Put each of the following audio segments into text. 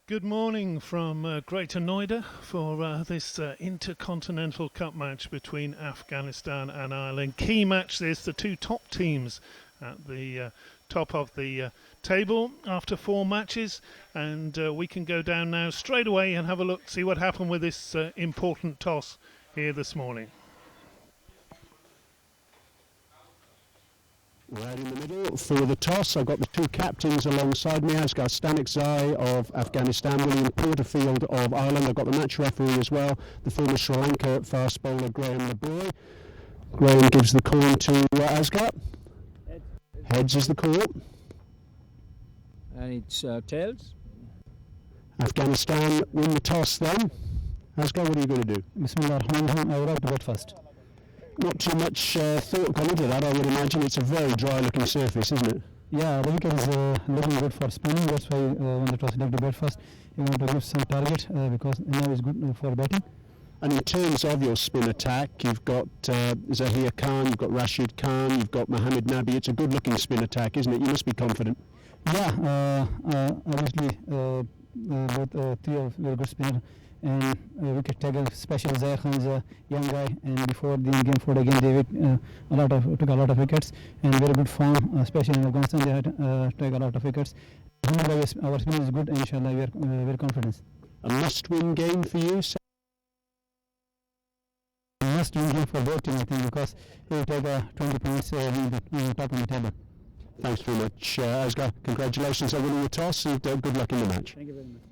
Good morning from Greater Noida for this Intercontinental Cup match between Afghanistan and Ireland. Key match this, the two top teams at the top of the table after 4 matches, and we can go down now straight away and have a look, see what happened with this important toss here this morning. Right in the middle for the toss, I've got the two captains alongside me, Asghar Stanikzai of Afghanistan, William Porterfield of Ireland. I've got the match referee as well, the former Sri Lanka fast bowler Graham LeBroy. Graham gives the call to Asghar. Heads is the call. And it's tails. Afghanistan win the toss then. Asghar, what are you going to do? Bismillah ar-Rahman, I would like to bat first. Not too much thought gone into that, I would imagine. It's a very dry looking surface, isn't it? Yeah, the wicket is looking good for spinning. That's why when the toss left to bat first, you want to give some target because now is good for batting. And in terms of your spin attack, you've got Zahir Khan, you've got Rashid Khan, you've got Mohammed Nabi. It's a good looking spin attack, isn't it? You must be confident. Yeah, obviously both three are very good spinners. And wicket taker, especially Zahir Khan is a young guy, and before the game fought again David took a lot of wickets, and very good form, especially in Afghanistan they had took a lot of wickets. Our spin is good, and inshallah we are very confident. A must-win game for you? A must-win game for both teams, I think, because he will take 20 points in the top of the table. Thanks very much, Asghar. Congratulations on winning the toss, and good luck in the match. Thank you very much.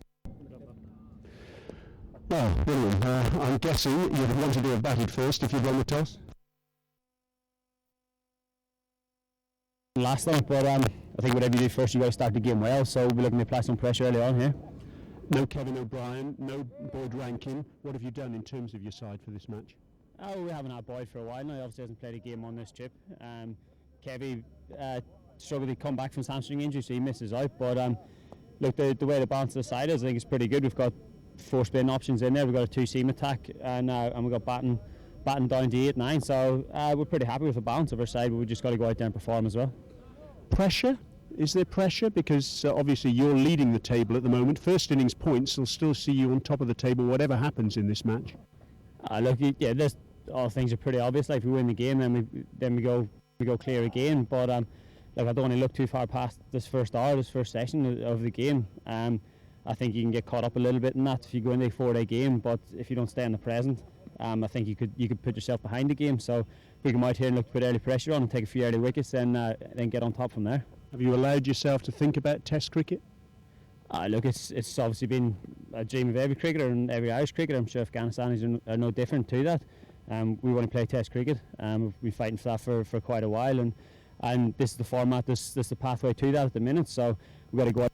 Well, William, I'm guessing you'd wanted to have batted first if you'd won the toss. Last time, but I think whatever you do first, you got to start the game well. So we're looking to apply some pressure early on here. No Kevin O'Brien, no Boyd Rankin. What have you done in terms of your side for this match? Oh, we haven't had Boyd for a while now. He obviously hasn't played a game on this trip. Kevin struggled to come back from his hamstring injury, so he misses out. But look, the way the balance of the side is, I think it's pretty good. We've got 4 spin options in there. We've got a 2-seam attack, and we've got batting down to 8-9. So we're pretty happy with the balance of our side, but we just got to go out there and perform as well. Pressure? Is there pressure? Because obviously you're leading the table at the moment. First innings points will still see you on top of the table, whatever happens in this match. Look, yeah, all things are pretty obvious. Like if we win the game, then we go clear again. But look, I don't want to look too far past this first session of the game. I think you can get caught up a little bit in that if you go into a 4-day game, but if you don't stay in the present, I think you could put yourself behind the game. So if we come out here and look to put early pressure on and take a few early wickets, then get on top from there. Have you allowed yourself to think about Test cricket? Look, it's obviously been a dream of every cricketer and every Irish cricketer. I'm sure Afghanistan are no different to that. We want to play Test cricket. We've been fighting for that for quite a while, and this is the format, this is the pathway to that at the minute. So we've got to go out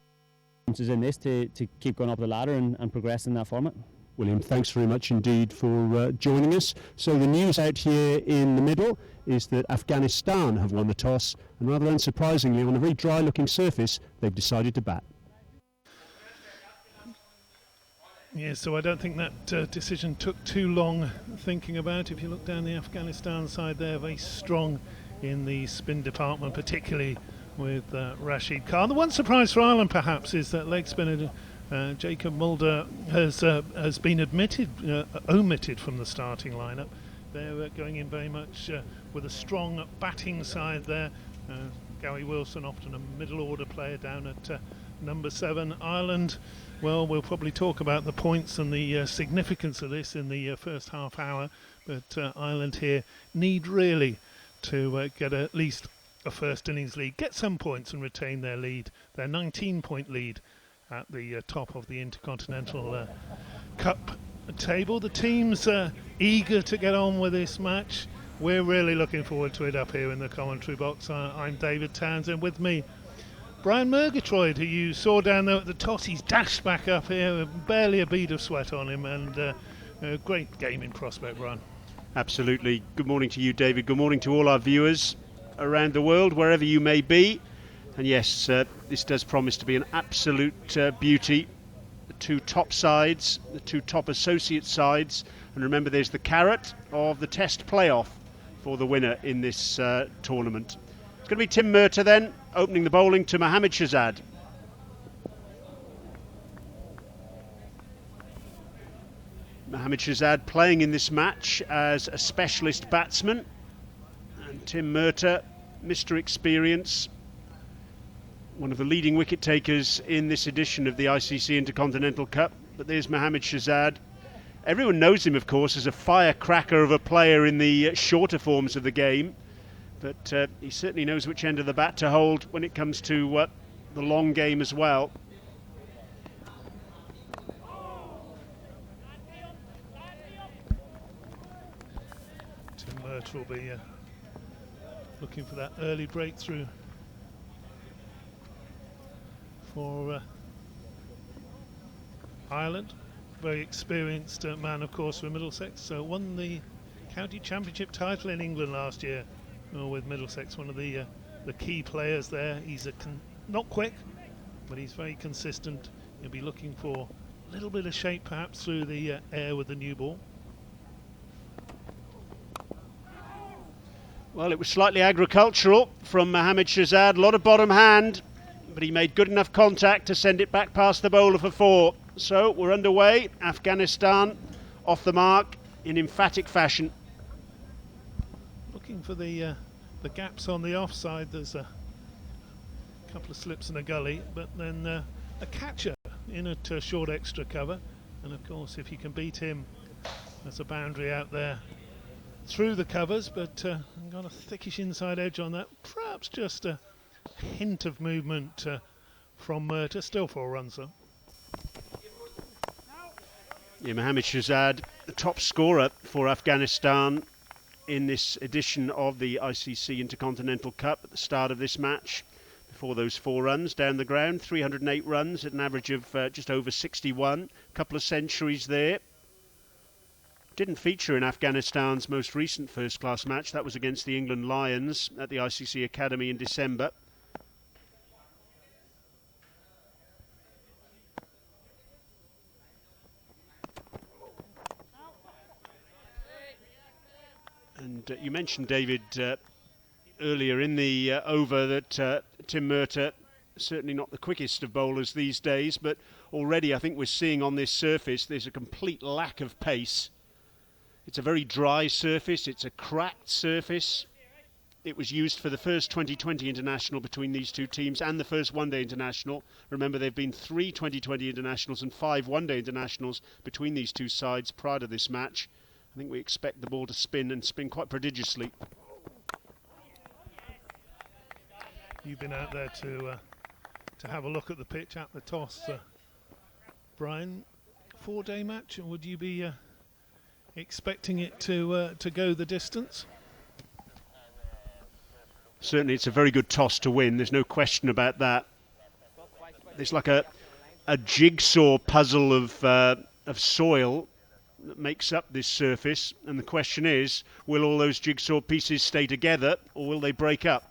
in this to keep going up the ladder and progress in that format. William, thanks very much indeed for joining us. So the news out here in the middle is that Afghanistan have won the toss, and rather unsurprisingly, on a very dry looking surface, they've decided to bat. Yeah, so I don't think that decision took too long thinking about. If you look down the Afghanistan side, they're very strong in the spin department, particularly with Rashid Khan. The one surprise for Ireland perhaps is that leg spinner Jacob Mulder has been omitted from the starting lineup. They're going in very much with a strong batting side there. Gary Wilson, often a middle order player, down at number 7. Ireland, well, we'll probably talk about the points and the significance of this in the first half hour, but Ireland here need really to get at least a first innings lead, get some points and retain their lead, their 19-point lead at the top of the Intercontinental Cup table. The team's eager to get on with this match. We're really looking forward to it up here in the commentary box. I'm David Townsend. With me, Brian Murgatroyd, who you saw down there at the toss. He's dashed back up here, barely a bead of sweat on him, and a great game in prospect, Brian. Absolutely. Good morning to you, David. Good morning to all our viewers around the world, wherever you may be. And yes, this does promise to be an absolute beauty. The 2 top sides, the 2 top associate sides, and remember there's the carrot of the Test playoff for the winner in this tournament. It's going to be Tim Murtagh then, opening the bowling to Mohammed Shahzad. Mohamed Shahzad playing in this match as a specialist batsman, and Tim Murtagh, Mr. Experience, one of the leading wicket takers in this edition of the ICC Intercontinental Cup. But there's Mohamed Shahzad. Everyone knows him, of course, as a firecracker of a player in the shorter forms of the game, but he certainly knows which end of the bat to hold when it comes to the long game as well. Tim Murtagh will be looking for that early breakthrough for Ireland. Very experienced man, of course, with Middlesex. Won the county championship title in England last year with Middlesex. One of the key players there. He's not quick, but he's very consistent. He'll be looking for a little bit of shape, perhaps through the air with the new ball. Well, it was slightly agricultural from Mohamed Shahzad. A lot of bottom hand, but he made good enough contact to send it back past the bowler for 4. So we're underway. Afghanistan off the mark in emphatic fashion. Looking for the gaps on the offside. There's a couple of slips and a gully, but then a catcher in at short extra cover. And of course, if you can beat him, there's a boundary out there through the covers, but got a thickish inside edge on that. Perhaps just a hint of movement from Murtagh. Still 4 runs though. Yeah, Mohamed Shahzad, the top scorer for Afghanistan in this edition of the ICC Intercontinental Cup at the start of this match. Before those 4 runs down the ground, 308 runs at an average of just over 61. A couple of centuries there. Didn't feature in Afghanistan's most recent first-class match. That was against the England Lions at the ICC Academy in December. And you mentioned, David, earlier in the over that Tim Murtagh, certainly not the quickest of bowlers these days, but already I think we're seeing on this surface there's a complete lack of pace. It's a very dry surface, it's a cracked surface. It was used for the first 2020 international between these two teams and the first one-day international. Remember, there have been 3 2020 internationals and 5 one-day internationals between these two sides prior to this match. I think we expect the ball to spin and spin quite prodigiously. You've been out there to have a look at the pitch at the toss, Brian. 4-day match, and would you be expecting it to go the distance? Certainly, it's a very good toss to win. There's no question about that. It's like a jigsaw puzzle of soil that makes up this surface, and the question is, will all those jigsaw pieces stay together or will they break up?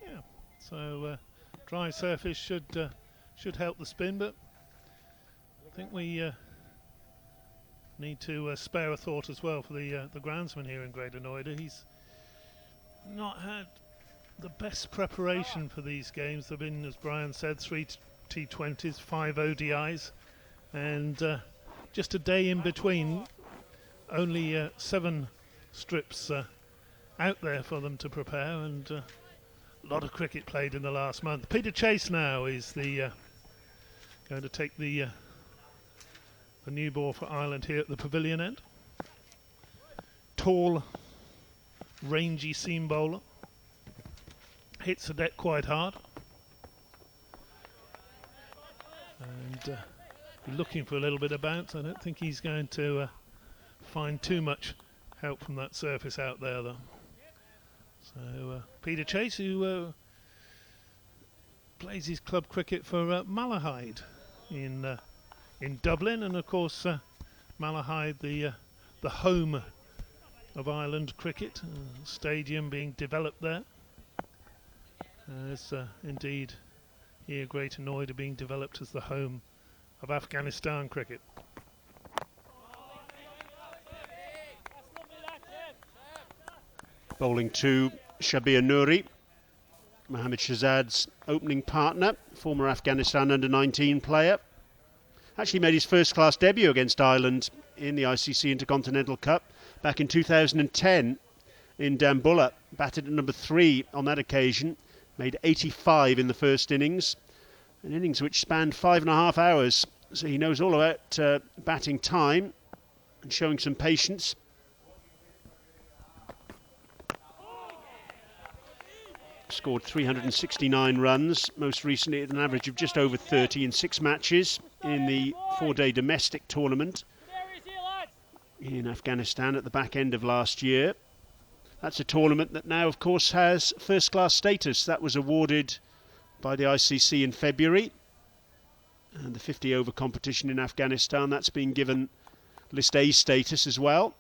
Yeah, so dry surface should help the spin, but I think we need to spare a thought as well for the groundsman here in Greater Noida. He's not had the best preparation for these games. There have been, as Brian said, 3 T20s, 5 ODIs, and just a day in between, only 7 strips out there for them to prepare, and a lot of cricket played in the last month. Peter Chase now is the going to take the new ball for Ireland here at the pavilion end. Tall, rangy seam bowler. Hits the deck quite hard. And looking for a little bit of bounce. I don't think he's going to find too much help from that surface out there, though. So Peter Chase, who plays his club cricket for Malahide in Dublin, and of course Malahide, the home of Ireland cricket, stadium being developed there. As indeed here Greater Noida being developed as the home of Afghanistan cricket. Bowling to Shabir Nouri, Mohamed Shahzad's opening partner, former Afghanistan under-19 player. Actually made his first-class debut against Ireland in the ICC Intercontinental Cup back in 2010 in Dambulla. Batted at number 3 on that occasion, made 85 in the first innings, an innings which spanned 5.5 hours, so he knows all about batting time and showing some patience. Scored 369 runs, most recently at an average of just over 30 in 6 matches in the 4-day domestic tournament in Afghanistan at the back end of last year. That's a tournament that now, of course, has first-class status. That was awarded by the ICC in February. And the 50-over competition in Afghanistan, that's been given List A status as well.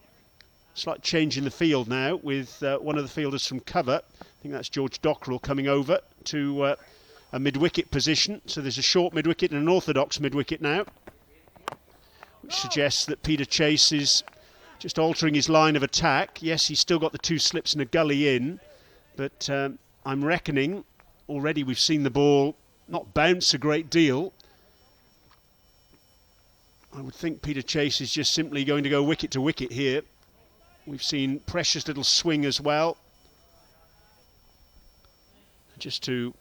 Slight change in the field now with one of the fielders from cover. I think that's George Dockrell coming over to a mid-wicket position. So there's a short mid-wicket and an orthodox mid-wicket now, which suggests that Peter Chase is just altering his line of attack. Yes, he's still got the 2 slips and a gully in, but I'm reckoning already we've seen the ball not bounce a great deal. I would think Peter Chase is just simply going to go wicket to wicket here. We've seen precious little swing as well. Just to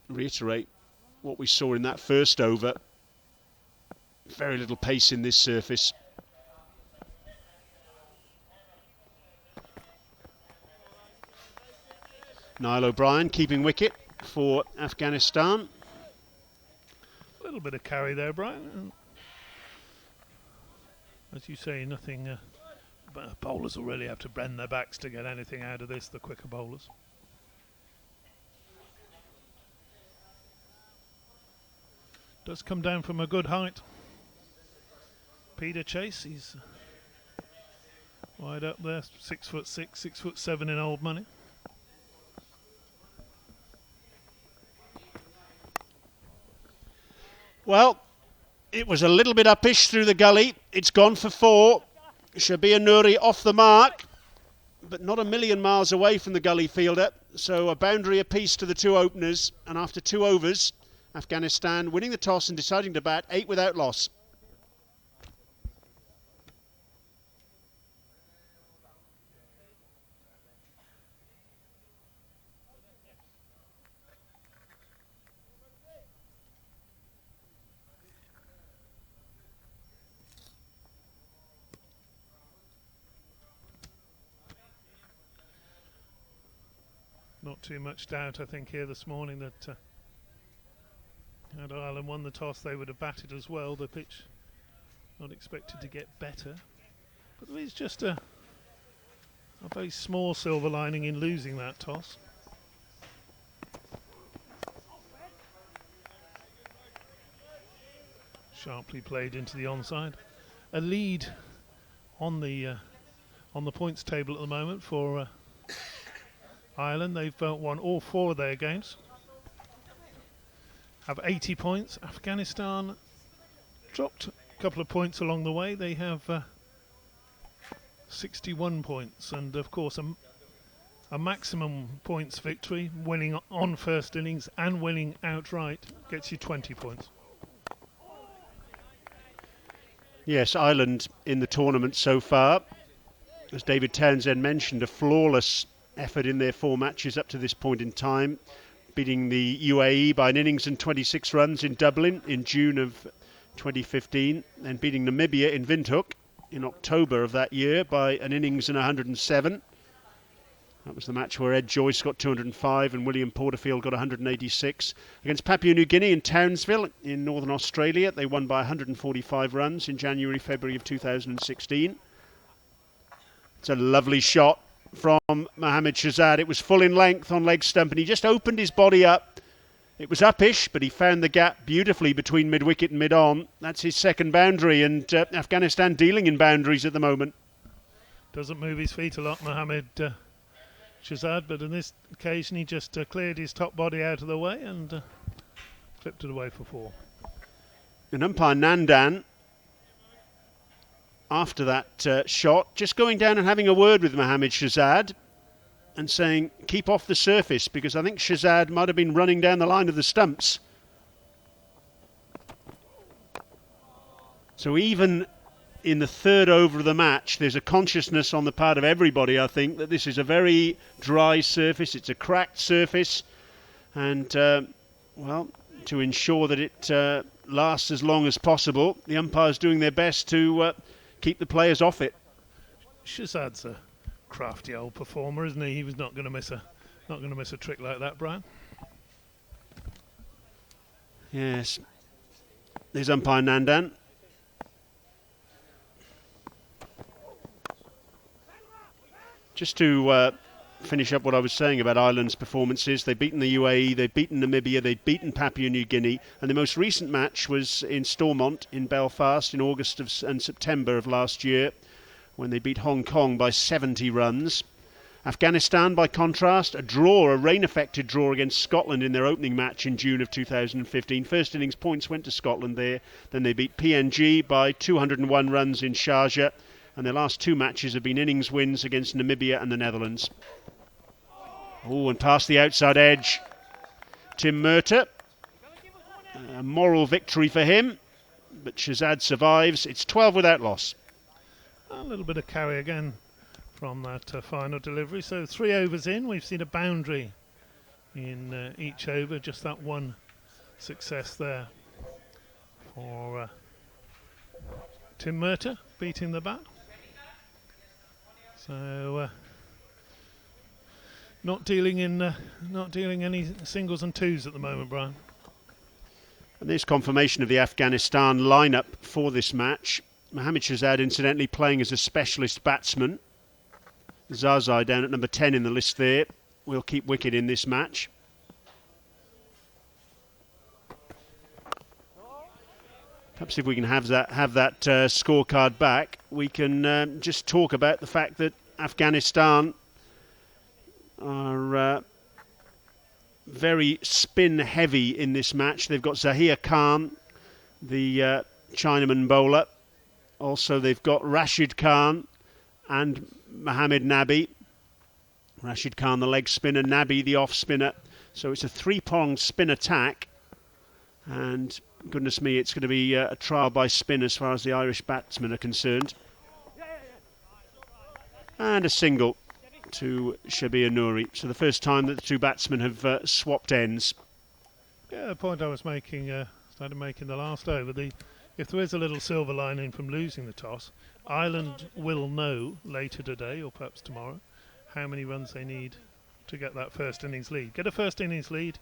reiterate what we saw in that first over, very little pace in this surface. Niall O'Brien keeping wicket for Afghanistan. A little bit of carry there, Brian. As you say, nothing. Bowlers will really have to bend their backs to get anything out of this, the quicker bowlers. Does come down from a good height. Peter Chase, he's wide up there, 6'6", 6'7" in old money. Well, it was a little bit uppish through the gully. It's gone for 4. Shabir Nouri off the mark, but not a million miles away from the gully fielder. So a boundary apiece to the 2 openers, and after 2 overs, Afghanistan winning the toss and deciding to bat 8 without loss. Not too much doubt, I think, here this morning that had Ireland won the toss, they would have batted as well. The pitch not expected to get better. But there is just a very small silver lining in losing that toss. Sharply played into the onside. A lead on the points table at the moment for Ireland. They've won all 4 of their games. Have 80 points. Afghanistan dropped a couple of points along the way. They have 61 points, and of course a maximum points victory, winning on first innings and winning outright, gets you 20 points. Yes, Ireland in the tournament so far, as David Townsend mentioned, a flawless effort in their 4 matches up to this point in time, beating the UAE by an innings and 26 runs in Dublin in June of 2015, then beating Namibia in Windhoek in October of that year by an innings and 107. That was the match where Ed Joyce got 205 and William Porterfield got 186. Against Papua New Guinea in Townsville in Northern Australia, they won by 145 runs in January, February of 2016. It's a lovely shot from Mohammad Shahzad. It was full in length on leg stump and he just opened his body up. It was uppish, but he found the gap beautifully between mid-wicket and mid-on. That's his second boundary, and Afghanistan dealing in boundaries at the moment. Doesn't move his feet a lot, Mohammad Shahzad, but on this occasion he just cleared his top body out of the way and clipped it away for 4. And umpire Nandan, after that shot, just going down and having a word with Mohammad Shahzad and saying, keep off the surface, because I think Shahzad might have been running down the line of the stumps. So even in the third over of the match, there's a consciousness on the part of everybody, I think, that this is a very dry surface, it's a cracked surface, and, well, to ensure that it lasts as long as possible, the umpire's doing their best to keep the players off it. Shazad's a crafty old performer, isn't he? He was not going to miss a trick like that, Brian. Yes. There's umpire Nandan. Just to finish up what I was saying about Ireland's performances, they've beaten the UAE, they've beaten Namibia, they've beaten Papua New Guinea, and the most recent match was in Stormont in Belfast in August and September of last year, when they beat Hong Kong by 70 runs. Afghanistan, by contrast, a rain-affected draw against Scotland in their opening match in June of 2015. First innings points went to Scotland there. Then they beat PNG by 201 runs in Sharjah. And their last two matches have been innings wins against Namibia and the Netherlands. Oh, and past the outside edge, Tim Murtagh. A moral victory for him, but Shazad survives. It's 12 without loss. A little bit of carry again from that final delivery. So 3 overs in, we've seen a boundary in each over. Just that one success there for Tim Murtagh beating the bat. So not dealing any singles and twos at the moment, Brian. And there's confirmation of the Afghanistan lineup for this match. Mohammad Shazad, incidentally, playing as a specialist batsman. Zazai down at number 10 in the list there. Will keep wicket in this match. Perhaps if we can have that scorecard back, we can just talk about the fact that Afghanistan are very spin heavy in this match. They've got Zahir Khan, the Chinaman bowler. Also they've got Rashid Khan and Mohammad Nabi. Rashid Khan, the leg spinner, Nabi, the off spinner. So it's a three-pronged spin attack. And goodness me, it's going to be a trial by spin as far as the Irish batsmen are concerned. And a single to Shabir Nouri. So the first time that the two batsmen have swapped ends. Yeah, the point I was making, started making the last over. If there is a little silver lining from losing the toss, Ireland will know later today, or perhaps tomorrow, how many runs they need to get that first innings lead. Get a first innings lead,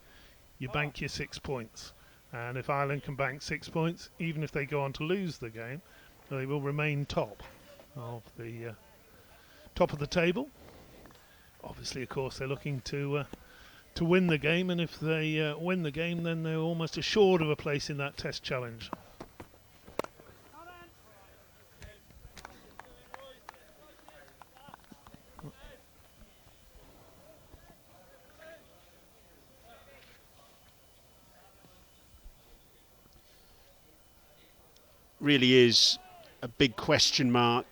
you bank your 6 points. And if Ireland can bank 6 points, even if they go on to lose the game, they will remain top of the table. Obviously, of course, they're looking to win the game, and if they win the game, then they're almost assured of a place in that Test challenge. Really is a big question mark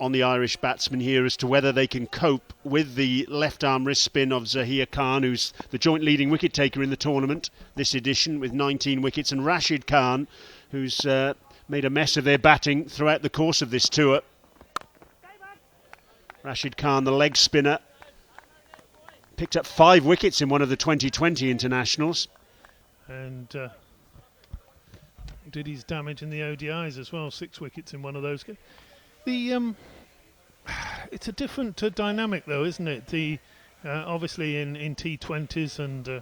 on the Irish batsmen here as to whether they can cope with the left arm wrist spin of Zahir Khan, who's the joint leading wicket taker in the tournament this edition with 19 wickets, and Rashid Khan, who's made a mess of their batting throughout the course of this tour. Rashid Khan, the leg spinner, picked up 5 wickets in one of the 2020 internationals. And did his damage in the ODIs as well, 6 wickets in one of those. It's a different dynamic though, isn't it? Obviously in T20s and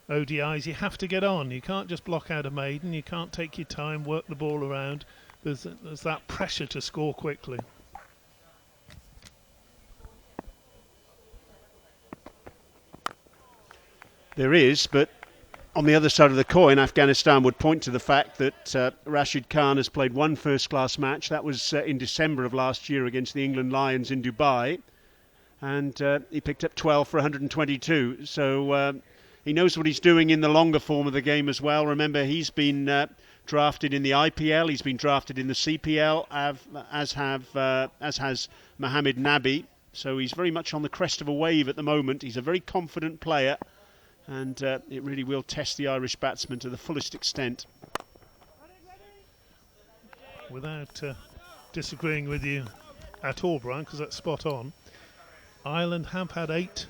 ODIs you have to get on. You can't just block out a maiden, you can't take your time, work the ball around. There's that pressure to score quickly. There is, but on the other side of the coin, Afghanistan would point to the fact that Rashid Khan has played one first-class match. That was in December of last year against the England Lions in Dubai. And he picked up 12 for 122. So he knows what he's doing in the longer form of the game as well. Remember, he's been drafted in the IPL. He's been drafted in the CPL, as has Mohammad Nabi. So he's very much on the crest of a wave at the moment. He's a very confident player. And it really will test the Irish batsmen to the fullest extent. Without disagreeing with you at all, Brian, because that's spot on. Ireland have had 8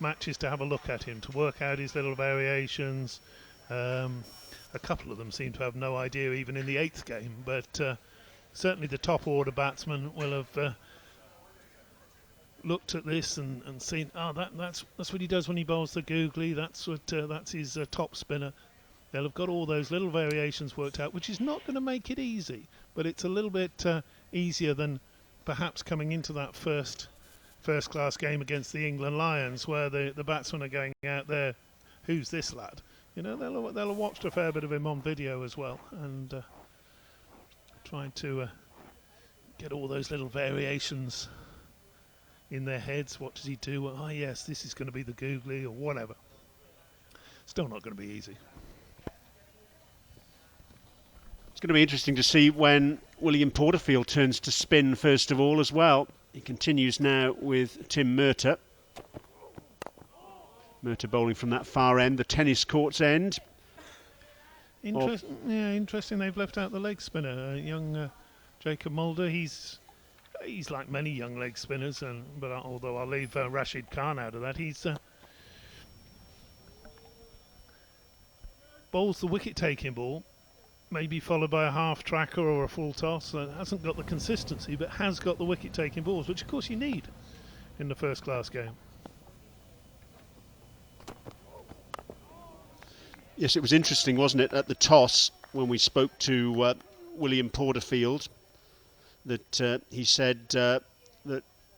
matches to have a look at him, to work out his little variations. A couple of them seem to have no idea even in the 8th game, but certainly the top order batsmen will have looked at this and seen, that's what he does when he bowls the googly, that's his top spinner. They'll have got all those little variations worked out, which is not going to make it easy, but it's a little bit easier than perhaps coming into that first class game against the England Lions, where the batsmen are going out there, who's this lad? You know, they'll have watched a fair bit of him on video as well, and trying to get all those little variations in their heads. What does he do? Well, oh yes, this is going to be the googly or whatever. Still not going to be easy. It's going to be interesting to see when William Porterfield turns to spin first of all as well. He continues now with Tim Murtagh. Murtagh bowling from that far end, the tennis court's end. Interesting. They've left out the leg spinner, young Jacob Mulder. He's like many young leg spinners, but although I'll leave Rashid Khan out of that, he's bowls the wicket-taking ball, maybe followed by a half tracker or a full toss. Hasn't got the consistency, but has got the wicket-taking balls, which of course you need in the first-class game. Yes, it was interesting, wasn't it, at the toss when we spoke to William Porterfield, that he said that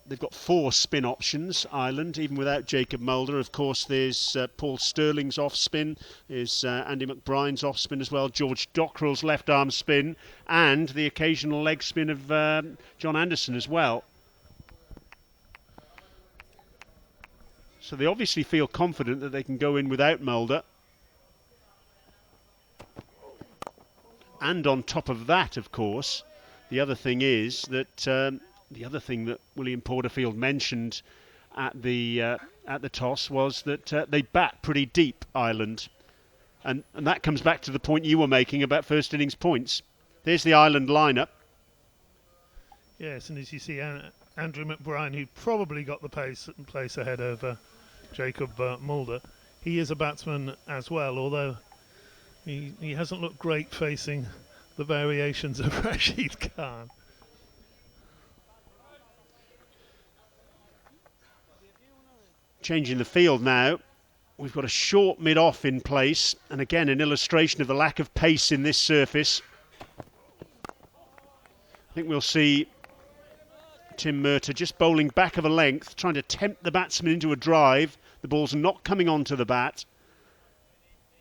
they've got 4 spin options, Ireland, even without Jacob Mulder. Of course, there's Paul Stirling's off spin, there's Andy McBride's off spin as well, George Dockrell's left arm spin, and the occasional leg spin of John Anderson as well. So they obviously feel confident that they can go in without Mulder. And on top of that, of course, the other thing is that the other thing that William Porterfield mentioned at the toss was that they bat pretty deep, Ireland, and that comes back to the point you were making about first innings points. There's the Ireland lineup. Yes, and as you see, Andrew McBride, who probably got the place ahead of Jacob Mulder, he is a batsman as well, although he hasn't looked great facing the variations of Rashid Khan. Changing the field now. We've got a short mid-off in place, and again an illustration of the lack of pace in this surface. I think we'll see Tim Murtagh just bowling back of a length, trying to tempt the batsman into a drive. The ball's not coming onto the bat.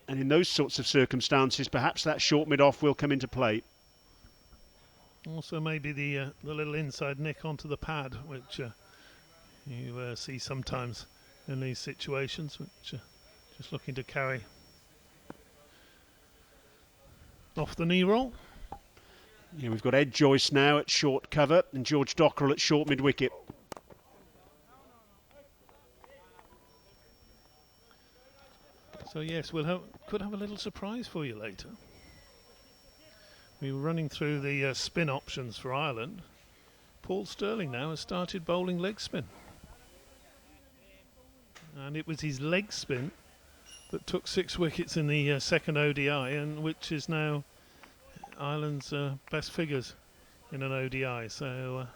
And in those sorts of circumstances, perhaps that short mid-off will come into play. Also maybe the little inside nick onto the pad, which you see sometimes in these situations, which just looking to carry off the knee roll. Yeah, we've got Ed Joyce now at short cover and George Dockrell at short mid-wicket. So yes, could have a little surprise for you later. We were running through the spin options for Ireland. Paul Stirling now has started bowling leg spin. And it was his leg spin that took 6 wickets in the second ODI, and which is now Ireland's best figures in an ODI. So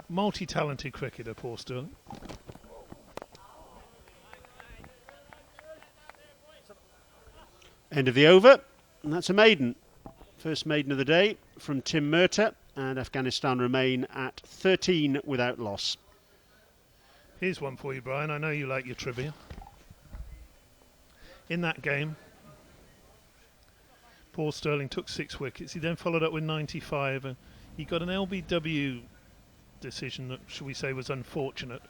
multi-talented cricketer, Paul Stirling. End of the over, and that's a maiden. First maiden of the day from Tim Murtagh, and Afghanistan remain at 13 without loss. Here's one for you, Brian. I know you like your trivia. In that game, Paul Stirling took 6 wickets. He then followed up with 95, and he got an LBW decision that, shall we say, was unfortunate.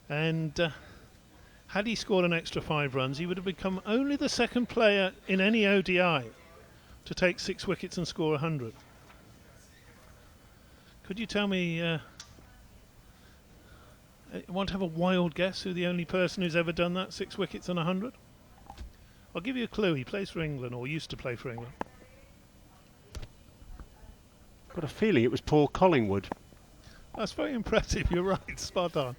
And had he scored an extra 5 runs, he would have become only the second player in any ODI to take 6 wickets and score 100. Could you tell me, want to have a wild guess who the only person who's ever done that, 6 wickets and 100? I'll give you a clue. He plays for England, or used to play for England. Got a feeling it was Paul Collingwood. That's very impressive. You're right. Spot on.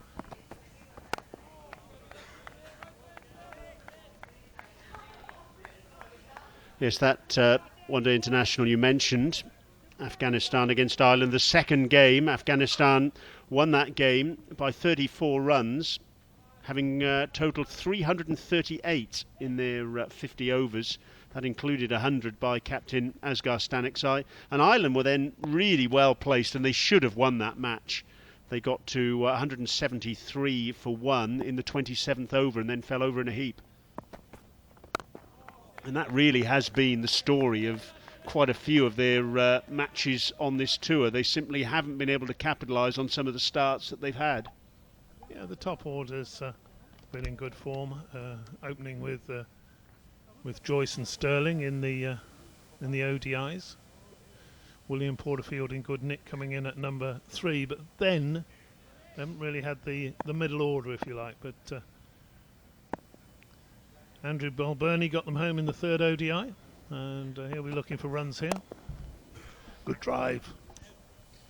Yes, that one-day international you mentioned, Afghanistan against Ireland, the second game. Afghanistan won that game by 34 runs, having totalled 338 in their 50 overs. That included 100 by captain Asghar Stanikzai. And Ireland were then really well placed, and they should have won that match. They got to 173 for one in the 27th over and then fell over in a heap. And that really has been the story of quite a few of their matches on this tour. They simply haven't been able to capitalise on some of the starts that they've had. Yeah, the top order's been in good form. Opening with Joyce and Sterling in the ODIs. William Porterfield in good nick coming in at number 3, but then they haven't really had the middle order, if you like. But Andrew Balbirnie got them home in the third ODI, and he'll be looking for runs here. Good drive.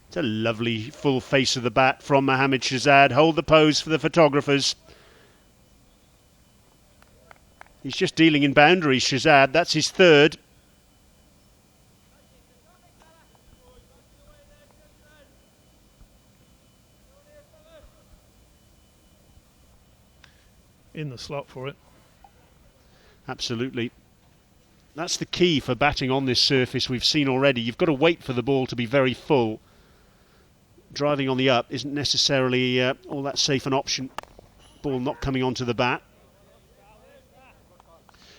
It's a lovely full face of the bat from Mohammad Shahzad. Hold the pose for the photographers. He's just dealing in boundaries, Shahzad. That's his third. In the slot for it. Absolutely. That's the key for batting on this surface we've seen already. You've got to wait for the ball to be very full. Driving on the up isn't necessarily all that safe an option. Ball not coming onto the bat.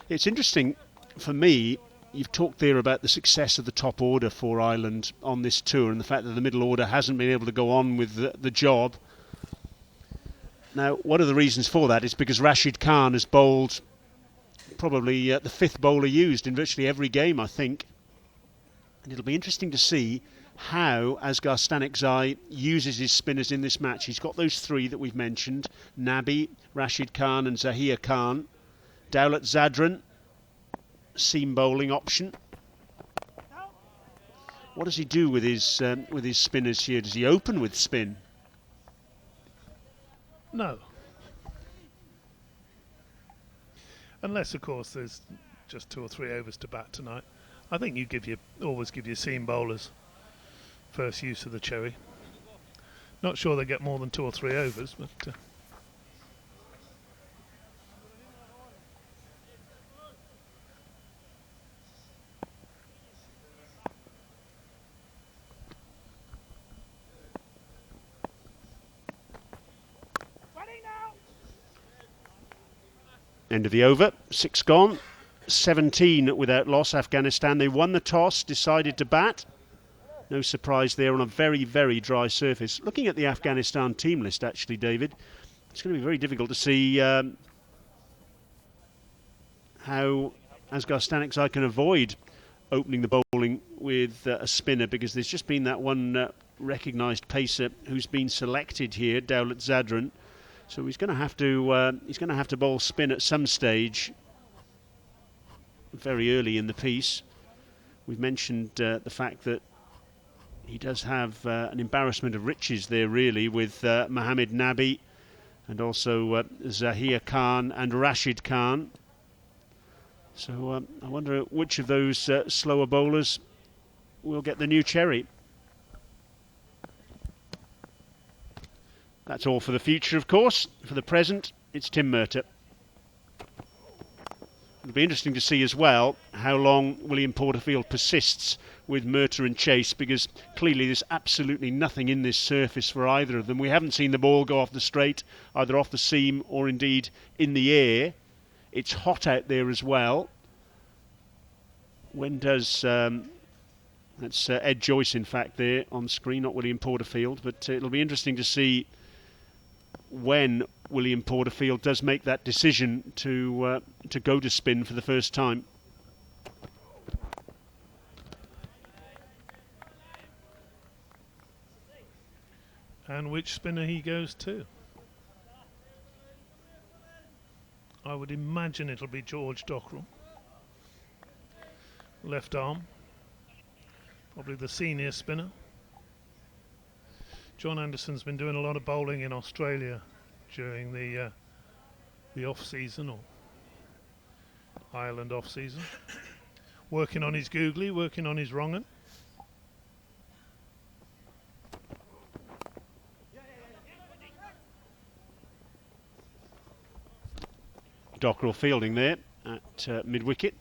It's interesting for me, you've talked there about the success of the top order for Ireland on this tour and the fact that the middle order hasn't been able to go on with the job. Now, one of the reasons for that is because Rashid Khan has bowled probably the fifth bowler used in virtually every game, I think. And it'll be interesting to see how Asghar Stanikzai uses his spinners in this match. He's got those three that we've mentioned, Nabi, Rashid Khan and Zaheer Khan. Dawlat Zadran, seam bowling option. What does he do with his spinners here? Does he open with spin? No. Unless, of course, there's just 2 or 3 overs to bat tonight. I think you always give your seam bowlers first use of the cherry. Not sure they get more than 2 or 3 overs, but end of the over, 6 gone, 17 without loss. Afghanistan, they won the toss, decided to bat. No surprise there on a very, very dry surface. Looking at the Afghanistan team list, actually, David, it's going to be very difficult to see how Asghar Stanikzai can avoid opening the bowling with a spinner, because there's just been that one recognised pacer who's been selected here, Dawlat Zadran. So he's going to have to bowl spin at some stage, very early in the piece. We've mentioned the fact that he does have an embarrassment of riches there, really, with Mohammed Nabi and also Zaheer Khan and Rashid Khan. So I wonder which of those slower bowlers will get the new cherry. That's all for the future, of course. For the present, it's Tim Murtagh. It'll be interesting to see as well how long William Porterfield persists with Murtagh and Chase, because clearly there's absolutely nothing in this surface for either of them. We haven't seen the ball go off the straight, either off the seam or indeed in the air. It's hot out there as well. When does... that's Ed Joyce, in fact, there on screen, not William Porterfield. But it'll be interesting to see when William Porterfield does make that decision to go to spin for the first time. and which spinner he goes to. I would imagine it'll be George Dockrell. Left arm. probably the senior spinner. John Anderson's been doing a lot of bowling in Australia during the off-season, or Ireland off-season. Working on his googly, working on his wrong-un. Dockrell fielding there at mid-wicket.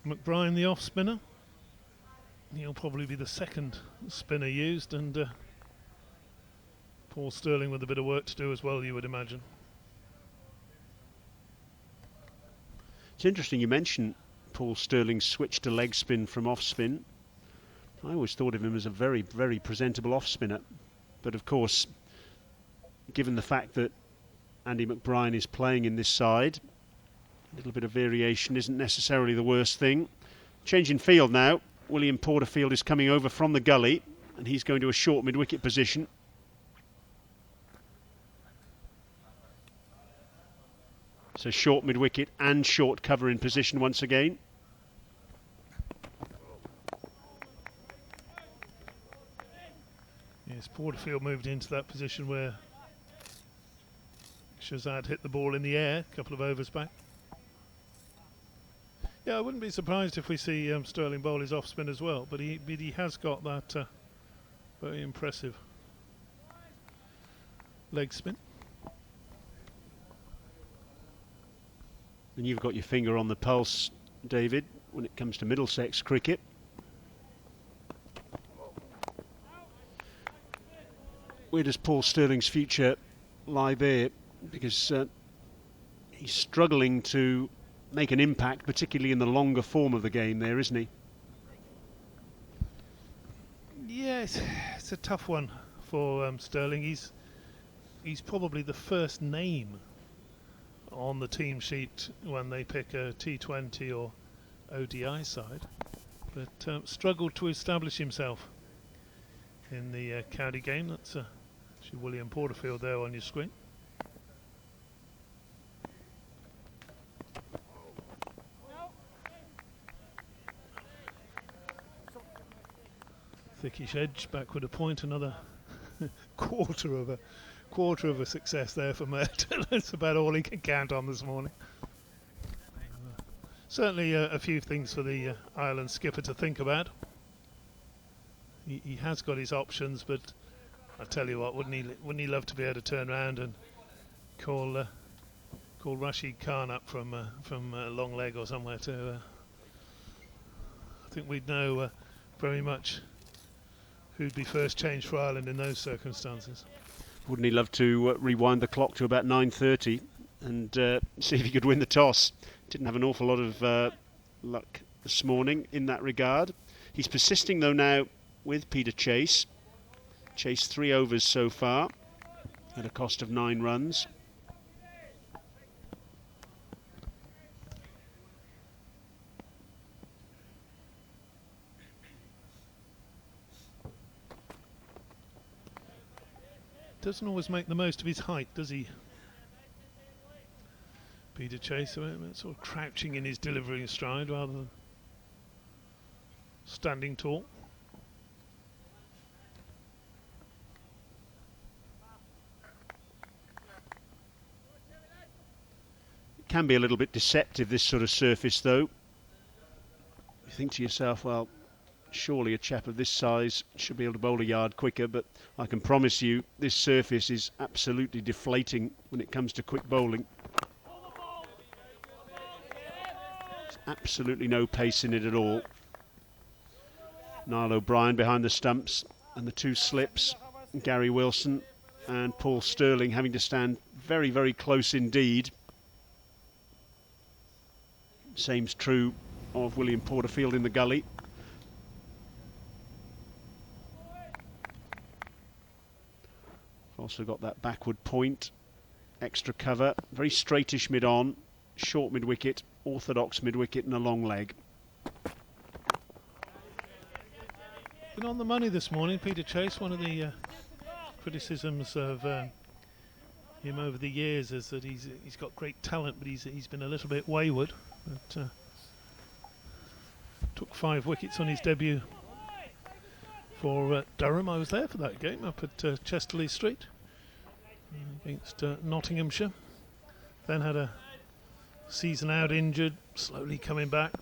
McBride, the off-spinner. He'll probably be the second spinner used, and Paul Stirling with a bit of work to do as well, you would imagine. It's interesting you mention Paul Stirling's switch to leg spin from off spin. I always thought of him as a very, very presentable off spinner, but of course, given the fact that Andy McBride is playing in this side, a little bit of variation isn't necessarily the worst thing. Change in field now. William Porterfield is coming over from the gully, and he's going to a short mid-wicket position. So short mid-wicket and short cover in position once again. Yes, Porterfield moved into that position where Shazad hit the ball in the air a couple of overs back. Yeah, I wouldn't be surprised if we see Stirling bowl his off spin as well, but he has got that very impressive leg spin. And you've got your finger on the pulse, David, when it comes to Middlesex cricket. Where does Paul Stirling's future lie there? Because he's struggling to make an impact, particularly in the longer form of the game there, isn't he? Yeah, it's a tough one for Stirling. He's probably the first name on the team sheet when they pick a T20 or ODI side, but struggled to establish himself in the county game. That's actually William Porterfield there on your screen. Thickish edge, backward a point, another quarter of a success there for Merton. That's about all he can count on this morning. Certainly a few things for the Ireland skipper to think about. He has got his options, but I tell you what, wouldn't he love to be able to turn around and call Rashid Khan up from long leg or somewhere to. I think we'd know very much who'd be first changed for Ireland in those circumstances. Wouldn't he love to rewind the clock to about 9:30 and see if he could win the toss? Didn't have an awful lot of luck this morning in that regard. He's persisting though now with Peter Chase. Chase 3 overs so far at a cost of 9 runs. Doesn't always make the most of his height, does he? Peter Chase, sort of crouching in his delivery stride rather than standing tall. It can be a little bit deceptive, this sort of surface, though. You think to yourself, well, surely a chap of this size should be able to bowl a yard quicker, but I can promise you this surface is absolutely deflating when it comes to quick bowling. There's absolutely no pace in it at all. Niall O'Brien behind the stumps, and the two slips, Gary Wilson and Paul Stirling having to stand very, very close indeed. Same's true of William Porterfield in the gully. Also got that backward point, extra cover, very straightish mid-on, short mid-wicket, orthodox mid-wicket and a long leg. Been on the money this morning, Peter Chase. One of the criticisms of him over the years is that he's got great talent, but he's been a little bit wayward. But took 5 wickets on his debut for Durham. I was there for that game up at Chesterley Street against Nottinghamshire. Then had a season out injured, slowly coming back.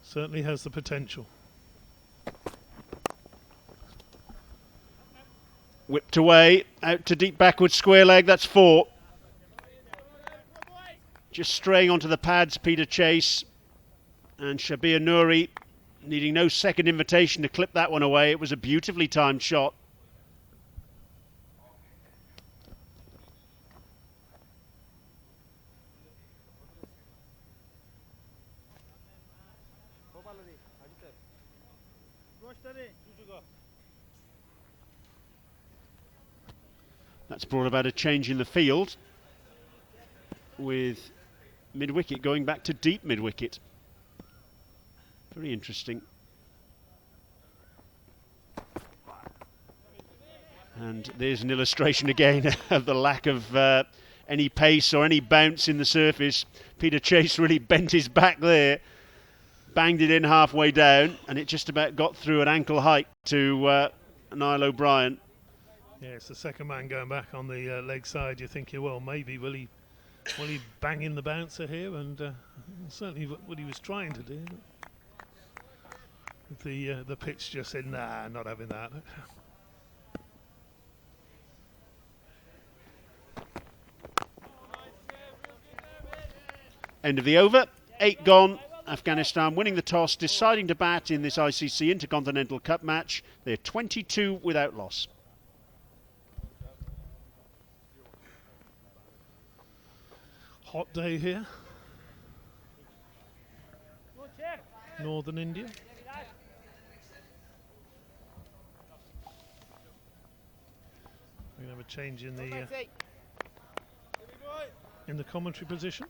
Certainly has the potential. Whipped away, out to deep backward square leg, that's 4. Just straying onto the pads, Peter Chase, and Shabir Nouri needing no second invitation to clip that one away. It was a beautifully timed shot. That's brought about a change in the field, with mid-wicket going back to deep mid-wicket. Very interesting. And there's an illustration again of the lack of any pace or any bounce in the surface. Peter Chase really bent his back there, banged it in halfway down, and it just about got through at ankle height to Niall O'Brien. Yeah, it's the second man going back on the leg side. You're thinking, well, maybe will he bang in the bouncer here? And certainly what he was trying to do. The pitch just said, nah, not having that. End of the over, 8 gone. Afghanistan winning the toss, deciding to bat in this ICC Intercontinental Cup match. They're 22 without loss. Hot day here. Northern India. We're going to have a change in the commentary position.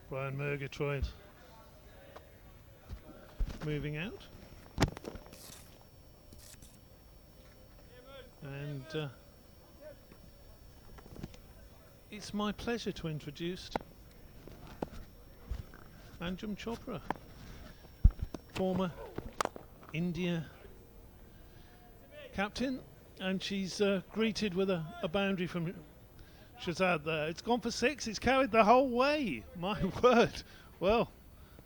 Brian Murgatroyd moving out. And it's my pleasure to introduce Anjum Chopra, former India captain, and she's greeted with a boundary from Shahzad there. It's gone for 6, it's carried the whole way. My word. Well,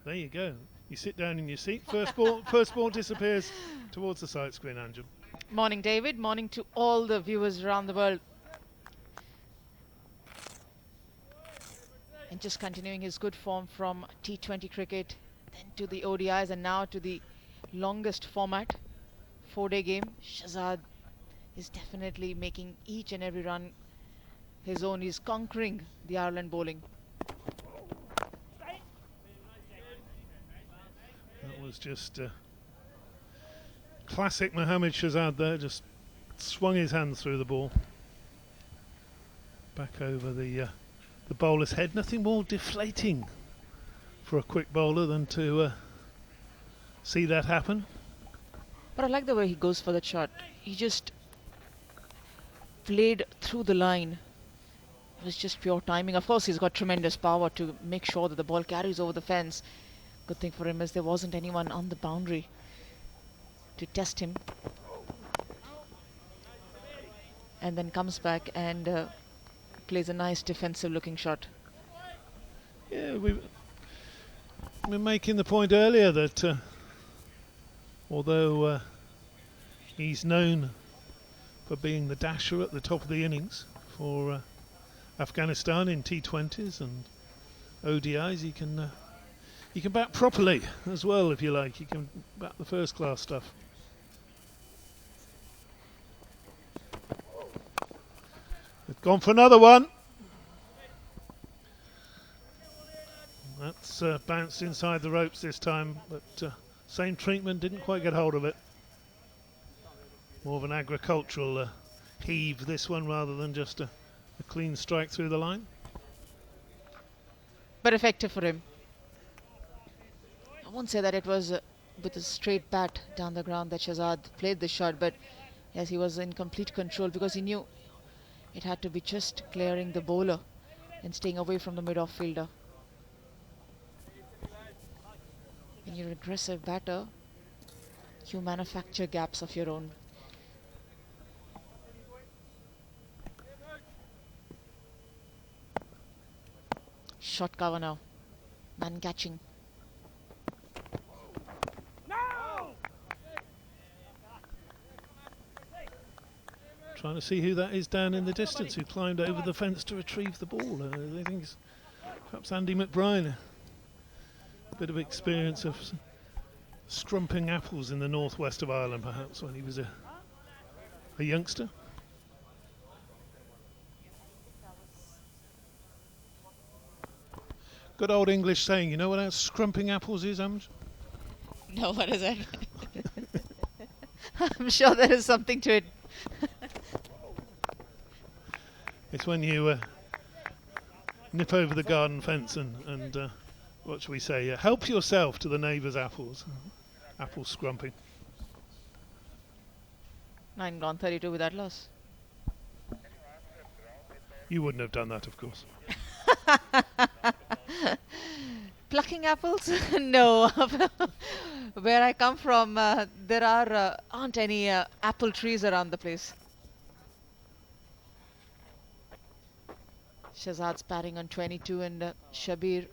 there you go. You sit down in your seat. First ball disappears towards the sight screen, Anjum. Morning, David. Morning to all the viewers around the world. And just continuing his good form from T20 cricket, then to the ODIs, and now to the longest format, 4-day game. Shahzad is definitely making each and every run his own. He's conquering the Ireland bowling. That was just classic Mohammad Shahzad there, just swung his hands through the ball. Back over the bowler's head. Nothing more deflating for a quick bowler than to see that happen. But I like the way he goes for the shot. He just played through the line. It was just pure timing. Of course, he's got tremendous power to make sure that the ball carries over the fence. Good thing for him is there wasn't anyone on the boundary to test him. And then comes back and plays a nice defensive looking shot. Yeah, we were making the point earlier that although he's known for being the dasher at the top of the innings for Afghanistan in T20s and ODIs, he can bat properly as well, if you like. He can bat the first class stuff. They've gone for another one. That's bounced inside the ropes this time, but same treatment, didn't quite get hold of it. More of an agricultural heave, this one, rather than just a clean strike through the line. But effective for him. I won't say that it was with a straight bat down the ground that Shahzad played the shot, but Yes, he was in complete control because he knew it had to be just clearing the bowler and staying away from the mid-off fielder. When you're an aggressive batter, you manufacture gaps of your own. Short cover now. Man catching. Trying to see who that is down in the distance who climbed over the fence to retrieve the ball. I think it's perhaps Andy McBride. A bit of experience of scrumping apples in the northwest of Ireland, perhaps, when he was a youngster. Good old English saying, you know what scrumping apples is, Amj? No, what is that? I'm sure there is something to it. It's when you nip over the garden fence and what shall we say, help yourself to the neighbour's apples. Apple scrumping. 9 gone, 32 with that loss. You wouldn't have done that, of course. Plucking apples? No. Where I come from, there aren't any apple trees around the place. Shahzad's batting on 22 and Shabir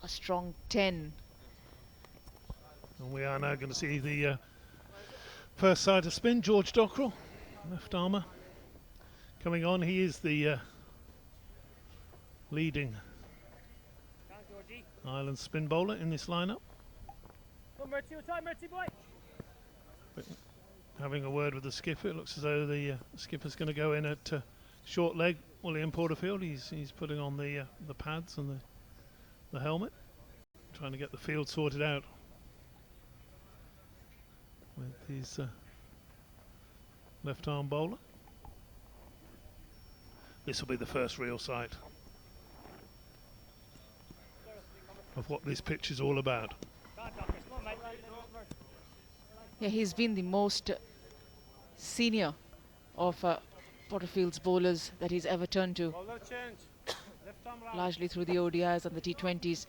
a strong 10. And we are now going to see the first side to spin. George Dockrell, left armour, coming on. He is the leading Ireland spin bowler in this lineup. Having a word with the skipper, it looks as though the skipper's going to go in at short leg. William Porterfield, he's putting on the pads and the helmet, trying to get the field sorted out with his left arm bowler. This will be the first real sight of what this pitch is all about. Yeah, he's been the most senior of Porterfield's bowlers that he's ever turned to. Largely through the ODIs and the T20s.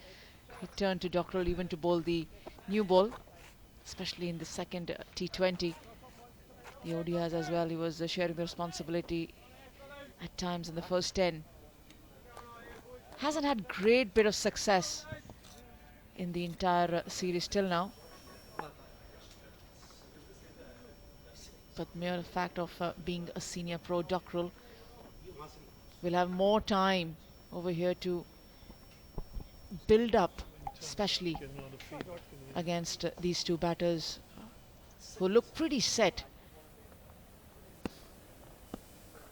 He turned to Dockrell even to bowl the new ball, especially in the second T20. The ODIs as well, he was sharing the responsibility at times in the first 10. Hasn't had great bit of success in the entire series till now. But mere fact of being a senior pro, Dockrell will have more time over here to build up, especially against these two batters who look pretty set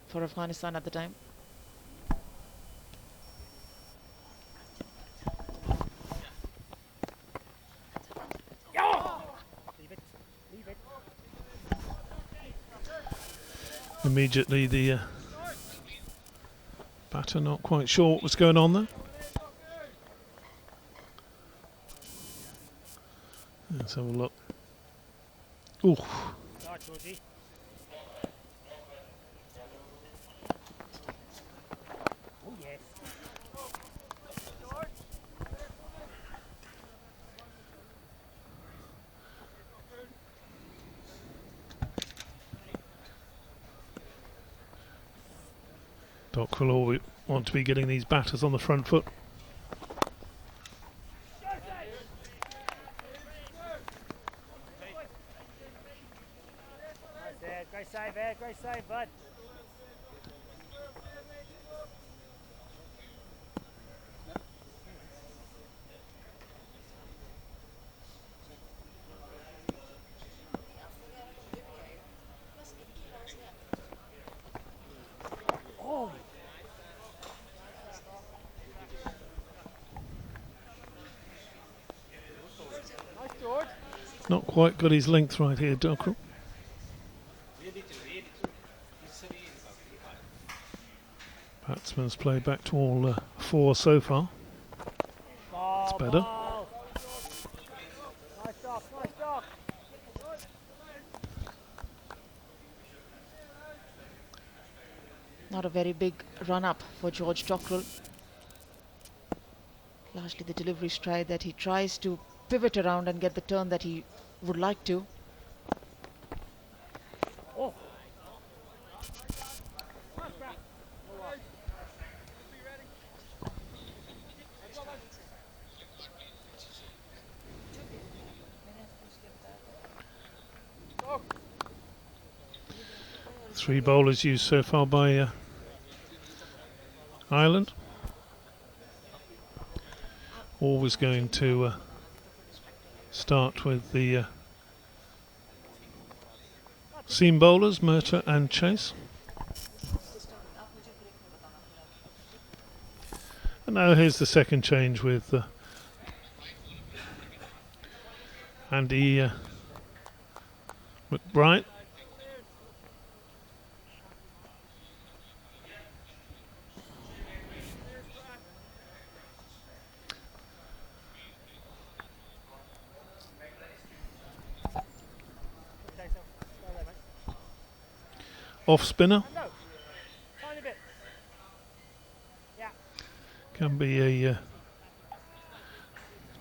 for Afghanistan at the time. Immediately the batter not quite sure what was going on there. Let's have a look. Ooh. Dockrell will want to be getting these batters on the front foot. Great save, Ed. Great save, bud. Not quite got his length right here, Dockrell. Batsman's played back to all four so far. It's better. Nice stop, nice stop. Not a very big run-up for George Dockrell. Largely the delivery stride that he tries to pivot around and get the turn that he would like to. Oh. 3 bowlers used so far by Ireland. Always going to start with the seam bowlers, Murtagh and Chase. And now here's the second change with Andy McBride. Off spinner. Tiny bit. Yeah. Can be a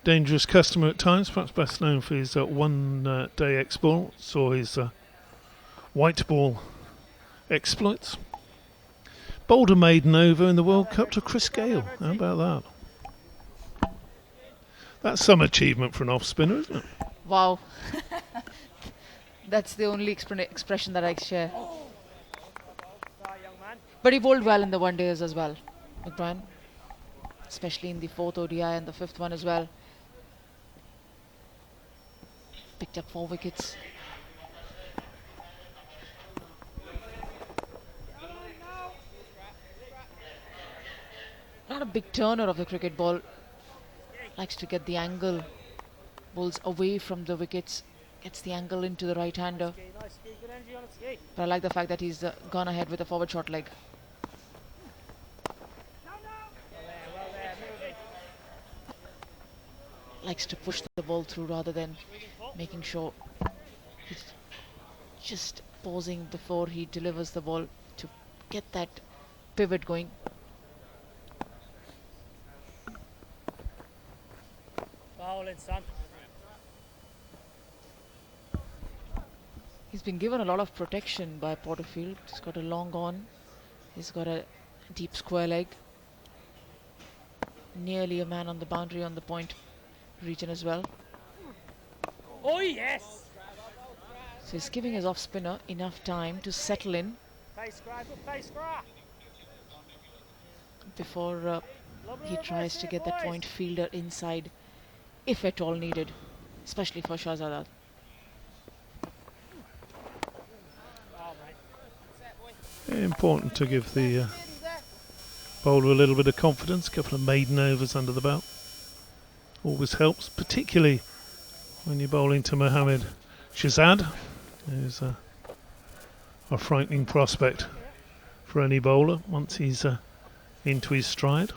dangerous customer at times, perhaps best known for his one day exploits or his white ball exploits. Bowled a maiden over in the World Cup to Chris Gale. How about that? That's some achievement for an off spinner, isn't it? Wow. That's the only expression that I share. Sorry, young man. But he bowled well in the one days as well, McBride. Especially in the 4th ODI and the 5th one as well. Picked up 4 wickets. Not a big turner of the cricket ball. Likes to get the angle. Bowls away from the wickets. Gets the angle into the right-hander. Nice ski, good energy on it, ski. But I like the fact that he's gone ahead with a forward short leg. Well there, moving. Likes to push the ball through rather than making sure he's just pausing before he delivers the ball to get that pivot going. Bowling, son. He's been given a lot of protection by Porterfield. He's got a long on. He's got a deep square leg. Nearly a man on the boundary on the point region as well. Oh yes! So he's giving his off spinner enough time to settle in Pace scry, good pace scry. before he tries to get that point fielder inside, if at all needed, especially for Shahzadat. Important to give the bowler a little bit of confidence. A couple of maiden overs under the belt always helps, particularly when you're bowling to Mohammad Shahzad, who's a frightening prospect for any bowler once he's into his stride.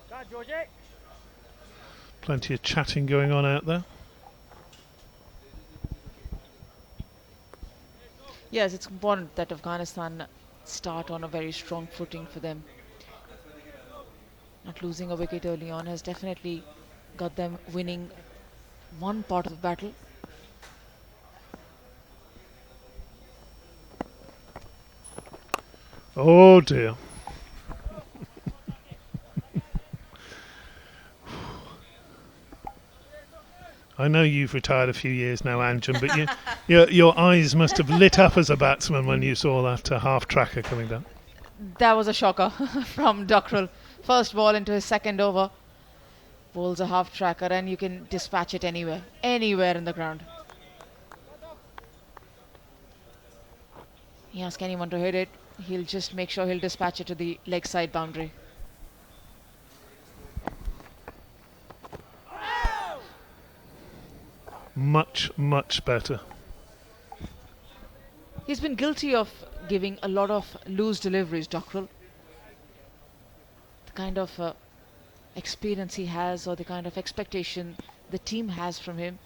Go on, Georgie. Plenty of chatting going on out there. Yes, it's important that Afghanistan start on a very strong footing for them. Not losing a wicket early on has definitely got them winning one part of the battle. Oh dear. I know you've retired a few years now, Anjan, but your eyes must have lit up as a batsman when you saw that half tracker coming down. That was a shocker from Dockrell. First ball into his second over. Bowls a half tracker and you can dispatch it anywhere in the ground. He asks anyone to hit it. He'll just make sure he'll dispatch it to the leg side boundary. Much, much better. He's been guilty of giving a lot of loose deliveries, Dockrell. The kind of experience he has or the kind of expectation the team has from him.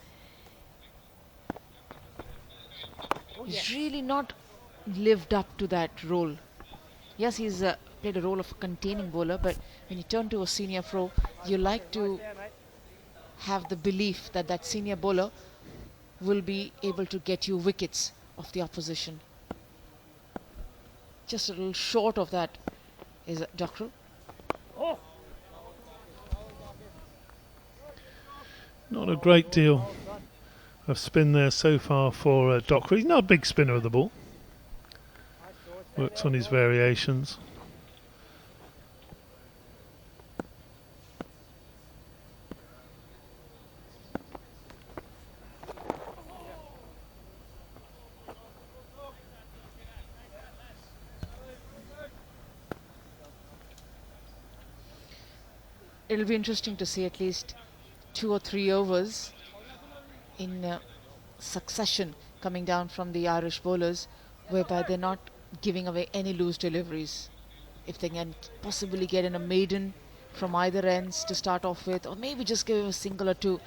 He's really not lived up to that role. Yes, he's played a role of a containing bowler, but when you turn to a senior pro, you like to Yeah, mate. have the belief that that senior bowler will be able to get you wickets of the opposition. Just a little short of that is Dockrell. Oh, Not a great deal of spin there so far for Dockery. He's not a big spinner of the ball. Works on his variations. It'll be interesting to see at least 2 or 3 overs in succession coming down from the Irish bowlers, whereby they're not giving away any loose deliveries. If they can possibly get in a maiden from either ends to start off with, or maybe just give a single or two,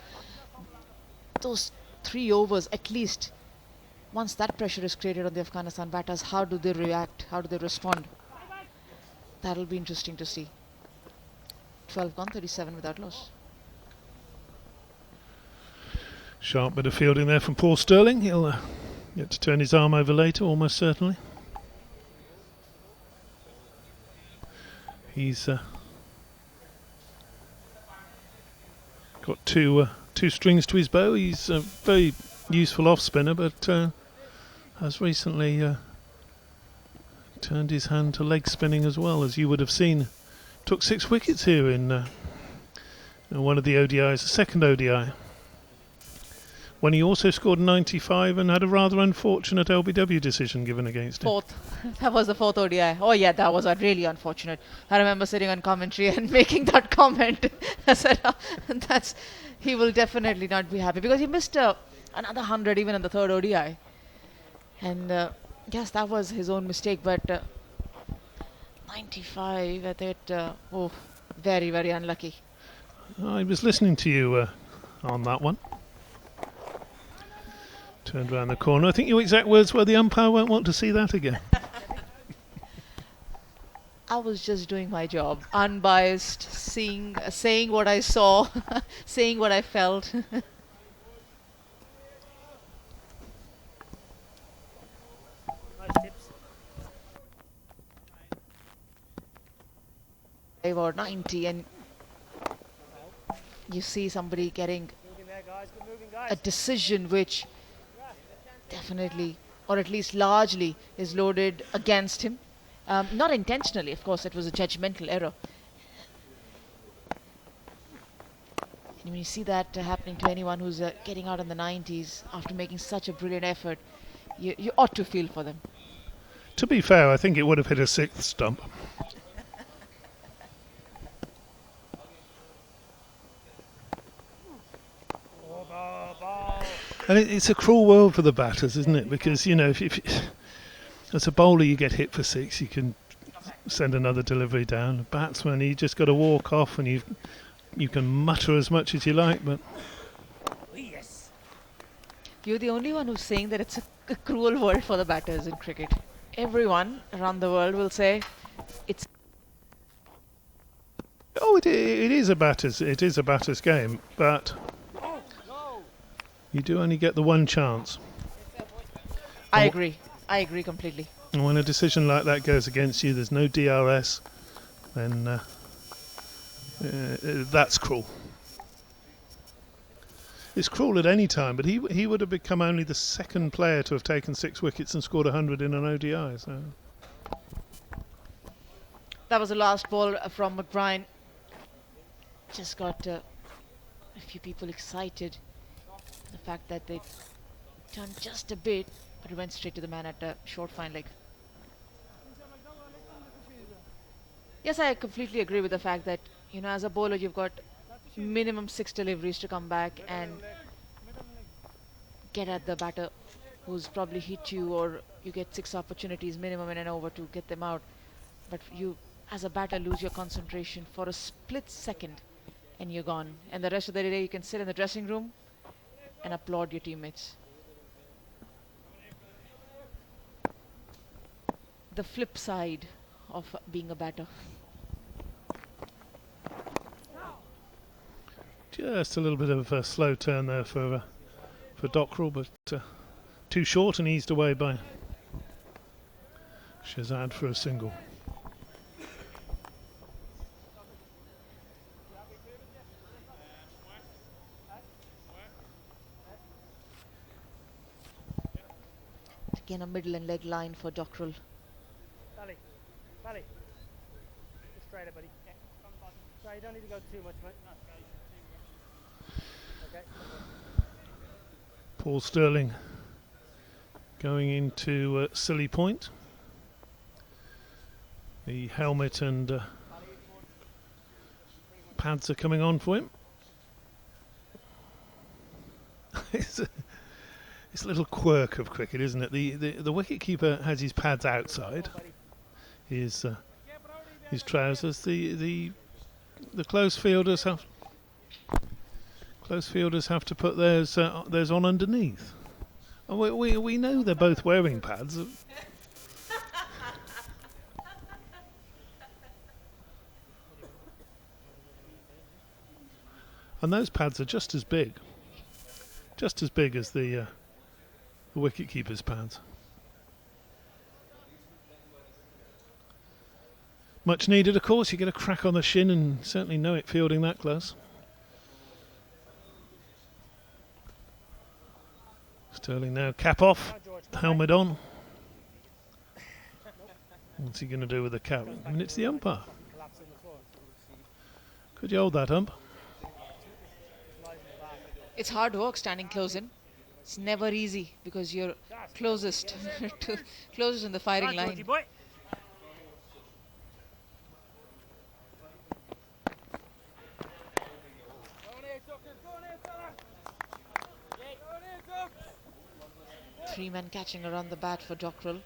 those 3 overs at least, once that pressure is created on the Afghanistan batters, how do they react, how do they respond? That'll be interesting to see. 12 gone, 37 without loss. Sharp bit of fielding there from Paul Sterling. He'll get to turn his arm over later, almost certainly. He's got two strings to his bow. He's a very useful off spinner, but has recently turned his hand to leg spinning as well, as you would have seen. Took 6 wickets here in one of the ODIs, the second ODI, when he also scored 95 and had a rather unfortunate LBW decision given against him. Fourth. That was the 4th ODI. Oh yeah, that was really unfortunate. I remember sitting on commentary and making that comment. I said, he will definitely not be happy, because he missed another 100 even in the 3rd ODI. And yes, that was his own mistake, but 95, I thought, oh, very, very unlucky. I was listening to you on that one. Turned around the corner. I think your exact words were, the umpire won't want to see that again. I was just doing my job, unbiased, saying what I saw, saying what I felt. nice tips. Or 90, and you see somebody getting Moving there, guys. Good moving, a guys. decision which definitely, or at least largely, is loaded against him. Not intentionally, of course, it was a judgmental error. And when you see that happening to anyone who's getting out in the 90s after making such a brilliant effort, you ought to feel for them. To be fair, I think it would have hit a 6th stump. Oh, ball. And it's a cruel world for the batters, isn't it? Because, you know, if as a bowler you get hit for 6, you can send another delivery down. A batsman, you just got to walk off, and you can mutter as much as you like, but Oh, yes. You're the only one who's saying that it's a cruel world for the batters in cricket. Everyone around the world will say it's it is a batter's game, but you do only get the one chance. I agree completely. And when a decision like that goes against you, there's no DRS, then that's cruel. It's cruel at any time, but he would have become only the 2nd player to have taken 6 wickets and scored 100 in an ODI. So That was the last ball from McBride. Just got a few people excited. The fact that they turned just a bit, but it went straight to the man at a short fine leg. Yes, I completely agree with the fact that, you know, as a bowler, you've got minimum 6 deliveries to come back and get at the batter who's probably hit you, or you get 6 opportunities minimum in an over to get them out. But you, as a batter, lose your concentration for a split second and you're gone. And the rest of the day, you can sit in the dressing room and applaud your teammates. the flip side of being a batter. Just a little bit of a slow turn there for Dockrell, but too short and eased away by Shazad for a single. Again, a middle and leg line for Dockrell. Sally. Sally. Just straight it, buddy. Sorry, you don't need to go too much, mate. Okay. Paul Sterling going into silly point. The helmet and pads are coming on for him. It's a little quirk of cricket, isn't it? The wicket-keeper has his pads outside, his trousers. The close fielders have to put theirs on underneath. We know they're both wearing pads. And those pads are just as big as the wicket-keeper's pads. Much needed, of course. You get a crack on the shin and certainly know it fielding that close. Sterling now cap off, helmet on. What's he going to do with the cap? I mean, it's the umpire. Could you hold that, ump? It's hard work standing close in. It's never easy because you're closest closest in the firing line. Boy. Three men catching around the bat for Dockrell.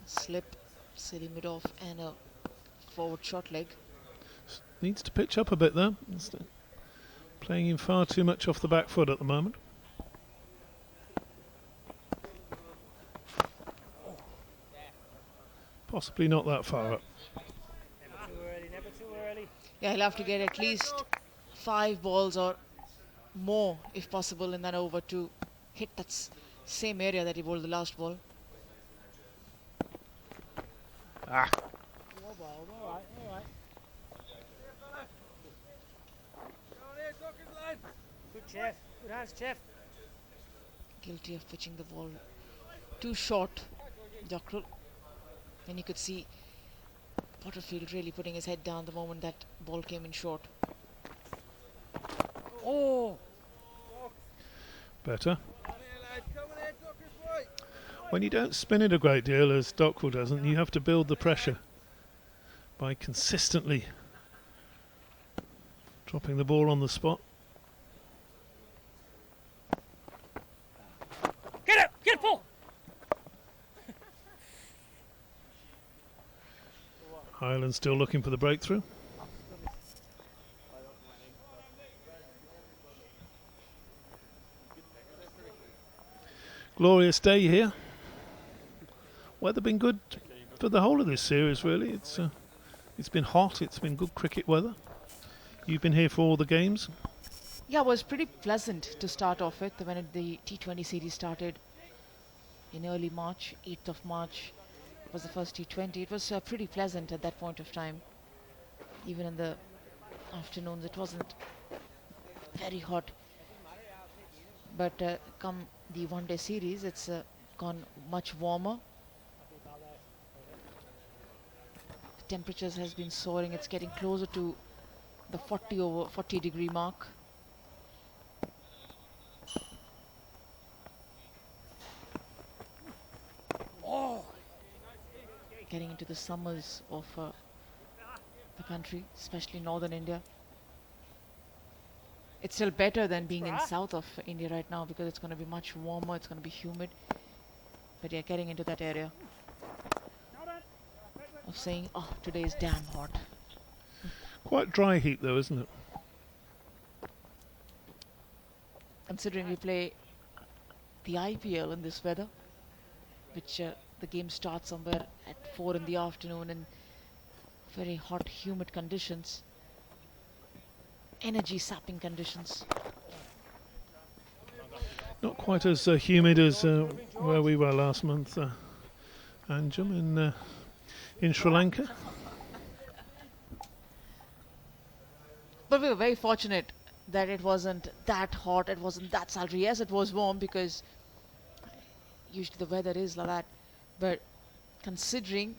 Slip, silly mid-off and a forward short leg. Needs to pitch up a bit there. Playing him far too much off the back foot at the moment. Possibly not that far up. Never too early, never too early. Yeah, he'll have to get at least 5 balls or more, if possible, in that over to hit that same area that he bowled the last ball. Ah, No ball, all right, all right. Good chef, good hands, chef. Guilty of pitching the ball too short, Dockrell. And you could see Butterfield really putting his head down the moment that ball came in short. Oh! better. When you don't spin it a great deal, as Dockrell doesn't, you have to build the pressure by consistently dropping the ball on the spot. Get it, full! Ireland still looking for the breakthrough. Glorious day here. Weather been good for the whole of this series, really. It's been hot. It's been good cricket weather. You've been here for all the games. Yeah, it was pretty pleasant to start off with when the T20 series started in early March, 8th of March was the first T20. It was pretty pleasant at that point of time. Even in the afternoons, it wasn't very hot. But come the one-day series, it's gone much warmer. The temperatures has been soaring. It's getting closer to the 40 degree mark. Getting into the summers of the country, especially northern India. It's still better than being in south of India right now because it's going to be much warmer, it's going to be humid. But yeah, getting into that area of saying, oh, today is damn hot. Quite dry heat though, isn't it? Considering we play the IPL in this weather, which the game starts somewhere at 4 in the afternoon in very hot, humid conditions, energy sapping conditions. Not quite as humid as where we were last month, Anjum, in Sri Lanka. But we were very fortunate that it wasn't that hot, it wasn't that sultry. Yes, it was warm because usually the weather is like that. But considering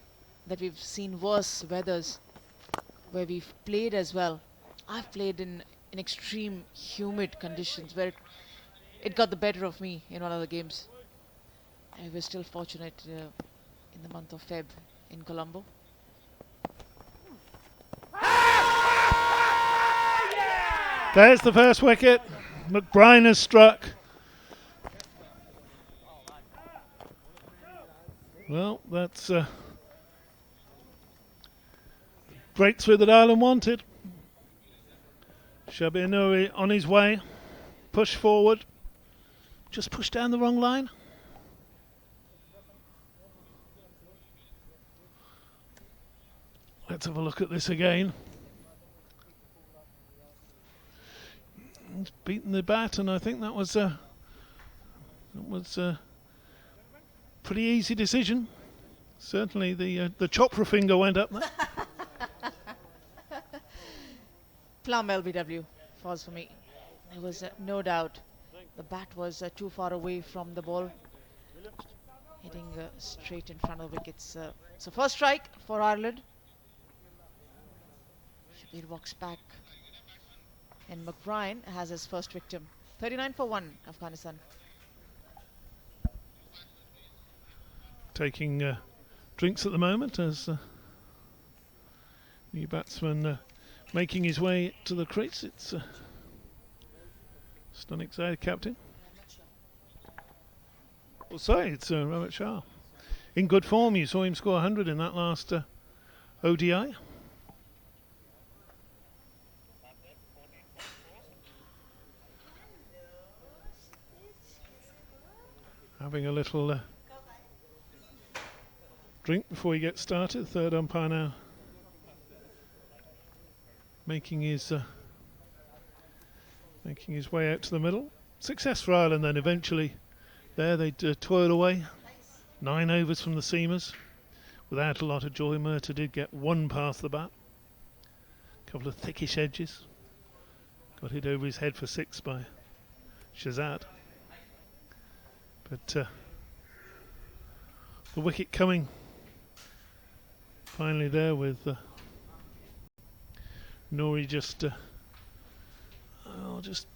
that we've seen worse weathers where we've played as well, I've played in extreme humid conditions where it got the better of me in one of the games. And we were still fortunate in the month of Feb in Colombo. There's the first wicket. McBride has struck. Well, that's breakthrough that Ireland wanted. Shabir Nouri on his way. Push forward. Just pushed down the wrong line. Let's have a look at this again. He's beaten the bat, and I think that was a pretty easy decision. Certainly the chopra finger went up there. Plum LBW falls for me. There was no doubt the bat was too far away from the ball, hitting straight in front of the wickets. So first strike for Ireland. Shabir walks back, and McBride has his first victim. 39 for 1, Afghanistan. Taking drinks at the moment as new batsman making his way to the crease. It's Stunning side captain. We'll say it's Rohit Shah. In good form, you saw him score 100 in that last ODI. Having a little drink before he gets started. Third umpire now making his way out to the middle. Success for Ireland then eventually. There they toil away. 9 overs from the seamers without a lot of joy. Murtagh did get one past the bat. A couple of thickish edges. Got hit over his head for 6 by Shahzad. But the wicket coming finally there with Nouri just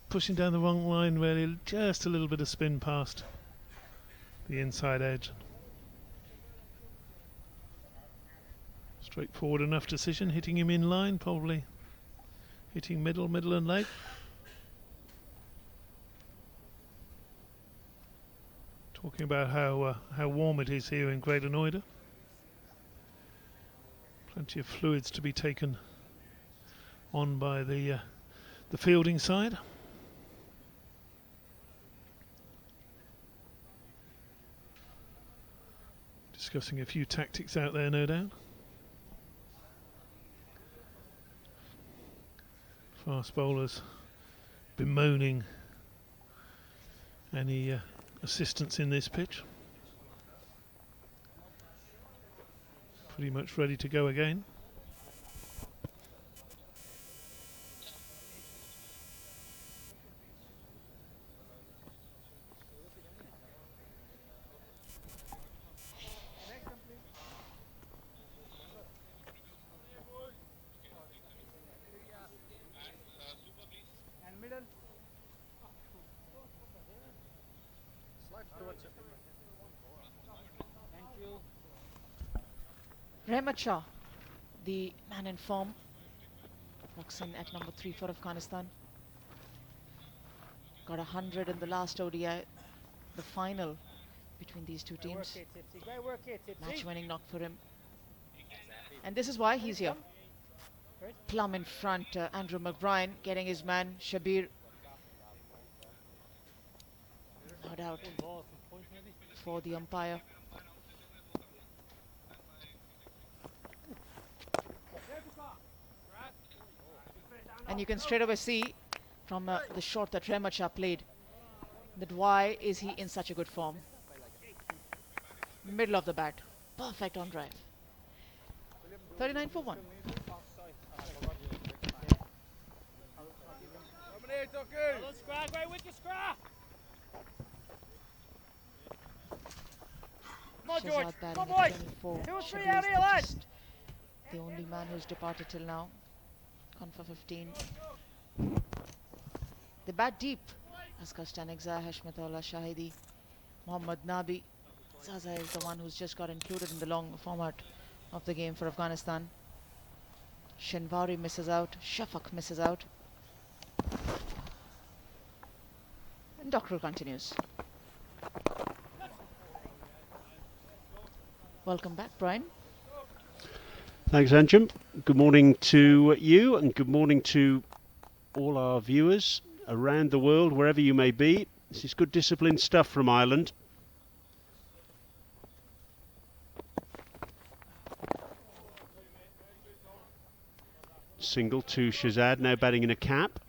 pushing down the wrong line, really, just a little bit of spin past the inside edge. Straightforward enough decision, hitting him in line, probably hitting middle and leg. Talking about how warm it is here in Greater Noida. Plenty of fluids to be taken on by the fielding side. Discussing a few tactics out there, no doubt. Fast bowlers bemoaning any assistance in this pitch. Pretty much ready to go again. Rahmat Shah, the man in form, walks in at number 3 for Afghanistan. Got 100 in the last ODI, the final between these two teams. Match-winning knock for him. And this is why he's here. Plum in front, Andrew McBride getting his man, Shabir. No doubt for the umpire. And you can straight away see from the shot that Rahmat Shah played that why is he in such a good form. Middle of the bat, perfect on drive. 39 for 1. Shahzad batting at 24. Shabir is the only man who's departed till now. Gone for 15. They bat deep. Asghar Stanigza, Hashmatullah Shahidi, Mohammad Nabi. Zaza is the one who's just got included in the long format of the game for Afghanistan. Shinwari misses out. Shafaq misses out. And Dockrell continues. Welcome back, Brian. Thanks, Anjum. Good morning to you and good morning to all our viewers around the world, wherever you may be. This is good disciplined stuff from Ireland. Single to Shahzad, now batting in a cap.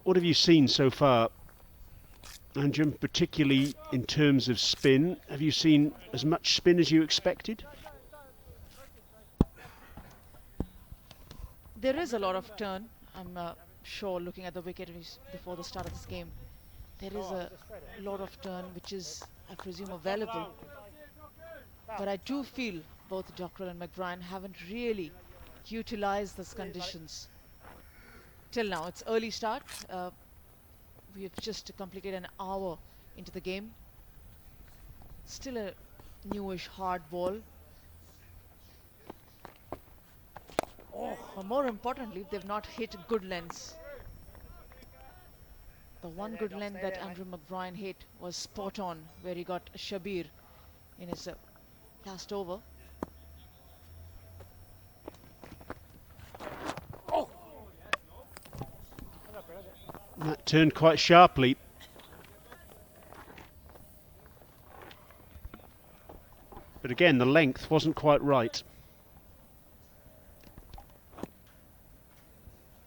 What have you seen so far, Anjum, particularly in terms of spin? Have you seen as much spin as you expected? There is a lot of turn, I'm sure, looking at the wicket before the start of this game. There is a lot of turn which is, I presume, available. But I do feel both Dockrell and McBride haven't really utilized those conditions till now. It's early start. We have just completed an hour into the game. Still a newish hard ball. But more importantly, they've not hit good lengths. The one good length that Andrew McBride hit was spot on, where he got Shabir in his last over. That turned quite sharply. But again, the length wasn't quite right.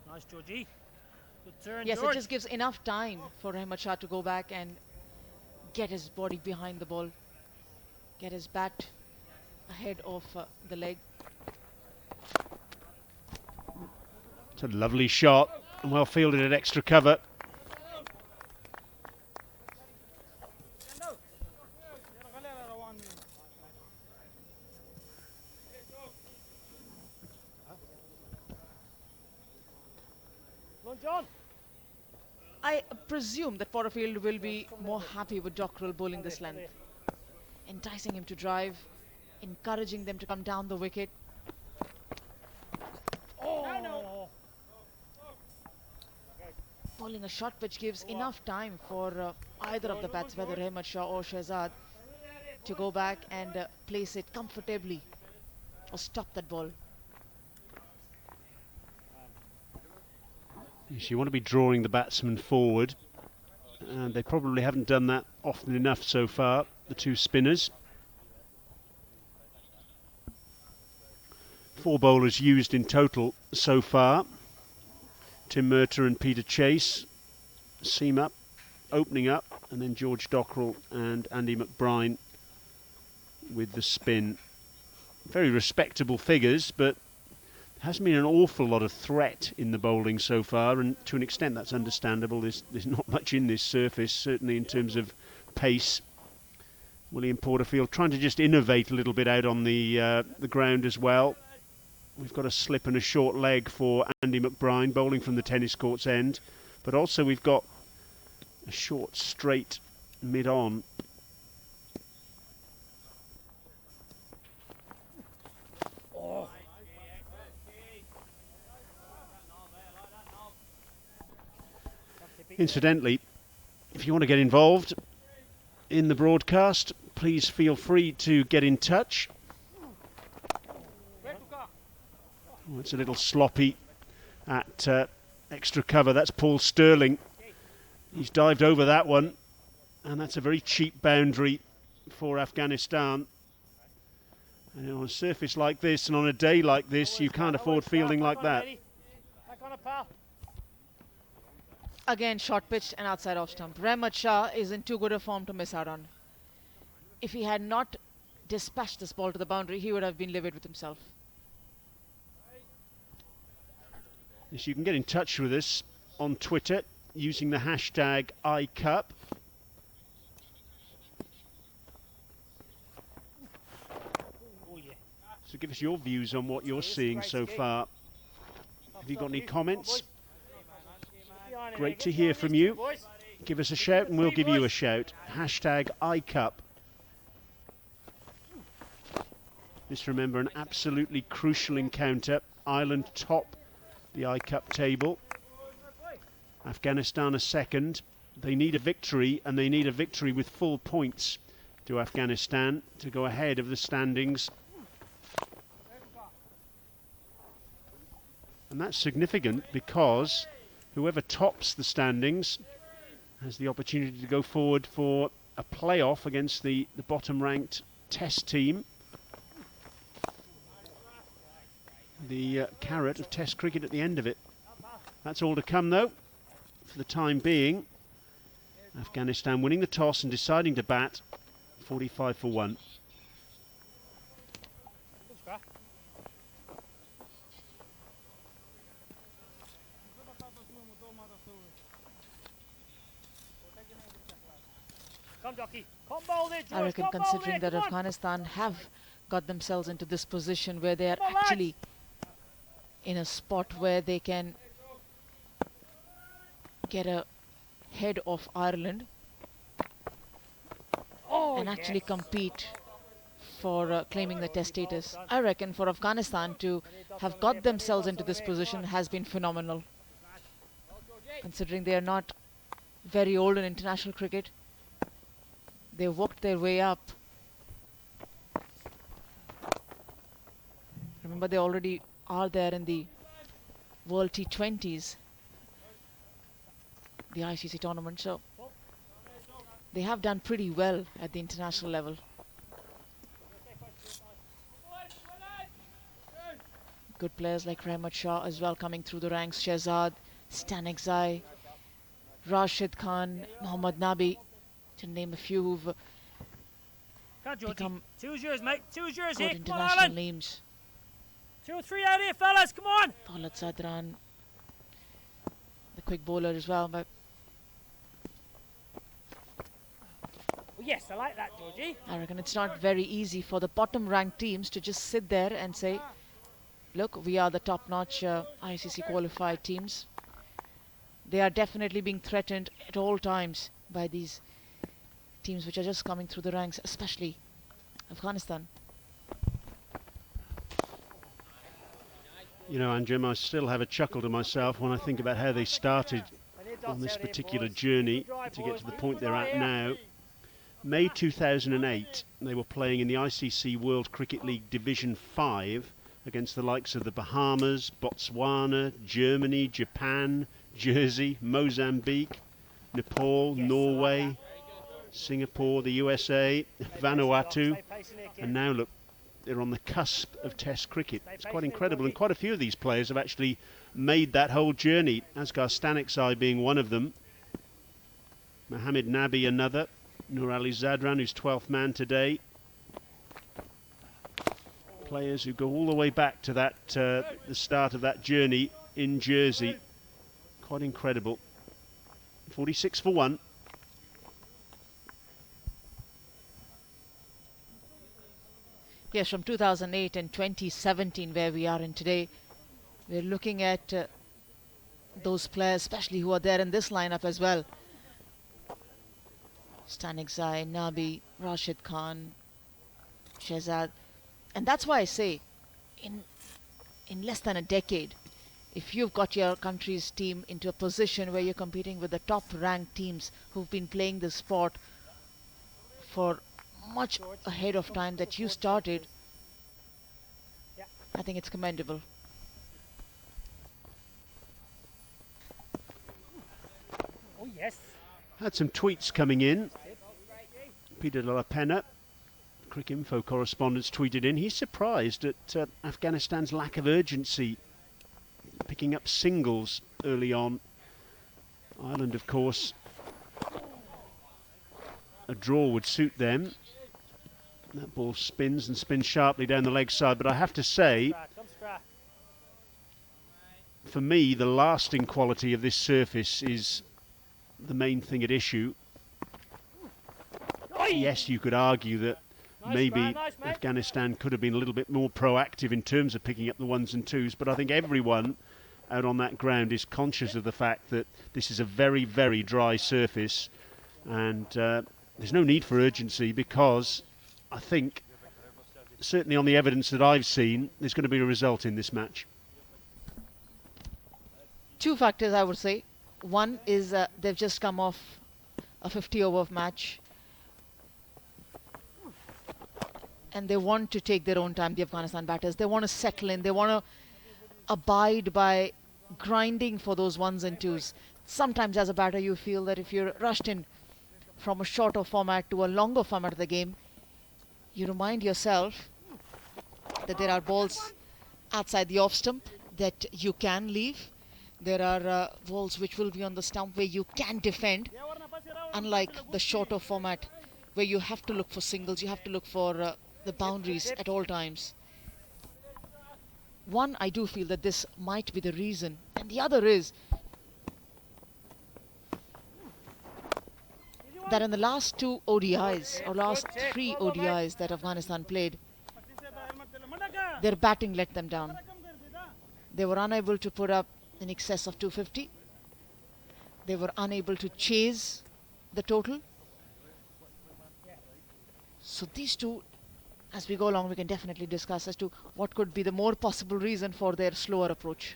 Nice, Georgie. Good turn, Yes, George. it just gives enough time for Rahmat Shah to go back and get his body behind the ball, get his bat ahead of the leg. It's a lovely shot and well fielded at extra cover. I presume that Porterfield will be more happy with Dockrell bowling this length, enticing him to drive, encouraging them to come down the wicket. Bowling a shot which gives enough time for either of the bats, whether Rahmat Shah or Shahzad, to go back and place it comfortably or stop that ball. Yes, you want to be drawing the batsman forward, and they probably haven't done that often enough so far, the two spinners. 4 bowlers used in total so far. Tim Murtagh and Peter Chase, seam up, opening up, and then George Dockrell and Andy McBride with the spin. Very respectable figures, but there hasn't been an awful lot of threat in the bowling so far, and to an extent that's understandable. There's not much in this surface, certainly in terms of pace. William Porterfield trying to just innovate a little bit out on the ground as well. We've got a slip and a short leg for Andy McBride bowling from the tennis court's end, but also we've got a short straight mid-on. Incidentally, if you want to get involved in the broadcast, please feel free to get in touch. Oh, it's a little sloppy at extra cover. That's Paul Sterling. He's dived over that one, and that's a very cheap boundary for Afghanistan. And on a surface like this and on a day like this, you can't afford fielding like that. Back on it, pal. Again, short pitch and outside off stump. Rahmat Shah is in too good a form to miss out on. If he had not dispatched this ball to the boundary, he would have been livid with himself. Yes, you can get in touch with us on Twitter using the hashtag ICUP. Oh, yeah. So give us your views on what you're seeing so far. Have you got any comments? Great to hear from you. Give us a shout and we'll give you a shout. Hashtag ICUP. Just remember, an absolutely crucial encounter. Ireland top the ICUP table. Afghanistan a second. They need a victory, and they need a victory with full points to Afghanistan to go ahead of the standings. And that's significant because whoever tops the standings has the opportunity to go forward for a playoff against the bottom-ranked Test team. The carrot of Test cricket at the end of it. That's all to come, though. For the time being, Afghanistan winning the toss and deciding to bat 45 for 1. I reckon, considering that Afghanistan have got themselves into this position where they are actually in a spot where they can get ahead of Ireland and actually compete for claiming the Test status. I reckon for Afghanistan to have got themselves into this position has been phenomenal, considering they are not very old in international cricket. They worked their way up. Remember, they already are there in the World T20s, the ICC tournament, so they have done pretty well at the international level. Good players like Rahmat Shah as well coming through the ranks. Shehzad, Stanexai, Rashid Khan, Mohammad Nabi, to name a few who've become Two's yours, mate. Two's yours good here. international names. 2 or 3 out here, fellas. Come on. Daulat Sadran, the quick bowler as well. But Oh, yes, I like that, Georgie. I reckon it's not very easy for the bottom-ranked teams to just sit there and say, look, we are the top-notch ICC qualified teams. They are definitely being threatened at all times by these teams which are just coming through the ranks, especially Afghanistan. You know, Anjum, I still have a chuckle to myself when I think about how they started on this particular journey to get to the point they're at now. May 2008, they were playing in the ICC World Cricket League Division 5 against the likes of the Bahamas, Botswana, Germany, Japan, Jersey, Mozambique, Nepal, Norway, Singapore, the USA, Vanuatu, and now look, they're on the cusp of Test cricket. It's quite incredible, and quite a few of these players have actually made that whole journey, Asghar Stanexai being one of them, Mohammad Nabi another, Nur Ali Zadran, who's 12th man today. Players who go all the way back to that the start of that journey in Jersey. Quite incredible. 46 for 1. Yes, from 2008 and 2017, where we are in today, we're looking at those players, especially who are there in this lineup as well. Stanexai, Nabi, Rashid Khan, Shehzad. And that's why I say, in less than a decade, if you've got your country's team into a position where you're competing with the top-ranked teams who've been playing the sport for much ahead of time that you started, I think it's commendable. Oh, yes. Had some tweets coming in. Peter de la Pena Cricinfo correspondents tweeted in, he's surprised at Afghanistan's lack of urgency, picking up singles early on. Ireland, of course, a draw would suit them. That ball spins and spins sharply down the leg side, but I have to say, for me, the lasting quality of this surface is the main thing at issue. Yes, you could argue that maybe Afghanistan could have been a little bit more proactive in terms of picking up the ones and twos, but I think everyone out on that ground is conscious of the fact that this is a very, very dry surface, and there's no need for urgency, because I think, certainly on the evidence that I've seen, there's going to be a result in this match. Two factors, I would say. One is they've just come off a 50-over match, and they want to take their own time, the Afghanistan batters. They want to settle in. They want to abide by grinding for those ones and twos. Sometimes as a batter you feel that if you're rushed in from a shorter format to a longer format of the game, you remind yourself that there are balls outside the off stump that you can leave. There are balls which will be on the stump where you can defend, unlike the shorter format where you have to look for singles, you have to look for the boundaries at all times. One, I do feel that this might be the reason, and the other is that in the last two ODIs, or last three ODIs that Afghanistan played, their batting let them down. They were unable to put up in excess of 250. They were unable to chase the total. So these two, as we go along, we can definitely discuss as to what could be the more possible reason for their slower approach.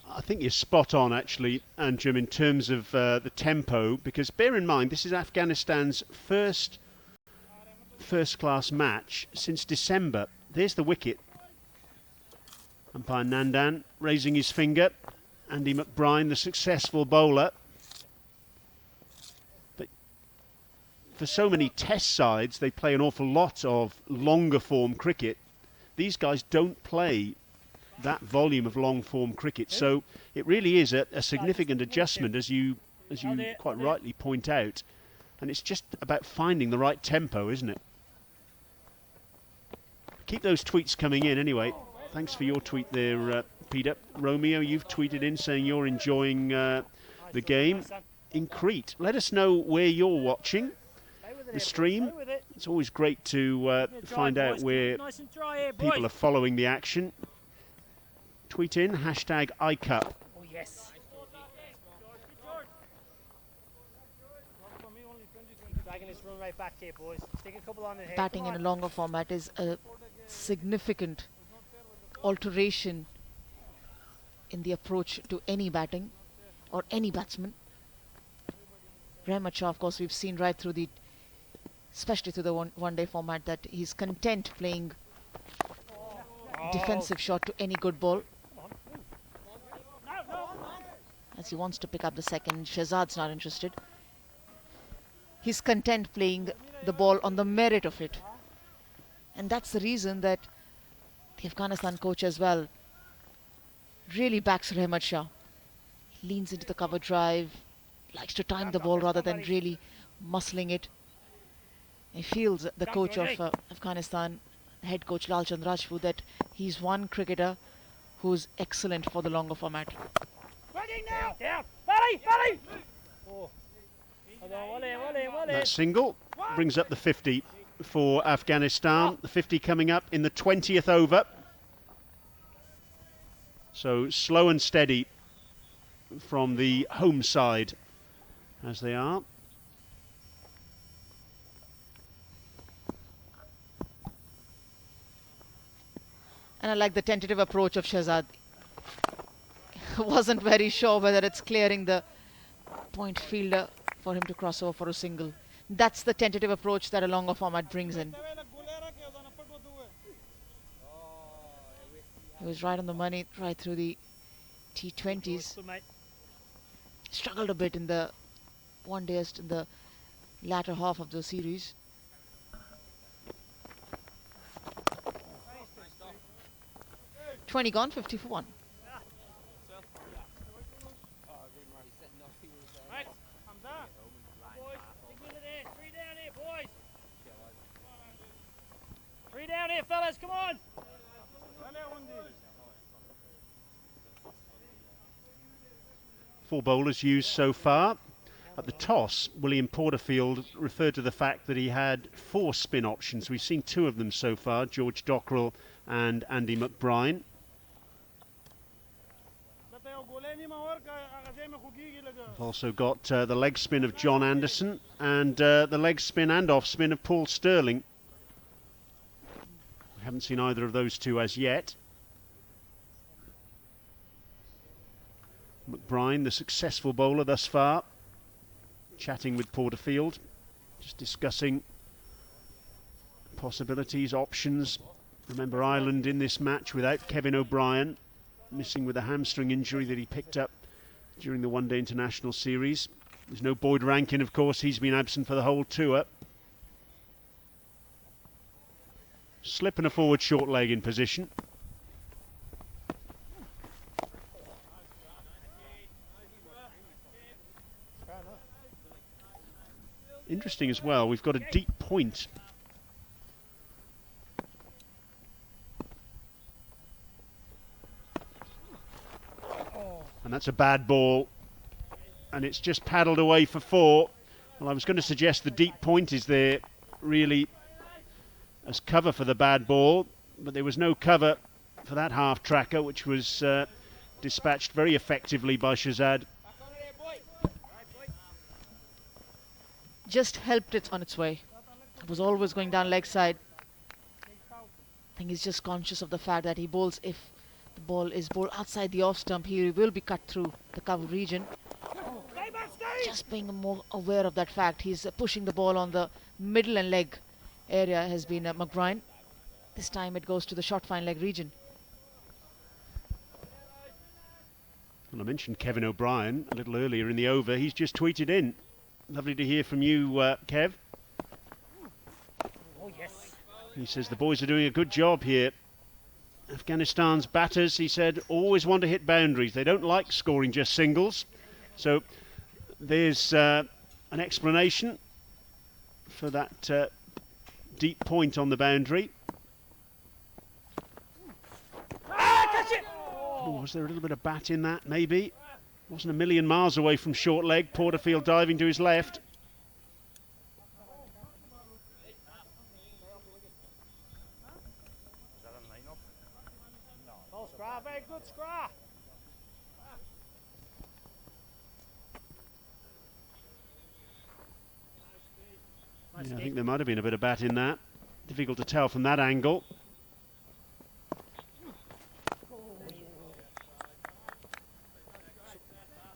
I think you're spot on, actually, Anjum, in terms of the tempo, because bear in mind, this is Afghanistan's first-class match since December. There's the wicket. Umpire Nandan raising his finger. Andy McBride, the successful bowler. But for so many test sides, they play an awful lot of longer form cricket. These guys don't play that volume of long form cricket, so it really is a significant adjustment, as you quite rightly point out, and it's just about finding the right tempo, isn't it? Keep those tweets coming in anyway. Thanks for your tweet there, Peter. Romeo, you've tweeted in saying you're enjoying the game in Crete. Let us know where you're watching the stream. It's always great to find out where people are following the action. Tweet in hashtag iCup. Oh yes. Dragging this run right back to you, boys. Take a couple on the head. Batting in a longer format is a significant alteration in the approach to any batting or any batsman. Rahmat Shah, of course, we've seen right through the, especially through the one-day format, that he's content playing defensive shot to any good ball. As he wants to pick up the second, Shahzad's not interested. He's content playing the ball on the merit of it. And that's the reason that the Afghanistan coach as well really backs Rahmat Shah. He leans into the cover drive, likes to time the ball rather than really muscling it. He feels, the coach of Afghanistan, head coach Lalchand Rajput, that he's one cricketer who's excellent for the longer format. Down. Belly! Oh. That single brings up the 50 for Afghanistan. The 50 coming up in the 20th over. So slow and steady from the home side, as they are. And I like the tentative approach of Shahzad. Wasn't very sure whether it's clearing the point fielder for him to cross over for a single. That's the tentative approach that a longer format brings in. He was right on the money right through the T20s. Struggled a bit in the one-dayest, in the latter half of the series. 20 gone, 50 for 1. Right, I'm done. Boys, big winner there. 3 down here, boys. 3 down here, fellas, come on. Four bowlers used so far. At the toss, William Porterfield referred to the fact that he had 4 spin options. We've seen 2 of them so far, George Dockrell and Andy McBride. We've also got the leg spin of John Anderson and the leg spin and off spin of Paul Stirling. We haven't seen either of those 2 as yet. McBride, the successful bowler thus far, chatting with Porterfield, just discussing possibilities, options. Remember, Ireland in this match without Kevin O'Brien, missing with a hamstring injury that he picked up during the one-day international series. There's no Boyd Rankin, of course, he's been absent for the whole tour. Slip and a forward short leg in position. Interesting as well, we've got a deep point. And that's a bad ball. And it's just paddled away for 4. Well, I was going to suggest the deep point is there really as cover for the bad ball, but there was no cover for that half tracker, which was dispatched very effectively by Shahzad. Just helped it on its way. It was always going down leg side. I think he's just conscious of the fact that he bowls, if the ball is bowled outside the off stump, he will be cut through the cover region. Just being more aware of that fact, he's pushing the ball on the middle and leg area has been McBride. This time it goes to the short fine leg region. Well, I mentioned Kevin O'Brien a little earlier in the over. He's just tweeted in. Lovely to hear from you, Kev. Oh, yes. He says the boys are doing a good job here. Afghanistan's batters, he said, always want to hit boundaries. They don't like scoring just singles. So there's an explanation for that deep point on the boundary. Oh, was there a little bit of bat in that, maybe? Wasn't a million miles away from short leg. Porterfield diving to his left. Oh, Scrah, very good, Scrah. Yeah, I think there might have been a bit of bat in that. Difficult to tell from that angle.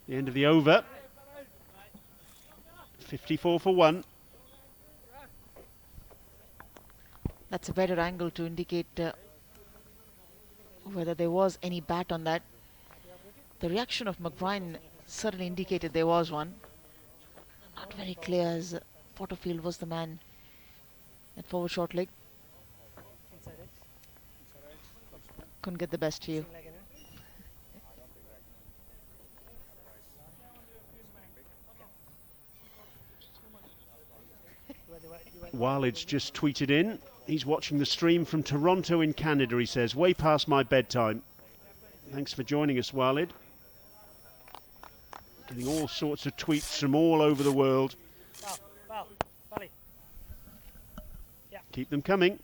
The end of the over. 54 for 1. That's a better angle to indicate whether there was any bat on that. The reaction of McBride certainly indicated there was one. Not very clear as Porterfield was the man at forward short leg. Couldn't get the best to you. Walid's just tweeted in. He's watching the stream from Toronto in Canada, he says. Way past my bedtime. Thanks for joining us, Walid. Getting all sorts of tweets from all over the world. Keep them coming.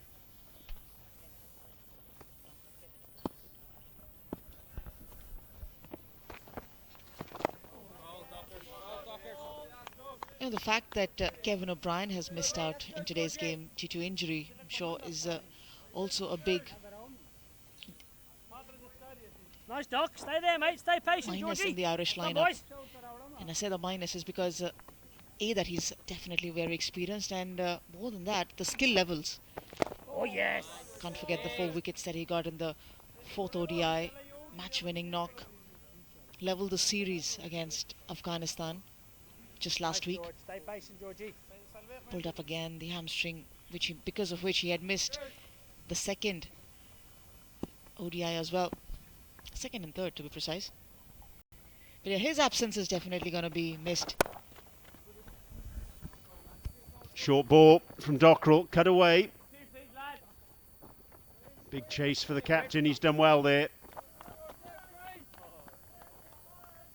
You know, the fact that Kevin O'Brien has missed out in today's game due to injury, I'm sure, is also a big Nice, Doc. Stay there, mate. Stay patient, minus Georgie. in the Irish Come on, lineup. boys. And I say the minus is because A, that he's definitely very experienced, and more than that, the skill levels. Oh, yes. Can't forget the 4 wickets that he got in the 4th ODI, match-winning knock, leveled the series against Afghanistan just last week. George. Stay patient, Georgie. Pulled up again the hamstring, because of which he had missed the 2nd ODI as well. second and third to be precise. But yeah, his absence is definitely going to be missed. Short ball from Dockrell, cut away. Big chase for the captain, he's done well there.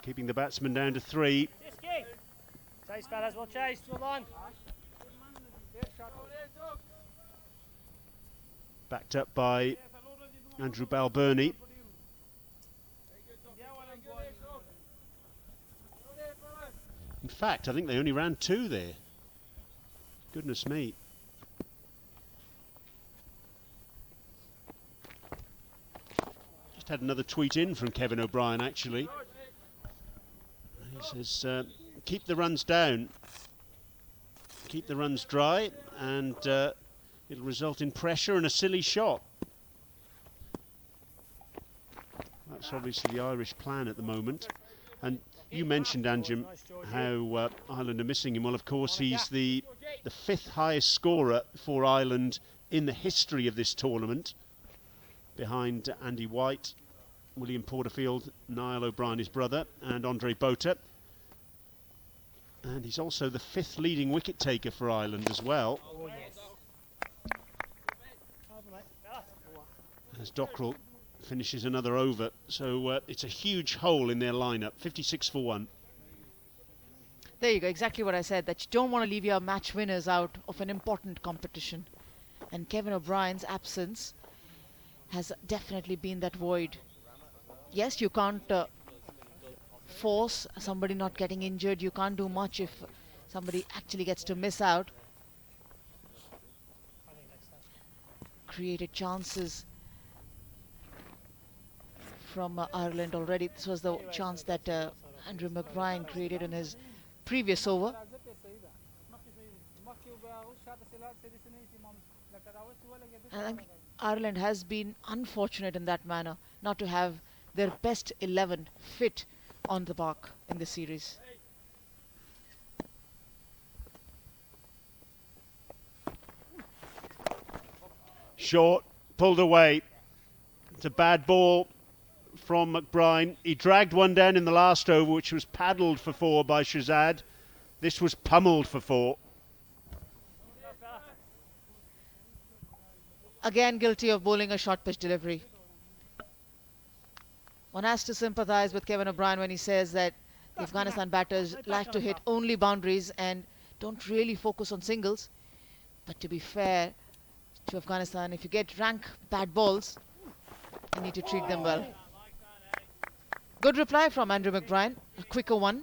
Keeping the batsman down to 3. Chase, fellas, we'll chase, come on. Backed up by Andrew Balbirnie. In fact, I think they only ran 2 there. Goodness me. Just had another tweet in from Kevin O'Brien, actually. He says, keep the runs down, keep the runs dry, and it'll result in pressure and a silly shot. That's obviously the Irish plan at the moment. And you mentioned, Anjum, how Ireland are missing him. Well, of course, he's the 5th highest scorer for Ireland in the history of this tournament, behind Andy White, William Porterfield, Niall O'Brien, his brother, and Andre Botha. And he's also the 5th leading wicket taker for Ireland as well. As Dockrell finishes another over, so it's a huge hole in their lineup. 56 for 1. There you go, exactly what I said, that you don't want to leave your match winners out of an important competition. And Kevin O'Brien's absence has definitely been that void. Yes, you can't force somebody not getting injured. You can't do much if somebody actually gets to miss out. Created chances from Ireland already. This was the chance that Andrew McBride created in his previous over. And I think Ireland has been unfortunate in that manner, not to have their best 11 fit on the park in this series. Short, pulled away. It's a bad ball from McBride. He dragged one down in the last over, which was paddled for 4 by Shazad. This was pummeled for 4. Again guilty of bowling a short pitch delivery. One has to sympathize with Kevin O'Brien when he says that the Afghanistan batters like to hit only boundaries and don't really focus on singles. But to be fair to Afghanistan, if you get rank bad balls, you need to treat them well. Good reply from Andrew McBride, a quicker one.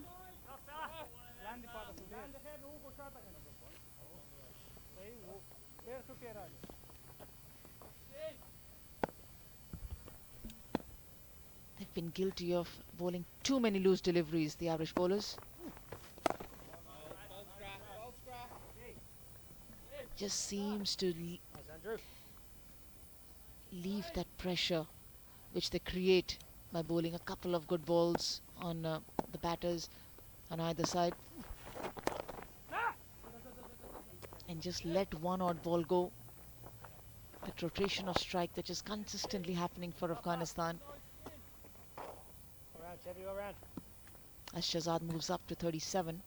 They've been guilty of bowling too many loose deliveries, the Irish bowlers. Just seems to leave that pressure which they create by bowling a couple of good balls on the batters on either side. And just let one odd ball go. That rotation of strike that is consistently happening for Afghanistan. As Shazad moves up to 37.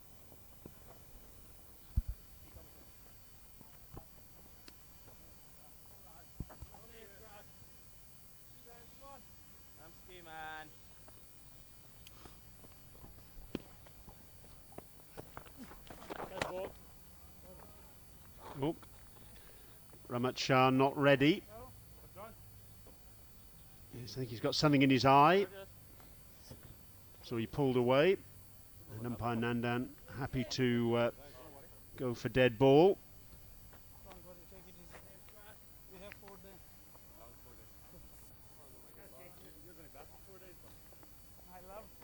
Oh. Ramat Shah not ready. I think he's got something in his eye. So he pulled away. And umpire Nandan happy to go for dead ball.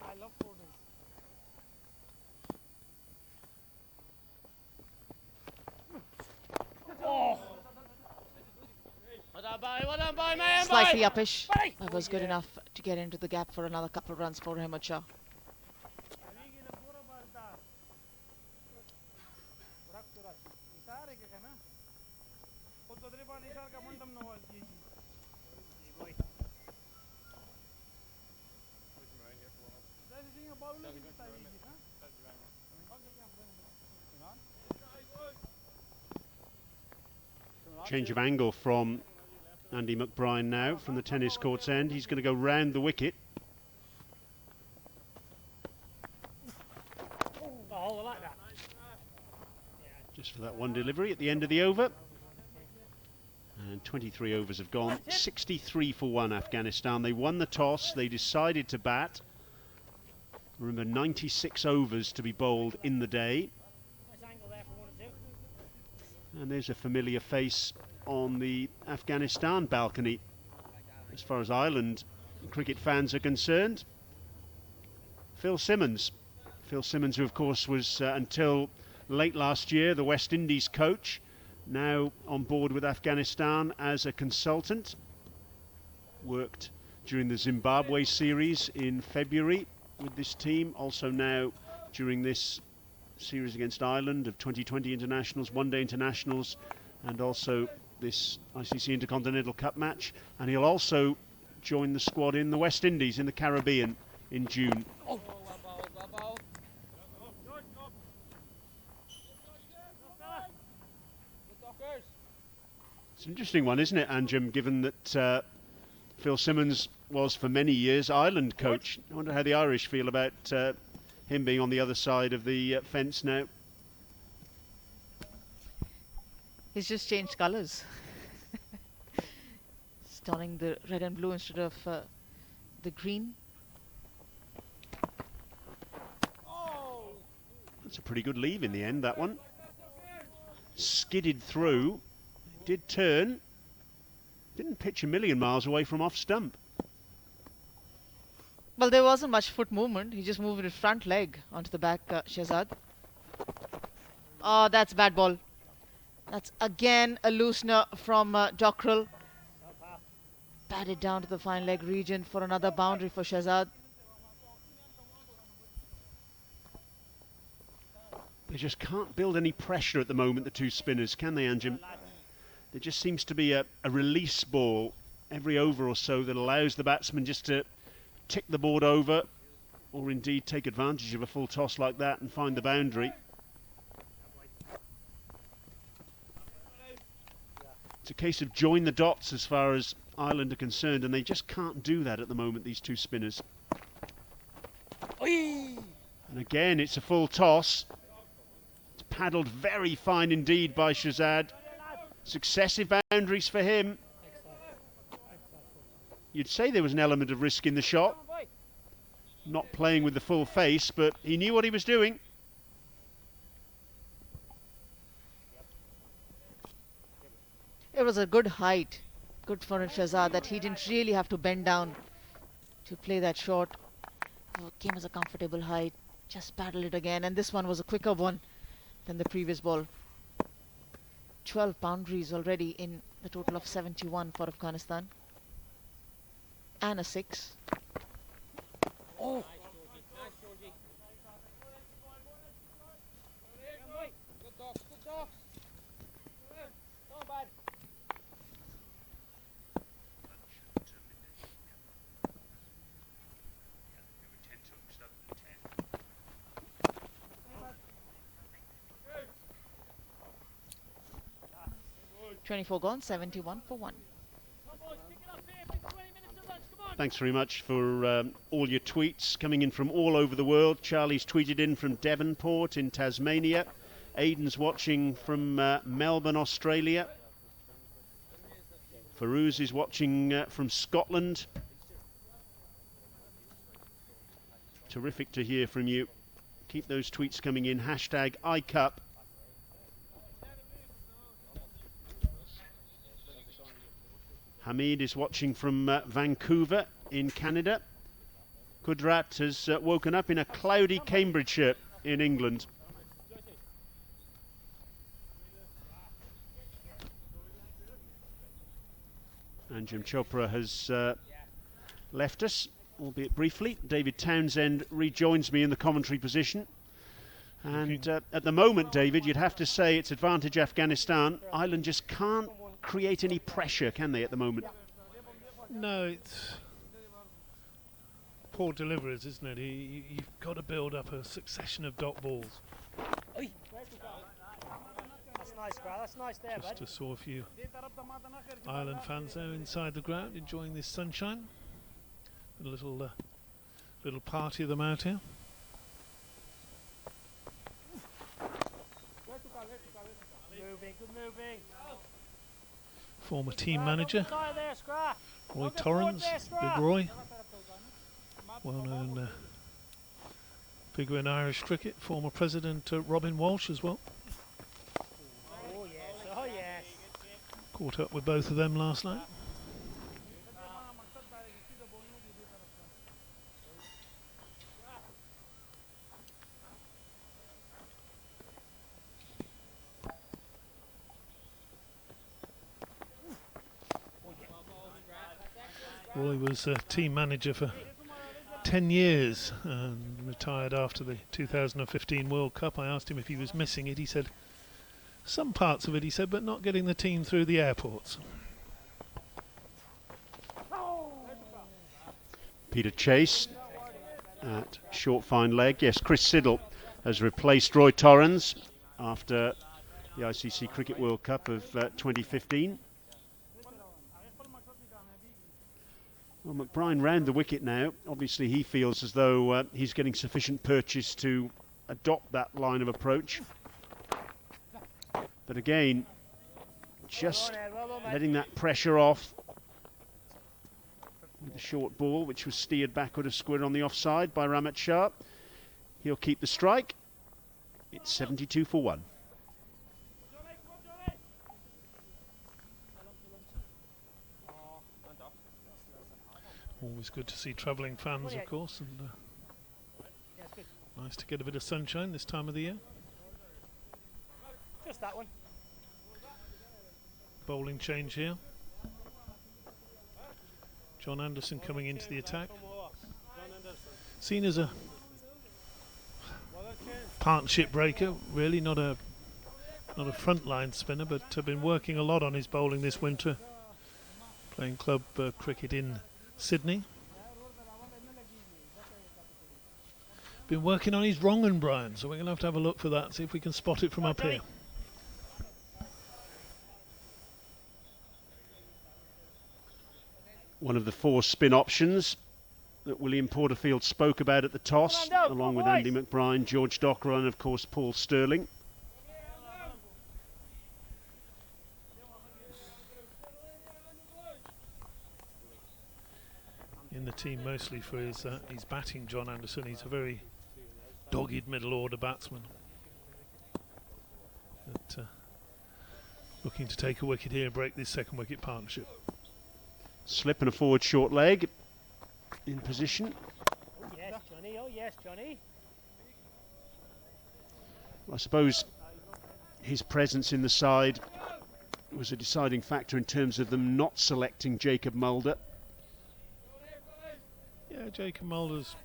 I love 4 days. Slightly uppish, but was good enough to get into the gap for another couple of runs for Ramat Shah. Change of angle from Andy McBride now from the tennis court's end. He's going to go round the wicket. Oh, I like that. Just for that one delivery at the end of the over. And 23 overs have gone. 63 for 1 Afghanistan. They won the toss. They decided to bat. Remember, 96 overs to be bowled in the day. Nice angle there for 1 and 2. And there's a familiar face on the Afghanistan balcony as far as Ireland cricket fans are concerned. Phil Simmons. Phil Simmons, who of course was until late last year the West Indies coach, now on board with Afghanistan as a consultant. Worked during the Zimbabwe series in February with this team, also now during this series against Ireland of 2020 internationals, one-day internationals, and also this ICC Intercontinental Cup match. And he'll also join the squad in the West Indies in the Caribbean in June. It's an interesting one, isn't it, Anjem, given that Phil Simmons was for many years Ireland coach. I wonder how the Irish feel about him being on the other side of the fence now. He's just changed colours. He's donning the red and blue instead of the green. That's a pretty good leave in the end, that one. Skidded through, did turn, didn't pitch a million miles away from off stump. Well, there wasn't much foot movement. He just moved his front leg onto the back, Shahzad. Oh, that's bad ball. That's again a loosener from Dockrell. Batted down to the fine leg region for another boundary for Shahzad. They just can't build any pressure at the moment, the two spinners, can they, Anjem? There just seems to be a release ball every over or so that allows the batsman just to tick the board over, or indeed take advantage of a full toss like that and find the boundary. It's a case of join the dots as far as Ireland are concerned, and they just can't do that at the moment, these two spinners. And again, it's a full toss. It's paddled very fine indeed by Shahzad. Successive boundaries for him. You'd say there was an element of risk in the shot. Not playing with the full face, but he knew what he was doing. It was a good height. Good for Shahzad that he didn't really have to bend down to play that shot. Oh, came as a comfortable height. Just paddled it again, and this one was a quicker one than the previous ball. 12 boundaries already in the total of 71 for Afghanistan. And a 6. Oh! 24 gone, 71 for 1. Thanks very much for all your tweets coming in from all over the world. Charlie's tweeted in from Devonport in Tasmania. Aidan's watching from Melbourne, Australia. Farouz is watching from Scotland. Terrific to hear from you. Keep those tweets coming in. Hashtag iCup. Hamid is watching from Vancouver in Canada. Kudrat has woken up in a cloudy Cambridgeshire in England. And Jim Chopra has left us, albeit briefly. David Townsend rejoins me in the commentary position. And at the moment, David, you'd have to say it's advantage Afghanistan. Ireland just can't create any pressure, can they, at the moment? No, it's poor deliveries, isn't it? You've got to build up a succession of dot balls. That's Nice, Scrap. That's nice there, bud. Just saw a few Ireland fans there inside the ground enjoying this sunshine. A little party of them out here. Good moving. Former team manager There, Scrap. Roy Torrens, Big Roy, well-known figure in Irish cricket. Former president Robin Walsh as well. Oh yes, oh yes. Caught up with both of them last night. Roy was team manager for 10 years and retired after the 2015 World Cup. I asked him if he was missing it. He said some parts of it, he said, but not getting the team through the airports. Peter Chase at short fine leg. Yes, Chris Siddle has replaced Roy Torrens after the ICC Cricket World Cup of 2015. Well, McBride round the wicket now. Obviously he feels as though he's getting sufficient purchase to adopt that line of approach. But again, just letting that pressure off with the short ball, which was steered backward of square on the offside by Ramat Shah. He'll keep the strike. It's 72 for 1. Always good to see travelling fans, of course, and nice to get a bit of sunshine this time of the year. Just that one. Bowling change here. John Anderson coming into the attack. Seen as a partnership breaker, really not a frontline spinner, but been working a lot on his bowling this winter. Playing club cricket in Sydney. Been working on his wrong and Brian, so we're going to have a look for that, see if we can spot it from up here. One of the 4 spin options that William Porterfield spoke about at the toss, along with Andy McBride, George Dockrell and of course Paul Stirling. In the team mostly for his batting, John Anderson. He's a very dogged middle order batsman. But, looking to take a wicket here and break this second wicket partnership. Slip and a forward short leg in position. Oh yes, Johnny. Oh yes, Johnny. I suppose his presence in the side was a deciding factor in terms of them not selecting Jacob Mulder. Yeah, Jacob Mulder's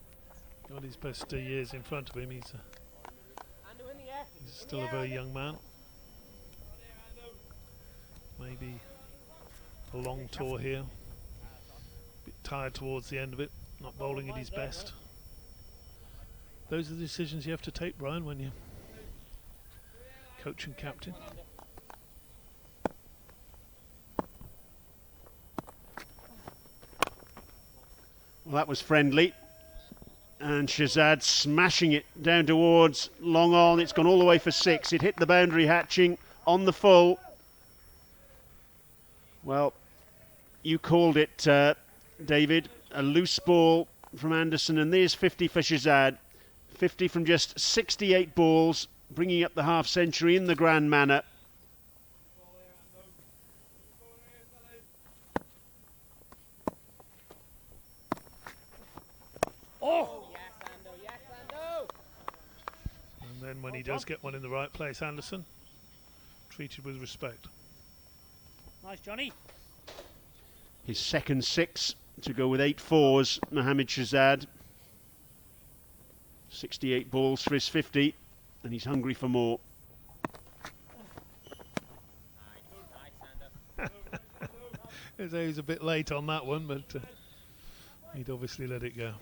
got his best years in front of him. He's still a very young man. Maybe a long tour here. Bit tired towards the end of it, not bowling at his best. Those are the decisions you have to take, Brian, when you're coach and captain. Well, that was friendly. And Shahzad smashing it down towards long on. It's gone all the way for 6. It hit the boundary hatching on the full. Well, you called it, David. A loose ball from Anderson. And there's 50 for Shahzad. 50 from just 68 balls, bringing up the half century in the grand manner. And then when he does get one in the right place, Anderson, treated with respect. Nice, Johnny. His second 6 to go with 8 fours, Mohammed Shahzad. 68 balls for his 50, and he's hungry for more. He was a bit late on that one, but he'd obviously let it go.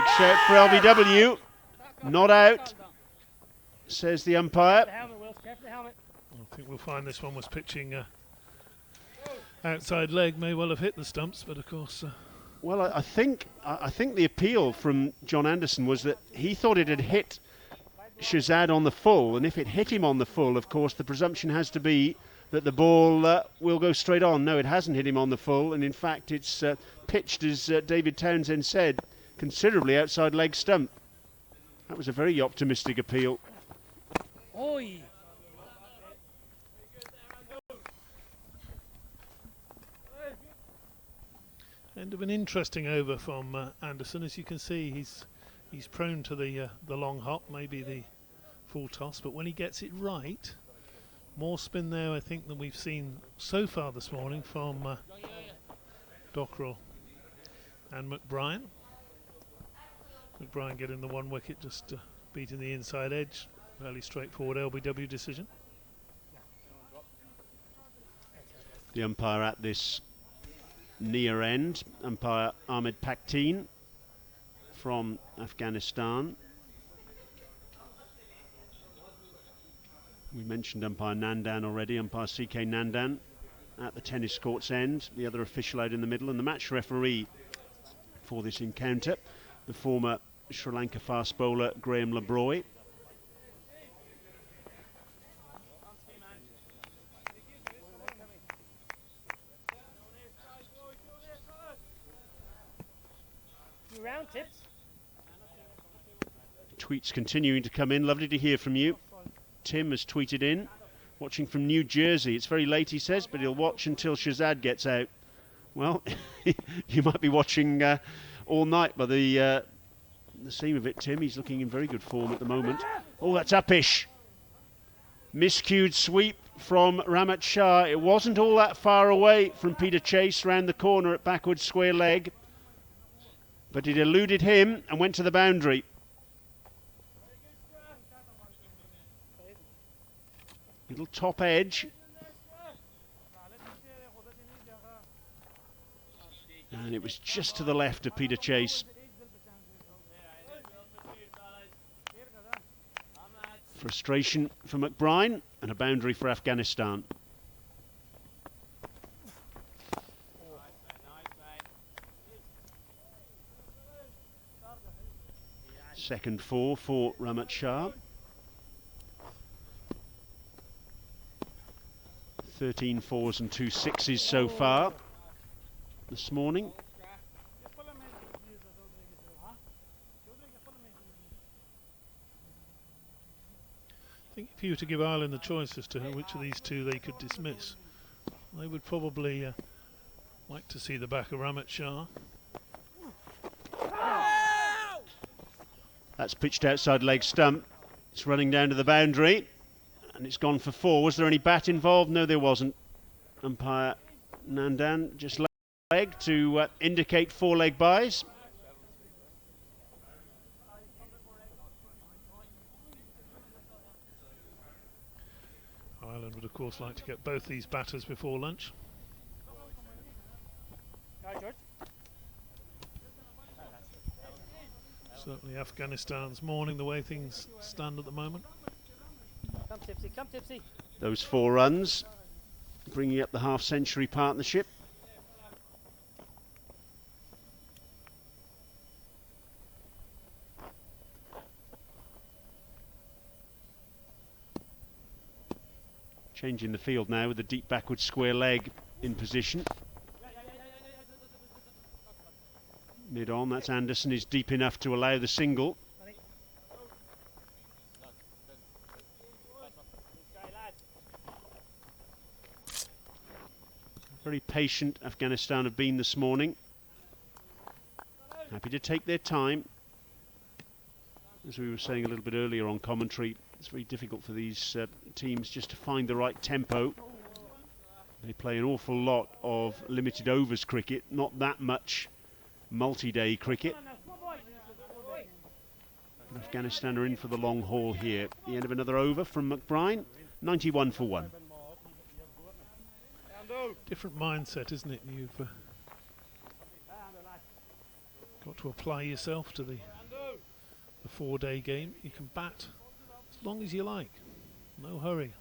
Big shout for LBW. Not out, says the umpire. The helmet, Will. Careful the helmet. I think we'll find this one was pitching outside leg, may well have hit the stumps, but of course. Well, I think the appeal from John Anderson was that he thought it had hit Shazad on the full, and if it hit him on the full, of course, the presumption has to be that the ball will go straight on. No, it hasn't hit him on the full, and in fact it's pitched, as David Townsend said, considerably outside leg stump. That was a very optimistic appeal. Oi! End of an interesting over from Anderson. As you can see, he's prone to the long hop, maybe the full toss, but when he gets it right, more spin there, I think, than we've seen so far this morning from Dockrell and McBrien. McBrien getting the 1 wicket, just beating the inside edge. Fairly straightforward LBW decision. The umpire at this near end, umpire Ahmed Pakteen from Afghanistan. We mentioned umpire Nandan already, umpire CK Nandan at the tennis court's end, the other official out in the middle, and the match referee for this encounter, the former Sri Lanka fast bowler Graham Labroy. Round tips. Tweets continuing to come in. Lovely to hear from you. Tim has tweeted in, watching from New Jersey. It's very late, he says, but he'll watch until Shazad gets out. Well, you might be watching all night by the seam of it, Tim. He's looking in very good form at the moment. Oh, that's uppish. Miscued sweep from Ramat Shah. It wasn't all that far away from Peter Chase round the corner at backward square leg, but it eluded him and went to the boundary. Little top edge. And it was just to the left of Peter Chase. Frustration for McBrien and a boundary for Afghanistan. Second 4 for Ramat Shah. 13 4s and 2 6s so far this morning. I think if you were to give Ireland the choice as to which of these two they could dismiss, they would probably like to see the back of Ramat Shah. That's pitched outside leg stump. It's running down to the boundary and it's gone for 4. Was there any bat involved? No, there wasn't. Umpire Nandan just leg to indicate 4-leg byes. Ireland would of course like to get both these batters before lunch. Certainly Afghanistan's morning, the way things stand at the moment. Come tipsy, come tipsy. Those 4 runs bringing up the half-century partnership. Changing the field now with the deep backward square leg in position. Mid on, that's Anderson, is deep enough to allow the single. Very patient Afghanistan have been this morning. Happy to take their time. As we were saying a little bit earlier on commentary, it's very difficult for these teams just to find the right tempo. They play an awful lot of limited overs cricket, not that much multi-day cricket. Afghanistan are in for the long haul here. The end of another over from McBrien, 91 for 1. Different mindset, isn't it? You've got to apply yourself to the 4-day game. You can bat as long as you like, no hurry.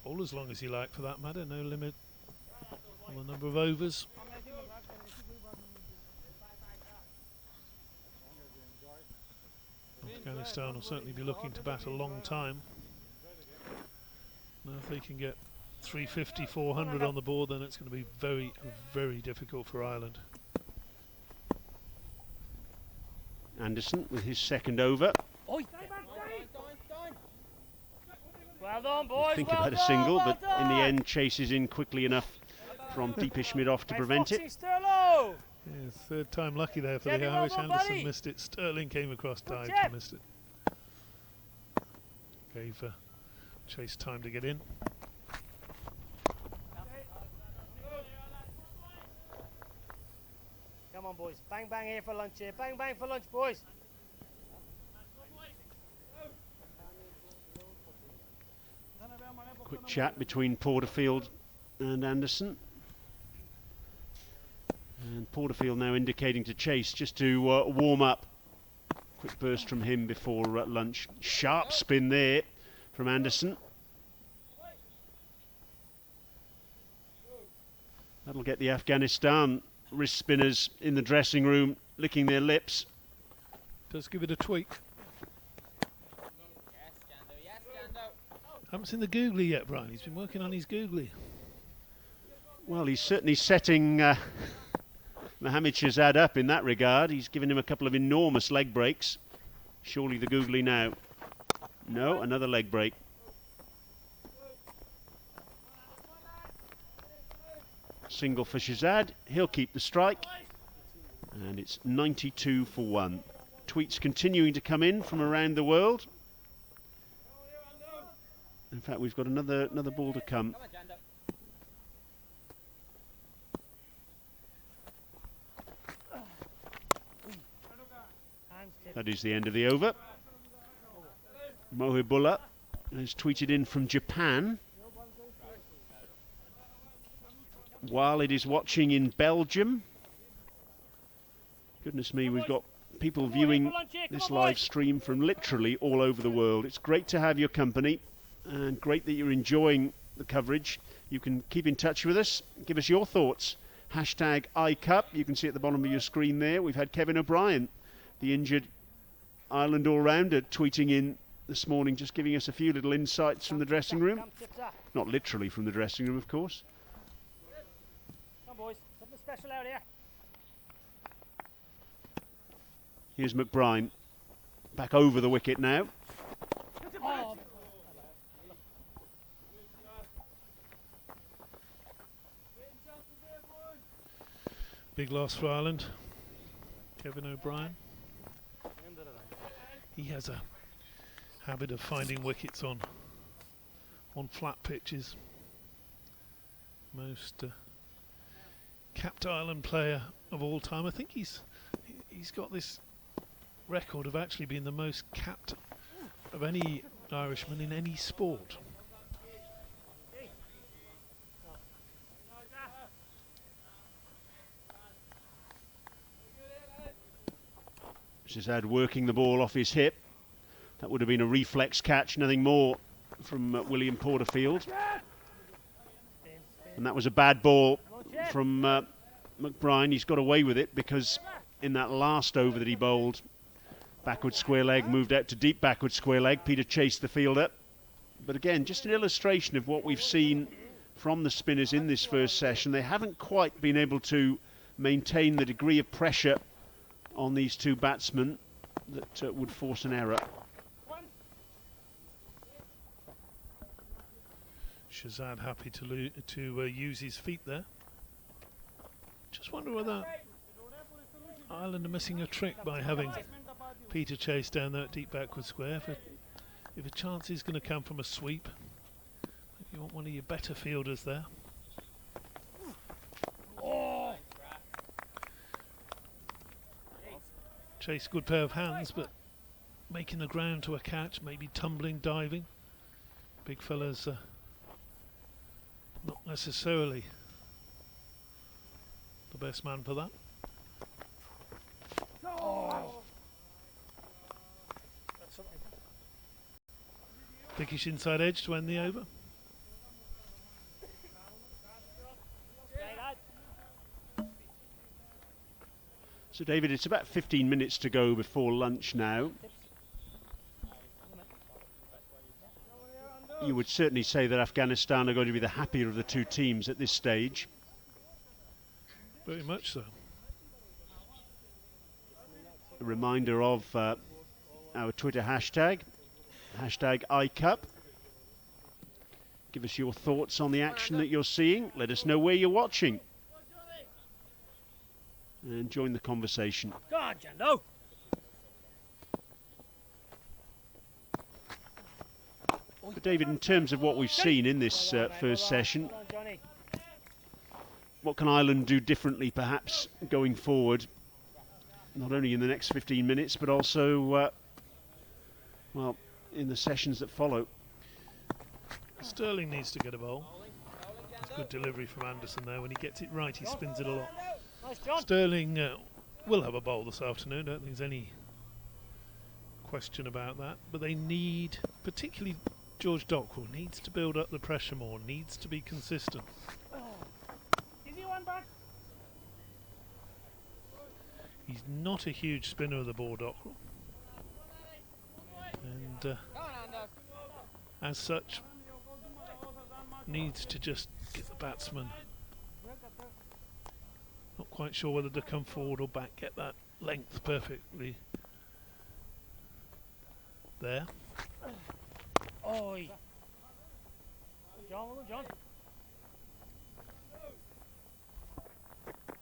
Bowl as long as you like, for that matter, no limit on the number of overs. Afghanistan will certainly be looking to bat a long time. Now if they can get 350, 400 on the board, then it's going to be very, very difficult for Ireland. Anderson with his second over. Well done, boys. Think well about a done, single, well but done. in the end chases in quickly enough from deepish mid-off to Hey, prevent Foxy, it. Sterlo. Yeah, third time lucky there for Jeb, the well Irish. done, Anderson buddy. missed it. Sterling came across, dived Jeb. and missed it. Gave Chase time to get in. Come on, boys. Bang, bang here for lunch here. Bang, bang for lunch, boys. Quick chat between Porterfield and Anderson. And Porterfield now indicating to Chase just to warm up. Quick burst from him before lunch. Sharp spin there from Anderson. That'll get the Afghanistan wrist spinners in the dressing room licking their lips. Does give it a tweak. Haven't seen the googly yet, Brian. He's been working on his googly. Well, he's certainly setting Mohammad Shahzad up in that regard. He's given him a couple of enormous leg breaks. Surely the googly now. No, another leg break. Single for Shahzad. He'll keep the strike. And it's 92 for 1. Tweets continuing to come in from around the world. In fact, we've got another ball to come. That is the end of the over. Mohibullah has tweeted in from Japan. While it is watching in Belgium. Goodness me, we've got people viewing this live stream from literally all over the world. It's great to have your company and great that you're enjoying the coverage. You can keep in touch with us, give us your thoughts. Hashtag iCup, you can see at the bottom of your screen there. We've had Kevin O'Brien, the injured Ireland all-rounder, tweeting in this morning, just giving us a few little insights from the dressing room. Not literally from the dressing room, of course. Come on, boys. Something special out here. Here's McBride, back over the wicket now. Oh. Big loss for Ireland. Kevin O'Brien. He has a habit of finding wickets on flat pitches. Most capped Ireland player of all time. I think he's got this record of actually being the most capped of any Irishman in any sport. Shahzad working the ball off his hip. That would have been a reflex catch, nothing more from William Porterfield. And that was a bad ball from McBride. He's got away with it because in that last over that he bowled, backward square leg, moved out to deep backward square leg. Peter chased the fielder. But again, just an illustration of what we've seen from the spinners in this first session. They haven't quite been able to maintain the degree of pressure on these two batsmen that would force an error. Shahzad happy to use his feet there. Just wonder whether Ireland are missing a trick by having Peter chase down that deep backward square. If a chance is going to come from a sweep, you want one of your better fielders there. Chase, good pair of hands, but making the ground to a catch, maybe tumbling, diving. Big fella's not necessarily the best man for that. Thickish inside edge to end the over. So David, it's about 15 minutes to go before lunch now. You would certainly say that Afghanistan are going to be the happier of the two teams at this stage. Very much so. A reminder of our Twitter hashtag #iCup. Give us your thoughts on the action that you're seeing. Let us know where you're watching. And join the conversation. Go on, Jando. But David, in terms of what we've seen in this first session, Go on, Johnny. what can Ireland do differently perhaps going forward? Not only in the next 15 minutes, but also, well, in the sessions that follow. Sterling needs to get a bowl. It's good delivery from Anderson there. When he gets it right, he spins it a lot. Nice, John. Sterling will have a bowl this afternoon. Don't think there's any question about that. But they need, particularly George Dockrell, needs to build up the pressure more, needs to be consistent. Easy one back. He's not a huge spinner of the ball, Dockrell. And as such, needs to just get the batsman. Not quite sure whether to come forward or back, get that length perfectly there. Oi. John, John.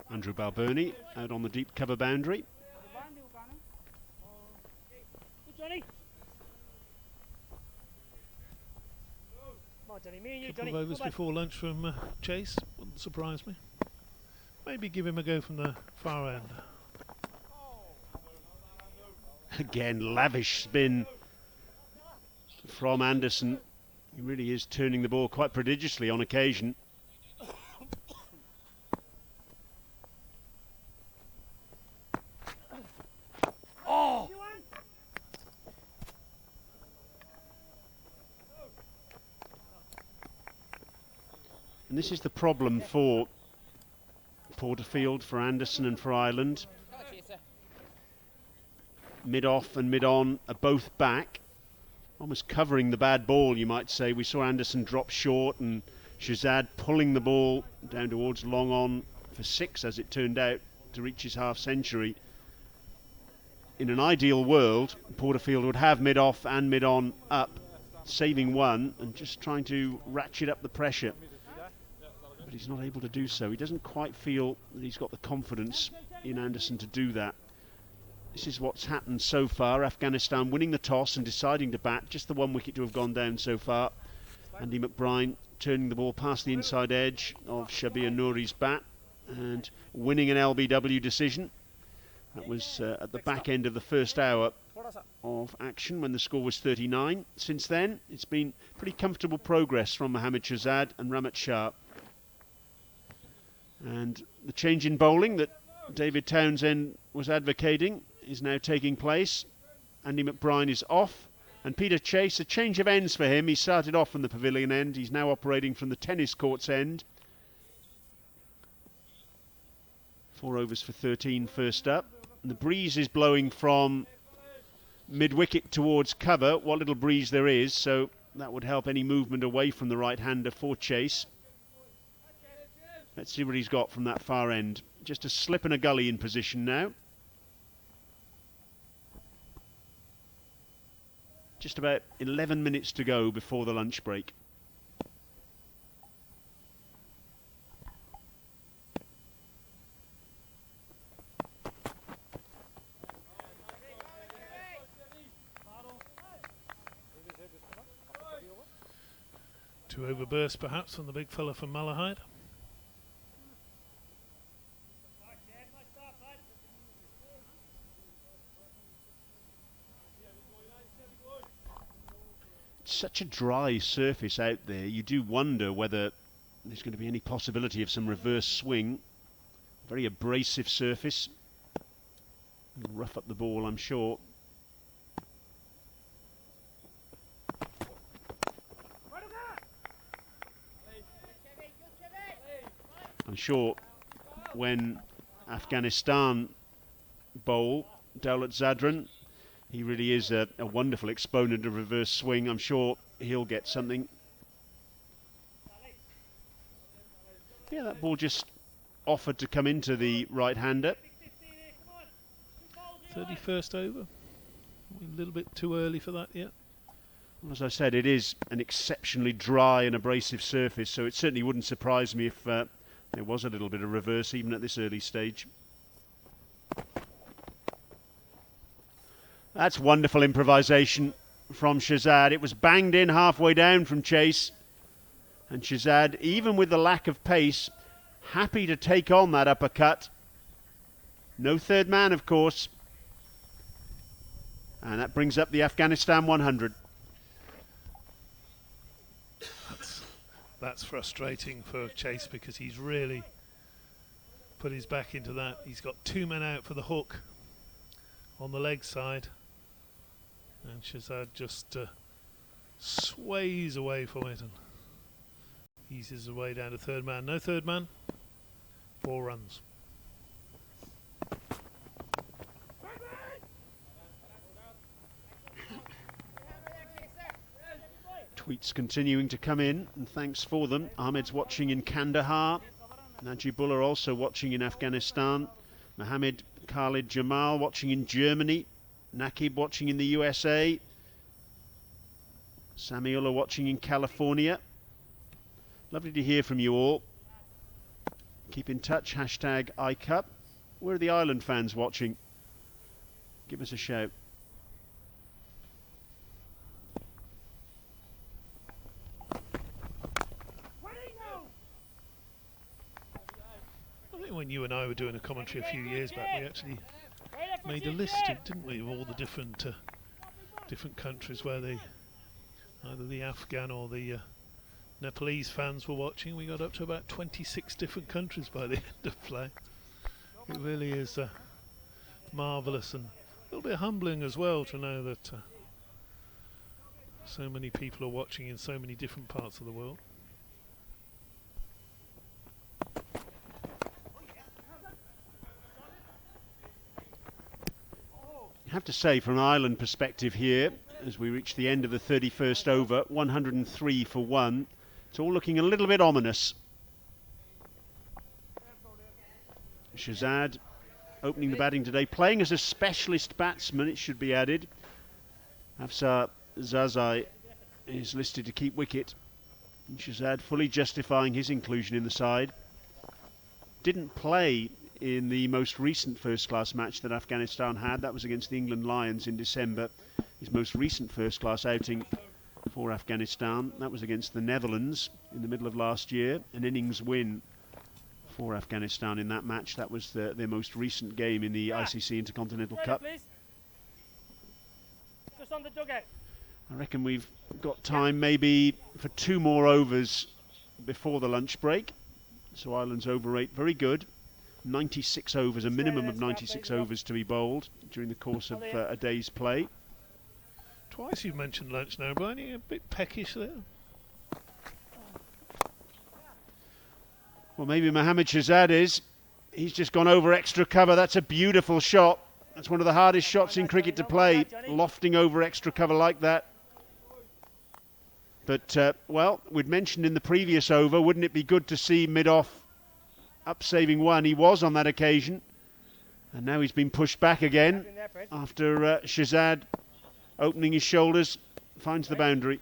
Andrew Balbirnie out on the deep cover boundary. Good, Johnny. Come on, Johnny. Me and you, Couple Johnny. of overs Go back. before lunch from Chase, wouldn't surprise me. Maybe give him a go from the far end. Again, lavish spin from Anderson. He really is turning the ball quite prodigiously on occasion. Oh! And this is the problem for Porterfield, for Anderson and for Ireland. Mid-off and mid-on are both back, almost covering the bad ball, you might say. We saw Anderson drop short and Shazad pulling the ball down towards long on for 6, as it turned out, to reach his half century. In an ideal world, Porterfield would have mid-off and mid-on up, saving 1 and just trying to ratchet up the pressure. But he's not able to do so. He doesn't quite feel that he's got the confidence in Anderson to do that. This is what's happened so far. Afghanistan winning the toss and deciding to bat. Just the 1 wicket to have gone down so far. Andy McBride turning the ball past the inside edge of Shabir Nouri's bat and winning an LBW decision. That was at the back end of the first hour of action when the score was 39. Since then, it's been pretty comfortable progress from Mohammad Shahzad and Ramat Shah. And the change in bowling that David Townsend was advocating is now taking place. Andy McBride is off, and Peter Chase, a change of ends for him. He started off from the pavilion end, he's now operating from the tennis courts end. 4 overs for 13 first up. And the breeze is blowing from mid-wicket towards cover, what little breeze there is, so that would help any movement away from the right-hander for Chase. Let's see what he's got from that far end. Just a slip and a gully in position now. Just about 11 minutes to go before the lunch break. Two over burst perhaps from the big fella from Malahide. Such a dry surface out there, you do wonder whether there's going to be any possibility of some reverse swing. Very abrasive surface. It'll rough up the ball, I'm sure. I'm sure when Afghanistan bowl Dawlat Zadran, he really is a wonderful exponent of reverse swing. I'm sure he'll get something. Yeah, that ball just offered to come into the right-hander. 31st over. A little bit too early for that yet. As I said, it is an exceptionally dry and abrasive surface, so it certainly wouldn't surprise me if there was a little bit of reverse even at this early stage. That's wonderful improvisation from Shahzad. It was banged in halfway down from Chase. And Shahzad, even with the lack of pace, happy to take on that uppercut. No third man, of course. And that brings up the Afghanistan 100. That's frustrating for Chase because he's really put his back into that. He's got 2 men out for the hook on the leg side. And Shahzad just sways away from it and eases the way down to third man. No third man, 4 runs. Tweets continuing to come in, and thanks for them. Ahmed's watching in Kandahar. Najibullah also watching in Afghanistan. Mohammed Khalid Jamal watching in Germany. Nakib watching in the USA. Samiullah watching in California. Lovely to hear from you all. Keep in touch, hashtag iCup. Where are the Ireland fans watching? Give us a shout. I think when you and I were doing a commentary a few years back, we actually made a list, didn't we, of all the different countries where either the Afghan or the Nepalese fans were watching. We got up to about 26 different countries by the end of play. It really is marvellous and a little bit humbling as well to know that so many people are watching in so many different parts of the world. I have to say, from an Ireland perspective here, as we reach the end of the 31st over, 103 for 1, it's all looking a little bit ominous. Shahzad opening the batting today, playing as a specialist batsman, it should be added. Afsar Zazai is listed to keep wicket. And Shahzad fully justifying his inclusion in the side. Didn't play in the most recent first-class match that Afghanistan had. That was against the England Lions in December. His most recent first-class outing for Afghanistan, that was against the Netherlands in the middle of last year. An innings win for Afghanistan in that match. That was their most recent game in the ICC Intercontinental Cup. Just on the dugout. I reckon we've got time maybe for 2 more overs before the lunch break. So Ireland's over rate very good. 96 overs, a minimum of 96 overs to be bowled during the course of a day's play. Twice you've mentioned lunch now, Brian. You're a bit peckish there. Well, maybe Mohammed Shahzad is. He's just gone over extra cover. That's a beautiful shot. That's one of the hardest shots in cricket to play, lofting over extra cover like that. But, well, we'd mentioned in the previous over, wouldn't it be good to see mid-off up saving 1? He was on that occasion. And now he's been pushed back again after Shahzad opening his shoulders, finds the boundary.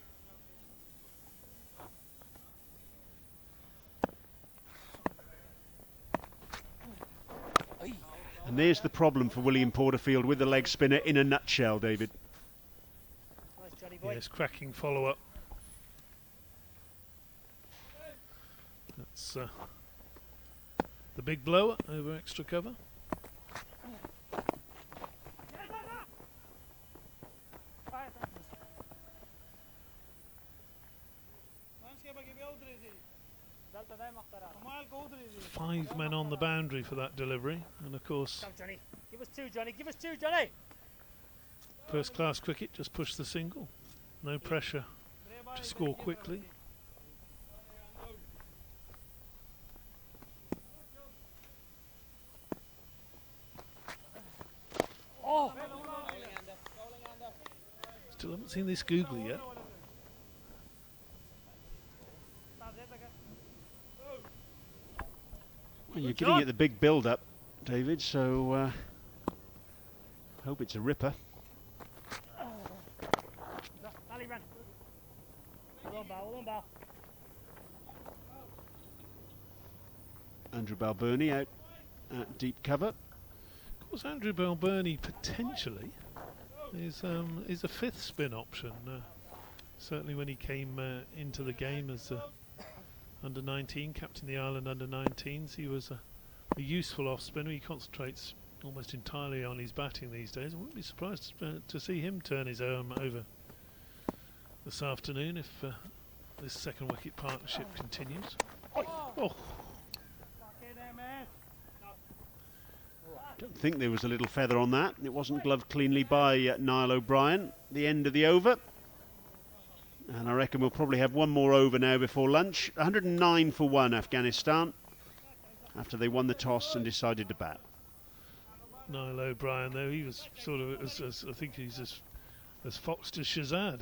And there's the problem for William Porterfield with the leg spinner in a nutshell, David. Yes, cracking follow-up. That's the big blower over extra cover. Five men on the boundary for that delivery, and of course, Come, Johnny. Give us 2, Johnny. Give us 2, Johnny. first class cricket, just push the single. No pressure to score quickly. not seen this googly yet. Well, you're giving it the big build-up, David, so hope it's a ripper. Ali, run. Hold on, ball. Andrew Balbirnie out at deep cover. Of course, Andrew Balbirnie potentially is a fifth spin option. Certainly when he came into the game as under 19, captain the Ireland under 19s, he was a useful off spinner. He concentrates almost entirely on his batting these days. I wouldn't be surprised to see him turn his arm over this afternoon if this second wicket partnership continues. Oh. Don't think there was a little feather on that. It wasn't gloved cleanly by Niall O'Brien. The end of the over. And I reckon we'll probably have one more over now before lunch. 109 for 1 Afghanistan after they won the toss and decided to bat. Niall O'Brien, though, he was sort of, as I think he's as foxed as Shazad.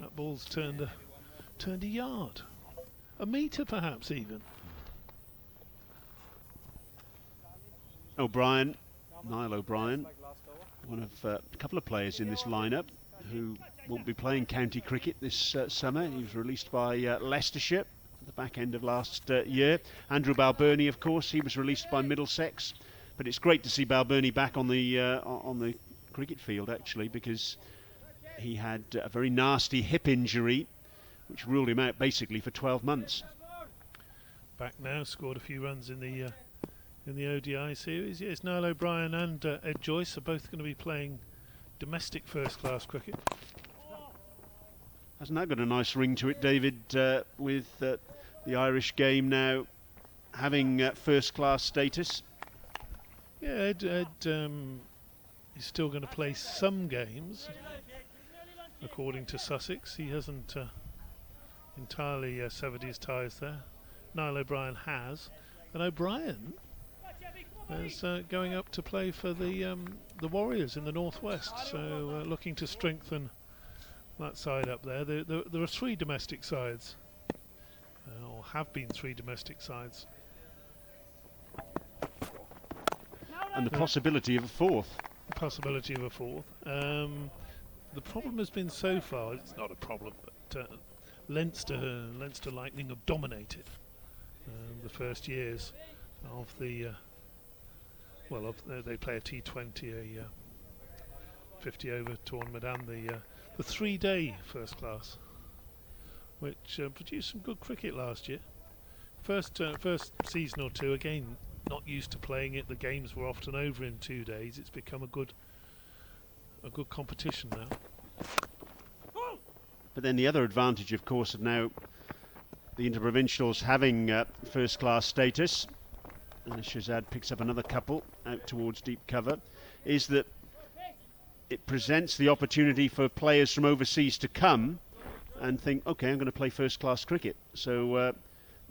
That ball's turned a yard. A metre perhaps even. O'Brien, Niall O'Brien, one of a couple of players in this lineup who won't be playing county cricket this summer. He was released by Leicestershire at the back end of last year. Andrew Balbirnie, of course, he was released by Middlesex. But it's great to see Balbirnie back on the cricket field, actually, because he had a very nasty hip injury which ruled him out basically for 12 months. Back now, scored a few runs in the ODI series. Yes, Niall O'Brien and Ed Joyce are both going to be playing domestic first-class cricket. Hasn't that got a nice ring to it, David, with the Irish game now having first-class status? Yeah, Ed is still going to play some games, according to Sussex. He hasn't entirely severed his ties there. Niall O'Brien has, and O'Brien is going up to play for the Warriors in the Northwest, so looking to strengthen that side up there. There are three domestic sides, or have been three domestic sides. And the possibility of a fourth. The possibility of a fourth. The problem has been so far, it's not a problem, but Leinster Lightning have dominated the first years of the they play a T20, a 50 over tournament, and the 3-day first class, which produced some good cricket last year. First season or two, again, not used to playing it. The games were often over in 2 days. It's become a good competition now. But then the other advantage, of course, of now the interprovincials having first-class status, and Shazad picks up another couple out towards deep cover, is that it presents the opportunity for players from overseas to come and think, okay, I'm going to play first-class cricket. So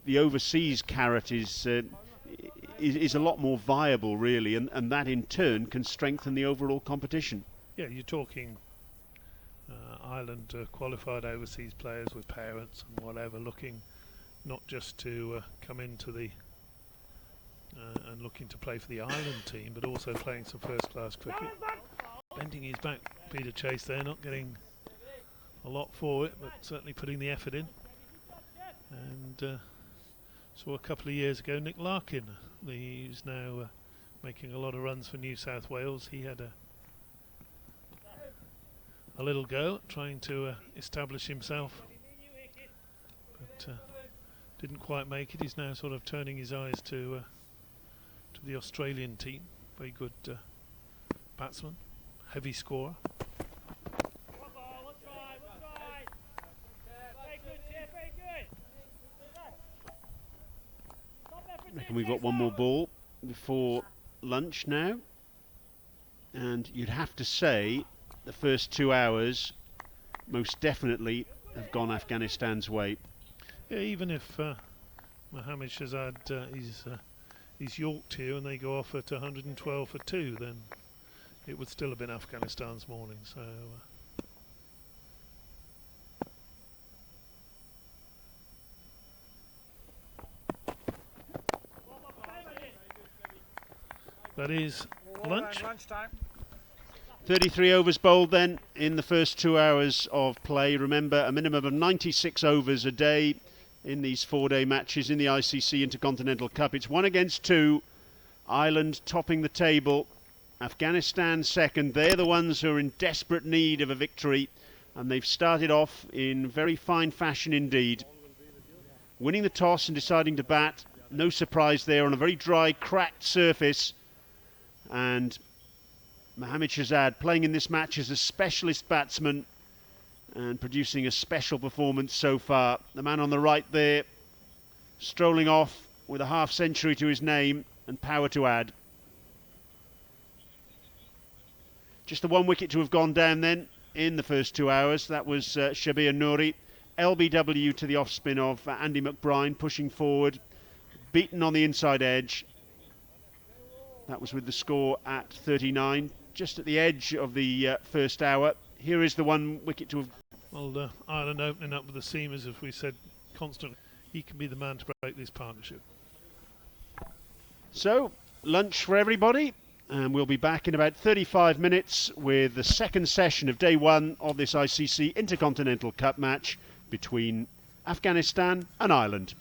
the overseas carrot is a lot more viable, really, and that in turn can strengthen the overall competition. Yeah, you're talking Ireland qualified overseas players with parents and whatever, looking not just to come into the and looking to play for the Ireland team, but also playing some first-class cricket. Bending his back, Peter Chase there, not getting a lot for it, but certainly putting the effort in. And saw a couple of years ago Nick Larkin, he's now making a lot of runs for New South Wales. He had a little go at trying to establish himself, but didn't quite make it. He's now sort of turning his eyes to the Australian team. Very good batsman, heavy scorer. I reckon we've got one more ball before lunch now, and you'd have to say the first 2 hours most definitely have gone Afghanistan's way. Yeah, even if Mohammed Shazad he's yorked here and they go off at 112 for 2, then it would still have been Afghanistan's morning. So That is lunch. Lunchtime. 33 overs bowled then in the first 2 hours of play. Remember, a minimum of 96 overs a day in these 4-day matches in the ICC Intercontinental Cup. It's 1 against 2. Ireland topping the table. Afghanistan second. They're the ones who are in desperate need of a victory, and they've started off in very fine fashion indeed. Winning the toss and deciding to bat. No surprise there on a very dry, cracked surface. And Mohammad Shahzad playing in this match as a specialist batsman and producing a special performance so far. The man on the right there, strolling off with a half-century to his name and power to add. Just the 1 wicket to have gone down then in the first 2 hours. That was Shabir Nouri. LBW to the off-spin of Andy McBride, pushing forward, beaten on the inside edge. That was with the score at 39, just at the edge of the first hour. Here is the 1 wicket to have... Well, Ireland opening up with the seamers, as we said constantly. He can be the man to break this partnership. So, lunch for everybody, and we'll be back in about 35 minutes with the second session of day 1 of this ICC Intercontinental Cup match between Afghanistan and Ireland.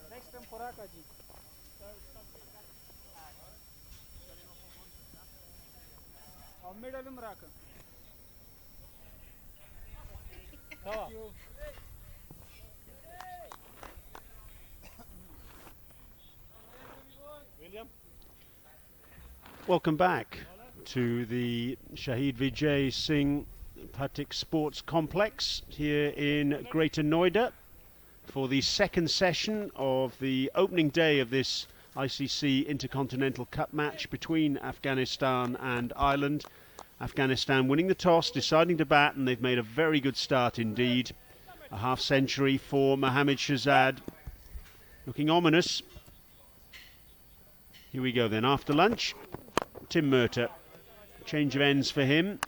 Next time Khoraka ji. Middle Morocco. Thank you. William. Welcome back to the Shahid Vijay Singh Patik Sports Complex here in Greater Noida for the second session of the opening day of this ICC Intercontinental Cup match between Afghanistan and Ireland. Afghanistan winning the toss, deciding to bat, and they've made a very good start indeed. A half century for Mohammad Shahzad, looking ominous. Here we go then, after lunch, Tim Murtagh. Change of ends for him.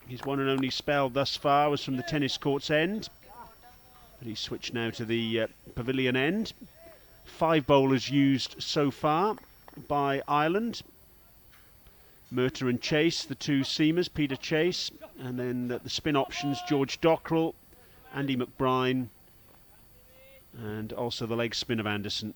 His one and only spell thus far was from the tennis court's end, but he's switched now to the pavilion end. 5 bowlers used so far by Ireland. Murtagh and Chase, the two seamers, Peter Chase, and then the spin options, George Dockrell, Andy McBride, and also the leg spin of Anderson.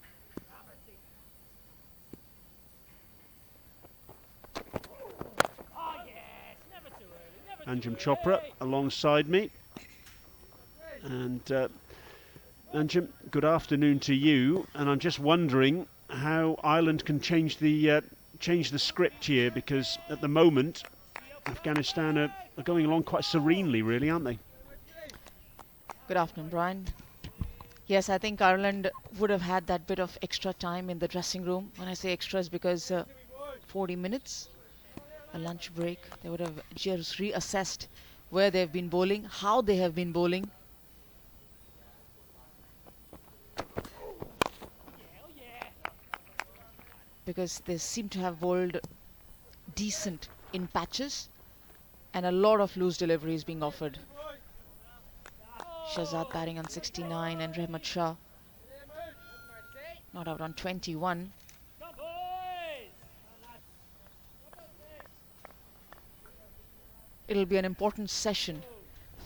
Anjum Chopra alongside me, and Anjum, good afternoon to you. And I'm just wondering how Ireland can change the script here, because at the moment Afghanistan are going along quite serenely, really, aren't they? Good afternoon, Brian. Yes, I think Ireland would have had that bit of extra time in the dressing room. When I say extra, is because 40 minutes, a lunch break. They would have just reassessed where they've been bowling, how they have been bowling. Because they seem to have bowled decent in patches, and a lot of loose deliveries being offered. Shahzad batting on 69 and Rahmat Shah not out on 21. It'll be an important session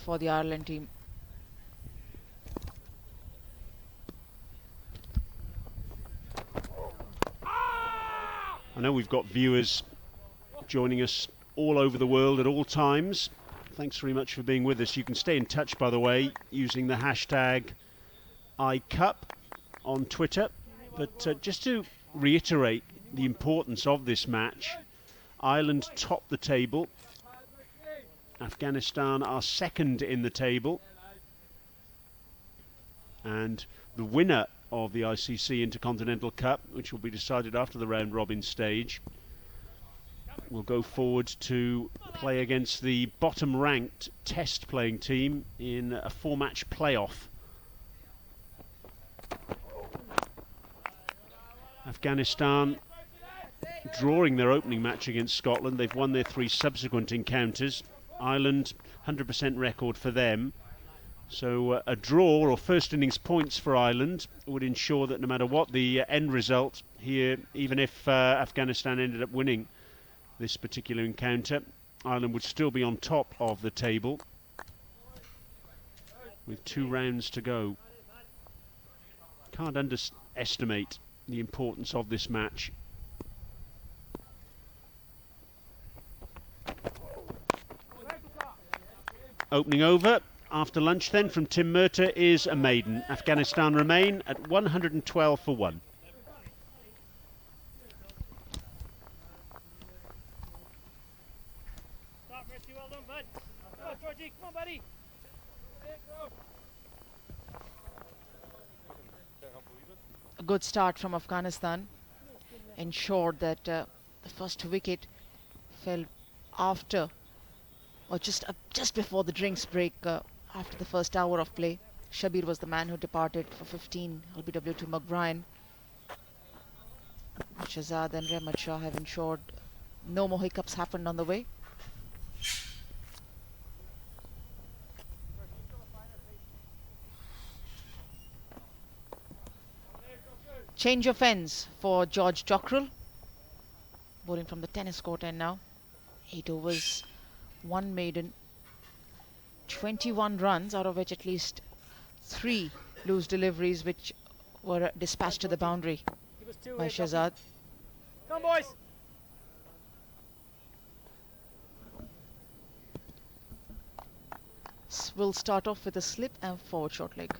for the Ireland team. I know we've got viewers joining us all over the world at all times. Thanks very much for being with us. You can stay in touch, by the way, using the hashtag ICUP on Twitter. But just to reiterate the importance of this match, Ireland top the table. Afghanistan are second in the table. And the winner of the ICC Intercontinental Cup, which will be decided after the round-robin stage, will go forward to play against the bottom-ranked test-playing team in a 4-match playoff. Afghanistan drawing their opening match against Scotland. They've won their 3 subsequent encounters. Ireland, 100% record for them. So a draw or first innings points for Ireland would ensure that no matter what the end result here, even if Afghanistan ended up winning this particular encounter, Ireland would still be on top of the table with 2 rounds to go. Can't underestimate the importance of this match. Opening over after lunch then from Tim Murtagh is a maiden. Afghanistan remain at 112 for 1. Stop, Richie, well done, bud. Come on, Georgie, come on, buddy. A good start from Afghanistan ensured that the first wicket fell after, or just before the drinks break, after the first hour of play. Shabir was the man who departed for 15 LBW to McBride. Shahzad and Rahmat Shah have ensured no more hiccups happened on the way. Change of ends for George Dockrell. Bowling from the tennis court end now. 8 overs, 1 maiden, 21 runs, out of which at least 3 loose deliveries which were dispatched to the boundary by Shahzad. Come on, boys. Will start off with a slip and forward short leg.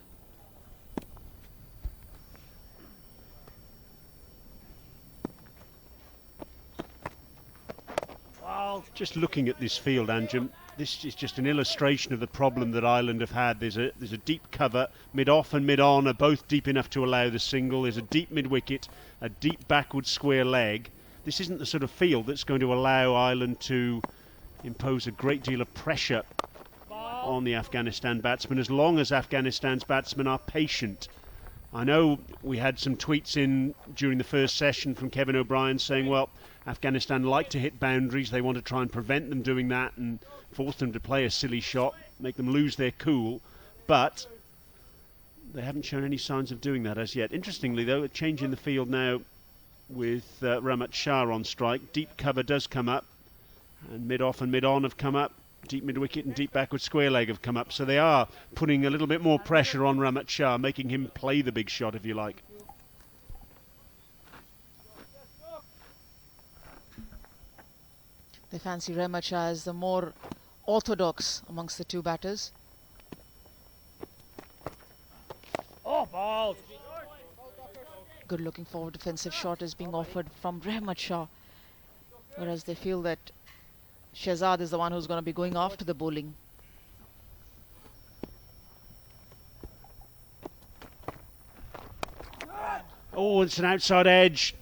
Just looking at this field, Anjum, this is just an illustration of the problem that Ireland have had. There's a deep cover, mid-off and mid-on are both deep enough to allow the single. There's a deep mid-wicket, a deep backward square leg. This isn't the sort of field that's going to allow Ireland to impose a great deal of pressure on the Afghanistan batsmen, as long as Afghanistan's batsmen are patient. I know we had some tweets in during the first session from Kevin O'Brien saying, well, Afghanistan like to hit boundaries, they want to try and prevent them doing that and force them to play a silly shot, make them lose their cool, but they haven't shown any signs of doing that as yet. Interestingly though, a change in the field now with Rahmat Shah on strike. Deep cover does come up, and mid-off and mid-on have come up. Deep mid-wicket and deep backward square leg have come up, so they are putting a little bit more pressure on Rahmat Shah, making him play the big shot, if you like. They fancy Rahmat Shah as the more orthodox amongst the two batters. Oh, balls. Good looking forward defensive shot is being offered from Rahmat Shah, whereas they feel that Shahzad is the one who's going to be going after the bowling. Oh, it's an outside edge.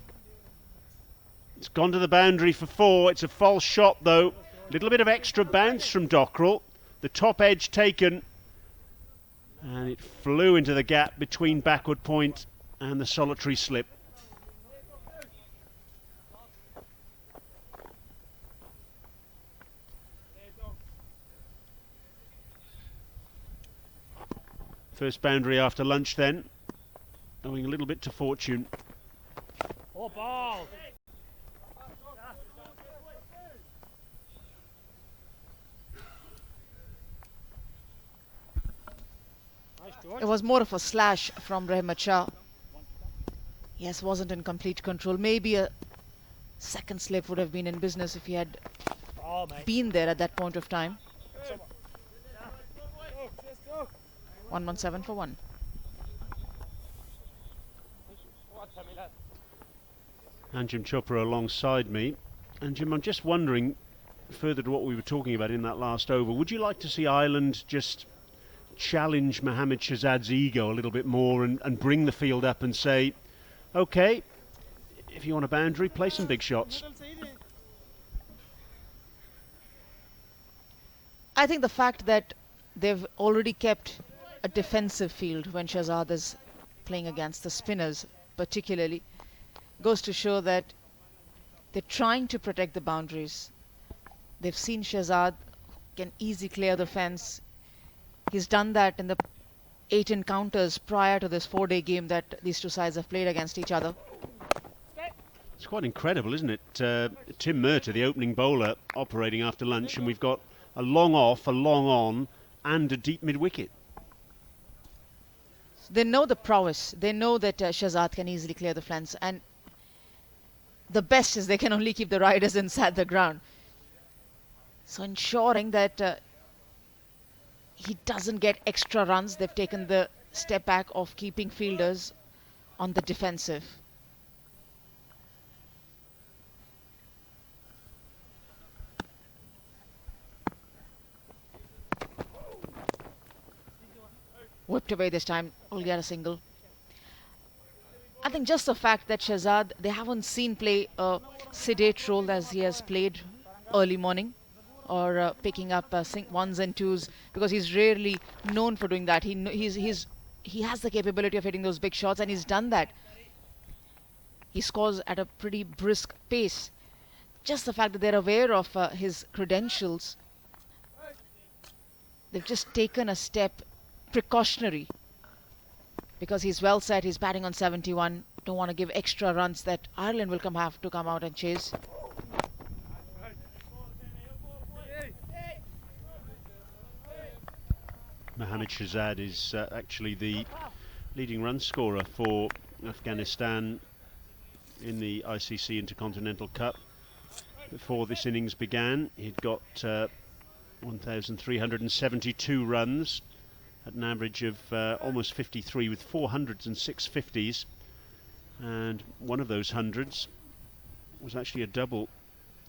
It's gone to the boundary for 4. It's a false shot though. A little bit of extra bounce from Dockrell. The top edge taken, and it flew into the gap between backward point and the solitary slip. First boundary after lunch then, owing a little bit to fortune. Oh, ball. It was more of a slash from Rahmat Shah. Yes, wasn't in complete control. Maybe a second slip would have been in business if he had been there at that point of time. 117 for 1. Anjum Chopra alongside me. Anjum, I'm just wondering, further to what we were talking about in that last over, would you like to see Ireland just challenge Mohammad Shahzad's ego a little bit more and bring the field up and say, okay, if you want a boundary, play some big shots? I think the fact that they've already kept a defensive field when Shahzad is playing against the spinners particularly goes to show that they're trying to protect the boundaries. They've seen Shahzad can easily clear the fence. He's done that in the 8 encounters prior to this 4-day game that these two sides have played against each other. It's quite incredible, isn't it? Tim Murtagh, the opening bowler, operating after lunch, and we've got a long off, a long on, and a deep mid-wicket. They know the prowess. They know that Shahzad can easily clear the fence, and the best is they can only keep the riders inside the ground. So ensuring that he doesn't get extra runs, they've taken the step back of keeping fielders on the defensive. Whipped away this time, will get a single. I think just the fact that Shahzad, they haven't seen play a sedate role as he has played early morning, or picking up ones and twos, because he's rarely known for doing that. He has the capability of hitting those big shots, and he's done that. He scores at a pretty brisk pace. just the fact that they're aware of his credentials, they've just taken a step precautionary, because he's well set, he's batting on 71, don't want to give extra runs that Ireland will have to come out and chase. Mohammad Shahzad is actually the leading run scorer for Afghanistan in the ICC Intercontinental Cup. Before this innings began, he'd got 1,372 runs at an average of almost 53, with 400s and 650s, and one of those hundreds was actually a double,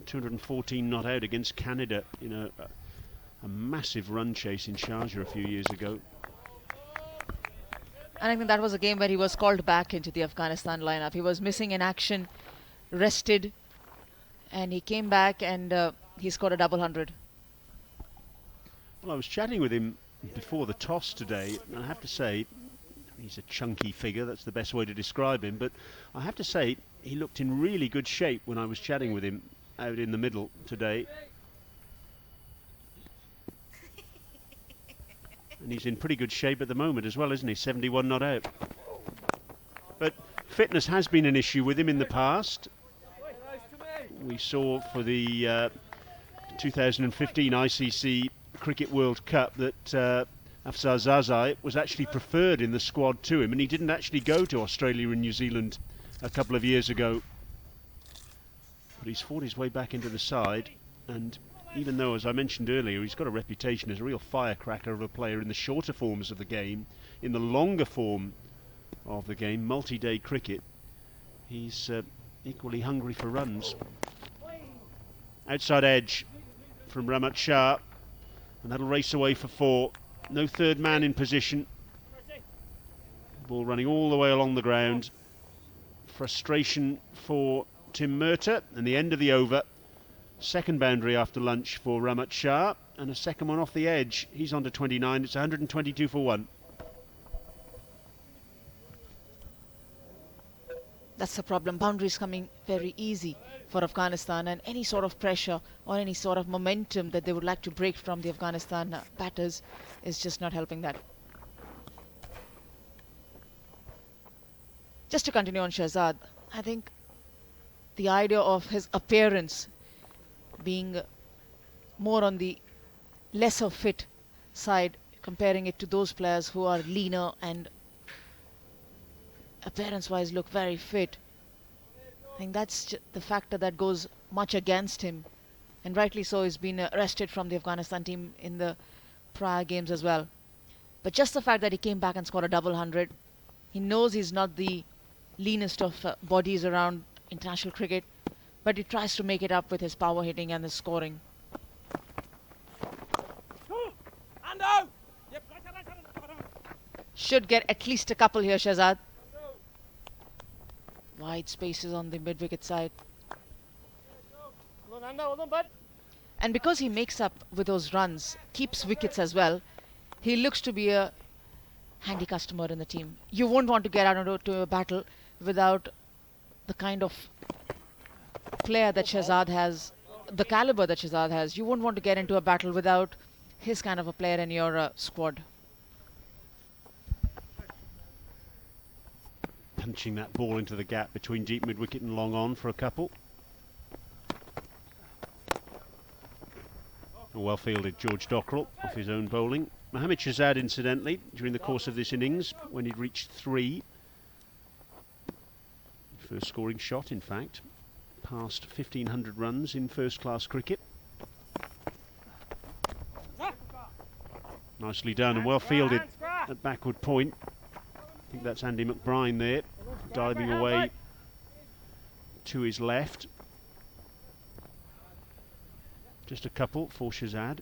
214 not out against Canada in a massive run chase in Sharjah a few years ago. And I think that was a game where he was called back into the Afghanistan lineup. He was missing in action, rested, and he came back and he scored a double hundred. Well, I was chatting with him before the toss today, and I have to say, he's a chunky figure, that's the best way to describe him, but I have to say he looked in really good shape when I was chatting with him out in the middle today. And he's in pretty good shape at the moment as well, isn't he? 71 not out. But fitness has been an issue with him in the past. We saw for the 2015 ICC Cricket World Cup that Afsar Zazai was actually preferred in the squad to him, and he didn't actually go to Australia and New Zealand a couple of years ago. But he's fought his way back into the side, and even though, as I mentioned earlier, he's got a reputation as a real firecracker of a player in the shorter forms of the game, in the longer form of the game, multi-day cricket, he's equally hungry for runs. Outside edge from Ramat Shah, and that'll race away for 4. No third man in position. Ball running all the way along the ground. Frustration for Tim Murtagh, and the end of the over. Second boundary after lunch for Ramat Shah, and a second one off the edge. He's on to 29. It's 122 for 1. That's the problem. Boundaries coming very easy for Afghanistan, and any sort of pressure or any sort of momentum that they would like to break from the Afghanistan batters is just not helping that. Just to continue on Shahzad, I think the idea of his appearance being more on the lesser fit side, comparing it to those players who are leaner and appearance-wise look very fit, I think that's the factor that goes much against him, and rightly so. He's been arrested from the Afghanistan team in the prior games as well. But just the fact that he came back and scored a double hundred, he knows he's not the leanest of bodies around international cricket, but he tries to make it up with his power hitting and his scoring. Should get at least a couple here, Shahzad. Wide spaces on the mid-wicket side. And because he makes up with those runs, keeps wickets as well, he looks to be a handy customer in the team. You won't want to get out into a battle without the kind of player that Shahzad has, the caliber that Shahzad has. You won't want to get into a battle without his kind of a player in your squad. Punching that ball into the gap between deep mid-wicket and long on for a couple. A well fielded George Dockrell off his own bowling. Mohammad Shahzad, incidentally, during the course of this innings, when he'd reached 3, first scoring shot, in fact, past 1,500 runs in first-class cricket. Nicely done and well fielded at backward point. I think that's Andy McBride there, diving away to his left. Just a couple for Shahzad.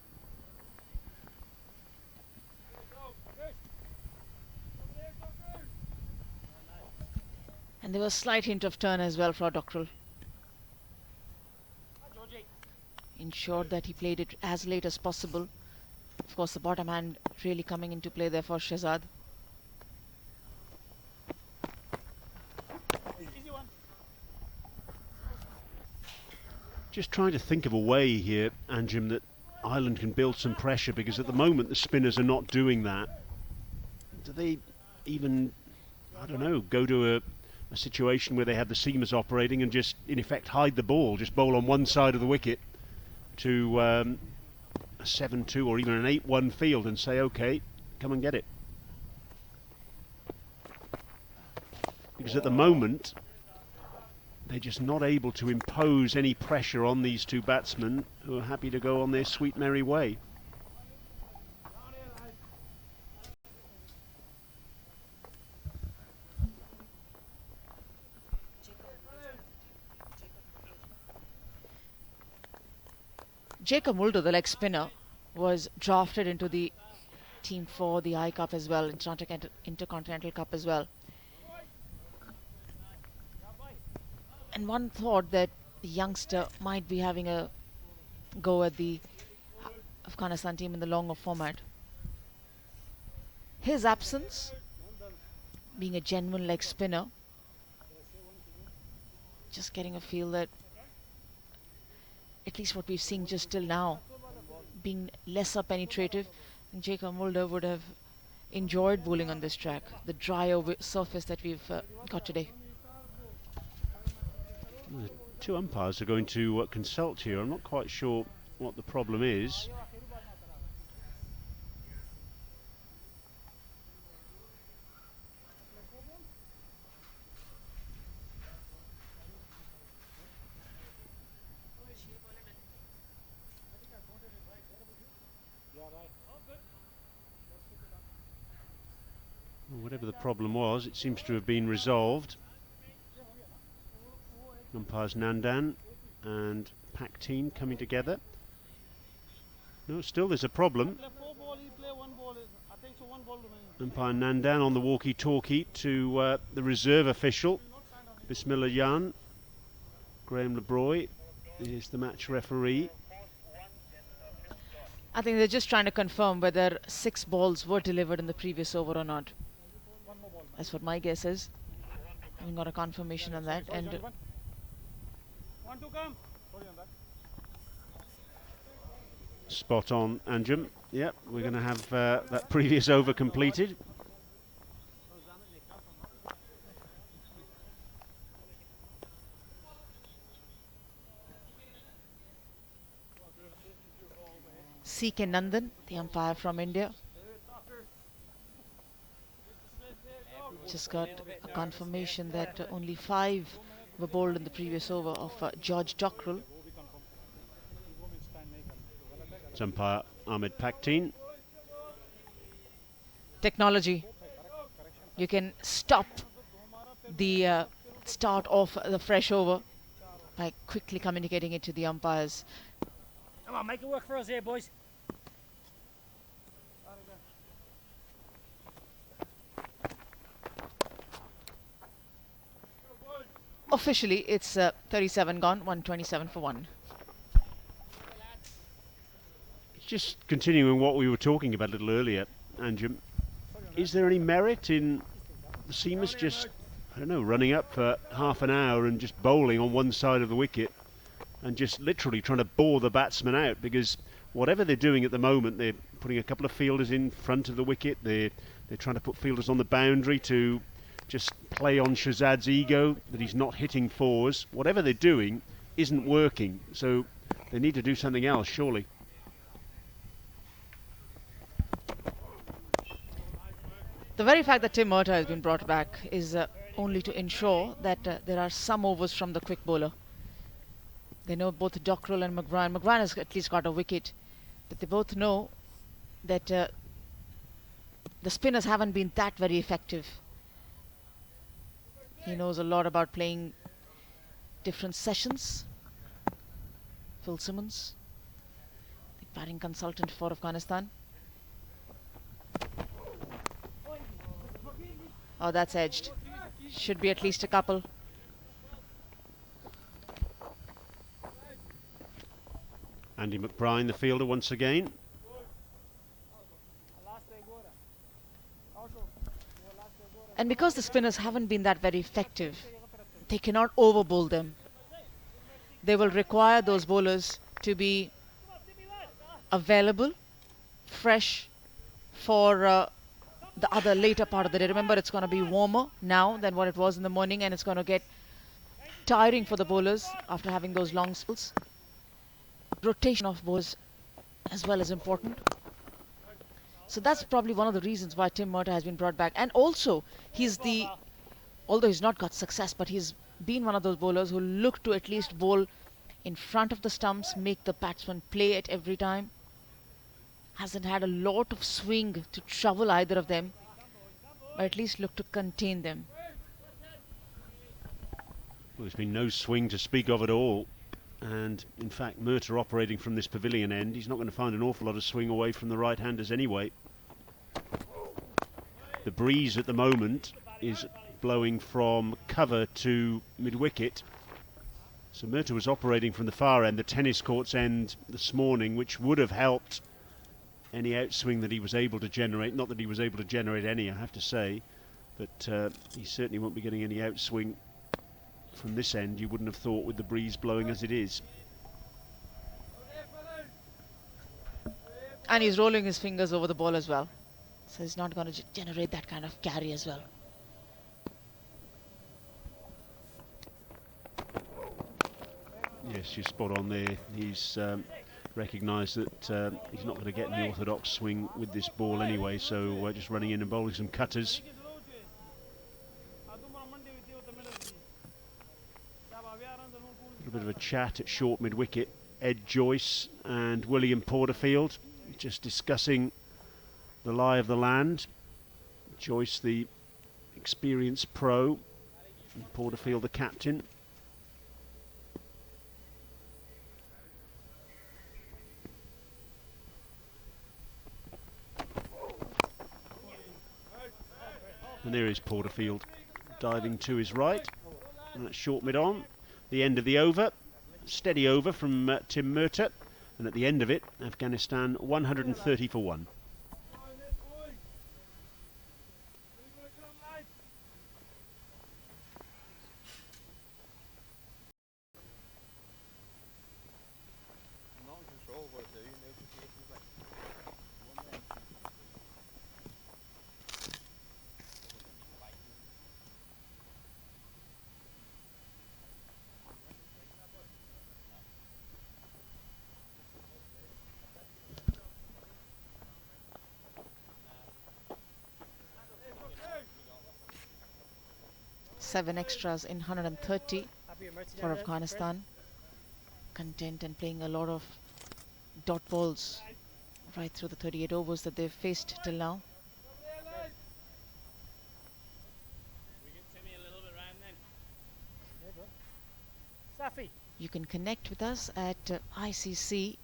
And there was a slight hint of turn as well for Dockrell. Ensured that he played it as late as possible. Of course, the bottom hand really coming into play there for Shahzad. Just trying to think of a way here, Anjum, that Ireland can build some pressure, because at the moment the spinners are not doing that. Do they even, I don't know, go to a situation where they have the seamers operating and just in effect hide the ball, just bowl on one side of the wicket to a 7-2 or even an 8-1 field and say, okay, come and get it? Because at the moment they're just not able to impose any pressure on these two batsmen, who are happy to go on their sweet merry way. Jacob Mulder, the leg spinner, was drafted into the team for the I Cup as well, Intercontinental Cup as well. And one thought that the youngster might be having a go at the Afghanistan team in the longer format. His absence, being a genuine leg spinner, just getting a feel that at least what we've seen just till now, being lesser penetrative, Jacob Mulder would have enjoyed bowling on this track, the dry surface that we've got today. The two umpires are going to consult here. I'm not quite sure what the problem is. Well, whatever the problem was, it seems to have been resolved. Umpires Nandan and Pakteen coming together. No, still there's a problem. Umpire Nandan on the walkie-talkie to the reserve official, Bismillah Jan. Graham LeBroy is the match referee. I think they're just trying to confirm whether 6 balls were delivered in the previous over or not. That's what my guess is. I haven't got a confirmation on that. And spot on, Anjum. Yep, we're going to have that previous over completed. C.K. Nandan, the umpire from India, just got a confirmation that only 5 were bowled in the previous over of George Dockrell. It's umpire Ahmed Pakteen. Technology. You can stop the start of the fresh over by quickly communicating it to the umpires. Come on, make it work for us here, boys. Officially, it's 37 gone, 127 for 1. Just continuing what we were talking about a little earlier, Anjum, is there any merit in the seamers just, I don't know, running up for half an hour and just bowling on one side of the wicket and just literally trying to bore the batsman out? Because whatever they're doing at the moment, they're putting a couple of fielders in front of the wicket, they're trying to put fielders on the boundary to just play on Shahzad's ego that he's not hitting 4s. Whatever they're doing isn't working, so they need to do something else, surely. The very fact that Tim Murtagh has been brought back is only to ensure that there are some overs from the quick bowler. They know both Dockrell and McGrath. McGrath has at least got a wicket, but they both know that the spinners haven't been that very effective. He knows a lot about playing different sessions. Phil Simmons, the batting consultant for Afghanistan. Oh, that's edged. Should be at least a couple. Andy McBride, the fielder, once again. And because the spinners haven't been that very effective, they cannot overbowl them. they will require those bowlers to be available, fresh for the other later part of the day. Remember, it's going to be warmer now than what it was in the morning, and it's going to get tiring for the bowlers after having those long spells. Rotation of bowlers as well is important. So that's probably one of the reasons why Tim Murtagh has been brought back. And also, although he's not got success, but he's been one of those bowlers who look to at least bowl in front of the stumps, make the batsman play it every time. Hasn't had a lot of swing to trouble either of them, but at least look to contain them. Well, there's been no swing to speak of at all. And in fact, Murtagh operating from this pavilion end, he's not going to find an awful lot of swing away from the right-handers anyway. The breeze at the moment is blowing from cover to mid-wicket. So Murtagh was operating from the far end, the tennis courts end this morning, which would have helped any outswing that he was able to generate. Not that he was able to generate any, I have to say, but he certainly won't be getting any outswing from this end, you wouldn't have thought, with the breeze blowing as it is. And he's rolling his fingers over the ball as well. So he's not going to generate that kind of carry as well. Yes, you're spot on there. He's recognised that he's not going to get any orthodox swing with this ball anyway, so we're just running in and bowling some cutters. A little bit of a chat at short mid-wicket. Ed Joyce and William Porterfield just discussing the lie of the land. Joyce, the experienced pro, and Porterfield, the captain. And there is Porterfield diving to his right. And that's short mid-on. The end of the over, steady over from Tim Murtagh, and at the end of it, Afghanistan 130 for 1. Seven extras in 130 for Afghanistan. Content and playing a lot of dot balls right through the 38 overs that they've faced till now. You can connect with us at ICC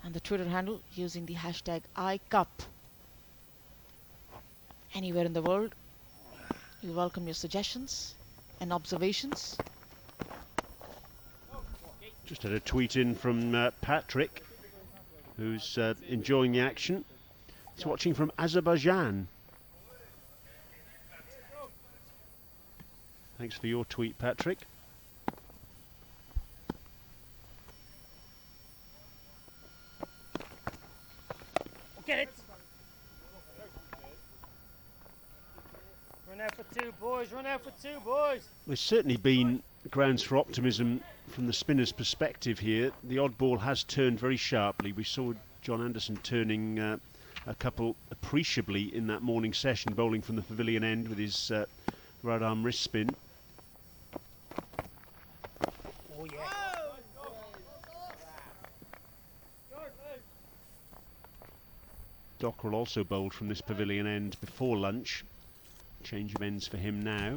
and the Twitter handle using the hashtag ICUP. Anywhere in the world, we welcome your suggestions and observations. Just had a tweet in from Patrick, who's enjoying the action. He's watching from Azerbaijan. Thanks for your tweet, Patrick. Get it! Run out for two, boys. Run out for two, boys. There's certainly been grounds for optimism from the spinner's perspective here. The odd ball has turned very sharply. We saw John Anderson turning a couple appreciably in that morning session, bowling from the pavilion end with his right arm wrist spin. Oh, yeah. Dockrell also bowled from this pavilion end before lunch. Change of ends for him now.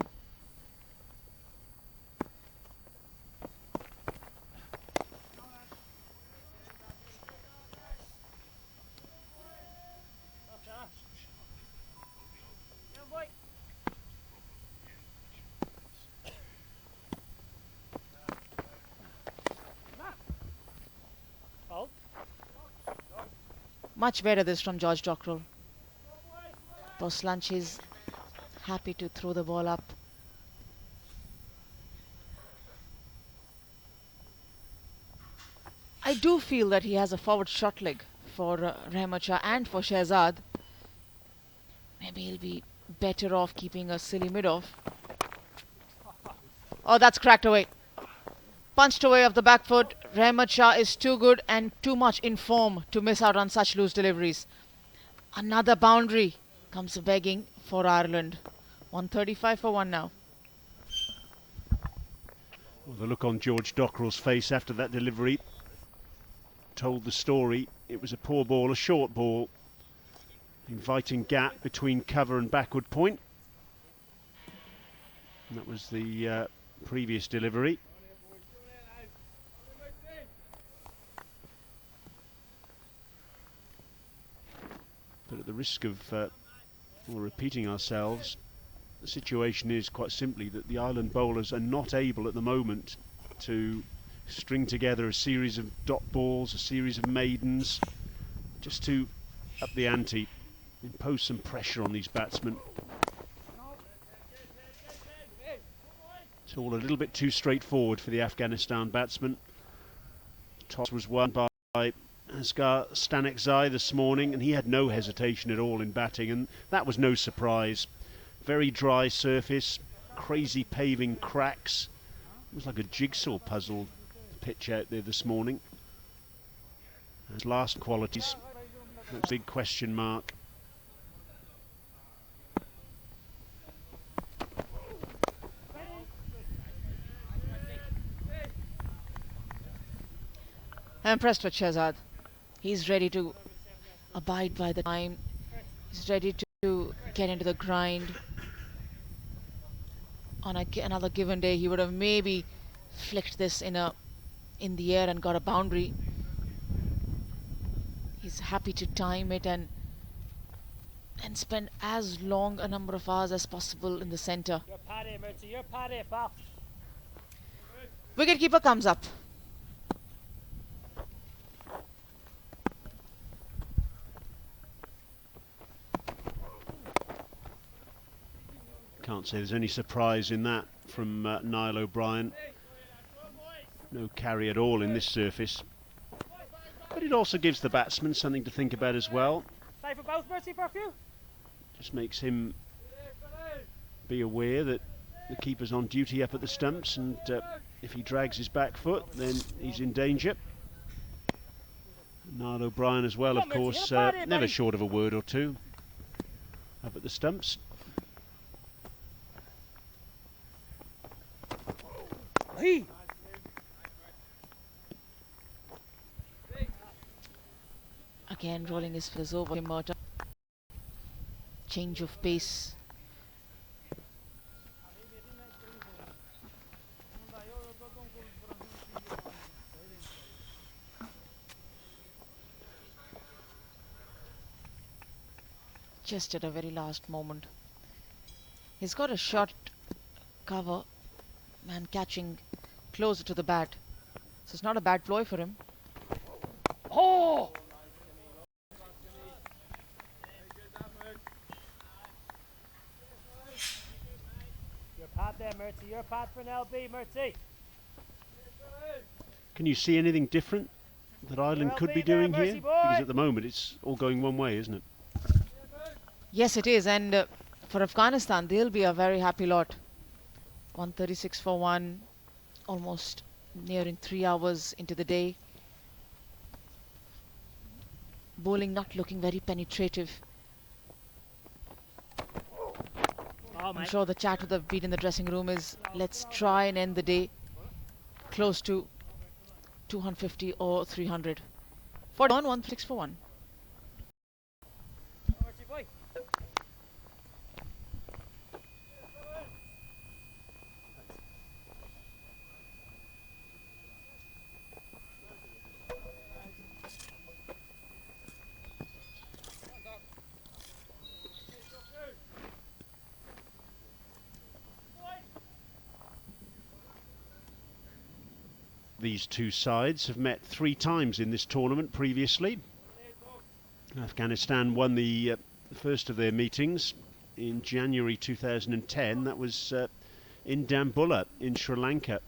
Much better this from George Dockrell. Post lunch is happy to throw the ball up. do feel that he has a forward shot leg for Rahmat Shah and for Shehzad. Maybe he'll be better off keeping a silly mid-off. Oh, that's cracked away. Punched away off the back foot. Rahmat Shah is too good and too much in form to miss out on such loose deliveries. Another boundary comes begging for Ireland. 135 for 1 now. Well, the look on George Dockrell's face after that delivery told the story. It was a poor ball, a short ball, inviting gap between cover and backward point. And that was the previous delivery. But at the risk of repeating ourselves, the situation is quite simply that the Ireland bowlers are not able at the moment to string together a series of dot balls, a series of maidens, just to up the ante, impose some pressure on these batsmen. It's all a little bit too straightforward for the Afghanistan batsmen. Toss was won by Asghar Stanekzai this morning, and he had no hesitation at all in batting, and that was no surprise. Very dry surface, crazy paving cracks. It was like a jigsaw puzzle pitch out there this morning. His last qualities, that's a big question mark. I'm impressed with Shehzad. He's ready to abide by the time. He's ready to get into the grind. On another given day, he would have maybe flicked this in the air and got a boundary. He's happy to time it and spend as long a number of hours as possible in the centre. Your paddy, Murty, your paddy, pal. Wicketkeeper comes up. Can't say there's any surprise in that from Niall O'Brien. No carry at all in this surface. But it also gives the batsman something to think about as well. Stay for both, Murty, for a few. Just makes him be aware that the keeper's on duty up at the stumps, and if he drags his back foot, then he's in danger. Niall O'Brien as well, of course, never short of a word or two up at the stumps. Again, rolling his fizz over him. Change of pace. Just at a very last moment. He's got a short cover and catching closer to the bat. So it's not a bad ploy for him. Oh! Your pad there, Murty. Your pad for an LB, Murty. Can you see anything different that Ireland could be doing here? Because at the moment it's all going one way, isn't it? Yes, it is, and for Afghanistan they'll be a very happy lot. 136 for 1, almost nearing 3 hours into the day. Bowling not looking very penetrative. I'm sure the chat would have been in the dressing room is, let's try and end the day close to 250 or 300. 136 for 1. These two sides have met 3 times in this tournament previously. Afghanistan won the first of their meetings in January 2010. That was in Dambulla in Sri Lanka.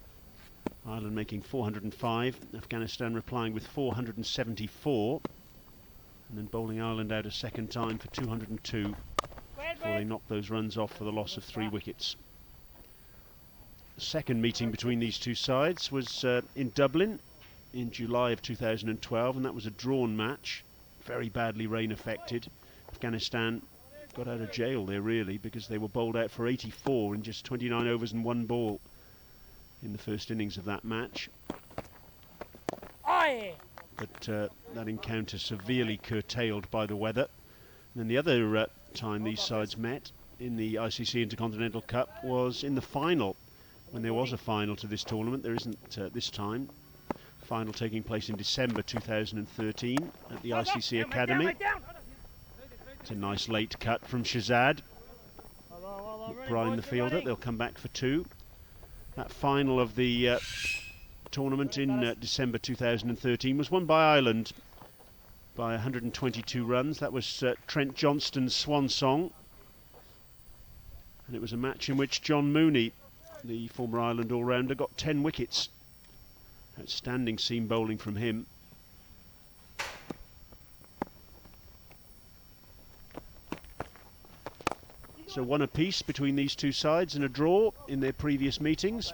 Ireland making 405, Afghanistan replying with 474, and then bowling Ireland out a second time for 202 before they knocked those runs off for the loss of 3 wickets. The second meeting between these two sides was in Dublin in July of 2012, and that was a drawn match, very badly rain affected. Afghanistan got out of jail there really, because they were bowled out for 84 in just 29 overs and 1 ball in the first innings of that match. But that encounter severely curtailed by the weather. And then the other time these sides met in the ICC Intercontinental Cup was in the final, when there was a final to this tournament. There isn't this time. Final taking place in December 2013 at the ICC Academy. It's a nice late cut from Shahzad. McBride the fielder, they'll come back for 2. That final of the tournament in December 2013 was won by Ireland by 122 runs. That was Trent Johnston's swan song. And it was a match in which John Mooney, the former Ireland all-rounder, got 10 wickets. Outstanding seam bowling from him. So 1 apiece between these two sides and a draw in their previous meetings.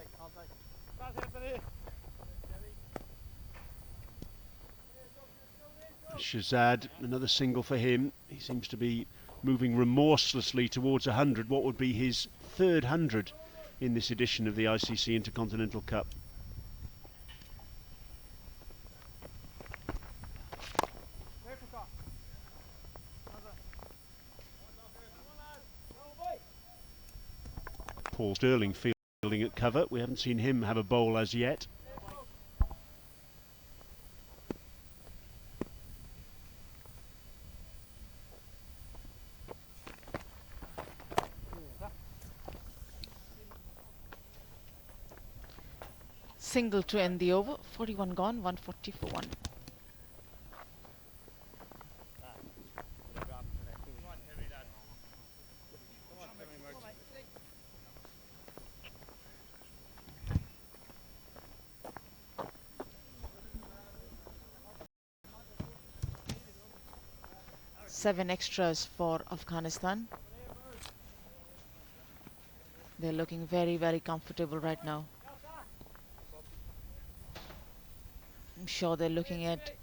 Shahzad, another single for him. He seems to be moving remorselessly towards 100, what would be his 3rd 100 in this edition of the ICC Intercontinental Cup. Paul Sterling fielding at cover. We haven't seen him have a bowl as yet. Single to end the over. 41 gone, 140 for 1. Seven extras for Afghanistan. They're looking very, very comfortable right now. I'm sure they're looking at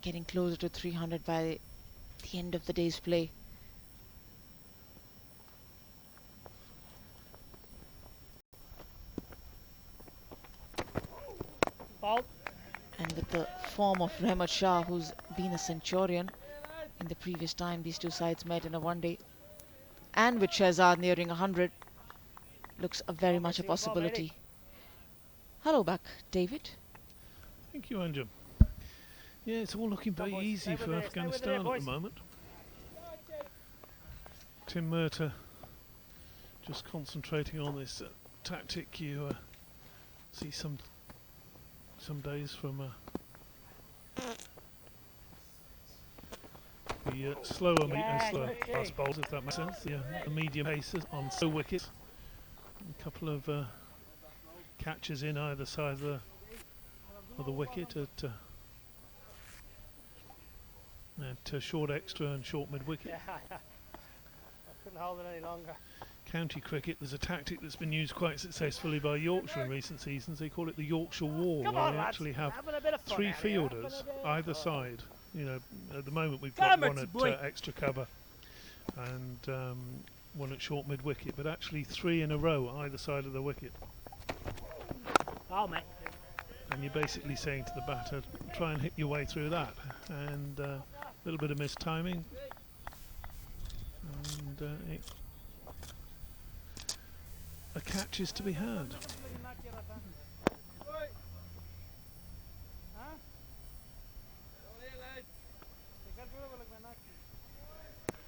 getting closer to 300 by the end of the day's play. Ball. And with the form of Rahmat Shah, who's been a centurion in the previous time these two sides met in a one-day, and with Shahzad nearing 100, looks very much a possibility. Hello back, David. Thank you, Andrew. Yeah, it's all looking very easy for Afghanistan at the moment. Tim Murtagh just concentrating on this tactic you see some days from the slower fast bowls, if that makes sense. The medium paces on slow wickets. A couple of catches in either side of the wicket at short extra and short mid wicket. Yeah, I couldn't hold it any longer. County cricket, there's a tactic that's been used quite successfully by Yorkshire in recent seasons. They call it the Yorkshire Wall, where they actually have 3 fielders either side. You know, at the moment we've got one at extra cover and one at short mid wicket, but actually 3 in a row either side of the wicket. Oh, mate. And you're basically saying to the batter, try and hit your way through that. And a little bit of missed timing. And a catch is to be had.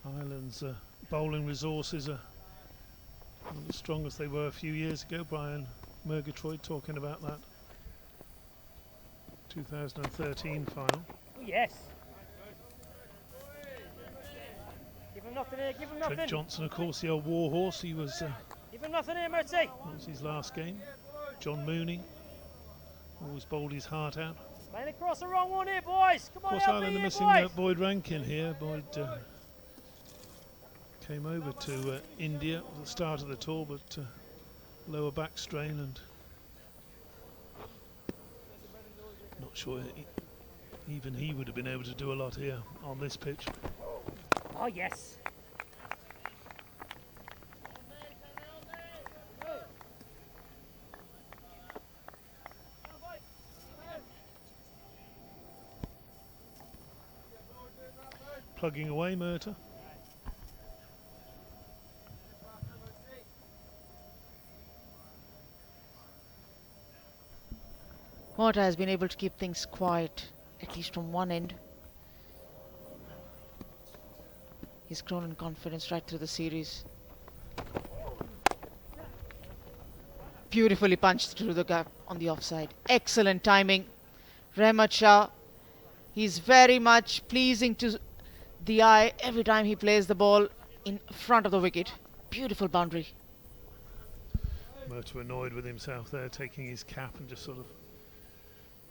Ireland's bowling resources are not as strong as they were a few years ago. Brian Murgatroyd talking about that 2013 final. Oh, yes. Give him nothing here, give him nothing. Trent Johnson, of course, the old war horse. He was Give him nothing here, Murty. that was his last game. John Mooney, always bowled his heart out. Playing across the wrong one here, boys. Come Of on, course, help Ireland me are here, missing boys. Boyd Rankin here. Boyd came over to India at the start of the tour, but lower back strain, and not sure even he would have been able to do a lot here on this pitch. Oh, yes. Plugging away, Murtagh. Murtagh has been able to keep things quiet, at least from one end. He's grown in confidence right through the series. Beautifully punched through the gap on the offside. Excellent timing. Rahmat Shah, he's very much pleasing to the eye every time he plays the ball in front of the wicket. Beautiful boundary. Murtagh annoyed with himself there, taking his cap and just sort of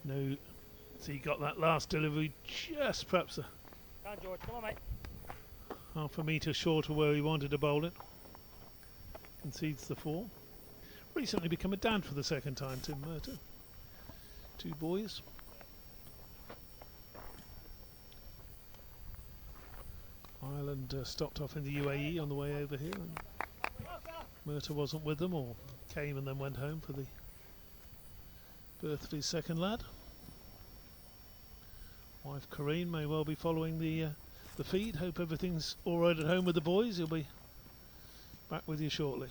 so he got that last delivery just perhaps Come on, George. Come on, mate. half a metre short of where he wanted to bowl it. Concedes the 4. Recently become a dad for the second time, Tim Murtagh. 2 boys. Ireland stopped off in the UAE on the way over here, and Murtagh wasn't with them, or came and then went home for the birth of his second lad. Wife Corrine may well be following the feed. Hope everything's all right at home with the boys. He'll be back with you shortly.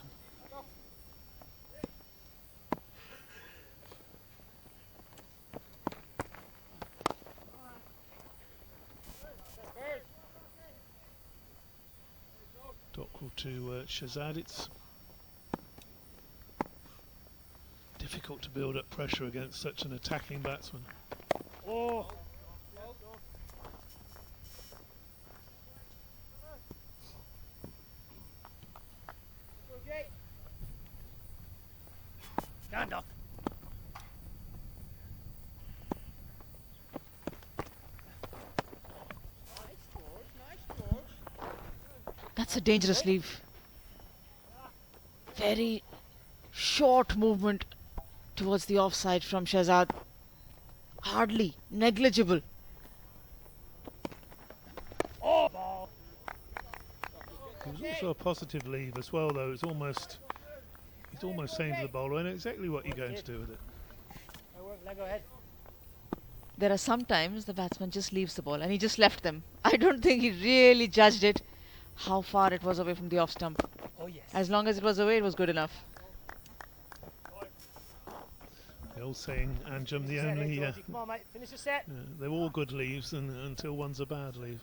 Dockrell to Shahzad. It's difficult to build up pressure against such an attacking batsman. Oh. Stand up. That's a dangerous leave. Very short movement towards the offside from Shahzad. Hardly negligible. Oh, ball. It was also a positive leave as well, though. He's almost saying to the bowler, I know exactly what you're going to do with it. Leg ahead. There are sometimes the batsman just leaves the ball, and he just left them. I don't think he really judged it, how far it was away from the off stump. Oh, yes. As long as it was away, it was good enough. The old saying, Anjum, the Set it, only... Georgie. Come on, mate. Finish the set. they're all good leaves until one's a bad leave.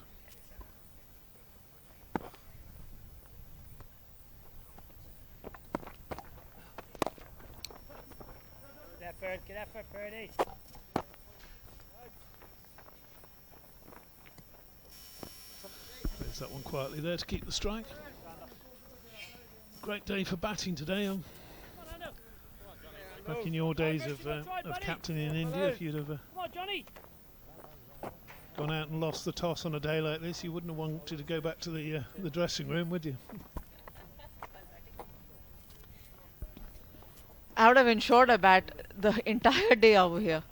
Get effort, Purdy. Plays that one quietly there to keep the strike. Great day for batting today. Back in your days of captaining in India, if you'd have Come on, Johnny. gone out and lost the toss on a day like this, you wouldn't have wanted to go back to the dressing room, would you? I would have ensured a bat the entire day over here.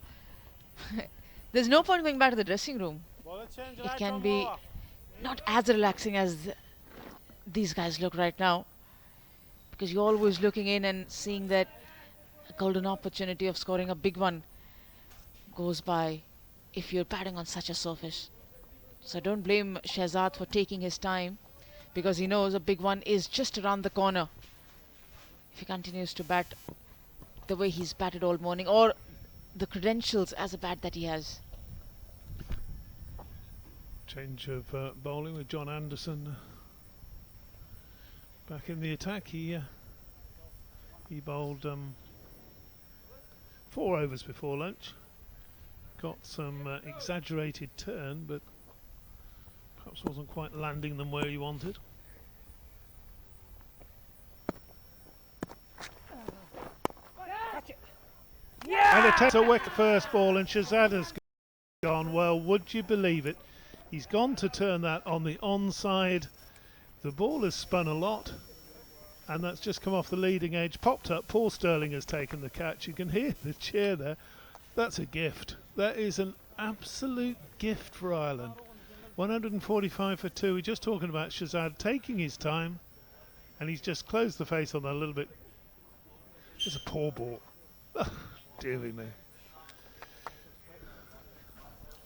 There's no point going back to the dressing room. It can be not as relaxing as these guys look right now, because you're always looking in and seeing that a golden opportunity of scoring a big one goes by if you're batting on such a surface. So don't blame Shahzad for taking his time, because he knows a big one is just around the corner. If he continues to bat the way he's batted all morning, or the credentials as a bat that he has. Change of bowling with John Anderson back in the attack. He bowled 4 overs before lunch. Got some exaggerated turn, but perhaps wasn't quite landing them where he wanted. Yeah! And takes a wicket first ball, and Shahzad has gone. Well, would you believe it? He's gone to turn that on the onside. The ball has spun a lot, and that's just come off the leading edge, popped up. Paul Sterling has taken the catch. You can hear the cheer there. That's a gift. That is an absolute gift for Ireland. 145 for 2. We're just talking about Shahzad taking his time, and he's just closed the face on that a little bit. It's a poor ball. Oh, dearie me.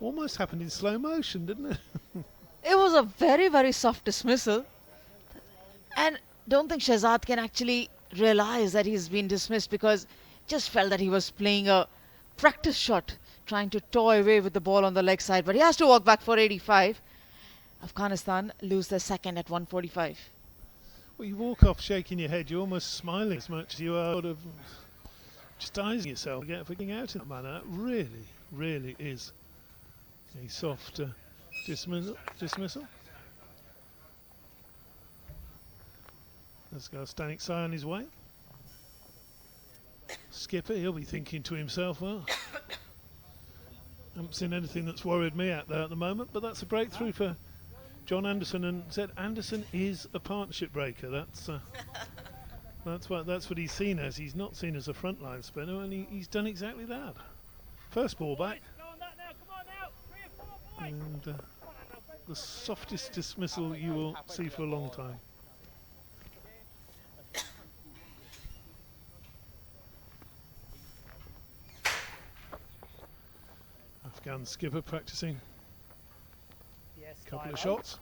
Almost happened in slow motion, didn't it? It was a very, very soft dismissal. And don't think Shahzad can actually realize that he's been dismissed, because just felt that he was playing a practice shot, trying to toy away with the ball on the leg side. But he has to walk back for 85. Afghanistan lose their second at 145. Well, you walk off shaking your head, you're almost smiling as much as you are sort of chastising yourself for getting out in that manner. That really, really is a soft dismissal. Let's go, Stanik Sai on his way. Skipper, he'll be thinking to himself, well, I haven't seen anything that's worried me out there at the moment, but that's a breakthrough for John Anderson, and said Anderson is a partnership breaker. That's what he's seen as. He's not seen as a frontline spinner, and he's done exactly that. First ball back, and the softest dismissal you will see for a long time. Afghan skipper practicing a couple of shots.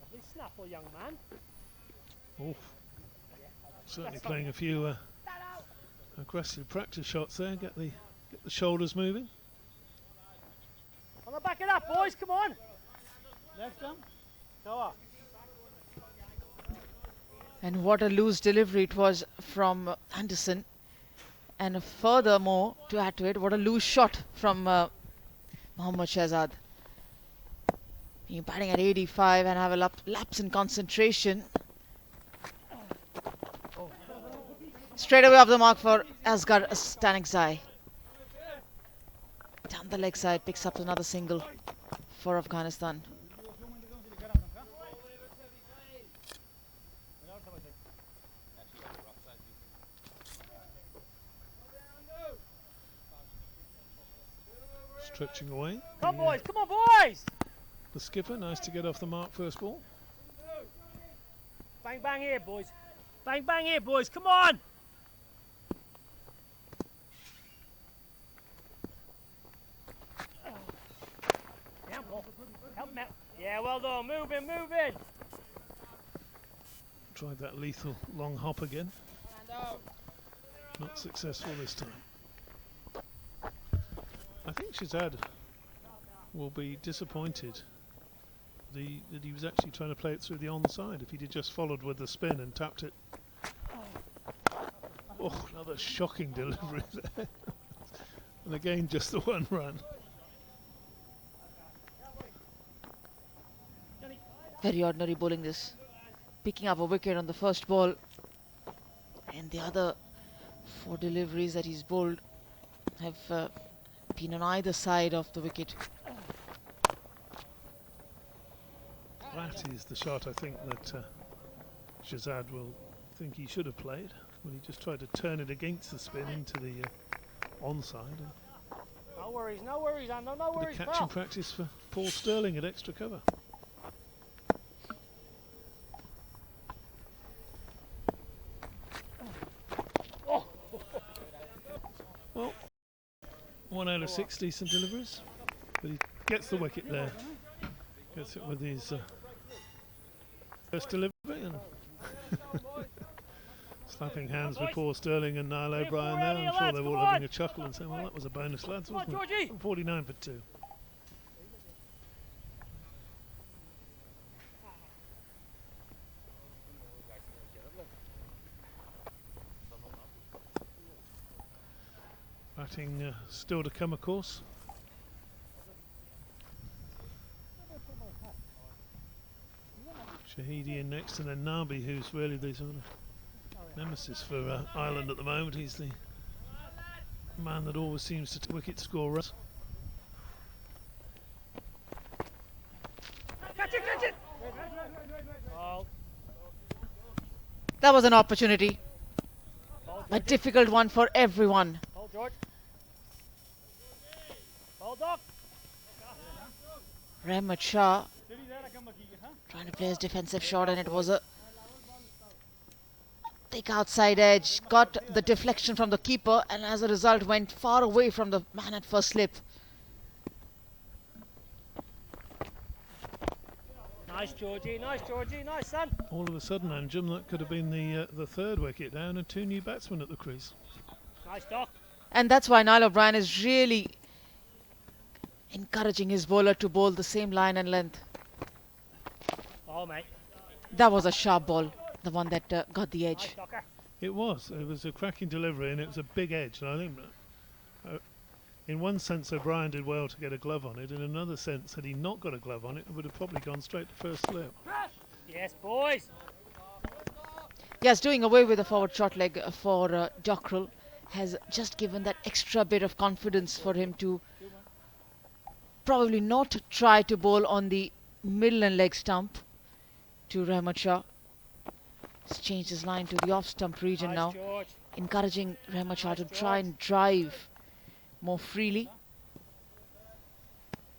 Lovely snaffle, young man. Oh, certainly playing a few aggressive practice shots there. Get the shoulders moving. I'm gonna back it up, boys. Come on. Next one. Go on. And what a loose delivery it was from Anderson. And furthermore, to add to it, what a loose shot from Mohammad Shahzad. He's batting at 85 and have a lapse in concentration. Straight away off the mark for Asghar Stanikzai. Down the leg side, picks up another single for Afghanistan. Stretching away. Come on, boys. Come on, boys. The skipper, nice to get off the mark first ball. Bang, bang here, boys. Bang, bang here, boys. Come on. Yeah, Paul. Help him out. Yeah, well done. Move in, move in. Tried that lethal long hop again. Not successful this time. I think Shahzad will be disappointed that he was actually trying to play it through the onside. If he'd have just followed with the spin and tapped it. Oh, another shocking delivery there. And again, just the one run. Very ordinary bowling this. Picking up a wicket on the first ball. And the other 4 deliveries that he's bowled have been on either side of the wicket. That is the shot I think that Shahzad will think he should have played when he just tried to turn it against the spin into the onside. No worries, Ando, no worries, The catching practice for Paul Sterling at extra cover. Well, 1 out of 6 decent deliveries, but he gets the wicket there. Gets it with his first delivery, and slapping hands with Paul Sterling and Niall O'Brien there. I'm sure they were all having a chuckle and saying, well, that was a bonus, lads, wasn't it? 49 for 2. Batting still to come, of course. Shahidi in next, and then Nabi, who's really the sort of nemesis for Ireland at the moment. He's the man that always seems to wicket scorer. Catch it! Ball. That was an opportunity. A difficult one for everyone. Ball, George. Ball, Doc. Rahmat Shah trying to play his defensive shot, and it was a thick outside edge. Got the deflection from the keeper, and as a result went far away from the man at first slip. Nice, Georgie. Nice, son. All of a sudden, Anjum, that could have been the third wicket down, and 2 new batsmen at the crease. Nice, Doc. And that's why Niall O'Brien is really encouraging his bowler to bowl the same line and length. Oh, mate. That was a sharp ball, the one that got the edge. Nice, Docker. It was a cracking delivery, and it was a big edge. And I think, in one sense, O'Brien did well to get a glove on it. In another sense, had he not got a glove on it, it would have probably gone straight to first slip. Yes, boys. Yes, doing away with the forward short leg for Dockrell has just given that extra bit of confidence for him to probably not try to bowl on the middle and leg stump to Rahmat Shah. He's changed his line to the off stump region Nice, now, George. encouraging Rahmat Shah to Nice, try and drive more freely.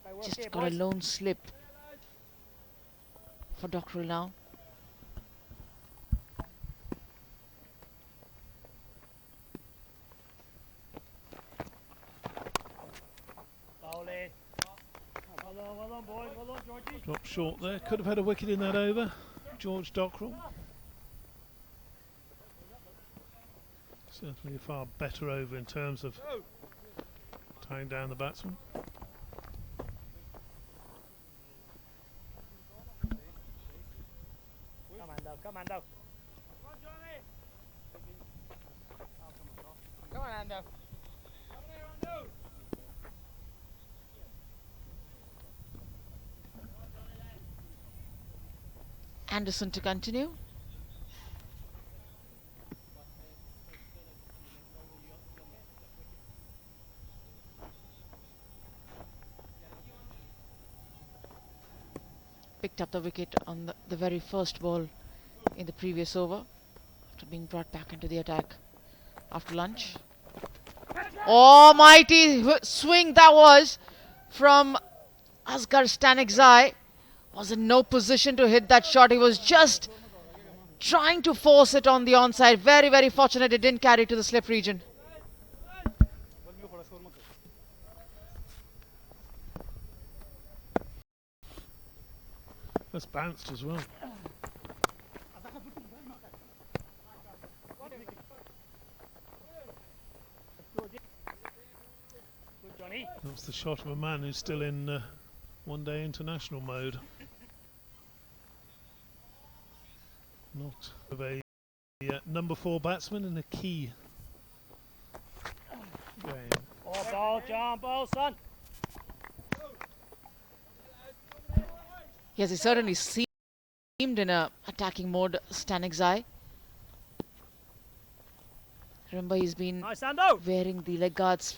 Right, work Just here, got a boys. lone slip for Dockrell now. Bowling. Well done, boys. Well done, Georgie. Dropped short there. Could have had a wicket in that over. George Dockrell. Certainly a far better over in terms of tying down the batsman. Come on, Ando. Come on, Ando. Anderson to continue. Picked up the wicket on the very first ball in the previous over after being brought back into the attack after lunch. Oh, mighty swing that was from Asghar Stanikzai. Was in no position to hit that shot. He was just trying to force it on the onside. Very, very fortunate it didn't carry to the slip region. That's bounced as well. Good, Johnny. That's the shot of a man who's still in one-day international mode. Not of a number 4 batsman in a key game. Oh, ball, John, ball, son. Yes, he certainly seemed in a attacking mode, Stanikzai. Remember, he's been Nice, Ando. wearing the leg guards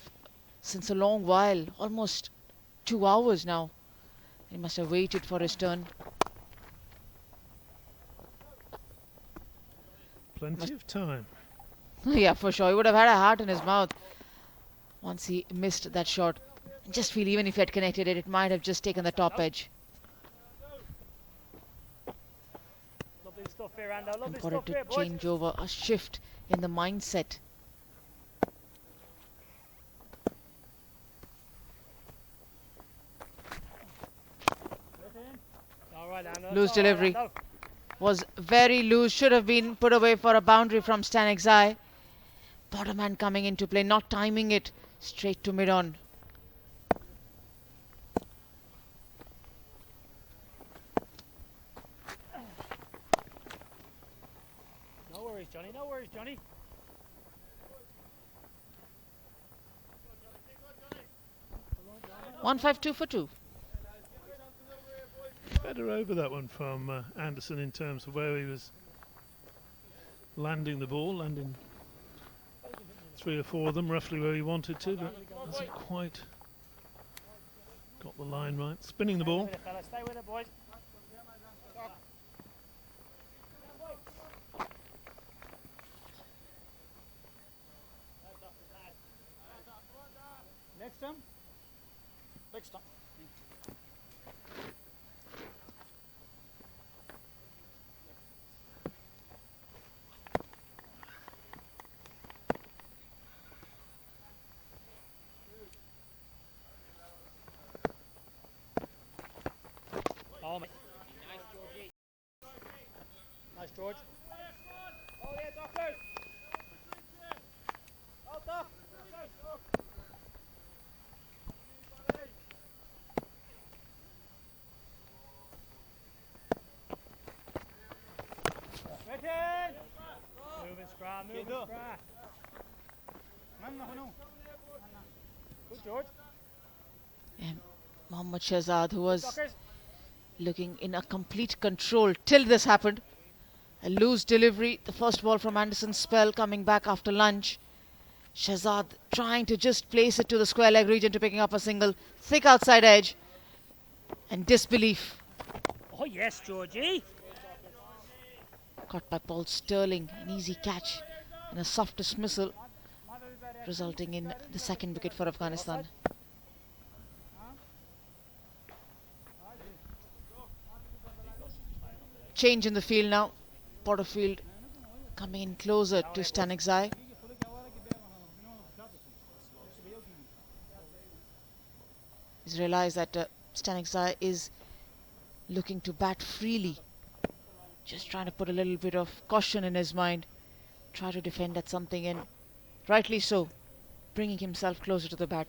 since a long while, almost 2 hours now. He must have waited for his turn. Plenty of time. Yeah, for sure. He would have had a heart in his mouth once he missed that shot. I just feel even if he had connected it, it might have just taken the top edge. Lovely stuff here, Ando. Lovely And for it stuff to here, boys. change over, a shift in the mindset. All right, Ando. Loose It's all right, delivery. Ando. Was very loose, should have been put away for a boundary from Stanikzai. Bottom hand coming into play, not timing it, straight to mid-on. No worries, Johnny. No worries, Johnny. 152 for 2. Better over that one from Anderson in terms of where he was landing the ball, landing 3 or 4 of them roughly where he wanted to, but hasn't quite got the line right. Spinning the ball. Stay with it, boys. Next time. Next time. Oh, mate. Nice, Georgie. Nice, George. Oh, yeah, doctors. Oh, doc. Written. Moving scrum, moving scrum. Good, George. And Mohammad Shahzad, who was Doctors. looking in a complete control till this happened. A loose delivery, the first ball from Anderson Spell coming back after lunch. Shahzad trying to just place it to the square leg region to picking up a single, thick outside edge, and disbelief Oh, yes, Georgie. caught by Paul Sterling. An easy catch and a soft dismissal, resulting in the second wicket for Afghanistan. Change in the field now. Porterfield coming in closer to Stanexai. He's realized that Stanexai is looking to bat freely. Just trying to put a little bit of caution in his mind. Try to defend at something, and rightly so, bringing himself closer to the bat.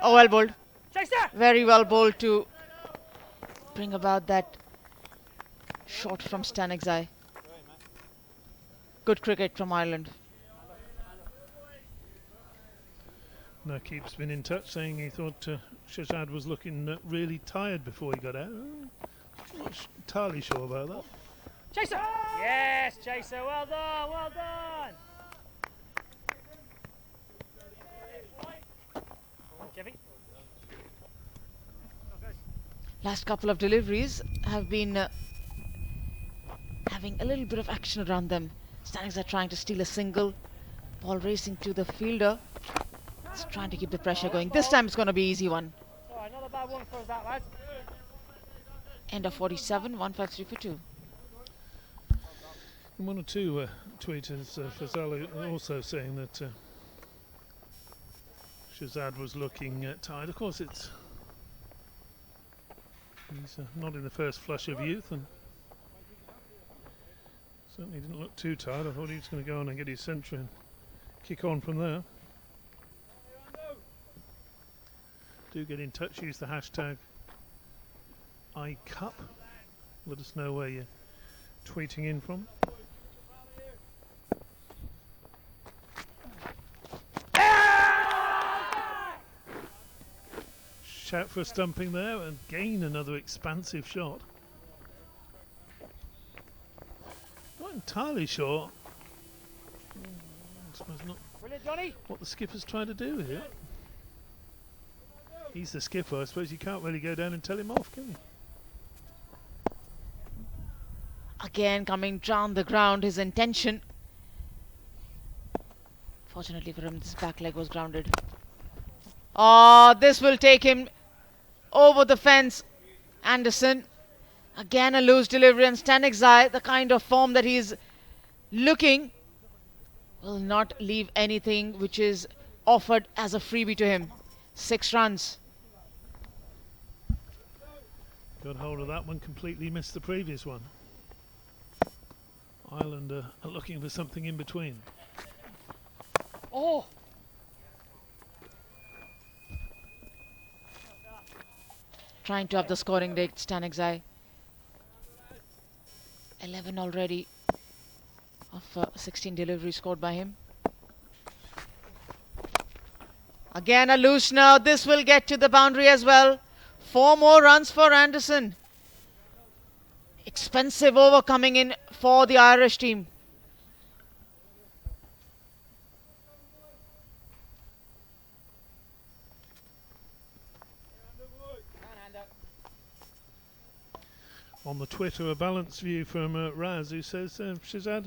Oh, well bowled. Chaser. Very well bowled to bring about that shot from Stanexai. Good cricket from Ireland. Nakib's been in touch saying he thought Shahzad was looking really tired before he got out. Not entirely sure about that. Chaser. Yes, Chaser. Well done. Well done. Jeffy. Last couple of deliveries have been having a little bit of action around them. Stanexai trying to steal a single. Ball racing to the fielder. It's trying to keep the pressure going. This time it's going to be easy one. All right, not a bad one for that, lad. End of 47, 153 for 2. And 1 or 2 tweeters, Fazali also saying that Shahzad was looking tired. Of course, he's not in the first flush of youth, and certainly didn't look too tired. I thought he was going to go on and get his century and kick on from there. Do get in touch, use the hashtag iCup. Let us know where you're tweeting in from. Shout for a stumping there, and again another expansive shot. Not entirely sure. I suppose not Brilliant, Johnny. what the skipper's trying to do here. He's the skipper. I suppose you can't really go down and tell him off, can you? Again coming down the ground, his intention. Fortunately for him, this back leg was grounded. Oh, this will take him over the fence. Anderson. Again a loose delivery, and Stanexai, the kind of form that he's looking, will not leave anything which is offered as a freebie to him. 6 runs. Got hold of that one, completely missed the previous one. Ireland are looking for something in between. Oh. Trying to up the scoring rate, Stanexai. 11 already of 16 deliveries scored by him. Again a loose now. This will get to the boundary as well. 4 more runs for Anderson. Expensive over coming in for the Irish team. On the Twitter, a balanced view from Raz, who says Shazad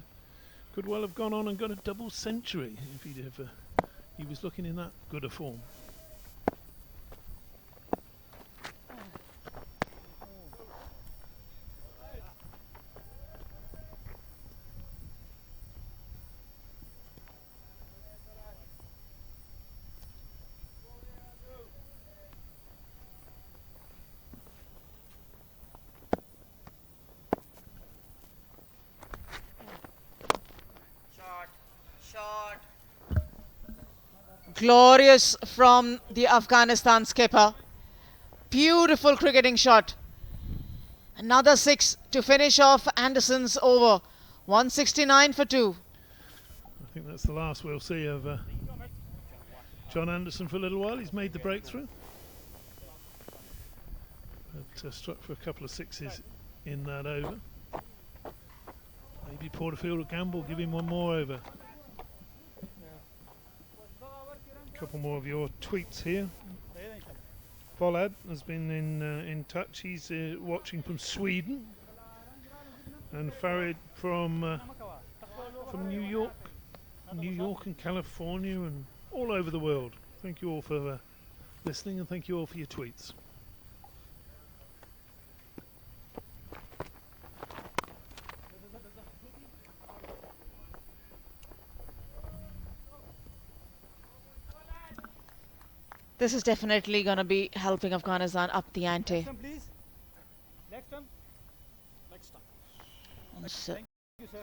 could well have gone on and got a double century if he was looking in that good a form. Glorious from the Afghanistan skipper. Beautiful cricketing shot. Another 6 to finish off Anderson's over. 169 for 2. I think that's the last we'll see of John Anderson for a little while. He's made the breakthrough. But struck for a couple of sixes in that over. Maybe Porterfield or Gamble give him one more over. A couple more of your tweets here. Pollard has been in touch. He's watching from Sweden, and Farid from New York and California and all over the world. Thank you all for listening, and thank you all for your tweets. This is definitely going to be helping Afghanistan up the ante. Next one, please. Next one. Next one. So, Thank you, sir.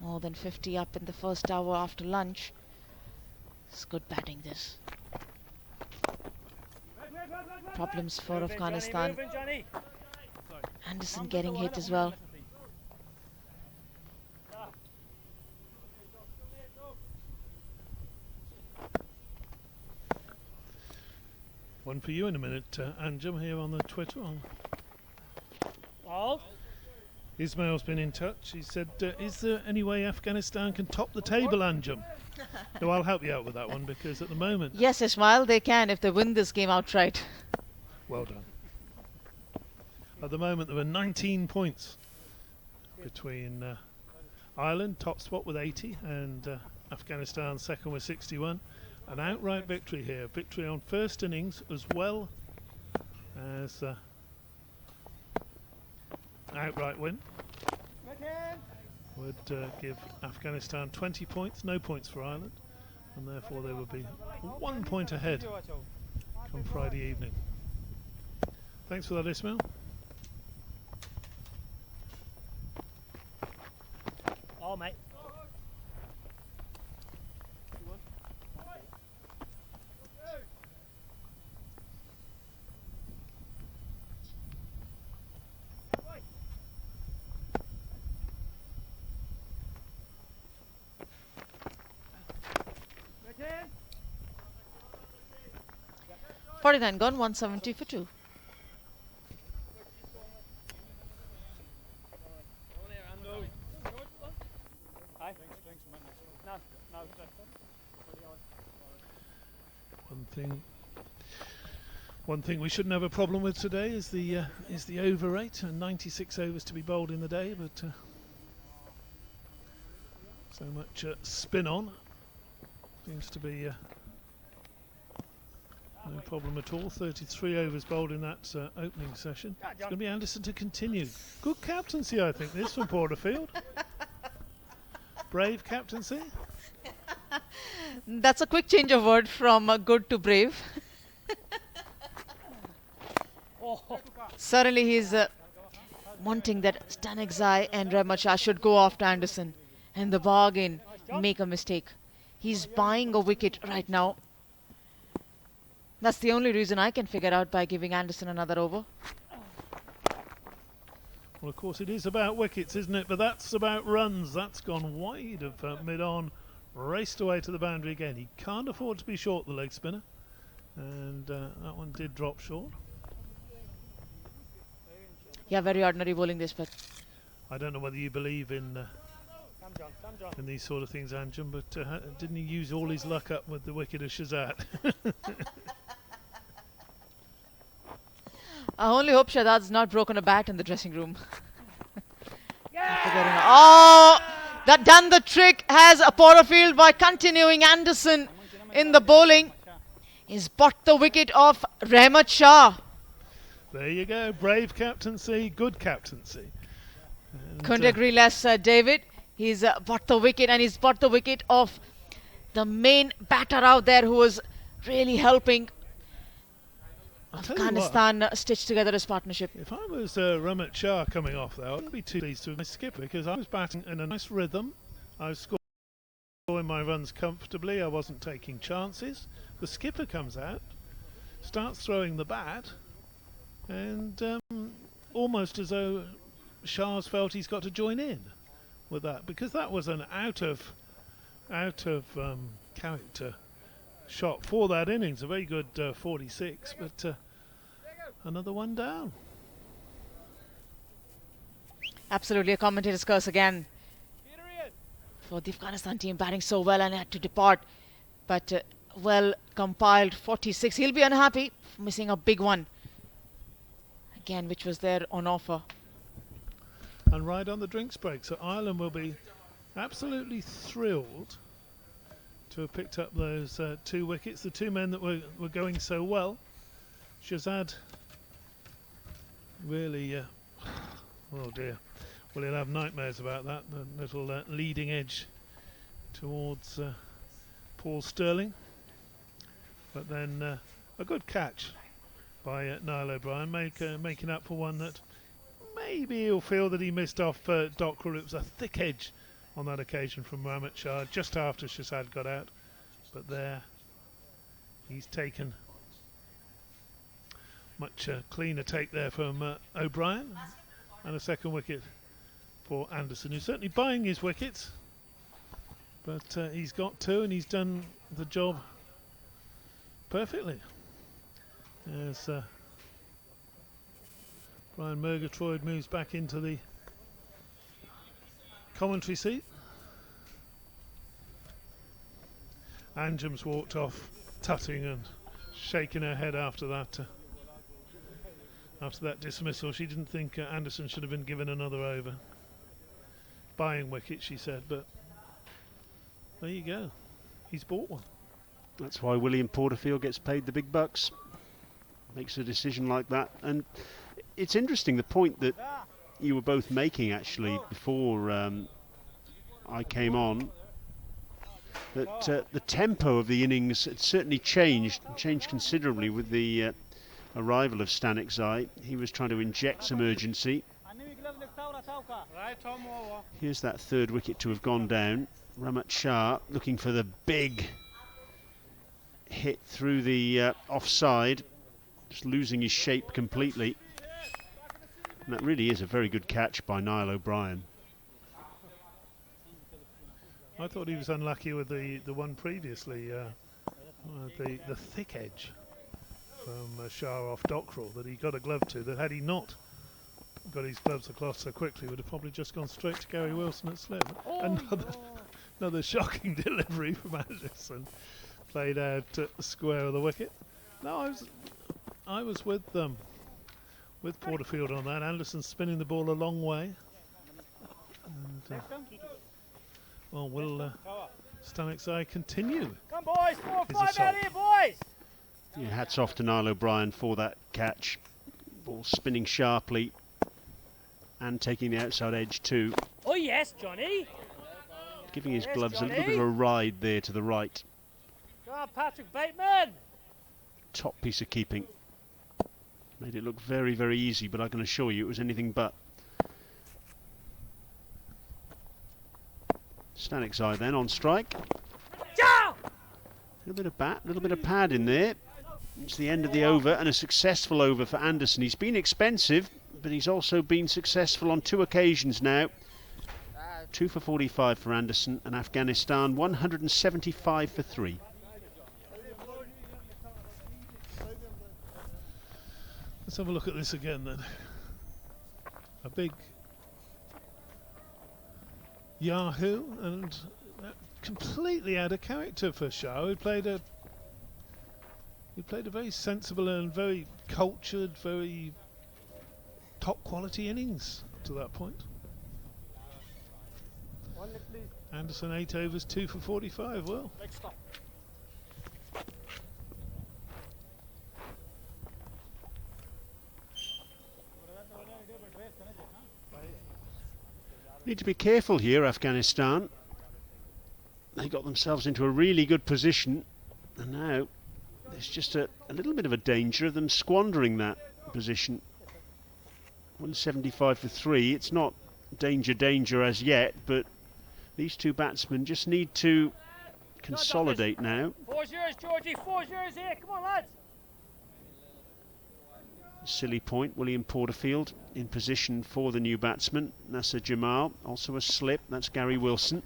more than 50 up in the first hour after lunch. It's good batting this. Problems for Afghanistan. Anderson getting hit as well. One for you in a minute, Anjum, here on the Twitter. Ismail's been in touch. He said, is there any way Afghanistan can top the table, Anjum? No, I'll help you out with that one, because at the moment... Yes, Ismail, they can if they win this game outright. Well done. At the moment, there were 19 points between Ireland, top spot with 80, and Afghanistan, second with 61. An outright victory here. Victory on first innings as well as outright win. Would give Afghanistan 20 points, no points for Ireland, and therefore they would be 1 point ahead come Friday evening. Thanks for that, Ismail. Oh, mate. Again. 49 gone, 170 for 2. One thing we shouldn't have a problem with today is the over rate, and 96 overs to be bowled in the day, but so much spin on seems to be no problem at all. 33 overs bowled in that opening session. It's going to be Anderson to continue. Good captaincy, I think, this from Porterfield. Brave captaincy. That's a quick change of word from good to brave. Certainly he's wanting that Stanexai and Rahmat Shah should go after Anderson and the bargain make a mistake. He's buying a wicket right now. That's the only reason I can figure out by giving Anderson another over. Well, of course, it is about wickets, isn't it? But that's about runs. That's gone wide of mid-on, raced away to the boundary again. He can't afford to be short, the leg spinner. And that one did drop short. Yeah, very ordinary bowling this, but I don't know whether you believe in these sort of things, Anjum, but didn't he use all his luck up with the wicket of Shahzad? I only hope Shahzad's not broken a bat in the dressing room. Oh, that done the trick has a Porterfield by continuing Anderson in the bowling. He's bought the wicket of Rahmat Shah. There you go, brave captaincy, good captaincy. And, Couldn't agree less, David. He's bought the wicket, and he's bought the wicket of the main batter out there who was really helping Afghanistan stitch together his partnership. If I was Rahmat Shah coming off there, I wouldn't be too pleased with my skipper, because I was batting in a nice rhythm. I was scoring my runs comfortably. I wasn't taking chances. The skipper comes out, starts throwing the bat, and almost as though Shah's felt he's got to join in with that, because that was an out of character shot for that innings. A very good 46, but another one down. Absolutely, a commentator's curse again for the Afghanistan team, batting so well and had to depart, but well compiled 46. He'll be unhappy for missing a big one again, which was there on offer. And right on the drinks break, so Ireland will be absolutely thrilled to have picked up those 2 wickets. The 2 men that were going so well. Shahzad really, oh dear, well, he'll have nightmares about that, the little leading edge towards Paul Sterling. But then a good catch by Niall O'Brien, making up for one that maybe he'll feel that he missed off Dockrell. It was a thick edge on that occasion from Rahmat Shah just after Shahzad got out, but there he's taken much cleaner take there from O'Brien, and a second wicket for Anderson, who's certainly buying his wickets, but he's got 2 and he's done the job perfectly. As Brian Murgatroyd moves back into the commentary seat. Anjum's walked off tutting and shaking her head after that dismissal. She didn't think Anderson should have been given another over. Buying wicket, she said, but there you go. He's bought one. That's why William Porterfield gets paid the big bucks. Makes a decision like that. And it's interesting, the point that you were both making actually before I came on, that the tempo of the innings had certainly changed considerably with the arrival of Stanexai. He was trying to inject some urgency. Here's that 3rd wicket to have gone down. Rahmat Shah looking for the big hit through the offside, just losing his shape completely. And that really is a very good catch by Niall O'Brien. I thought he was unlucky with the one previously, the thick edge from Shah off Dockrell that he got a glove to, that had he not got his gloves across so quickly would have probably just gone straight to Gary Wilson at slip. Another shocking delivery from Anderson, played out at the square of the wicket. No, I was with Porterfield on that. Anderson spinning the ball a long way. And, well, will Stanexai continue? Come boys, 4 or 5 out here, boys! Yeah, hats off to Niall O'Brien for that catch. Ball spinning sharply and taking the outside edge too. Oh yes, Johnny! Giving his Yes, gloves a little Johnny. bit of a ride there to the right. Go on, Patrick Bateman! Top piece of keeping. Made it look very, very easy, but I can assure you it was anything but. Stanexai then on strike. A little bit of bat, a little bit of pad in there. It's the end of the over and a successful over for Anderson. He's been expensive, but he's also been successful on 2 occasions now. 2 for 45 for Anderson, and Afghanistan 175 for 3. Let's have a look at this again then. A big Yahoo, and that completely out of character for Shah. He played a very sensible and very cultured, very top quality innings up to that point. Anderson 8 overs, 2 for 45. Well, need to be careful here, Afghanistan. They got themselves into a really good position, and now there's just a little bit of a danger of them squandering that position. 175 for 3. It's not danger as yet, but these 2 batsmen just need to consolidate now. 4's yours, Georgie. 4's yours here. Come on, lads. Silly point. William Porterfield in position for the new batsman, Nasser Jamal. Also a slip. That's Gary Wilson.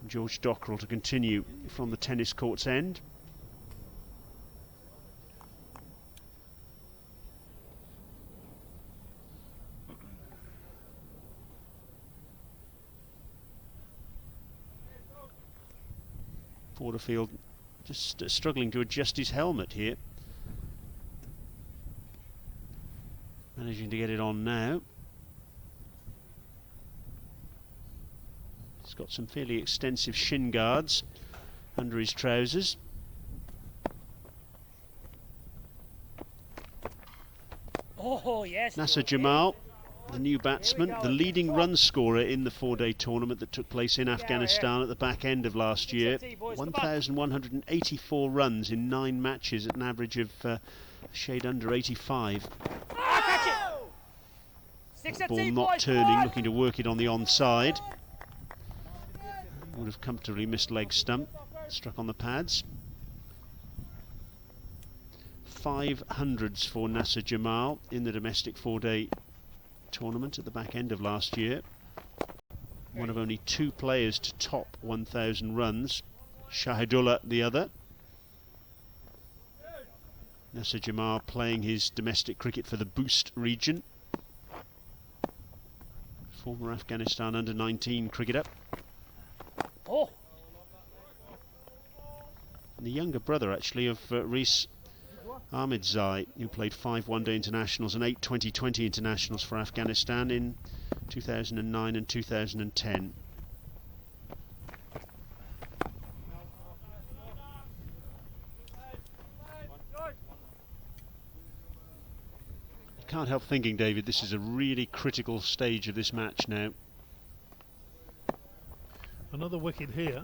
And George Dockrell to continue from the tennis court's end. Porterfield just struggling to adjust his helmet here. Managing to get it on now. He's got some fairly extensive shin guards under his trousers. Oh, yes. Nasser Jamal, the new batsman, the leading run scorer in the 4-day tournament that took place in Afghanistan at the back end of last year. 1,184 runs in 9 matches at an average of a shade under 85. The ball not turning, looking to work it on the onside. Would have comfortably missed leg stump, struck on the pads. 500s for Nasser Jamal in the domestic 4-day tournament at the back end of last year. One of only 2 players to top 1,000 runs. Shahidullah the other. Nasser Jamal playing his domestic cricket for the Boost region. Former Afghanistan under-19 cricketer. Oh. And the younger brother actually of Rees Ahmedzai, who played 5 one-day internationals and 8 2020 internationals for Afghanistan in 2009 and 2010. Can't help thinking, David, this is a really critical stage of this match now. another wicket here.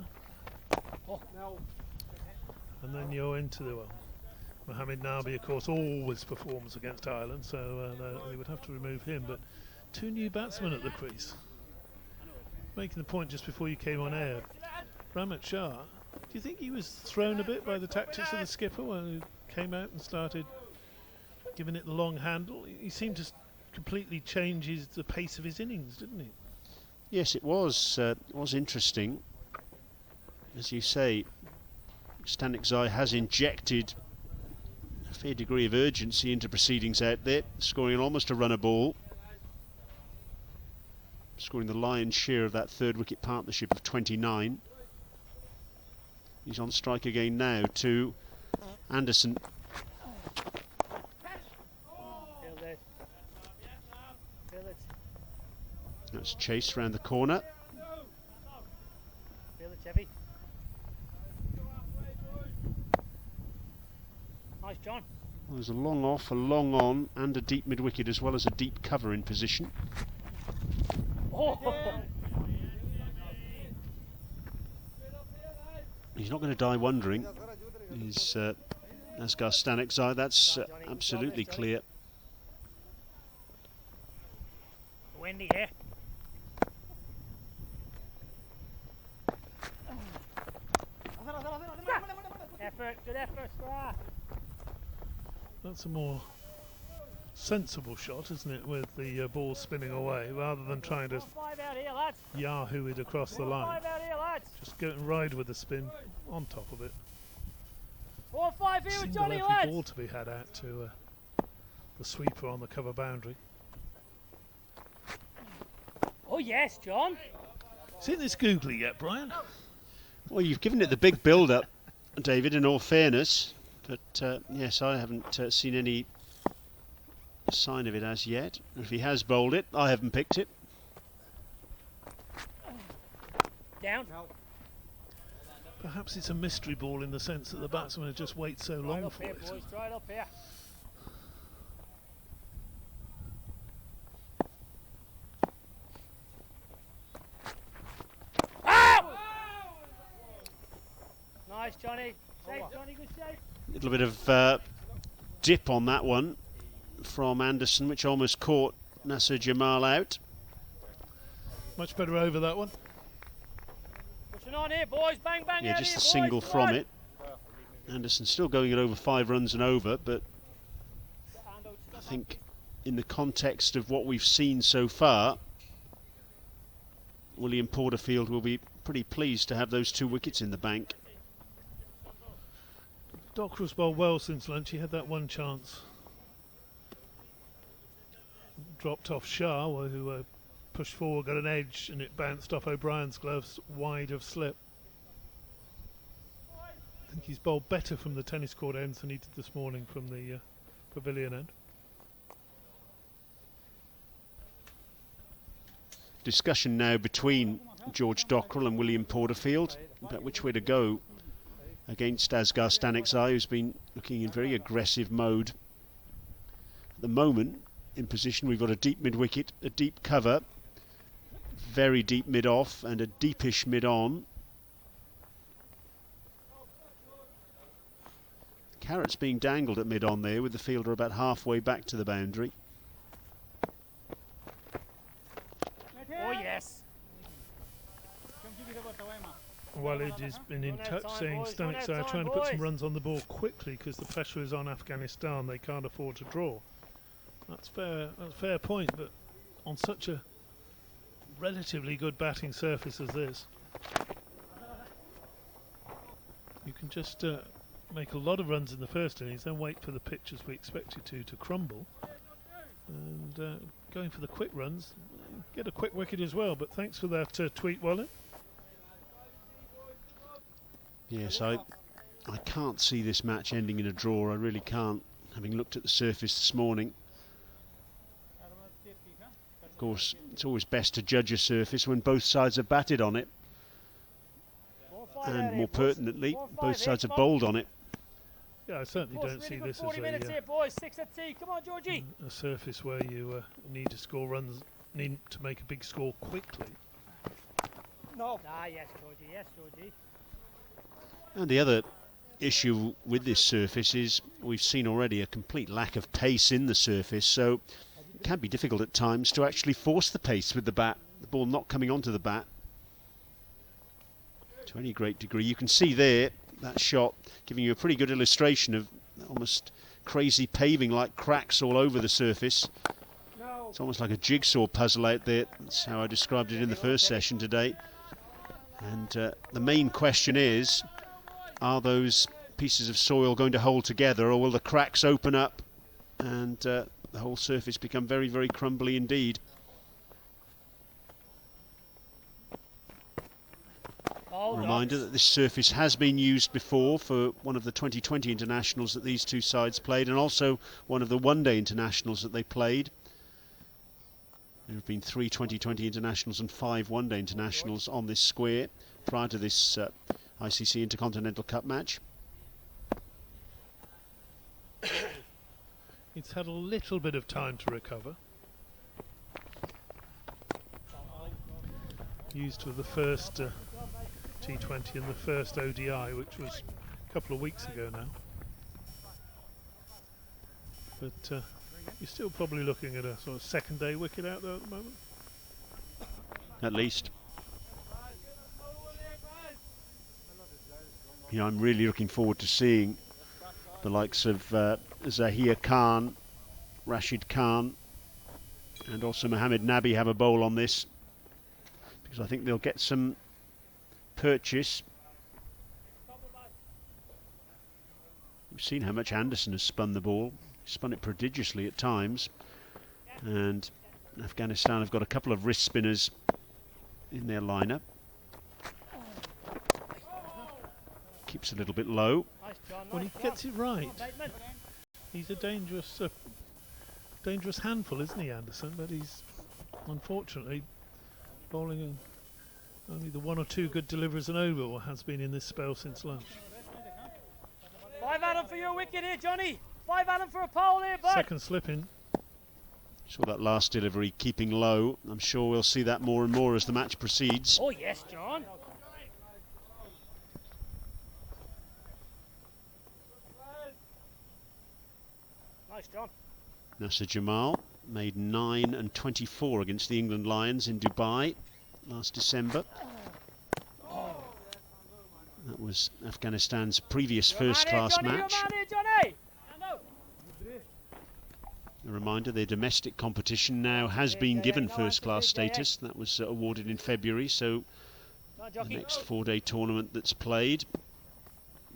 And then you're into the, well, Mohammed Nabi, of course, always performs against Ireland, so they would have to remove him. But 2 new batsmen at the crease. Making the point just before you came on air, Ramat Shah, do you think he was thrown a bit by the tactics of the skipper when he came out and started giving it the long handle? He seemed to completely change the pace of his innings, didn't he? Yes, it was interesting. As you say, Stanikzai has injected a fair degree of urgency into proceedings out there, scoring almost a runner ball, scoring the lion's share of that 3rd wicket partnership of 29. He's on strike again now to Anderson. That's chased round the corner. Nice, John. Well, there's a long off, a long on, and a deep mid-wicket, as well as a deep cover in position. Oh. He's not going to die wondering. He's Asghar Stanikzai, that's absolutely clear. Windy here. Effort, good effort. That's a more sensible shot, isn't it, with the ball spinning away, rather than trying to 5 out here, lads. yahoo it across the line. 5 out here, lads. Just go and ride with the spin on top of it. 4 5 here with Single Johnny, every lads. ball to be had out to the sweeper on the cover boundary. Oh yes, John. Seen this googly yet, Brian? Well, you've given it the big build-up, David, in all fairness. But yes, I haven't seen any sign of it as yet. If he has bowled it, I haven't picked it. Down. Perhaps it's a mystery ball in the sense that the batsman has just waited so Right long up for here, it. boys. Right up here. Nice, Johnny. Safe, Johnny. Good save. A little bit of dip on that one from Anderson, which almost caught Nasser Jamal out. Much better over that one. Pushing on here, boys. Bang, bang. Yeah, out just here, a single boys. from Come on. it. Anderson still going at over 5 runs and over, but I think in the context of what we've seen so far, William Porterfield will be pretty pleased to have those 2 wickets in the bank. Docker's bowled well since lunch. He had that one chance. Dropped off Shah, who pushed forward, got an edge, and it bounced off O'Brien's gloves wide of slip. I think he's bowled better from the tennis court ends than he did this morning from the pavilion end. Discussion now between George Dockrell and William Porterfield about which way to go against Asghar Stanikzai, who's been looking in very aggressive mode. At the moment, in position, we've got a deep mid-wicket, a deep cover, very deep mid-off, and a deepish mid-on. Carrots being dangled at mid-on there, with the fielder about halfway back to the boundary. Oh yes. Walid has been in Run out touch time, saying boys, run out Stanikzai are time, trying to put some boys. runs on the board quickly because the pressure is on Afghanistan. They can't afford to draw. That's fair. That's a fair point, but on such a relatively good batting surface as this, you can just make a lot of runs in the first innings, then wait for the pitch as we expect it to crumble, and going for the quick runs, get a quick wicket as well. But thanks for that tweet, Walid. Yes, I can't see this match ending in a draw. I really can't, having looked at the surface this morning. Of course, it's always best to judge a surface when both sides have batted on it, 4 5 out and here, more boys. pertinently, 4 5 both here, sides have come on. bowled on it. Yeah, I certainly Boys, don't really see good this 40 minutes as here, boys. 6 at tea. Come on, Georgie. a surface where you need to score runs, need to make a big score quickly. No. Ah, yes, Georgie. Yes, Georgie. And the other issue with this surface is we've seen already a complete lack of pace in the surface, so it can be difficult at times to actually force the pace with the bat, the ball not coming onto the bat to any great degree. You can see there that shot giving you a pretty good illustration of almost crazy paving like cracks all over the surface. No. It's almost like a jigsaw puzzle out there. That's how I described it in the first session today. And the main question is, are those pieces of soil going to hold together, or will the cracks open up and the whole surface become very, very crumbly indeed? Hold Reminder that this surface has been used before for one of the 2020 internationals that these two sides played, and also one of the one-day internationals that they played. There have been 3 2020 internationals and 5 one-day internationals on this square prior to this ICC Intercontinental Cup match. It's had a little bit of time to recover. Used for the first T20 and the first ODI, which was a couple of weeks ago now. But you're still probably looking at a sort of second day wicket out there at the moment. At least. Yeah, I'm really looking forward to seeing the likes of Zahir Khan Rashid Khan and also Mohammed Nabi have a bowl on this, because I think they'll get some purchase. We've seen how much Anderson has spun the ball. He spun it prodigiously at times, and Afghanistan have got a couple of wrist spinners in their lineup. Keeps a little bit low. When he gets it right, he's a dangerous handful, isn't he, Anderson? But he's unfortunately bowling only the one or two good deliveries and over, or has been in this spell since lunch. 5 Adam for your wicket here, Johnny. 5 Adam for a pole here, bud. Second slip in. Saw that last delivery keeping low. I'm sure we'll see that more and more as the match proceeds. Oh yes, John. Nice, John. Nasser Jamal made 9 and 24 against the England Lions in Dubai last December. That was Afghanistan's previous first-class match. A reminder, their domestic competition now has been given first-class status. That was awarded in February, so the next 4-day tournament that's played,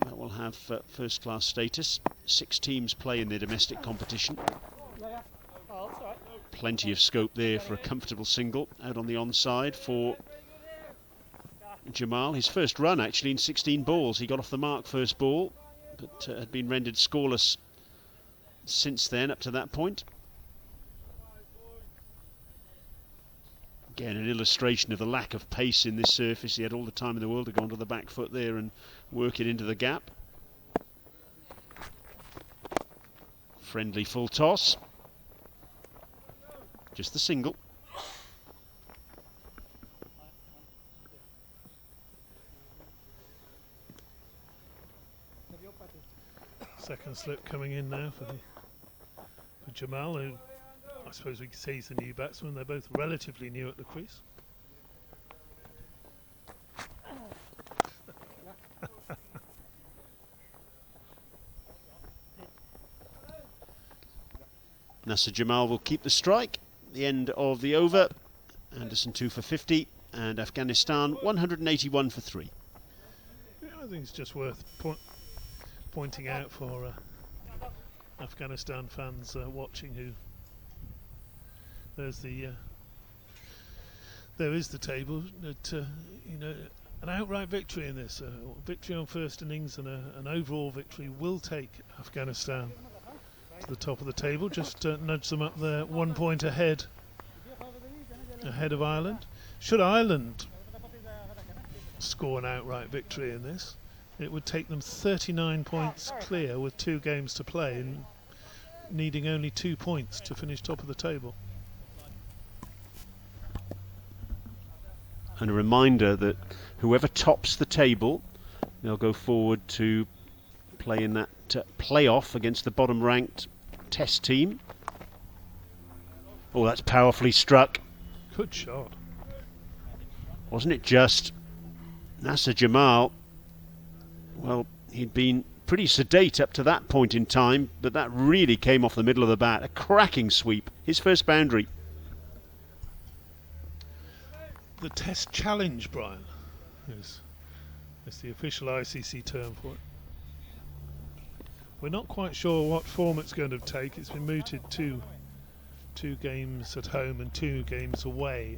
that will have first-class status. 6 teams play in their domestic competition. Plenty of scope there for a comfortable single out on the onside for Jamal. His first run actually in 16 balls. He got off the mark first ball, but had been rendered scoreless since then up to that point. Again, an illustration of the lack of pace in this surface. He had all the time in the world to go onto the back foot there and work it into the gap. Friendly full toss. Just the single. Second slip coming in now for Jamal, who I suppose we could say he's the new batsman. They're both relatively new at the crease. Nasser Jamal will keep the strike. The end of the over. Anderson 2 for 50 and Afghanistan 181 for 3. Yeah, I think it's just worth pointing out for Afghanistan fans watching, who there is the table. That you know, an outright victory in this, victory on first innings and an overall victory will take Afghanistan to the top of the table. Just nudge them up there 1 point ahead of Ireland. Should Ireland score an outright victory in this, it would take them 39 points clear with 2 games to play and needing only 2 points to finish top of the table. And a reminder that whoever tops the table, they'll go forward to play in that playoff against the bottom ranked Test team. Oh, that's powerfully struck. Good shot. Wasn't it just Nasser Jamal? Well, he'd been pretty sedate up to that point in time, but that really came off the middle of the bat. A cracking sweep. His first boundary. The Test Challenge, Brian, is the official ICC term for it. We're not quite sure what form it's going to take. It's been mooted to 2 games at home and 2 games away,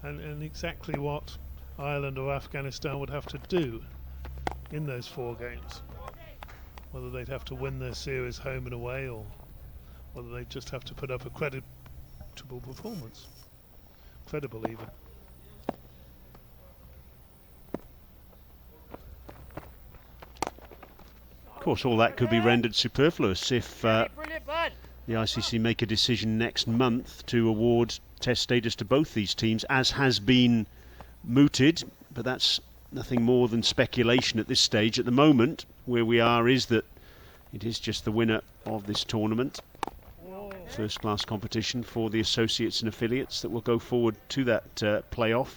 and exactly what Ireland or Afghanistan would have to do in those 4 games. Whether they'd have to win their series home and away, or whether they'd just have to put up a creditable performance. Credible even. Of course, all that could be rendered superfluous if Brilliant, bud. the ICC make a decision next month to award Test status to both these teams, as has been mooted, but that's nothing more than speculation at this stage. At the moment, where we are is that it is just the winner of this tournament, first class competition for the associates and affiliates, that will go forward to that playoff.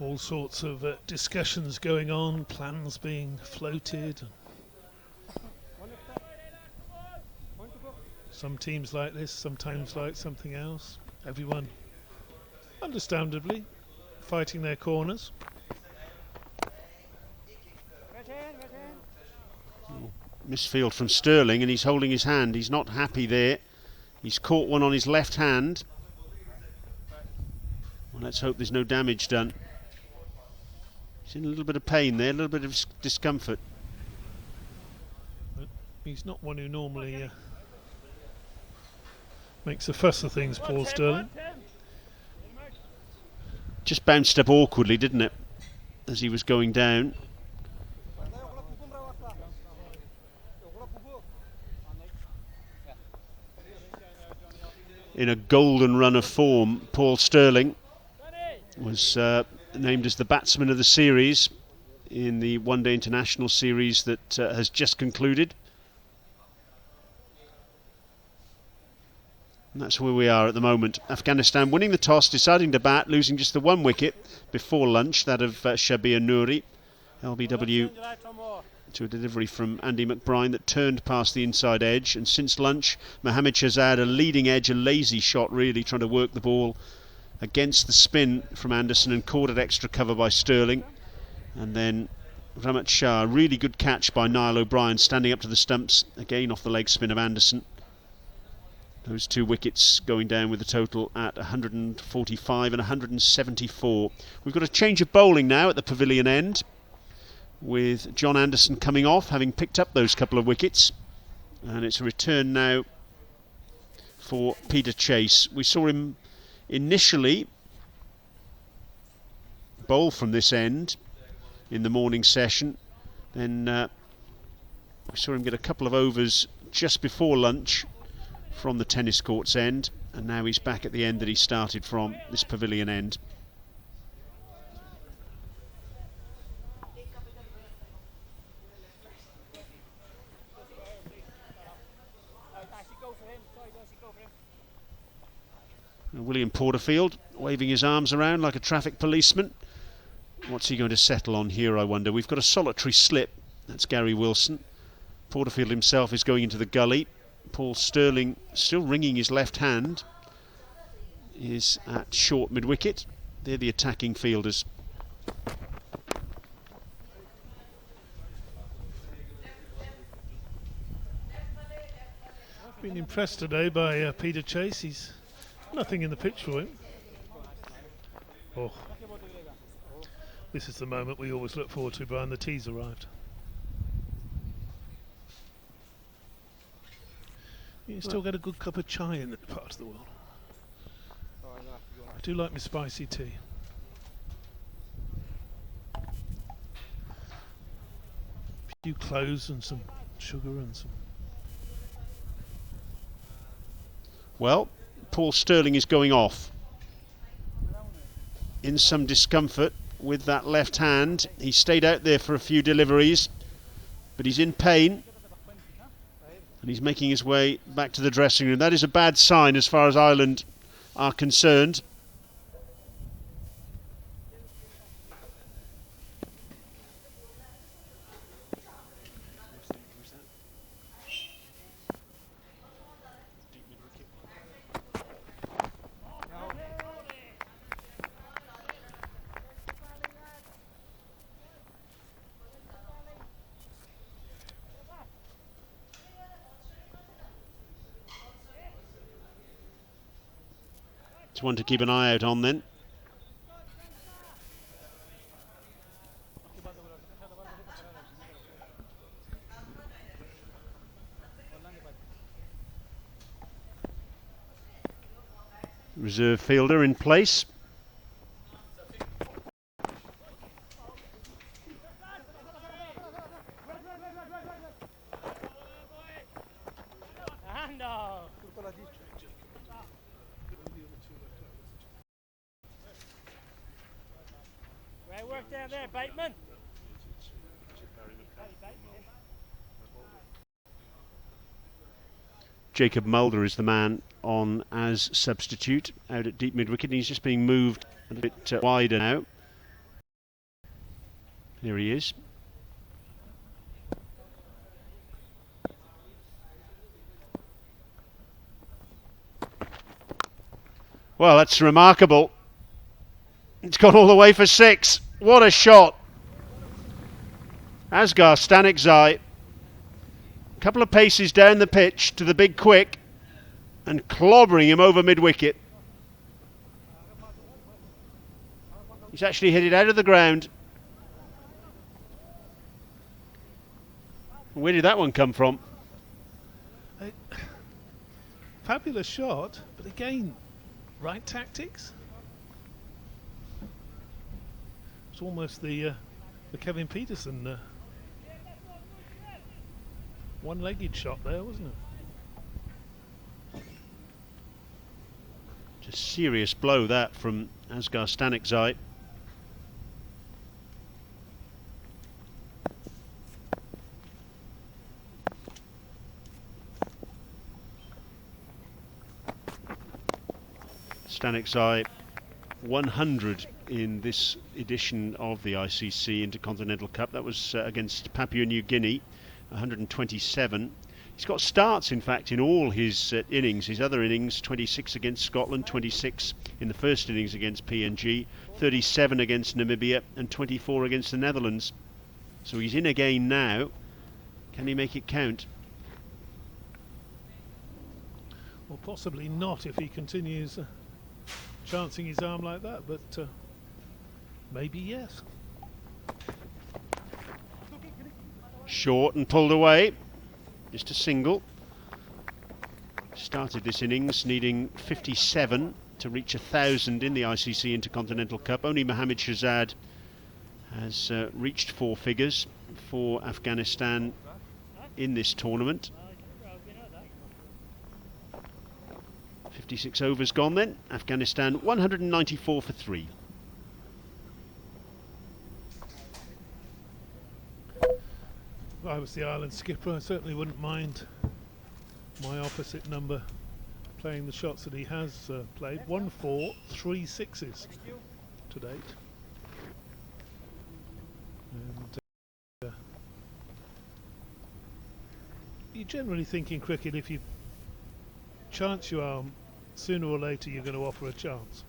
all sorts of discussions going on, plans being floated. Some teams like this, sometimes like something else. Everyone, understandably, fighting their corners. Misfield from Sterling, and he's holding his hand. He's not happy there. He's caught one on his left hand. Well, let's hope there's no damage done. He's in a little bit of pain there, a little bit of discomfort. But he's not one who normally makes a fuss of things, Paul Sterling. Just bounced up awkwardly, didn't it, as he was going down. In a golden run of form, Paul Sterling was named as the batsman of the series in the one-day international series that has just concluded. And that's where we are at the moment. Afghanistan winning the toss, deciding to bat, losing just the one wicket before lunch, that of Shabir Nouri. LBW to a delivery from Andy McBride that turned past the inside edge, and since lunch Mohammad Shahzad, a leading edge, a lazy shot really, trying to work the ball against the spin from Anderson and caught at extra cover by Sterling. And then Ramat Shah, a really good catch by Niall O'Brien, standing up to the stumps, again off the leg spin of Anderson. Those two wickets going down with a total at 145 and 174. We've got a change of bowling now at the pavilion end, with John Anderson coming off, having picked up those couple of wickets. And it's a return now for Peter Chase. We saw him initially bowl from this end in the morning session. Then we saw him get a couple of overs just before lunch from the tennis court's end. And now he's back at the end that he started from, this pavilion end. William Porterfield waving his arms around like a traffic policeman. What's he going to settle on here, I wonder? We've got a solitary slip. That's Gary Wilson. Porterfield himself is going into the gully. Paul Sterling, still wringing his left hand, is at short mid-wicket. They're the attacking fielders. Been impressed today by Peter Chase. He's nothing in the pitch for him. Oh, this is the moment we always look forward to, Brian. The tea's arrived. You still get a good cup of chai in that part of the world. I do like my spicy tea. A few cloves and some sugar and some... Well, Paul Sterling is going off in some discomfort with that left hand. He stayed out there for a few deliveries, but he's in pain and he's making his way back to the dressing room. That is a bad sign as far as Ireland are concerned. It's one to keep an eye out on then. Reserve fielder in place. Great work down there, Bateman. Jacob Mulder is the man on as substitute out at deep mid-wicket. He's just being moved a bit wider now. Here he is. Well, that's remarkable. It's gone all the way for 6. What a shot. Asghar Stanikzai, a couple of paces down the pitch to the big quick and clobbering him over mid-wicket. He's actually hit it out of the ground. Where did that one come from? Fabulous shot, but again, right tactics. It's almost the Kevin Peterson one-legged shot there, wasn't it? Just serious blow that from Asghar Stanikzai. Stanikzai 100 in this edition of the ICC Intercontinental Cup. That was against Papua New Guinea, 127. He's got starts, in fact, in all his innings. His other innings, 26 against Scotland, 26 in the first innings against PNG, 37 against Namibia, and 24 against the Netherlands. So he's in again now. Can he make it count? Well, possibly not if he continues chancing his arm like that, but maybe yes. Short and pulled away. Just a single. Started this innings needing 57 to reach 1,000 in the ICC Intercontinental Cup. Only Mohammad Shahzad has reached 4 figures for Afghanistan in this tournament. 56 overs gone then. Afghanistan 194 for 3. If I was the Ireland skipper, I certainly wouldn't mind my opposite number playing the shots that he has played. 1-4, 3 6s to date. And you generally think in cricket, if you chance your arm, sooner or later you're going to offer a chance.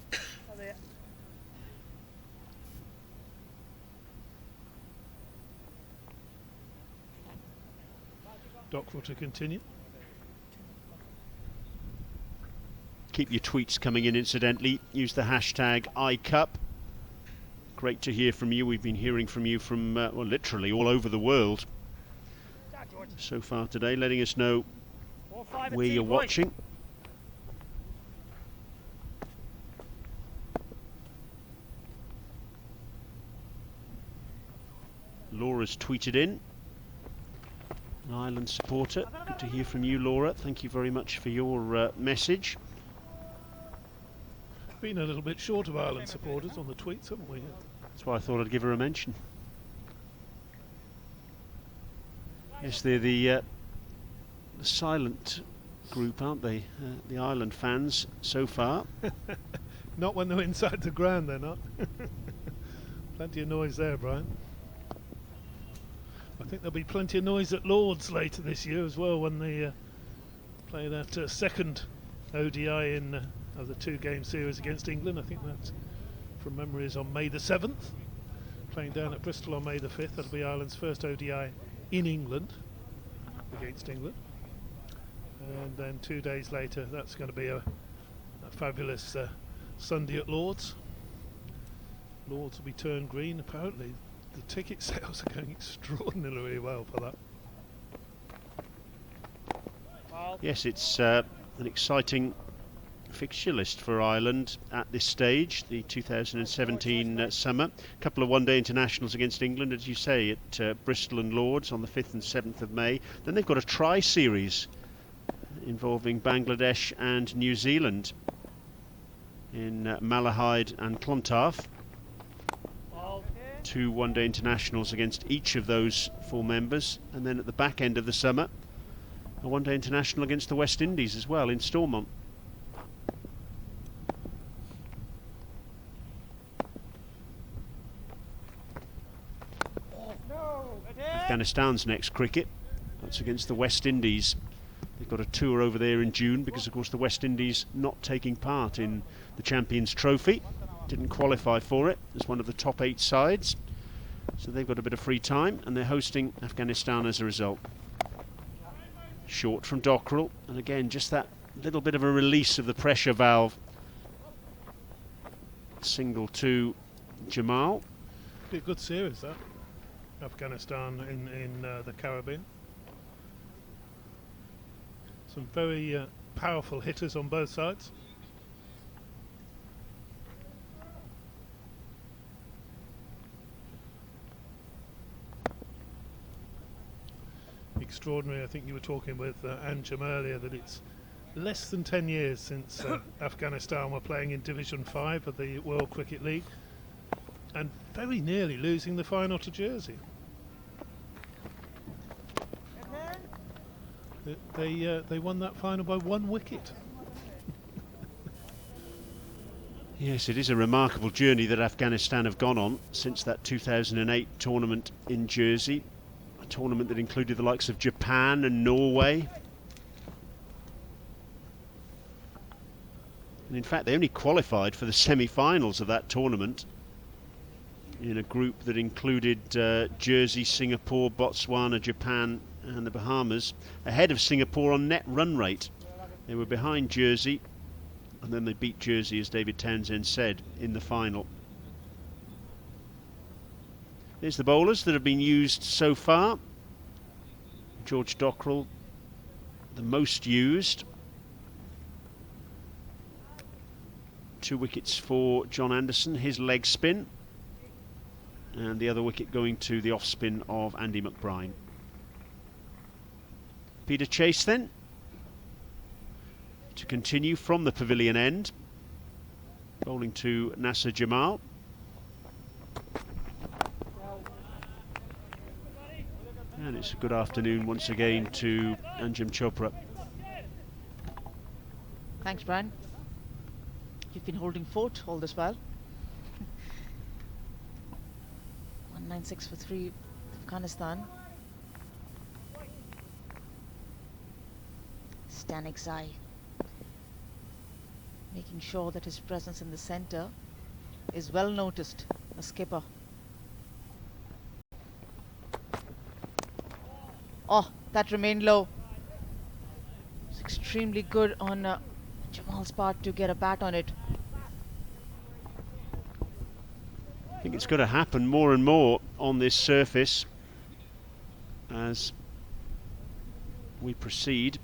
Dockwell to continue. Keep your tweets coming in, incidentally. Use the hashtag ICUP. Great to hear from you. We've been hearing from you from, well, literally all over the world so far today, letting us know where you're watching. Laura's tweeted in. An Ireland supporter. Good to hear from you, Laura. Thank you very much for your message. Been a little bit short of Ireland supporters on the tweets, haven't we? That's why I thought I'd give her a mention. Yes, they're the silent group, aren't they? The Ireland fans so far. Not when they're inside the ground, they're not. Plenty of noise there, Brian. I think there'll be plenty of noise at Lord's later this year as well when they play that second ODI in of the 2-game series against England. I think that, from memory, is on May the 7th. Playing down at Bristol on May the 5th. That'll be Ireland's first ODI in England against England. And then 2 days later, that's going to be a fabulous Sunday at Lord's. Lord's will be turned green. Apparently, the ticket sales are going extraordinarily well for that. Yes, it's an exciting fixture list for Ireland at this stage, the 2017 summer. A couple of one-day internationals against England, as you say, at Bristol and Lords on the 5th and 7th of May. Then they've got a tri-series involving Bangladesh and New Zealand in Malahide and Clontarf. 2 one-day internationals against each of those 4 members, and then at the back end of the summer, a one-day international against the West Indies as well in Stormont. Afghanistan's next cricket. That's against the West Indies. They've got a tour over there in June because, of course, the West Indies not taking part in the Champions Trophy. Didn't qualify for it as one of the top 8 sides. So they've got a bit of free time and they're hosting Afghanistan as a result. Short from Dockrell, and again just that little bit of a release of the pressure valve. Single to Jamal. Be a good series, that. Afghanistan in the Caribbean. Some very powerful hitters on both sides. Extraordinary. I think you were talking with Anjum earlier that it's less than 10 years since Afghanistan were playing in Division 5 of the World Cricket League and very nearly losing the final to Jersey. They won that final by 1 wicket. Yes, it is a remarkable journey that Afghanistan have gone on since that 2008 tournament in Jersey. A tournament that included the likes of Japan and Norway. And in fact, they only qualified for the semi-finals of that tournament in a group that included Jersey, Singapore, Botswana, Japan and the Bahamas, ahead of Singapore on net run rate. They were behind Jersey, and then they beat Jersey, as David Townsend said, in the final. There's the bowlers that have been used so far. George Dockrell, the most used. 2 wickets for John Anderson, his leg spin. And the other wicket going to the off spin of Andy McBride. Peter Chase then, to continue from the pavilion end. Bowling to Nasser Jamal. And it's a good afternoon once again to Anjum Chopra. Thanks, Brian. You've been holding fort all this while. 196 for 3, Afghanistan. Stanik's eye, making sure that his presence in the centre is well noticed, a skipper. Oh, that remained low. It's extremely good on Jamal's part to get a bat on it. I think it's going to happen more and more on this surface as we proceed.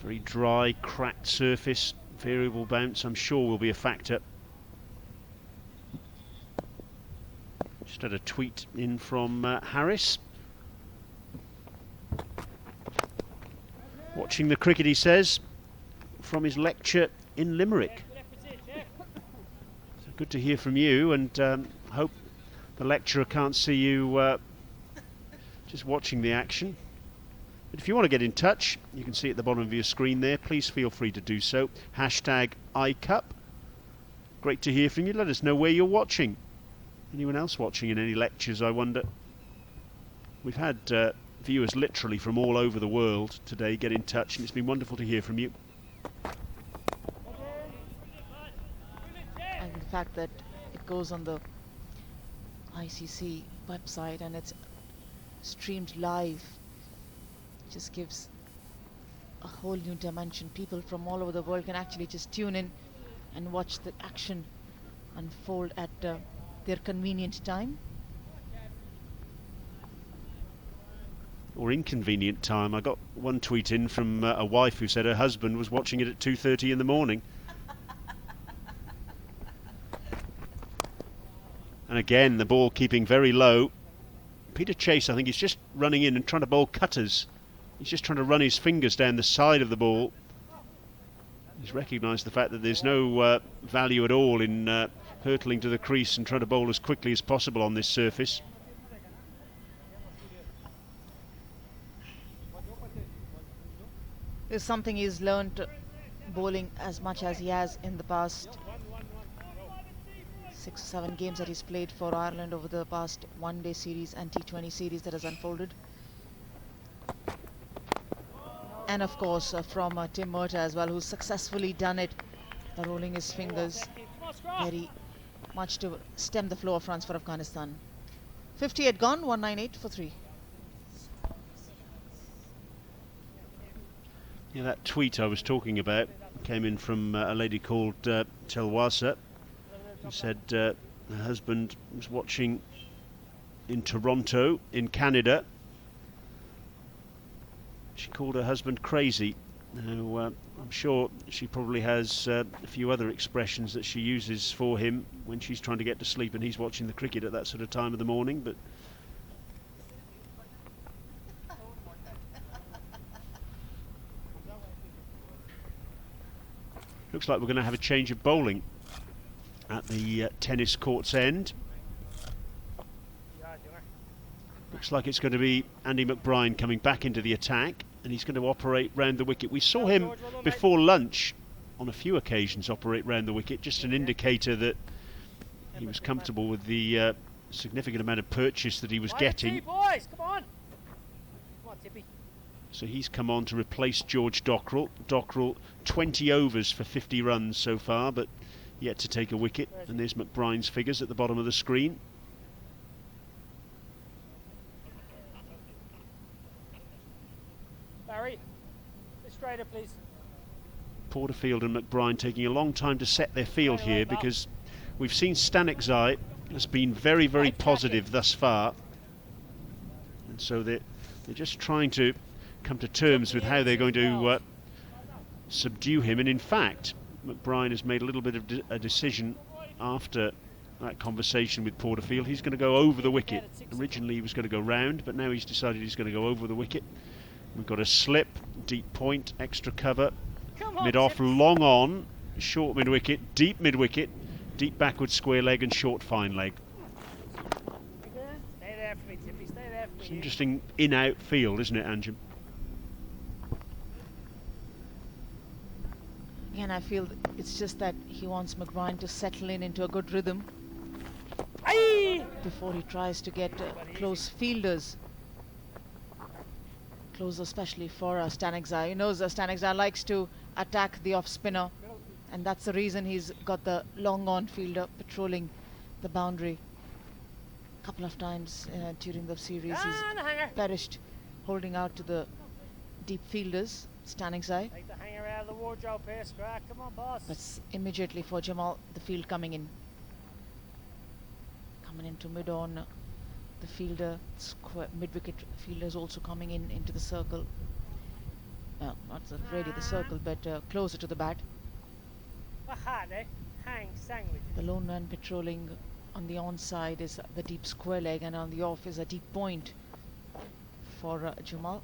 Very dry, cracked surface, variable bounce, I'm sure will be a factor. Just had a tweet in from Harris. Watching the cricket, he says, from his lecture in Limerick. So good to hear from you, and hope the lecturer can't see you just watching the action. But if you want to get in touch, you can see at the bottom of your screen there, please feel free to do so. Hashtag iCup. Great to hear from you. Let us know where you're watching. Anyone else watching in any lectures, I wonder? We've had viewers literally from all over the world today get in touch, and it's been wonderful to hear from you. And the fact that it goes on the ICC website and it's streamed live just gives a whole new dimension. People from all over the world can actually just tune in and watch the action unfold at their convenient time. Or inconvenient time. I got one tweet in from a wife who said her husband was watching it at 2:30 in the morning. And again, the ball keeping very low. Peter Chase, I think, is just running in and trying to bowl cutters. He's just trying to run his fingers down the side of the ball. He's recognised the fact that there's no value at all in hurtling to the crease and trying to bowl as quickly as possible on this surface. It's something he's learned bowling as much as he has in the past 6 or 7 games that he's played for Ireland over the past one-day series and T20 series that has unfolded. And of course from Tim Murtagh as well, who's successfully done it, rolling his fingers very much to stem the flow of runs for Afghanistan. 58 gone, 198 for 3. Yeah, that tweet I was talking about came in from a lady called Telwasa, who said her husband was watching in Toronto, in Canada. She called her husband crazy. Now, I'm sure she probably has a few other expressions that she uses for him when she's trying to get to sleep and he's watching the cricket at that sort of time of the morning, but looks like we're going to have a change of bowling at the tennis court's end. Looks like it's going to be Andy McBride coming back into the attack, and he's going to operate round the wicket. We saw him before lunch on a few occasions operate round the wicket, just an indicator that he was comfortable with the significant amount of purchase that he was getting. Boys, come on. Come on, Tippy. So he's come on to replace George Dockrell. Dockrell 20 overs for 50 runs so far, but yet to take a wicket. And there's McBride's figures at the bottom of the screen. Barry, bit straighter, please. Porterfield and McBride taking a long time to set their field here, because we've seen Stanekzai has been very, very positive thus far. And so they're just trying to come to terms with how they're going to subdue him. And in fact, McBride has made a little bit of a decision after that conversation with Porterfield. He's going to go over the wicket. Originally he was going to go round, but now he's decided he's going to go over the wicket. We've got a slip, deep point, extra cover, mid-off, long on, short mid-wicket, deep mid-wicket, deep backward square leg and short fine leg. Stay there for me, Tippy. Stay there for me. It's an interesting in-out field, isn't it, Anjum? Again, I feel it's just that he wants McBride to settle into a good rhythm before he tries to get close fielders. Close especially for Stanekzai. He knows Stanekzai likes to attack the off-spinner, and that's the reason he's got the long-on fielder patrolling the boundary. A couple of times during the series he's perished holding out to the deep fielders, Stanekzai. Take the hanger out of the wardrobe here, Scrack. Come on, boss. That's immediately for Jamal, the field coming in. Coming into mid-on, the fielder, mid-wicket fielder is also coming into the circle. Well, not really the circle, but closer to the bat. The lone man patrolling on the on-side is the deep square leg, and on the off is a deep point for Jamal.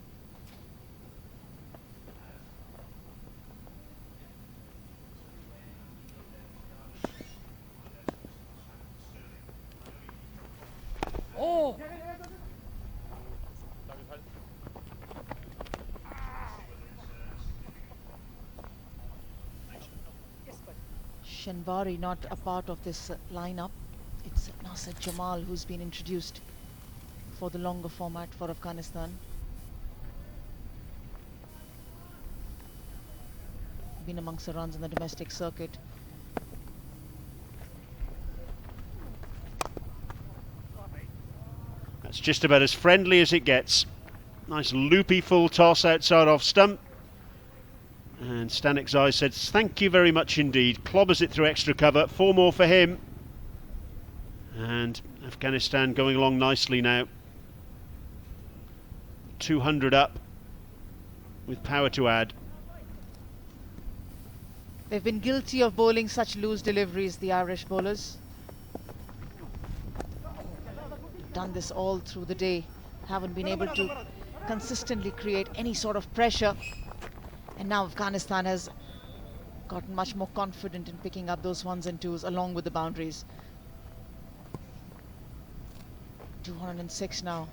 Oh! Shanbari not a part of this lineup. It's Nasir Jamal who's been introduced for the longer format for Afghanistan. Been amongst the runs in the domestic circuit. That's just about as friendly as it gets. Nice loopy full toss outside off stump. And Stanekzai said, thank you very much indeed. Clobbers it through extra cover. 4 more for him. And Afghanistan going along nicely now. 200 up with power to add. They've been guilty of bowling such loose deliveries, the Irish bowlers. Done this all through the day. Haven't been able to consistently create any sort of pressure. And now Afghanistan has gotten much more confident in picking up those 1s and 2s along with the boundaries. 206 now.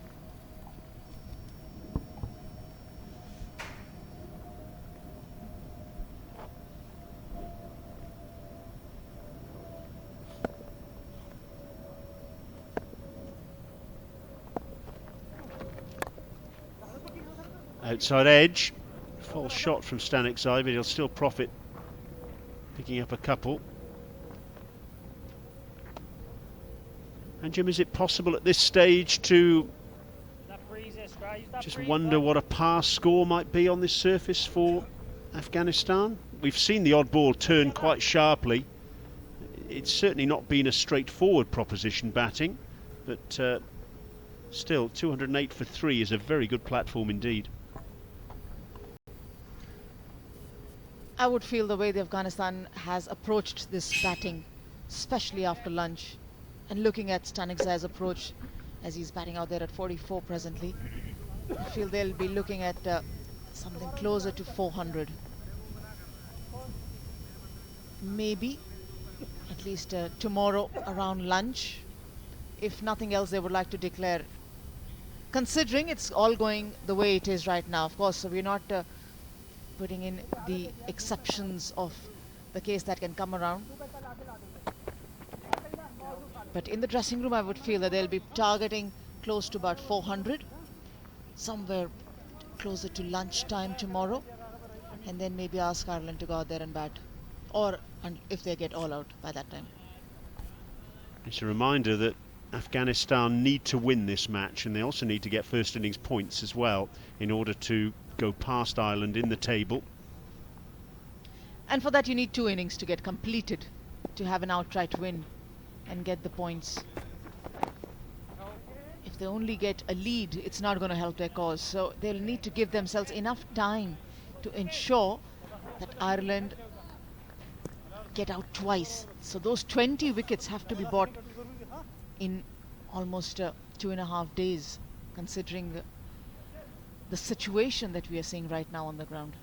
outside edge. False shot from Stanikzai, but he'll still profit picking up a couple. And Jim, is it possible at this stage to just wonder what a pass score might be on this surface for Afghanistan? We've seen the odd ball turn quite sharply. It's certainly not been a straightforward proposition batting, but still 208 for 3 is a very good platform indeed. I would feel the way the Afghanistan has approached this batting, especially after lunch, and looking at Stanikzai's approach as he's batting out there at 44 presently, I feel they'll be looking at something closer to 400. Maybe at least tomorrow around lunch. If nothing else, they would like to declare, considering it's all going the way it is right now. Of course, so we're not putting in the exceptions of the case that can come around. But in the dressing room, I would feel that they'll be targeting close to about 400, somewhere closer to lunchtime tomorrow, and then maybe ask Ireland to go out there and bat, or and if they get all out by that time. It's a reminder that Afghanistan need to win this match, and they also need to get first innings points as well in order to go past Ireland in the table. And for that you need 2 innings to get completed to have an outright win and get the points. If they only get a lead, it's not going to help their cause, so they'll need to give themselves enough time to ensure that Ireland get out twice. So those 20 wickets have to be bought in almost 2.5 days, considering the situation that we are seeing right now on the ground.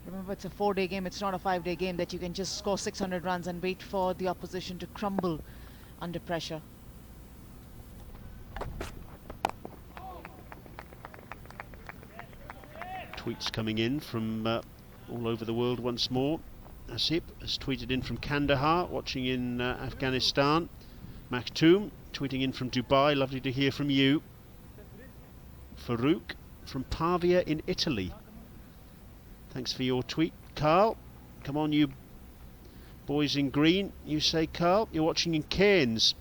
Remember, it's a 4-day game, it's not a 5-day game that you can just score 600 runs and wait for the opposition to crumble under pressure. Tweets coming in from all over the world once more. Asip has tweeted in from Kandahar, watching in Afghanistan. Maktoum tweeting in from Dubai, lovely to hear from you. Farouk from Pavia in Italy. Thanks for your tweet, Carl. Come on, you boys in green. You say, Carl, you're watching in Cairns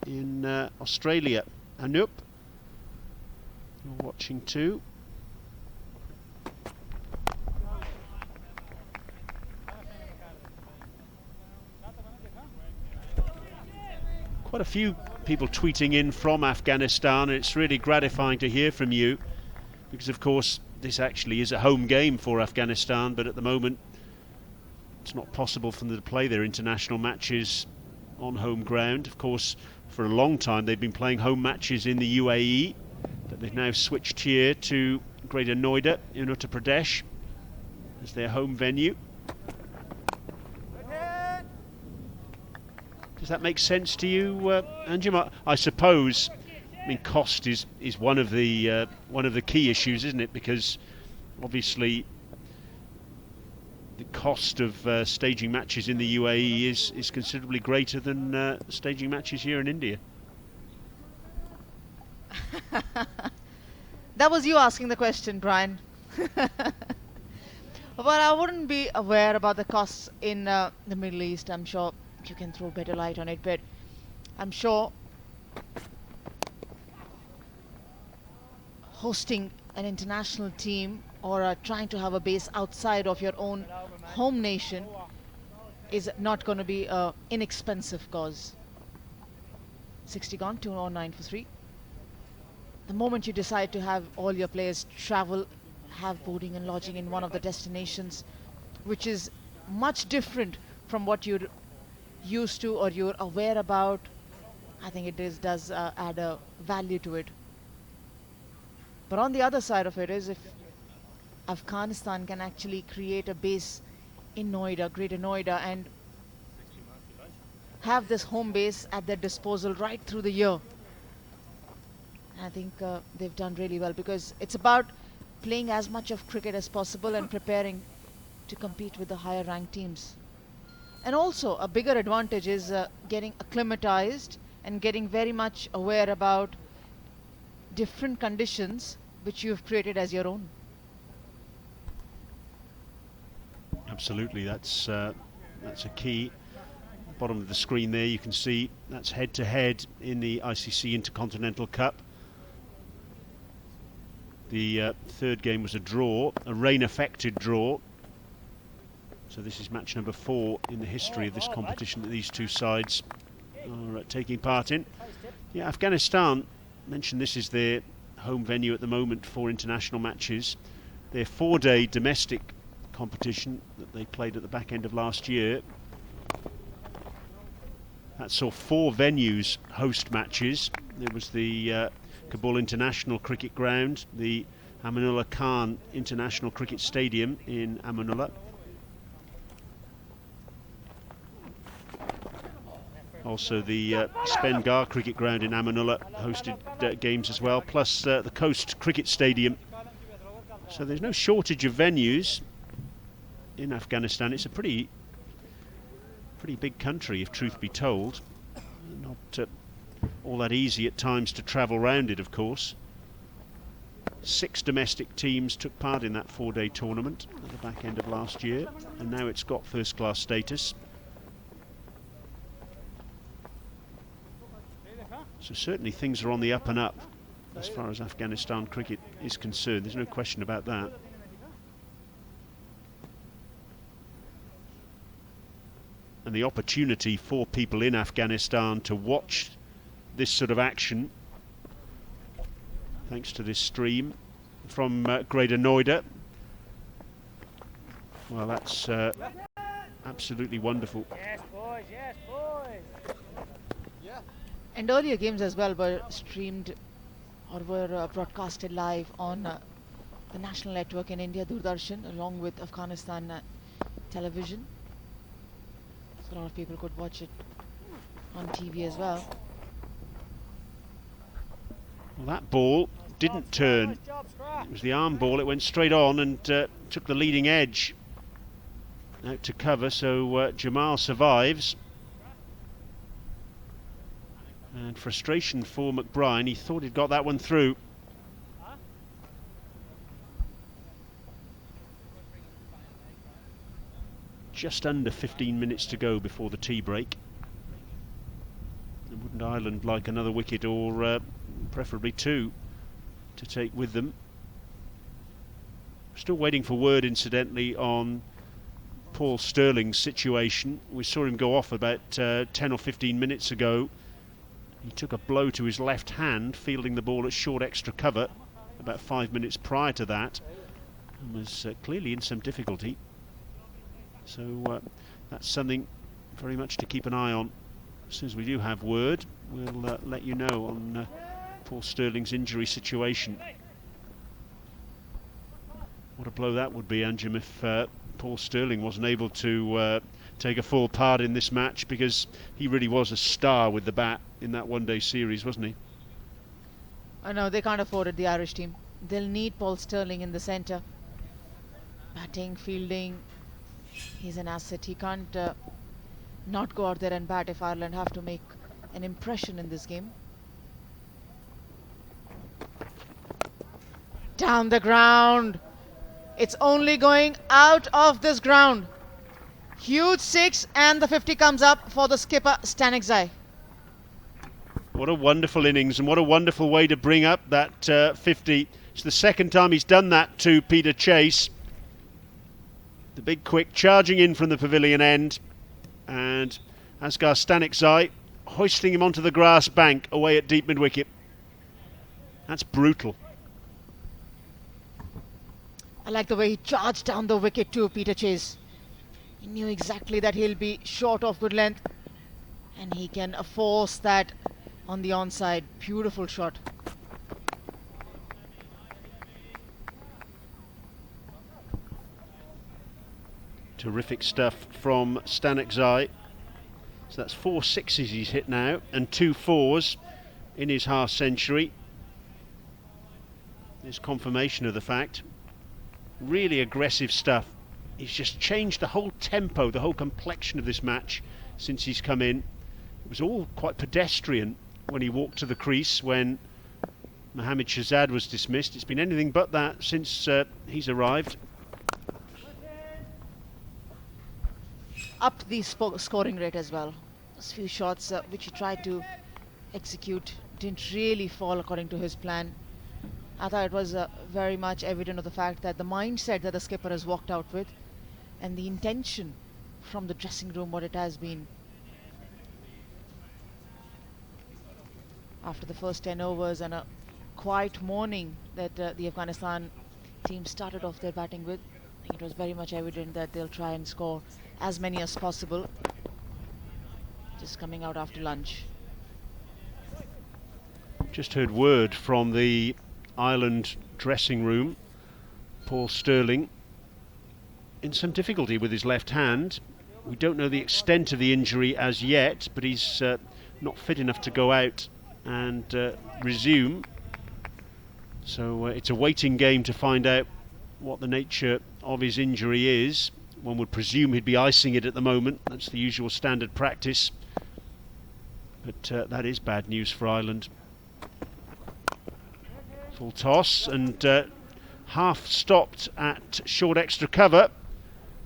in Australia. Anup, you're watching too. Quite a few people tweeting in from Afghanistan, and it's really gratifying to hear from you, because of course this actually is a home game for Afghanistan, but at the moment it's not possible for them to play their international matches on home ground. Of course, for a long time they've been playing home matches in the UAE, but they've now switched here to Greater Noida in Uttar Pradesh as their home venue. Does that make sense to you, Anjum? I suppose. I mean, cost is one of the key issues, isn't it? Because obviously the cost of staging matches in the UAE is considerably greater than staging matches here in India. That was you asking the question, Brian. Well, I wouldn't be aware about the costs in the Middle East. I'm sure you can throw better light on it, but I'm sure hosting an international team or trying to have a base outside of your own home nation is not going to be an inexpensive cause. 60 gone, 209 for 3. The moment you decide to have all your players travel, have boarding and lodging in one of the destinations, which is much different from what you're used to or you're aware about, I think it does add a value to it. But on the other side of it is, if Afghanistan can actually create a base in Noida, Greater Noida, and have this home base at their disposal right through the year, I think they've done really well, because it's about playing as much of cricket as possible and preparing to compete with the higher ranked teams. And also a bigger advantage is getting acclimatized and getting very much aware about different conditions which you've created as your own. Absolutely, that's a key. Bottom of the screen there, you can see that's head-to-head in the ICC Intercontinental Cup. The third game was a draw, a rain-affected draw. So this is match number 4 in the history of this competition that these two sides are taking part in. Yeah, Afghanistan, mentioned this is their home venue at the moment for international matches. Their 4-day domestic competition that they played at the back end of last year, that saw 4 venues host matches. There was the Kabul International Cricket Ground, the Amanullah Khan International Cricket Stadium in Amanullah, also the Spengar Cricket Ground in Amanullah hosted games as well, plus the Coast Cricket Stadium. So there's no shortage of venues in Afghanistan. It's a pretty big country, if truth be told. Not all that easy at times to travel round it, of course. 6 domestic teams took part in that 4-day tournament at the back end of last year, and now it's got first-class status. So certainly things are on the up and up as far as Afghanistan cricket is concerned. There's no question about that. And the opportunity for people in Afghanistan to watch this sort of action, thanks to this stream from Greater Noida, well, that's absolutely wonderful. Yes, boys, yes, boys. And earlier games as well were streamed or were broadcasted live on the national network in India, Doordarshan, along with Afghanistan television. So a lot of people could watch it on TV as well. Well, that ball didn't turn. It was the arm ball. It went straight on and took the leading edge out to cover, so Jamal survives. And frustration for McBride. He thought he'd got that one through. Just under 15 minutes to go before the tea break. And wouldn't Ireland like another wicket, or preferably 2, to take with them? Still waiting for word, incidentally, on Paul Stirling's situation. We saw him go off about 10 or 15 minutes ago. He took a blow to his left hand, fielding the ball at short extra cover about 5 minutes prior to that, and was clearly in some difficulty. So that's something very much to keep an eye on. As soon as we do have word, we'll let you know on Paul Stirling's injury situation. What a blow that would be, Anjum, if Paul Stirling wasn't able to take a full part in this match, because he really was a star with the bat in that 1-day series, wasn't he? I know they can't afford it, the Irish team. They'll need Paul Stirling in the centre. Batting, fielding, he's an asset. He can't not go out there and bat if Ireland have to make an impression in this game. Down the ground. It's only going out of this ground. Huge 6, and the 50 comes up for the skipper, Stanexai. What a wonderful innings, and what a wonderful way to bring up that 50. It's the second time he's done that to Peter Chase. The big quick charging in from the pavilion end, and Asghar Stanexai hoisting him onto the grass bank away at deep mid-wicket. That's brutal. I like the way he charged down the wicket too, Peter Chase. He knew exactly that he'll be short of good length, and he can force that on the onside. Beautiful shot. Terrific stuff from Stanexai. So that's 4 6s he's hit now, and 2 4s in his half century. There's confirmation of the fact. Really aggressive stuff. He's just changed the whole tempo, the whole complexion of this match since he's come in. It was all quite pedestrian when he walked to the crease, when Mohamed Shahzad was dismissed. It's been anything but that since he's arrived. Up the scoring rate as well. Those few shots which he tried to execute didn't really fall according to his plan. I thought it was very much evident of the fact that the mindset that the skipper has walked out with and the intention from the dressing room, what it has been. After the first 10 overs and a quiet morning that the Afghanistan team started off their batting with, I think it was very much evident that they'll try and score as many as possible. Just coming out after lunch. Just heard word from the Ireland dressing room. Paul Stirling in some difficulty with his left hand. We don't know the extent of the injury as yet, but he's not fit enough to go out and resume. So it's a waiting game to find out what the nature of his injury is. One would presume he'd be icing it at the moment. That's the usual standard practice. But that is bad news for Ireland. Full toss and half stopped at short extra cover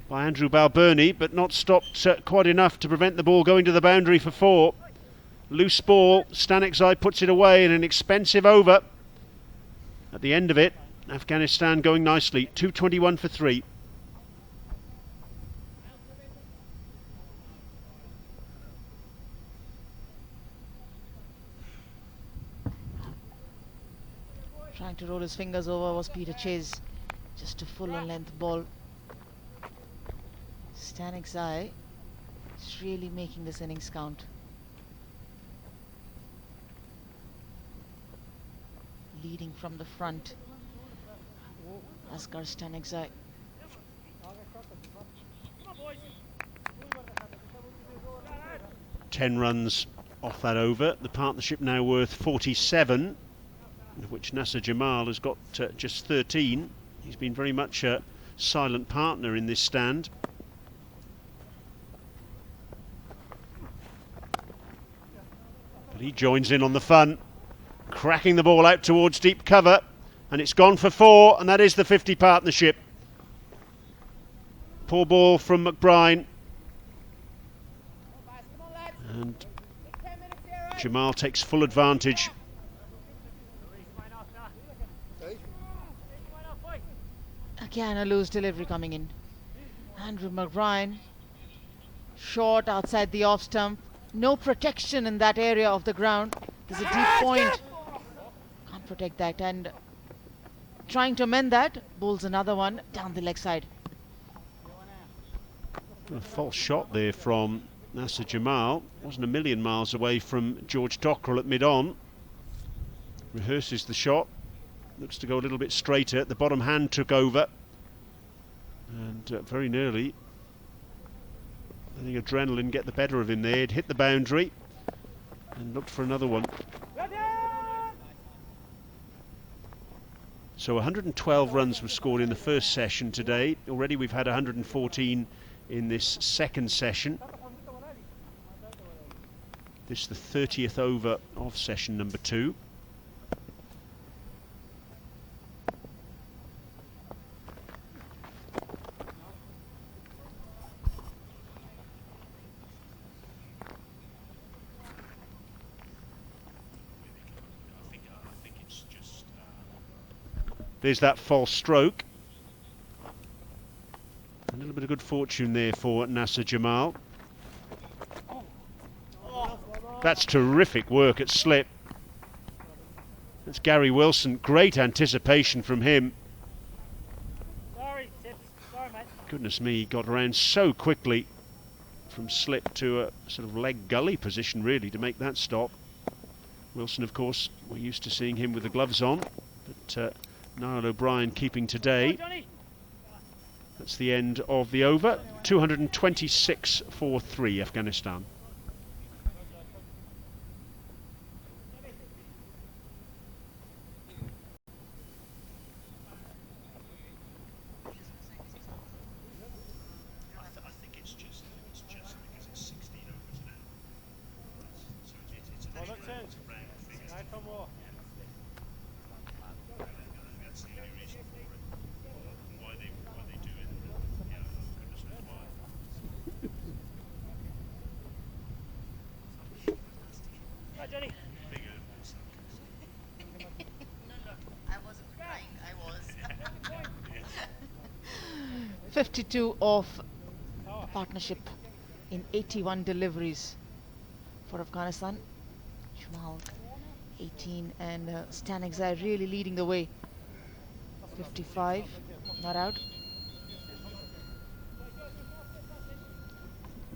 by Andrew Balbirnie, but not stopped quite enough to prevent the ball going to the boundary for 4. Loose ball, Stanekzai puts it away in an expensive over. At the end of it, Afghanistan going nicely, 221 for 3. Trying to roll his fingers over was Peter Chase. Just a full on length ball. Stanekzai is really making this innings count. Leading from the front, Asghar Stanekzai. 10 runs off that over. The partnership now worth 47, of which Nasser Jamal has got just 13. He's been very much a silent partner in this stand. But he joins in on the fun, cracking the ball out towards deep cover, and it's gone for 4, and that is the 50 partnership. Poor ball from McBride, and Jamal takes full advantage. Again a loose delivery coming in. Andrew McBride, short outside the off stump. No protection in that area of the ground. There's a deep point. Can't protect that, and trying to amend that, bowls another one down the leg side. A false shot there from Nasser Jamal. Wasn't a million miles away from George Dockrell at mid-on. Rehearses the shot. Looks to go a little bit straighter. The bottom hand took over. And very nearly, I think adrenaline get the better of him there. He'd hit the boundary and looked for another one. So 112 runs were scored in the first session today. Already we've had 114 in this second session. This is the 30th over of session number 2. There's that false stroke. A little bit of good fortune there for Nasser Jamal. That's terrific work at slip. That's Gary Wilson. Great anticipation from him. Sorry, mate. Goodness me, he got around so quickly from slip to a sort of leg gully position really to make that stop. Wilson, of course, we're used to seeing him with the gloves on, but Niall O'Brien keeping today. That's the end of the over. 226 for 3, Afghanistan. on, Johnny. I wasn't crying, I was. 52 of partnership in 81 deliveries for Afghanistan. Jamal 18 and Stanexai really leading the way. 55, not out.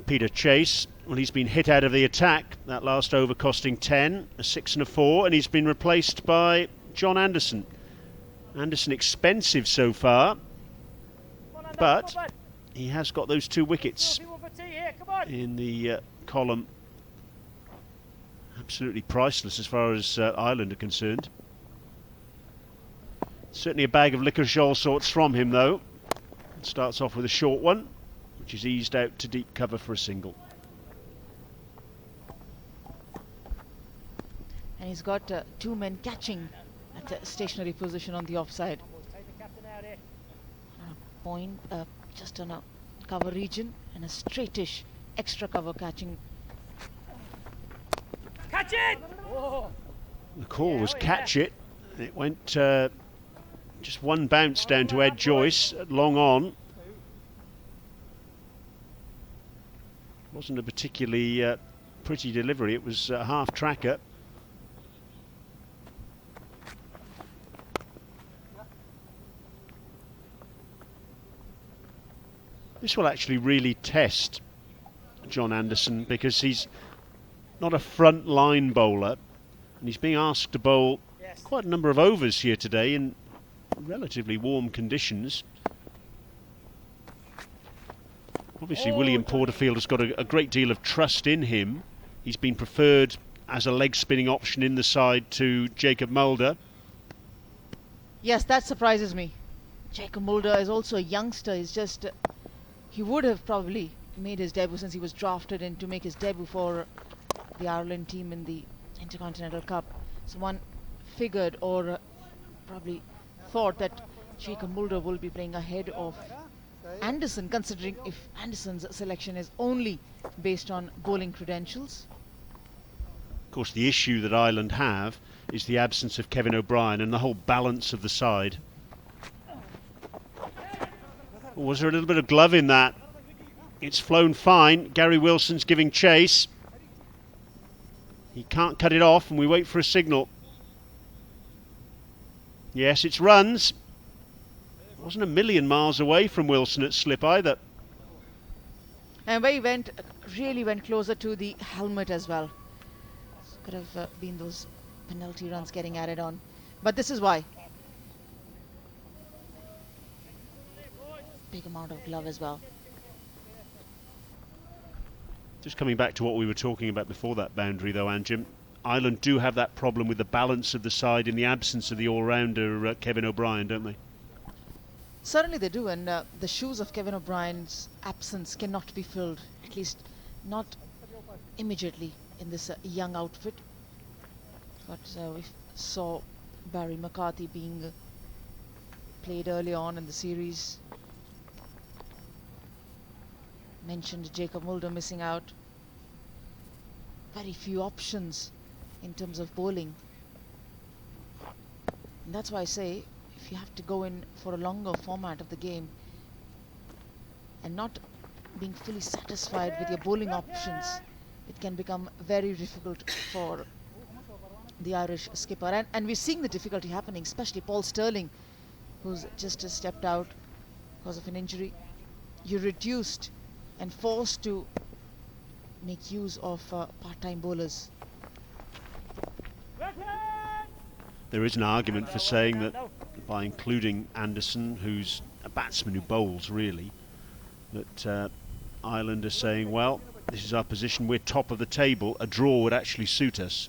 Peter Chase, well, he's been hit out of the attack. That last over costing 10, a 6 and a 4, and he's been replaced by John Anderson. Anderson expensive so far, but he has got those 2 wickets in the column. Absolutely priceless as far as Ireland are concerned. Certainly a bag of liquor all sorts from him though. Starts off with a short one, which is eased out to deep cover for a single. And he's got 2 men catching at a stationary position on the offside. Point just on a cover region and a straightish extra cover catching. Catch it! The call was catch it. It went just one bounce down to Ed Joyce, long on. Wasn't a particularly pretty delivery, it was a half tracker. This will actually really test John Anderson because he's not a front line bowler and he's being asked to bowl quite a number of overs here today in relatively warm conditions. Obviously William Porterfield has got a great deal of trust in him. He's been preferred as a leg spinning option in the side to Jacob Mulder. Yes, that surprises me. Jacob Mulder is also a youngster. He's just he would have probably made his debut since he was drafted in to make his debut for the Ireland team in the Intercontinental Cup. So one figured or probably thought that Jacob Mulder will be playing ahead of Anderson, considering if Anderson's selection is only based on bowling credentials. Of course, the issue that Ireland have is the absence of Kevin O'Brien and the whole balance of the side. Was there a little bit of glove in that? It's flown fine. Gary Wilson's giving chase. He can't cut it off and we wait for a signal. Yes, it's runs. Wasn't a million miles away from Wilson at slip either. And where he really went closer to the helmet as well. Could have been those penalty runs getting added on. But this is why. Big amount of glove as well. Just coming back to what we were talking about before that boundary though, Anjum, Ireland do have that problem with the balance of the side in the absence of the all-rounder Kevin O'Brien, don't they? Certainly they do, and the shoes of Kevin O'Brien's absence cannot be filled, at least not immediately in this young outfit. But we saw Barry McCarthy being played early on in the series. Mentioned Jacob Mulder missing out. Very few options in terms of bowling. And that's why I say, if you have to go in for a longer format of the game and not being fully satisfied with your bowling options, it can become very difficult for the Irish skipper. And we're seeing the difficulty happening, especially Paul Stirling, who's just stepped out because of an injury. You're reduced and forced to make use of part-time bowlers. There is an argument for saying that by including Anderson, who's a batsman who bowls really, that Ireland are saying, well, this is our position, we're top of the table, a draw would actually suit us.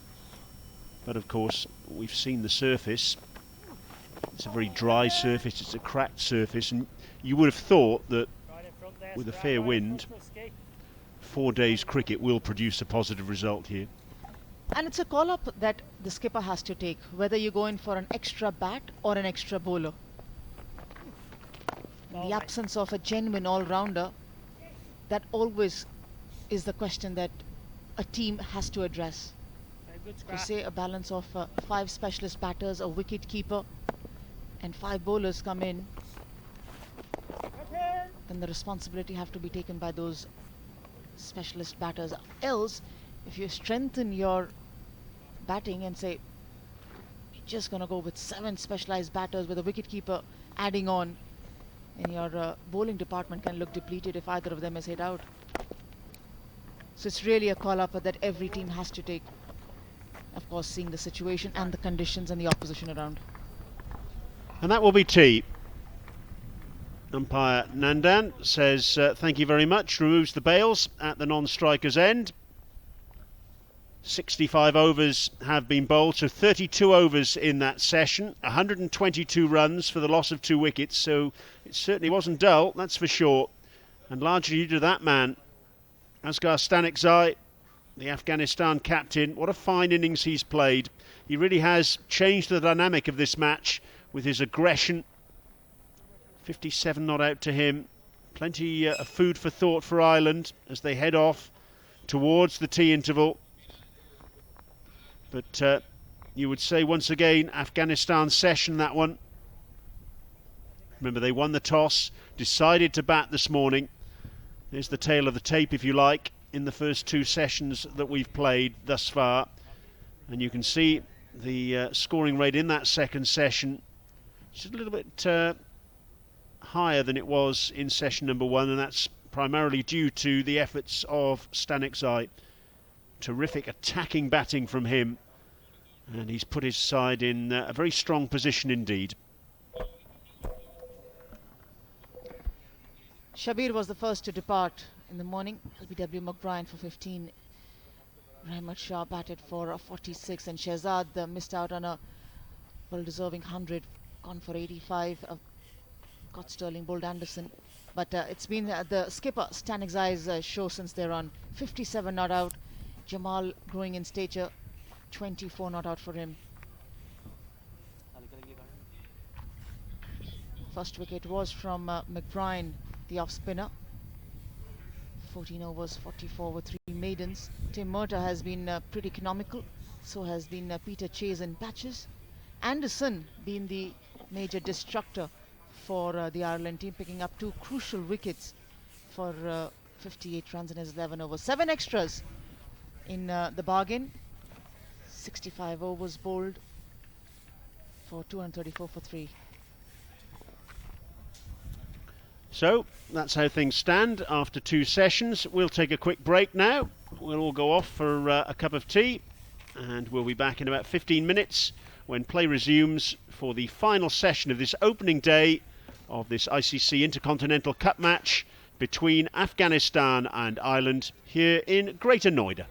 But of course, we've seen the surface. It's a very dry surface, it's a cracked surface, and you would have thought that with a fair wind, 4 days cricket will produce a positive result here. And it's a call-up that the skipper has to take, whether you go in for an extra bat or an extra bowler. In the absence of a genuine all-rounder, that always is the question that a team has to address. Good So scrap. say a balance of 5 specialist batters, a wicket keeper, and 5 bowlers come in, then the responsibility have to be taken by those specialist batters. Else, if you strengthen your batting and say you're just gonna go with 7 specialized batters with a wicketkeeper adding on, and your bowling department can look depleted if either of them is hit out. So it's really a call up that every team has to take, of course seeing the situation and the conditions and the opposition around. And that will be tea. Umpire Nandan says thank you very much, removes the bails at the non-striker's end. 65 overs have been bowled, so 32 overs in that session, 122 runs for the loss of 2 wickets, so it certainly wasn't dull, that's for sure. And largely due to that man, Asghar Stanikzai, the Afghanistan captain. What a fine innings he's played. He really has changed the dynamic of this match with his aggression. 57 not out to him. Plenty of food for thought for Ireland as they head off towards the tea interval. But you would say once again, Afghanistan session, that one. Remember, they won the toss, decided to bat this morning. There's the tail of the tape, if you like, in the first 2 sessions that we've played thus far. And you can see the scoring rate in that second session. It's a little bit higher than it was in session number 1, and that's primarily due to the efforts of Stanikzai. Terrific attacking batting from him, and he's put his side in a very strong position indeed. Shabir was the first to depart in the morning. LBW McBride for 15. Rahmat Shah batted for 46, and Shehzad missed out on a well-deserving 100, gone for 85. Got Sterling, bowled Anderson. But it's been the skipper Stanikzai's show since they're on. 57 not out. Jamal growing in stature, 24 not out for him. First wicket was from McBride, the off-spinner. 14 overs, 44 with 3 maidens. Tim Murtagh has been pretty economical. So has been Peter Chase in patches. Anderson been the major destructor for the Ireland team, picking up 2 crucial wickets for 58 runs in his 11 overs. 7 extras in the bargain. 65 overs bowled for 234 for 3. So that's how things stand after 2 sessions. We'll take a quick break now. We'll all go off for a cup of tea, and we'll be back in about 15 minutes when play resumes for the final session of this opening day of this ICC Intercontinental Cup match between Afghanistan and Ireland here in Greater Noida.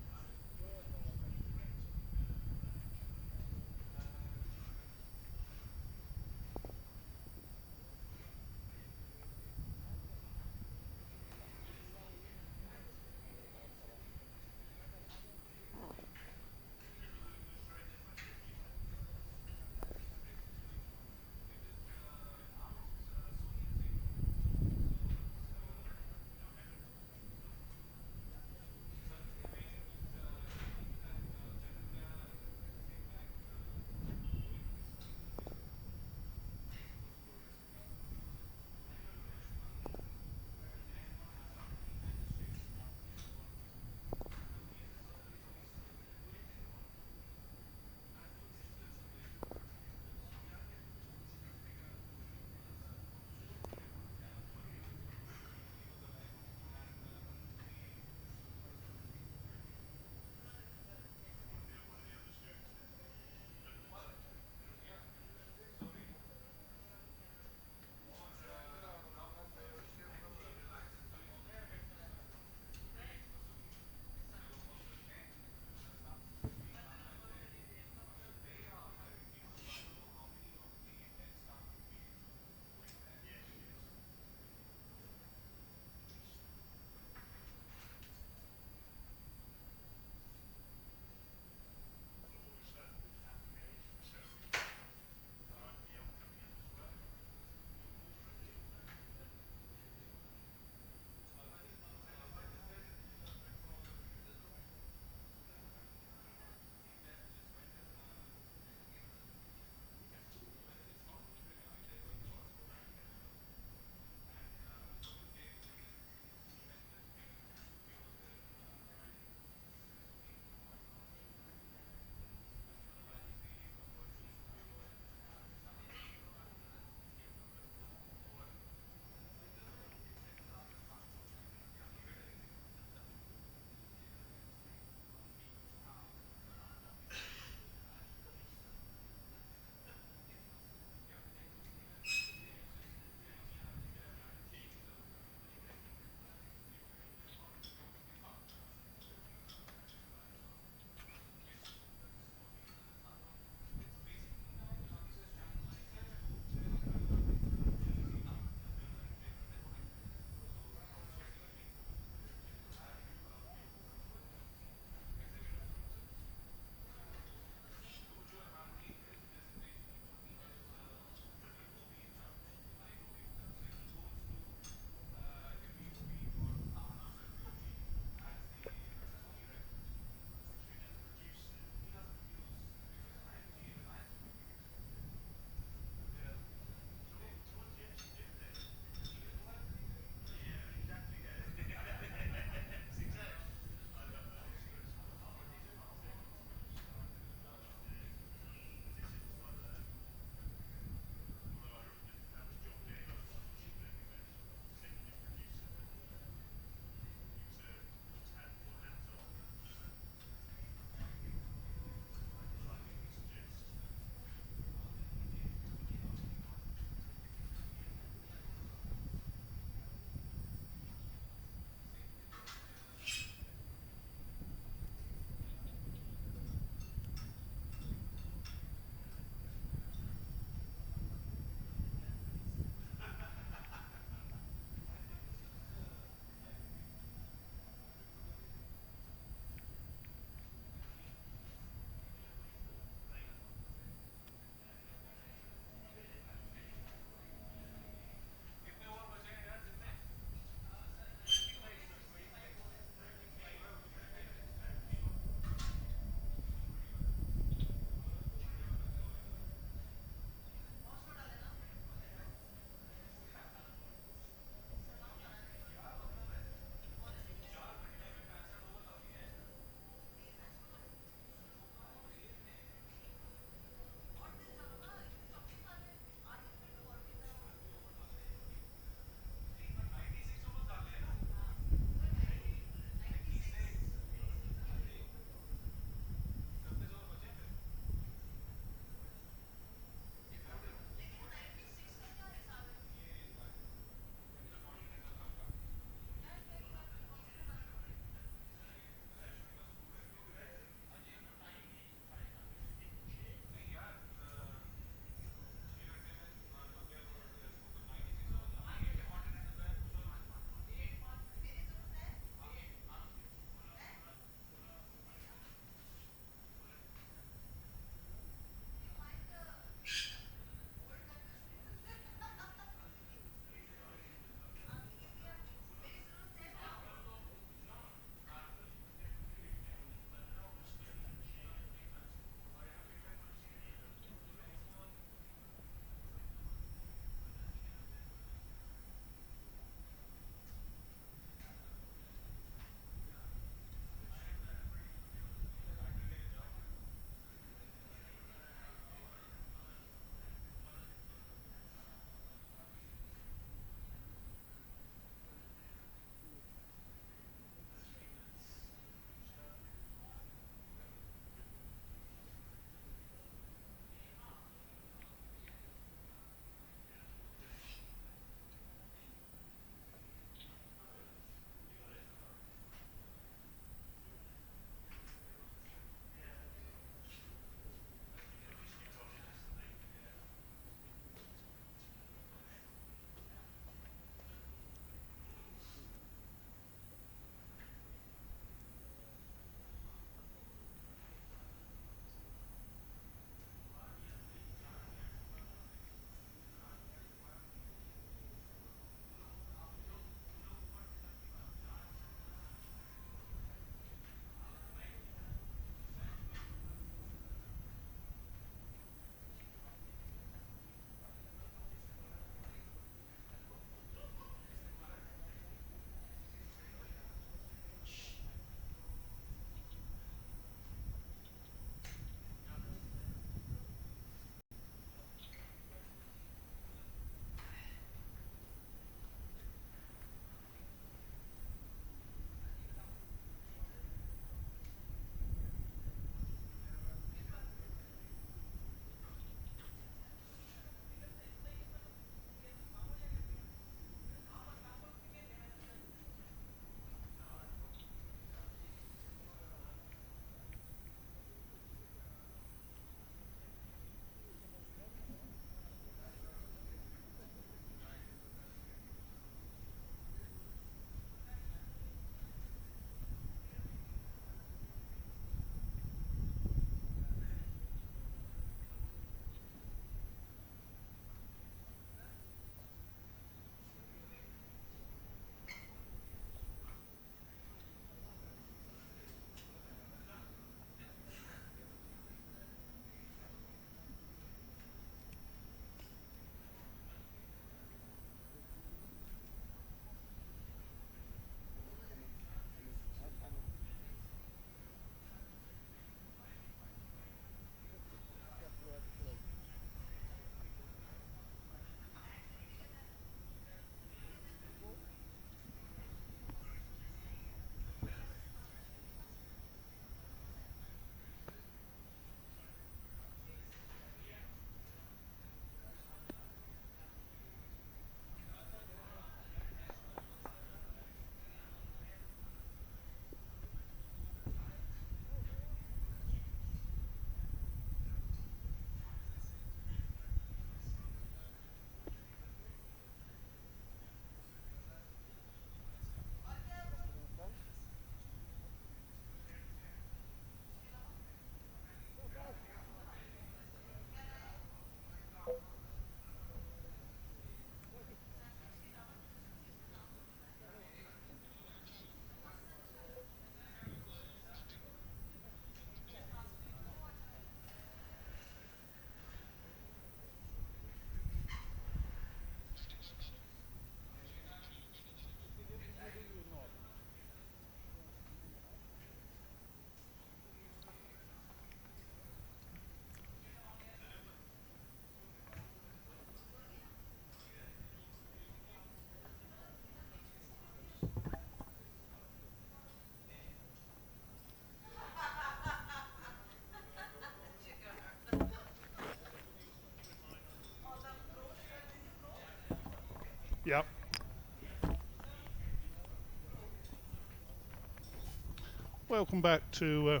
welcome back to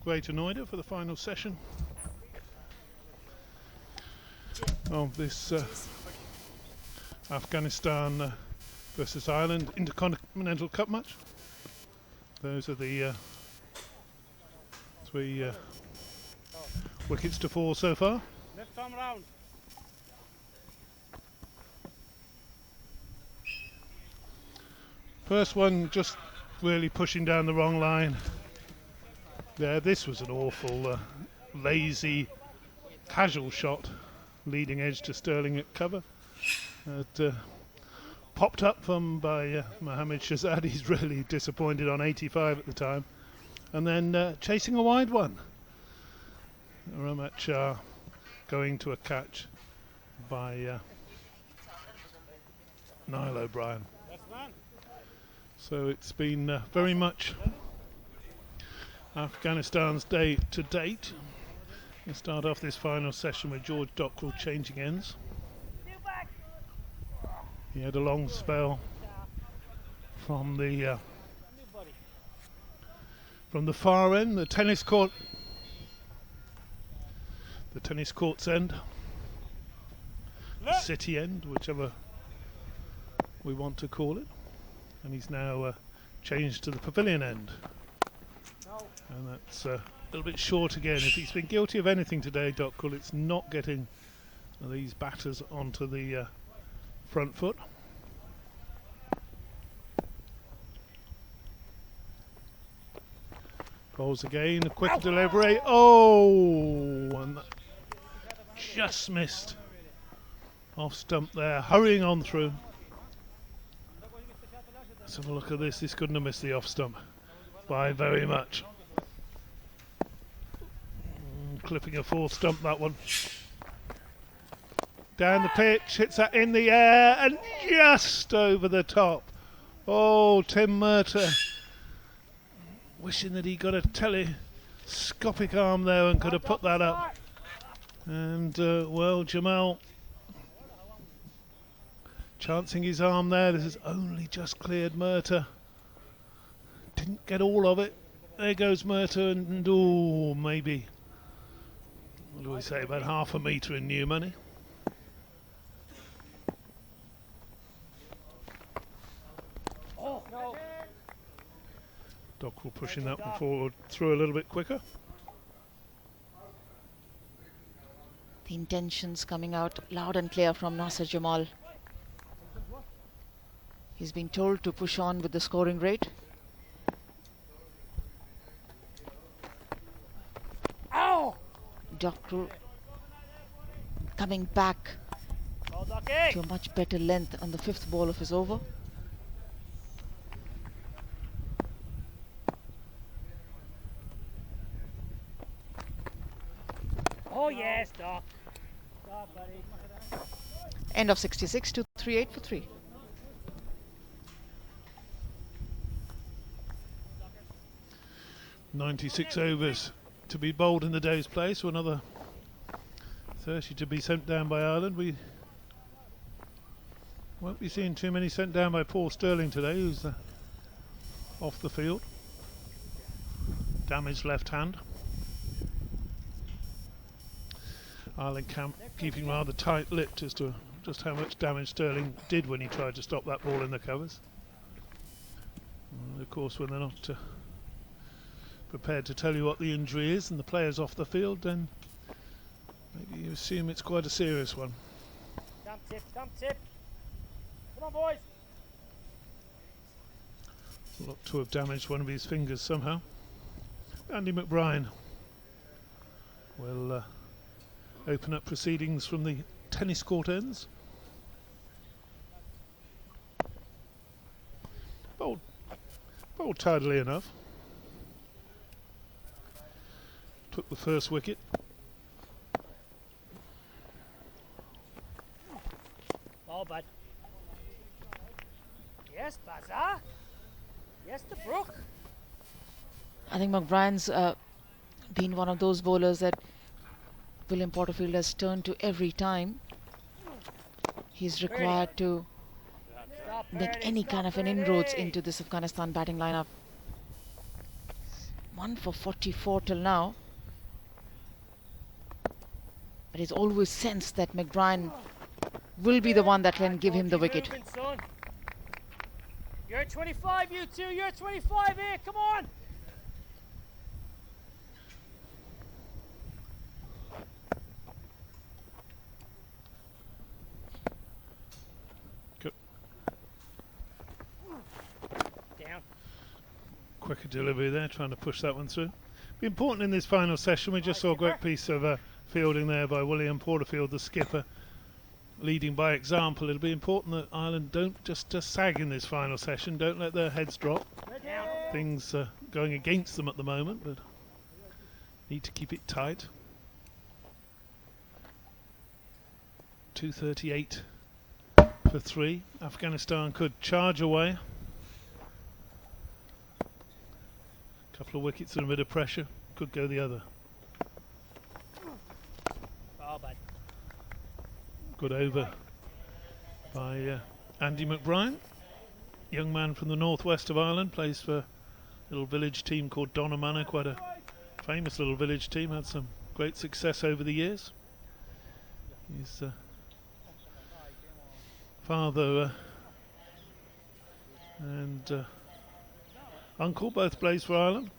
Greater Noida for the final session of this Afghanistan versus Ireland Intercontinental Cup match. Those are the 3 wickets to fall so far. Left arm round. First one just really pushing down the wrong line. Yeah, this was an awful lazy casual shot, leading edge to Sterling at cover. It popped up by Mohammed Shahzad. He's really disappointed on 85 at the time, and then chasing a wide one. Ramat Shah going to a catch by Niall O'Brien. So it's been very much Afghanistan's day to date. We'll start off this final session with George Dockrell changing ends. He had a long spell from the far end, the tennis court's end, city end, whichever we want to call it, and he's now changed to the pavilion end, and that's a little bit short again. If he's been guilty of anything today, Dockrell, it's not getting these batters onto the front foot. Bowls again, a quick delivery. Oh, and that just missed off stump there, hurrying on through. Let's have a look at this. This couldn't have missed the off stump by very much. Clipping a fourth stump, that one. Down the pitch, hits that in the air and just over the top. Oh, Tim Murtagh wishing that he got a telescopic arm there and could have put that up. And well, Jamal chancing his arm there. This has only just cleared Murtagh. Didn't get all of it. There goes Murtagh, and oh, maybe, what do we say, about half a metre in new money. Dockrell pushing that one forward through a little bit quicker. The intentions coming out loud and clear from Nasir Jamal. He's been told to push on with the scoring rate. Dockrell coming back to a much better length on the 5th ball of his over. Oh yes, Doc. Stop, buddy. End of 66 to 38 for 3. .96 overs to be bowled in the day's play, so another 30 to be sent down by Ireland. We won't be seeing too many sent down by Paul Sterling today, who's off the field. Damaged left hand. Ireland camp keeping rather tight-lipped as to just how much damage Sterling did when he tried to stop that ball in the covers. And of course, when they're not prepared to tell you what the injury is and the player's off the field, then maybe you assume it's quite a serious one. Dump tip. Come on, boys. Looked to have damaged one of his fingers somehow. Andy McBride will open up proceedings from the tennis court ends. Bowled tidily enough. Took the first wicket. Oh, bud. Yes, Baza. Yes, the Brook. I think McBride's been one of those bowlers that William Porterfield has turned to every time he's required to make any kind of an inroads into this Afghanistan batting lineup. 1 for 44 till now. But he's always sensed that McBrien will be the one that can give him the wicket. Moving, son. You're 25, you two. You're 25 here. Come on. Good. Down. Quicker delivery there, trying to push that one through. Be important in this final session. We just saw a great piece of fielding there by William Porterfield, the skipper, leading by example. It'll be important that Ireland don't just sag in this final session. Don't let their heads drop. Things going against them at the moment, but need to keep it tight. 2:38 for 3. Afghanistan could charge away. Couple of wickets and a bit of pressure. Could go the other. Oh, bad. Good over by Andy McBrien, young man from the northwest of Ireland, plays for a little village team called Donamanna, quite a famous little village team, had some great success over the years. His father and uncle both plays for Ireland.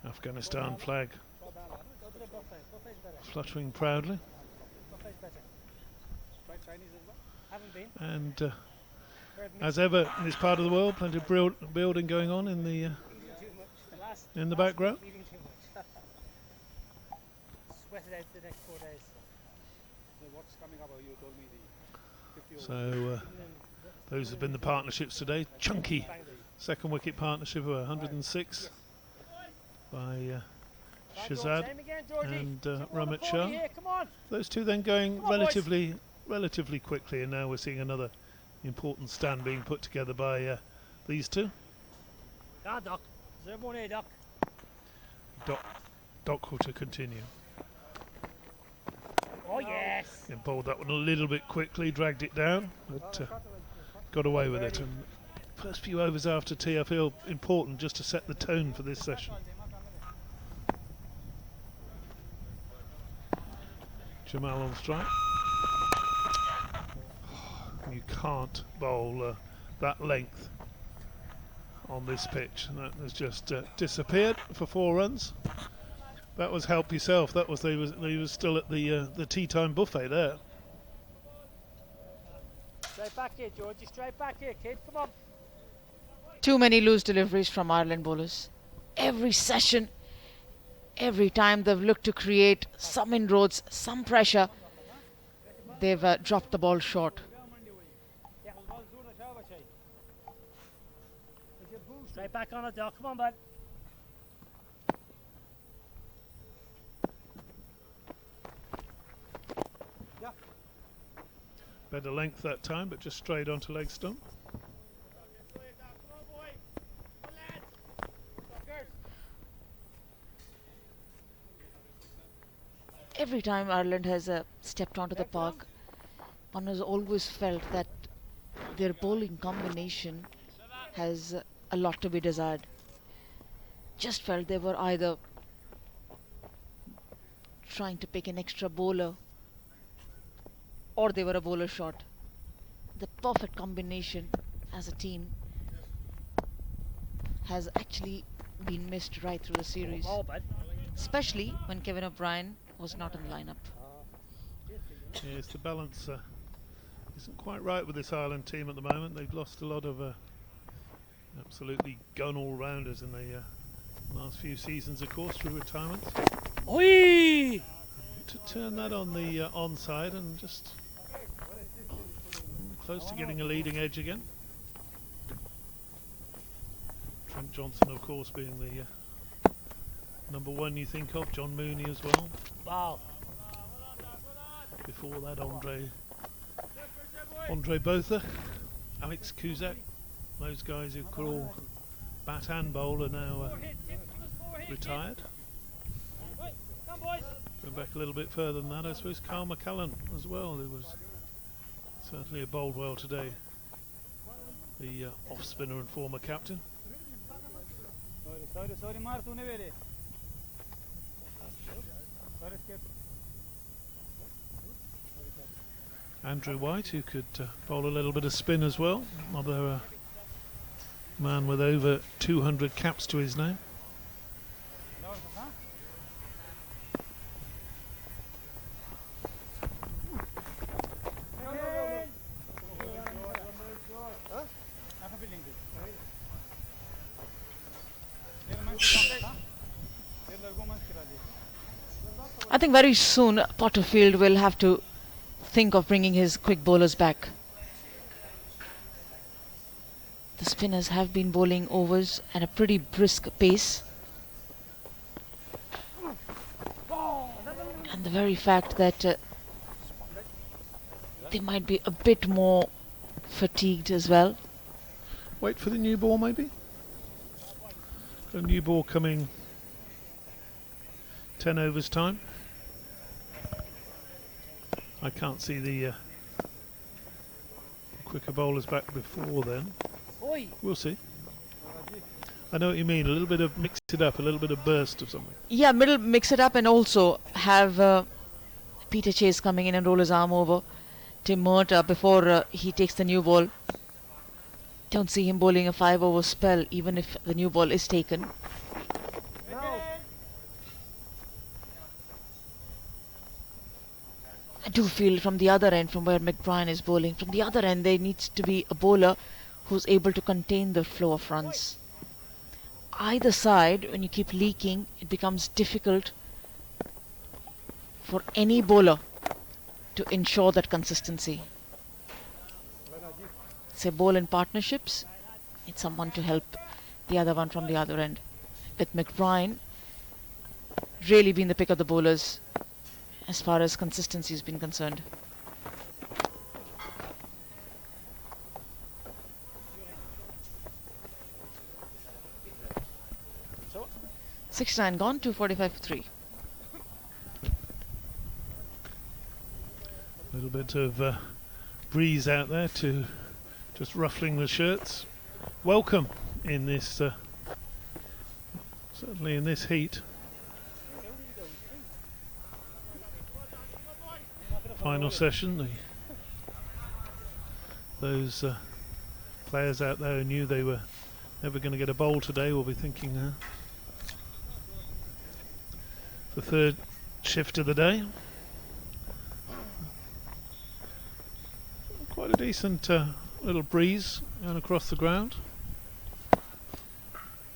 Afghanistan flag fluttering proudly. And as ever in this part of the world, plenty of building going on in the background. Sweated out the next 4 days. So those have been the partnerships today. Chunky second wicket partnership of 106 by Shahzad and Ramit Shah. Those two then going relatively quickly, and now we're seeing another important stand being put together by these two. Doc. Is there one here, Doc? Doc to continue. Oh, yes. And bowled that one a little bit quickly, dragged it down, but got away with it. And first few overs after tea, I feel important just to set the tone for this session. Jamal on strike. You can't bowl that length on this pitch, and that has just disappeared for 4 runs. That was help yourself. That was he was still at the tea time buffet there. Straight back here, Georgie. Straight back here, kid. Come on. Too many loose deliveries from Ireland bowlers. Every session, every time they've looked to create some inroads, some pressure, they've dropped the ball short. Straight back on it, Doc. Come on, bud. Better length that time, but just straight onto leg stump. Every time Ireland has stepped onto the park, one has always felt that their bowling combination has a lot to be desired. Just felt they were either trying to pick an extra bowler or they were a bowler short. The perfect combination as a team has actually been missed right through the series, especially when Kevin O'Brien was not in the lineup. Yes, the balance isn't quite right with this Ireland team at the moment. They've lost a lot of absolutely gun all-rounders in the last few seasons, of course, through retirements. Oi! To turn that on the onside and just close to getting a leading edge again. Trent Johnson, of course, being the number one you think of. John Mooney as well. Wow. Before that, Andre Botha, Alex Kuzak, those guys who could all bat and bowl are now retired. Going back a little bit further than that, I suppose Carl McCallan as well, who was certainly bowled well today, the off spinner and former captain. Sorry, Mar, तूने मेरे. Sorry, skip. Andrew White, who could bowl a little bit of spin as well. Another man with over 200 caps to his name. I think very soon Potterfield will have to think of bringing his quick bowlers back. The spinners have been bowling overs at a pretty brisk pace. And the very fact that they might be a bit more fatigued as well. Wait for the new ball maybe? Got a new ball coming 10 overs time. I can't see the quicker bowlers back before then. We'll see. I know what you mean, a little bit of mix it up, a little bit of burst of something. Yeah, mix it up and also have Peter Chase coming in and roll his arm over Tim Murta before he takes the new ball. Don't see him bowling a 5-over spell even if the new ball is taken. I do feel from the other end, from where McBride is bowling, from the other end there needs to be a bowler who's able to contain the flow of runs. Either side, when you keep leaking, it becomes difficult for any bowler to ensure that consistency. Say bowl in partnerships, it's someone to help the other one from the other end. With McBride really being the pick of the bowlers as far as consistency has been concerned. So 69 gone, 245 for 3. A little bit of breeze out there to just ruffling the shirts. Welcome in this, certainly in this heat. Final session. Those players out there who knew they were never going to get a bowl today will be thinking the third shift of the day. Quite a decent little breeze going across the ground.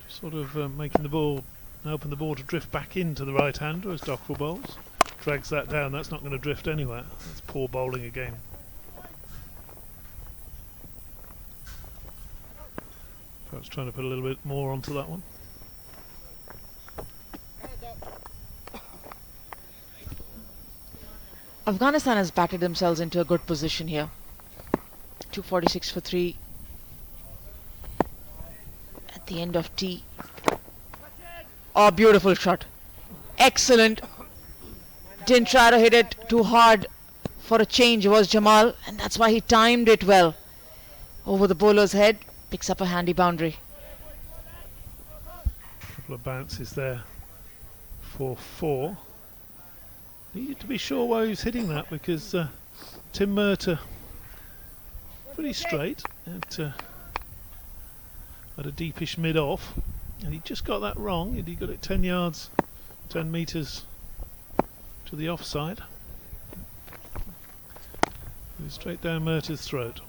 Just sort of making the ball, helping the ball to drift back into the right hander as Dockrell bowls. Drags that down, that's not going to drift anywhere. That's poor bowling again. Perhaps trying to put a little bit more onto that one. Afghanistan has batted themselves into a good position here. 246 for 3 at the end of tea. Oh, beautiful shot. Excellent. Didn't try to hit it too hard for a change was Jamal, and that's why he timed it well. Over the bowler's head, picks up a handy boundary. Couple of bounces there for 4. Needed to be sure why he was hitting that because Tim Murta pretty straight at a deepish mid-off, and he just got that wrong. He got it 10 yards, 10 metres to the offside. It was straight down Murta's throat.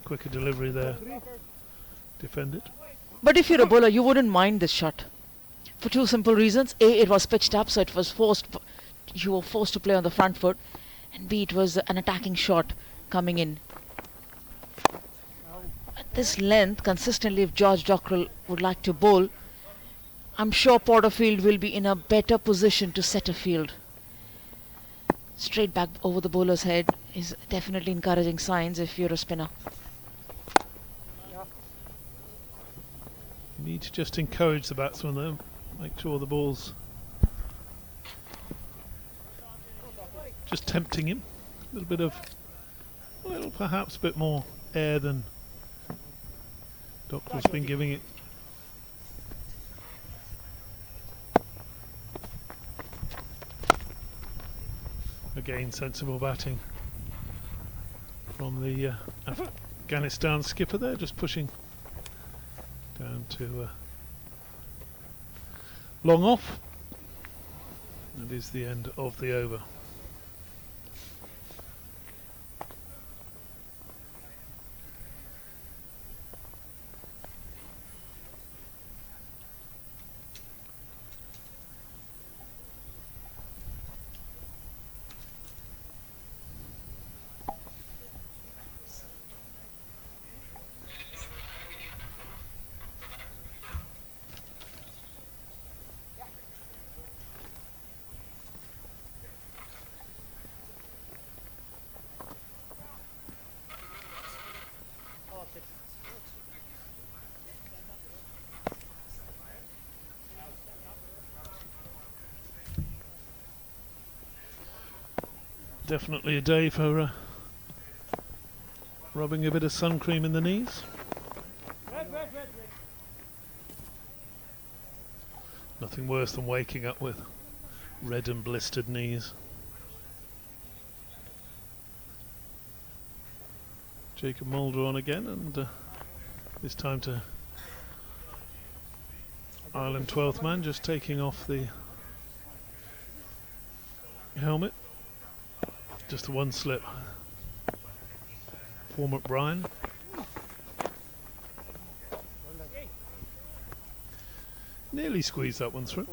Quicker delivery there. Defended. But if you're a bowler, you wouldn't mind this shot. For two simple reasons. A, it was pitched up, so it was you were forced to play on the front foot. And B, it was an attacking shot coming in. At this length, consistently, if George Dockrell would like to bowl, I'm sure Porterfield will be in a better position to set a field. Straight back over the bowler's head is definitely encouraging signs if you're a spinner. You need to just encourage the batsman though. Make sure the ball's just tempting him. A little perhaps a bit more air than Dockrell's been giving it. again, sensible batting from the Afghanistan skipper there, just pushing down to long off. That is the end of the over. Definitely a day for rubbing a bit of sun cream in the knees. Nothing worse than waking up with red and blistered knees. Jacob Mulder on again, and this time to Ireland 12th man, just taking off the helmet. Just the one slip for McBride. Nearly squeezed that one through.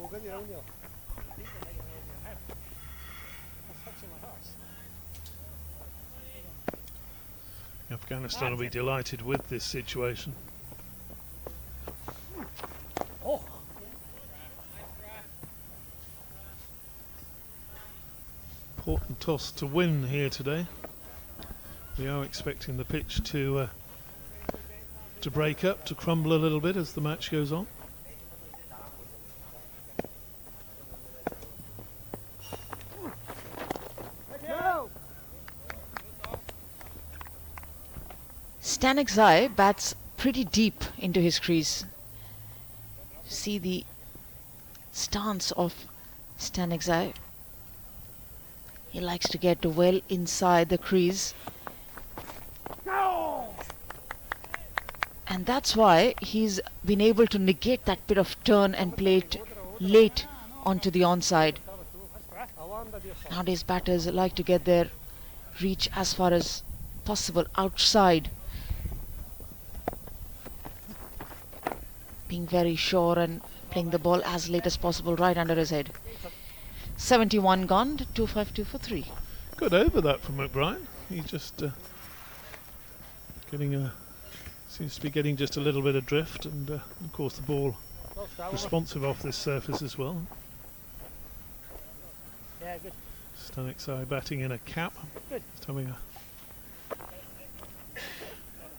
Afghanistan will be delighted with this situation. Important toss to win here today. We are expecting the pitch to break up, to crumble a little bit as the match goes on. Stanexai bats pretty deep into his crease. See the stance of Stanexai. He likes to get well inside the crease. And that's why he's been able to negate that bit of turn and play it late onto the onside. Nowadays batters like to get their reach as far as possible outside. Being very sure and playing the ball as late as possible right under his head. 71 gone, 252 for 3. Good over that from McBride. He just seems to be getting just a little bit of drift, and of course the ball responsive off this surface as well. Yeah, good. Stanexai batting in a cap. Good. Just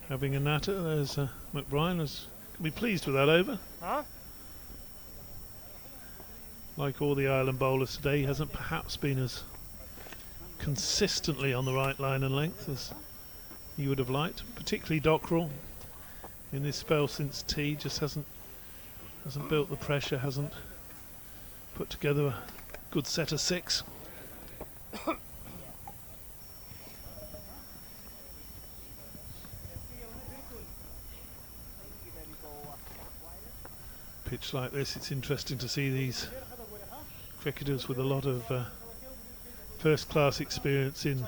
having a natter. There's McBride. Can be pleased with that over. Huh? Like all the Ireland bowlers today, he hasn't perhaps been as consistently on the right line and length as you would have liked. Particularly Dockrell in this spell since tea just hasn't built the pressure, hasn't put together a good set of 6. Pitch like this, it's interesting to see these cricketers with a lot of first-class experience in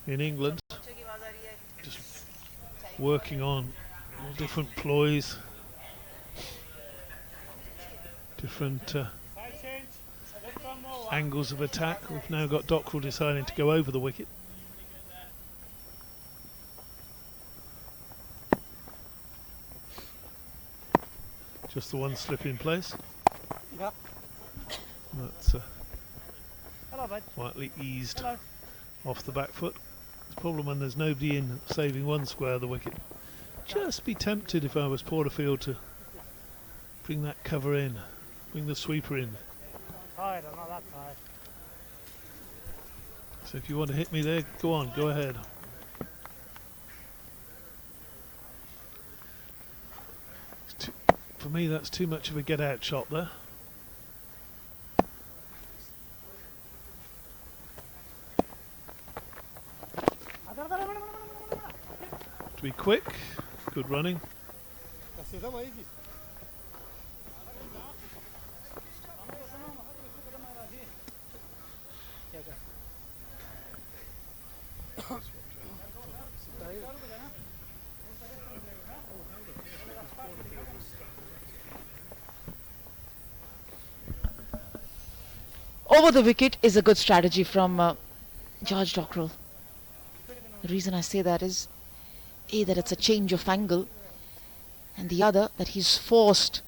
England, just working on all different ploys, different angles of attack. We've now got Dockrell deciding to go over the wicket. Just the one slip in place. Yeah. That's Hello, bud. slightly eased Hello. off the back foot. It's a problem when there's nobody in saving one square of the wicket. Just be tempted if I was Porterfield to bring that cover in, bring the sweeper in. Tired, I'm not that tired. So if you want to hit me there, go on, go ahead. For me, that's too much of a get-out shot there. quick. Good running. Over the wicket is a good strategy from George Dockrell. The reason I say that is A, that it's a change of angle, and the other that he's forced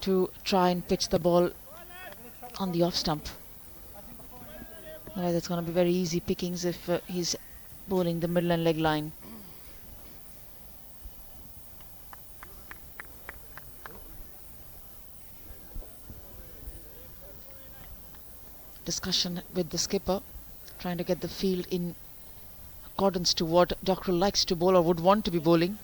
to try and pitch the ball on the off stump. Otherwise it's going to be very easy pickings if he's bowling the middle and leg line. Discussion with the skipper, trying to get the field in accordance to what Dockrell likes to bowl or would want to be bowling.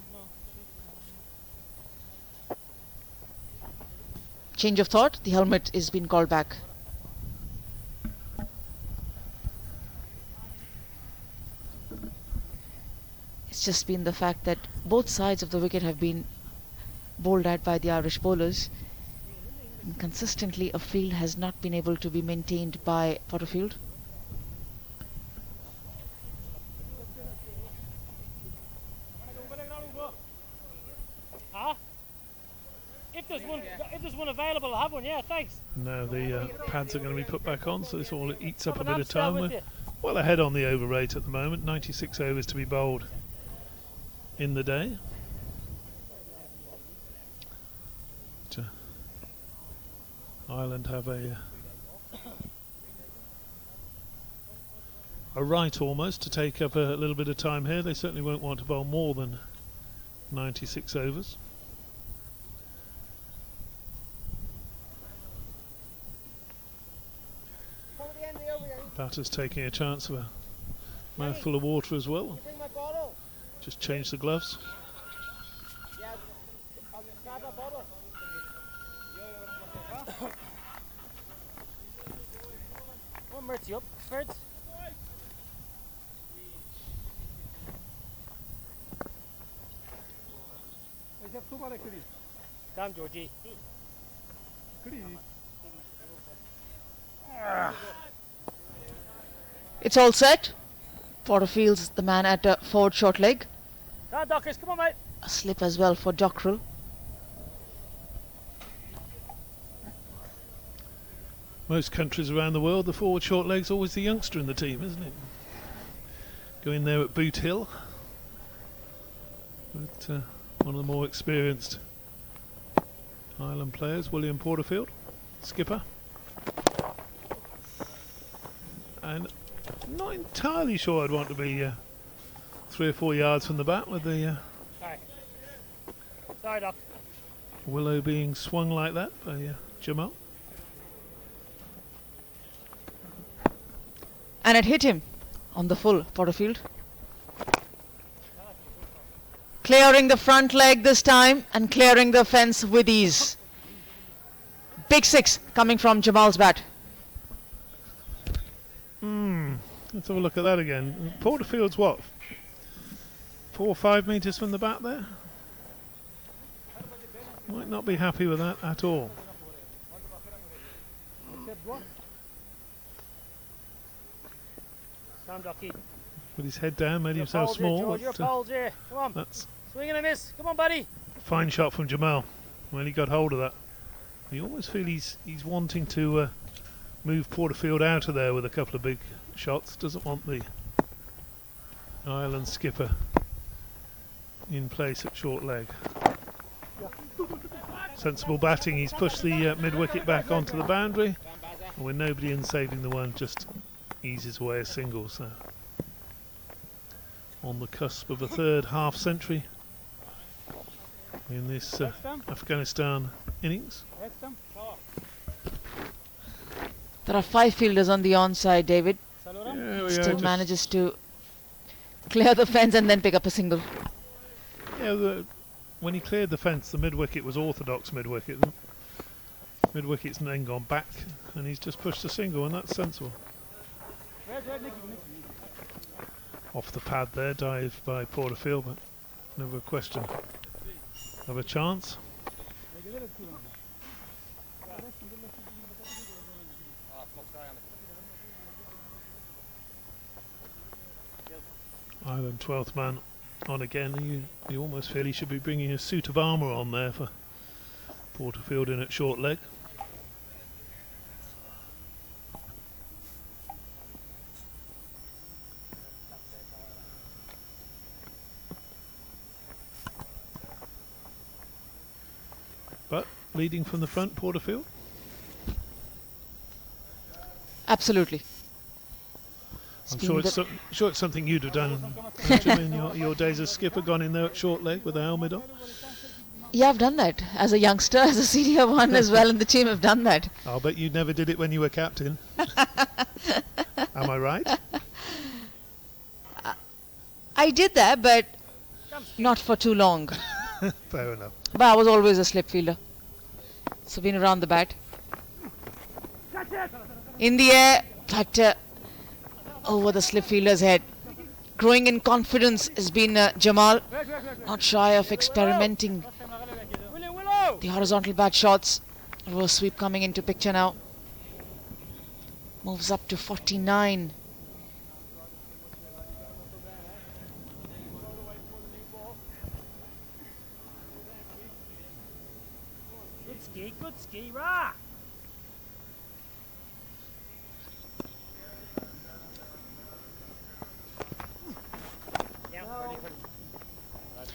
Change of thought, the helmet is being called back. It's just been the fact that both sides of the wicket have been bowled at by the Irish bowlers. And consistently a field has not been able to be maintained by Porterfield. If there's one available, I'll have one. Yeah, thanks. Now the pads are going to be put back on, so this all eats up a bit of time. We're well ahead on the over rate at the moment. 96 overs to be bowled in the day. Ireland have a right almost to take up a little bit of time here. They certainly won't want to bowl more than 96 overs. Batter's taking a chance of a mouthful of water as well. Just change the gloves. One mercy up, Ferds. Damn, Georgie. It's all set. Porterfield's the man at forward short leg. Dockers, come on, mate. A slip as well for Dockrell. Most countries around the world, the forward short leg's always the youngster in the team, isn't it? Go in there at Boot Hill. But one of the more experienced Ireland players, William Porterfield, skipper. And not entirely sure I'd want to be 3 or 4 yards from the bat with the Sorry, Doc. willow being swung like that by Jamal. And it hit him on the full, Porterfield. Clearing the front leg this time and clearing the fence with ease. Big six coming from Jamal's bat. Let's have a look at that again. Porterfield's what? 4 or 5 metres from the bat there? Might not be happy with that at all. Sam Ducky. With his head down, made himself small. Your poles here. Come on. That's Swing and a miss. Come on, buddy. a fine shot from Jamal. Well, he got hold of that. You almost feel he's wanting to move Porterfield out of there with a couple of big shots. Doesn't want the Ireland skipper in place at short leg. Sensible batting. He's pushed the mid-wicket back onto the boundary. And with nobody in saving the one, just eases away a single. So on the cusp of a third half century in this Afghanistan innings. There are 5 fielders on the onside, David. Yeah, we Still are manages to clear the fence and then pick up a single. Yeah, when he cleared the fence, the mid-wicket was orthodox mid-wicket. Mid-wicket's then gone back, and he's just pushed a single, and that's sensible. Off the pad there, dive by Porterfield, but never a question of a chance. Ireland 12th man on again. You almost feel he should be bringing a suit of armour on there for Porterfield in at short leg. But leading from the front, Porterfield. Absolutely. I'm sure it's something you'd have done, Jim, in your days as skipper, gone in there at short leg with a helmet on. Yeah, I've done that as a youngster, as a senior one as well in the team. I've done that. I'll bet you never did it when you were captain. Am I right? I did that, but not for too long. Fair enough. But I was always a slip fielder. So been around the bat. In the air, but over the slip fielder's head. Growing in confidence has been Jamal. Not shy of experimenting the horizontal bat shots. Reverse sweep coming into picture now. Moves up to 49. Good ski, rah!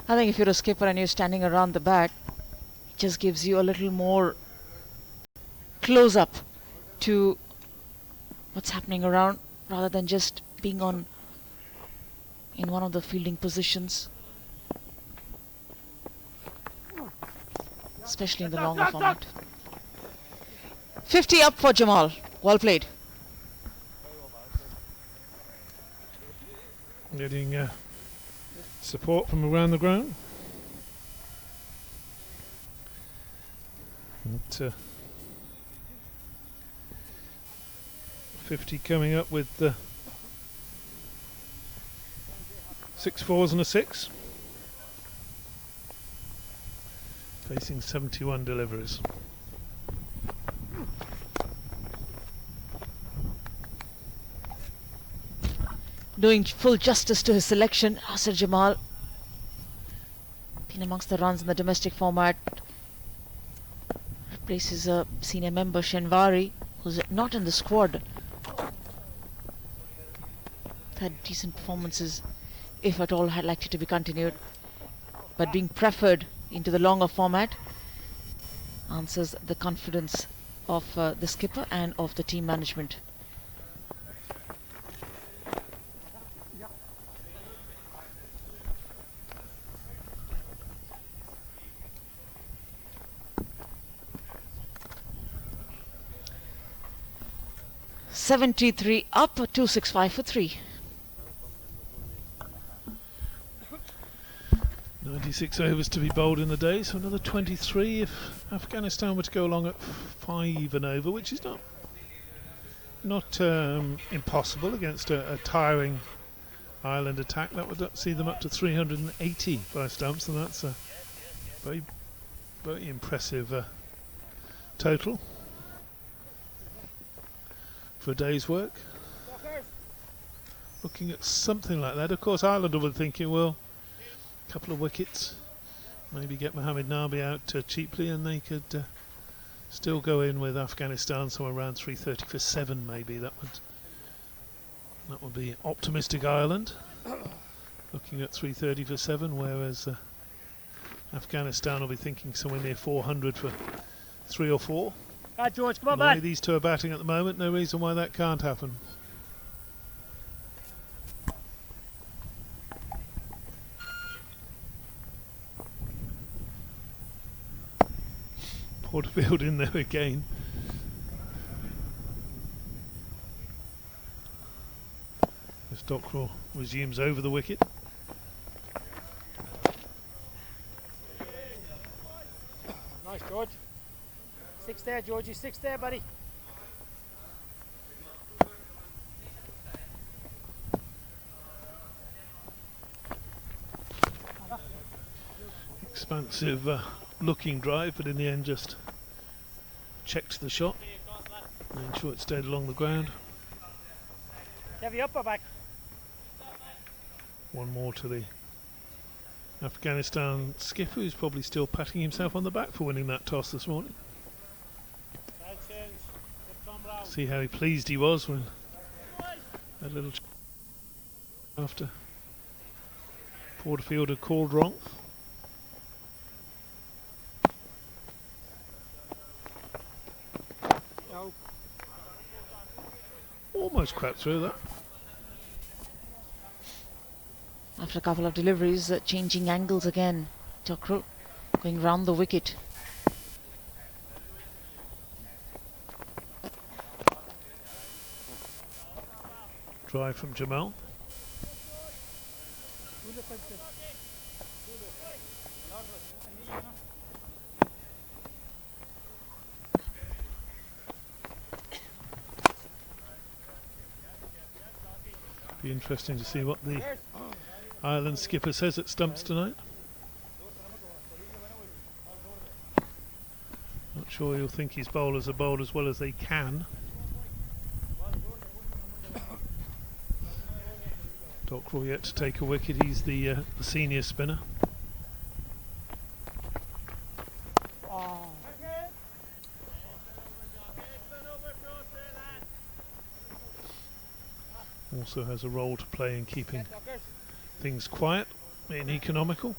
I think if you're a skipper and you're standing around the bat, it just gives you a little more close up to what's happening around rather than just being in one of the fielding positions, especially in the longer format. 50 up for Jamal. Well played. Getting support from around the ground. And, 50 coming up with 6 fours and a 6. Facing 71 deliveries. Doing full justice to his selection, Asir Jamal. Been amongst the runs in the domestic format. Replaces a senior member, Shenvari, who's not in the squad. Had decent performances, if at all had likely to be continued. But being preferred into the longer format answers the confidence of the skipper and of the team management. .73 up, 265 for 3. 96 overs to be bowled in the day, so another 23 if Afghanistan were to go along at 5 and over, which is not impossible against a tiring Ireland attack. That would see them up to 380 by stumps, and that's a very, very impressive total for a day's work. Looking at something like that. Of course, Ireland will be thinking, well, a couple of wickets, maybe get Mohammed Nabi out cheaply, and they could still go in with Afghanistan somewhere around 330 for 7, maybe. That would be optimistic Ireland, looking at 330 for 7, whereas Afghanistan will be thinking somewhere near 400 for 3 or 4. George, come on, The way man. these two are batting at the moment, no reason why that can't happen. Porterfield in there again. As Dockrell resumes over the wicket. Nice, George. 6 there, Georgie. 6 there, buddy. Expansive looking drive, but in the end just checked the shot, made sure it stayed along the ground. Heavy up or back? One more to the Afghanistan skipper, who's probably still patting himself on the back for winning that toss this morning. See how pleased he was when that little after Porterfield had called wrong. Almost crept through that. After a couple of deliveries, changing angles again. Tokro going round the wicket. Drive from Jamal. Be interesting to see what the Ireland skipper says at stumps tonight. Not sure he'll think his bowlers are bowled as well as they can. Dockrell yet to take a wicket. He's the senior spinner. Also has a role to play in keeping things quiet and economical.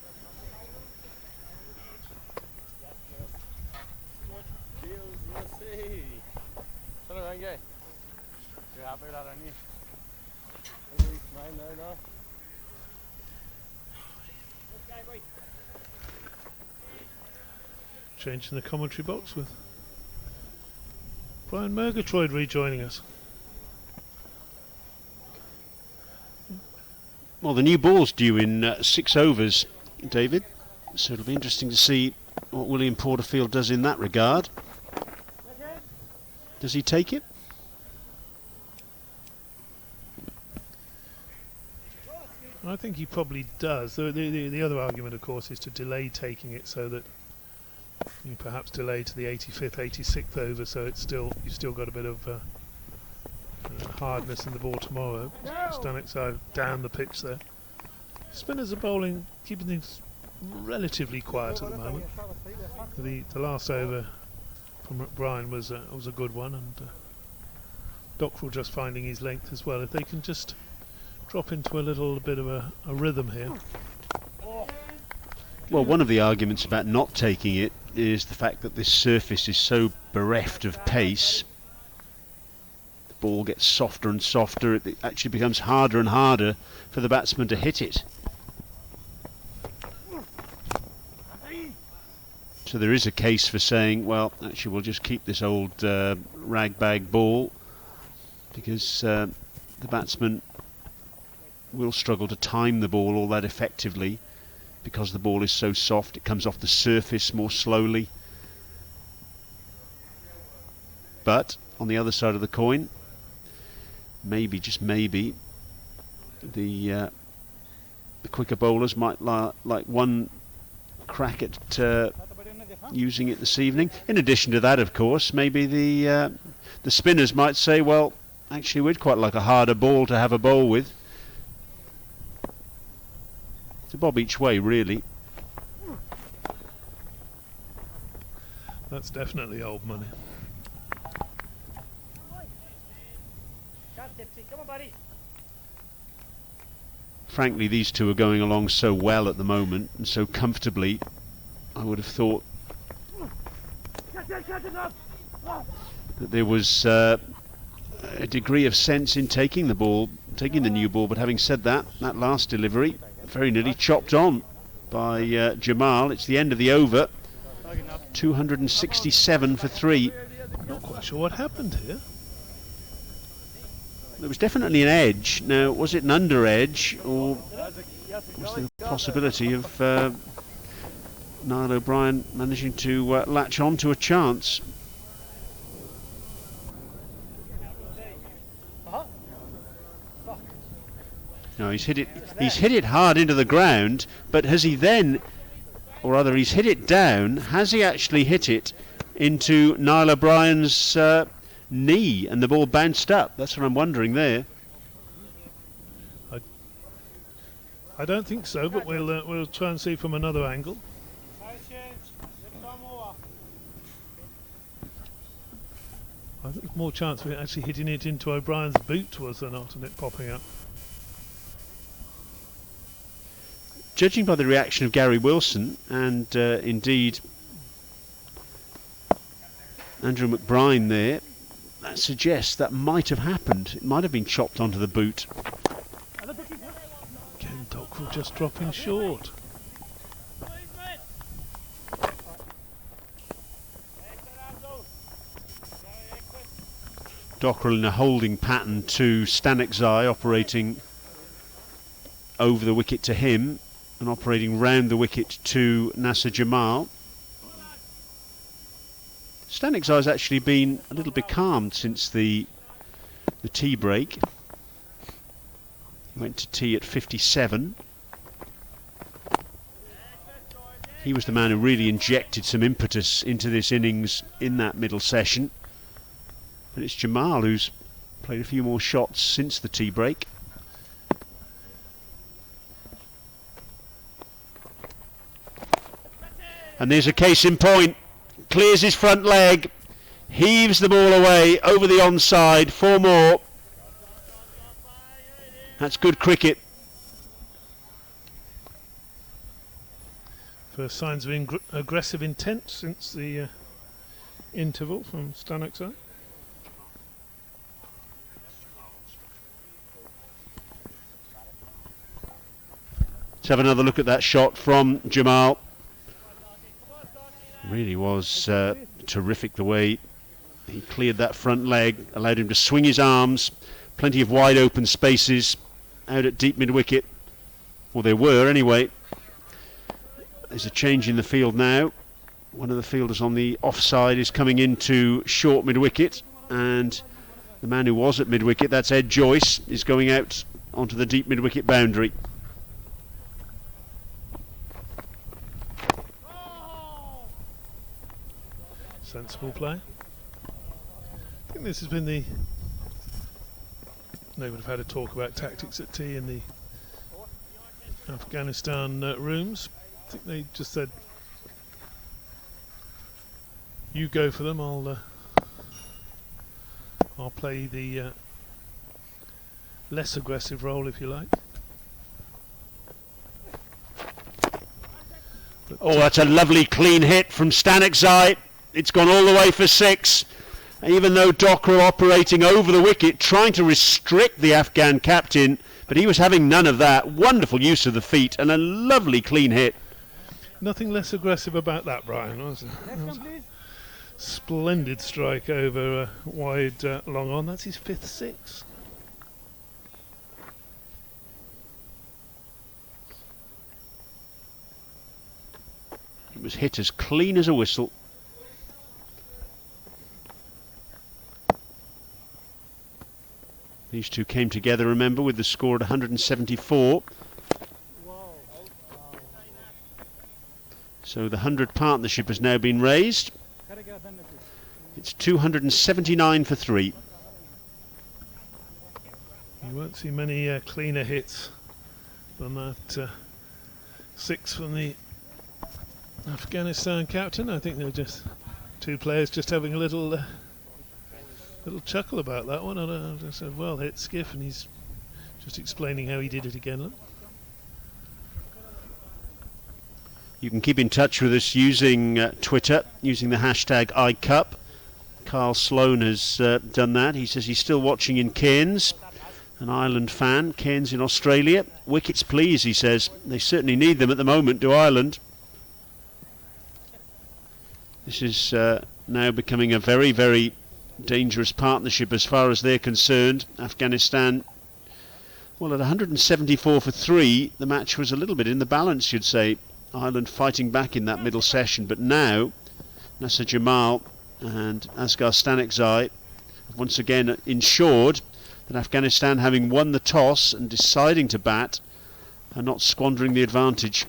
Changing the commentary box with Brian Murgatroyd rejoining us. Well, the new ball's due in 6 overs, David, so it'll be interesting to see what William Porterfield does in that regard. Does he take it? I think he probably does. The other argument, of course, is to delay taking it so that you perhaps delay to the 85th, 86th over, so it's you've still got a bit of hardness in the ball tomorrow. Stanek down the pitch there. Spinners are bowling, keeping things relatively quiet at the moment. The last over from Brian was a good one, and Dockrell just finding his length as well. If they can just drop into a little bit of a rhythm here. Well, one of the arguments about not taking it is the fact that this surface is so bereft of pace. The ball gets softer and softer. It actually becomes harder and harder for the batsman to hit it. So there is a case for saying, well, actually we'll just keep this old ragbag ball, because the batsman will struggle to time the ball all that effectively, because the ball is so soft. It comes off the surface more slowly. But on the other side of the coin, maybe, just maybe, the quicker bowlers might like one crack at using it this evening. In addition to that, of course, maybe the spinners might say, well, actually we'd quite like a harder ball to have a bowl with. It's a bob each way, really. That's definitely old money. Come on, buddy. Frankly, these two are going along so well at the moment and so comfortably. I would have thought that there was a degree of sense in taking the ball, taking the new ball. But having said that, that last delivery very nearly chopped on by Jamal. It's the end of the over. 267 for 3. Not quite sure what happened here. There was definitely an edge. Now, was it an under edge, or was there the possibility of Niall O'Brien managing to latch on to a chance? No, he's hit it hard into the ground, but has he then or rather he's hit it down. Has he actually hit it into Niall O'Brien's knee and the ball bounced up? That's what I'm wondering there. I don't think so, but we'll try and see from another angle. I think there's more chance of it actually hitting it into O'Brien's boot, was there not, and it popping up. Judging by the reaction of Gary Wilson and indeed Andrew McBride there, that suggests that might have happened. It might have been chopped onto the boot. Again, Dockrell just dropping short. Dockrell in a holding pattern to Stanekzai, operating over the wicket to him and operating round the wicket to Nasser Jamal. Stanekzai has actually been a little becalmed since the tea break. He went to tea at 57. He was the man who really injected some impetus into this innings in that middle session. But it's Jamal who's played a few more shots since the tea break. And there's a case in point. Clears his front leg, heaves the ball away over the onside. 4 more. That's good cricket. First signs of aggressive intent since the interval from Stanekzai. Let's have another look at that shot from Jamal. Really was terrific the way he cleared that front leg, allowed him to swing his arms, plenty of wide open spaces out at deep mid-wicket. Well, there were anyway. There's a change in the field now. One of the fielders on the offside is coming into short mid-wicket, and the man who was at mid-wicket, that's Ed Joyce, is going out onto the deep mid-wicket boundary. Sensible play. I think this has been they would have had a talk about tactics at tea in the Afghanistan rooms. I think they just said, you go for them, I'll play the less aggressive role, if you like. But oh, that's a lovely clean hit from Stanekzai. It's gone all the way for 6, even though Dockrell operating over the wicket, trying to restrict the Afghan captain, but he was having none of that. Wonderful use of the feet and a lovely clean hit. Nothing less aggressive about that, Brian, was there? That was a splendid strike over wide long on. That's his 5th 6. It was hit as clean as a whistle. These two came together, remember, with the score at 174. So the 100 partnership has now been raised. It's 279 for 3. You won't see many cleaner hits than that 6 from the Afghanistan captain. I think they're just two players just having a little chuckle about that one. And I said, well hit, Skiff, and he's just explaining how he did it again. Look. You can keep in touch with us using Twitter, using the hashtag ICUP. Carl Sloan has done that. He says he's still watching in Cairns, an Ireland fan. Cairns in Australia. Wickets please, he says. They certainly need them at the moment, do Ireland. This is now becoming a very, very dangerous partnership as far as they're concerned. Afghanistan, well, at 174 for 3, the match was a little bit in the balance, you'd say. Ireland fighting back in that middle session, but now Nasser Jamal and Asghar Stanekzai have once again ensured that Afghanistan, having won the toss and deciding to bat, are not squandering the advantage.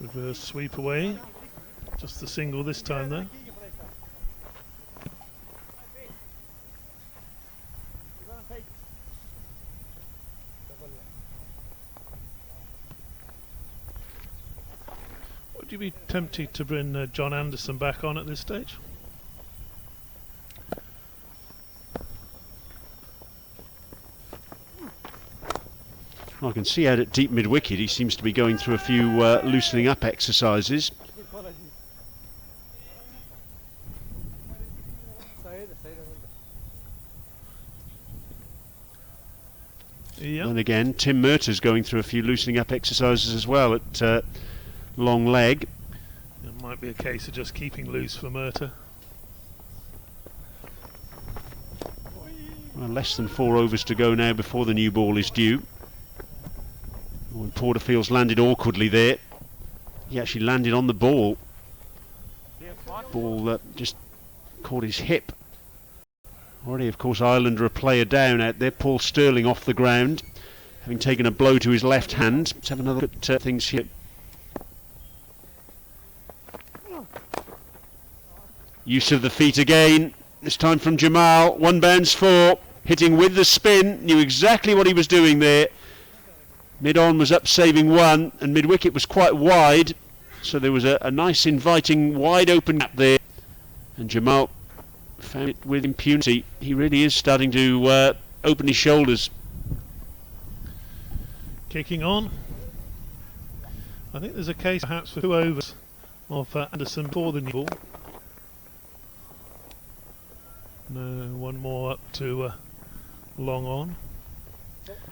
Reverse sweep away. Just the single this time though. Would you be tempted to bring John Anderson back on at this stage? I can see out at deep mid-wicket he seems to be going through a few loosening up exercises. Yeah. And again, Tim Murtaugh's going through a few loosening up exercises as well at long leg. It might be a case of just keeping loose for Murtaugh. Well, less than 4 overs to go now before the new ball is due. When Porterfield's landed awkwardly there, he actually landed on the ball. Ball just caught his hip. Already, of course, Ireland are a player down out there. Paul Stirling off the ground, having taken a blow to his left hand. Let's have another look at things here. Use of the feet again, this time from Jamal. 1 bounce 4, hitting with the spin. Knew exactly what he was doing there. Mid-on was up saving 1, and mid-wicket was quite wide, so there was a nice inviting wide open gap there, and Jamal found it with impunity. He really is starting to open his shoulders. Kicking on. I think there's a case perhaps for 2 overs of Anderson before the new ball. No, 1 more up to long on,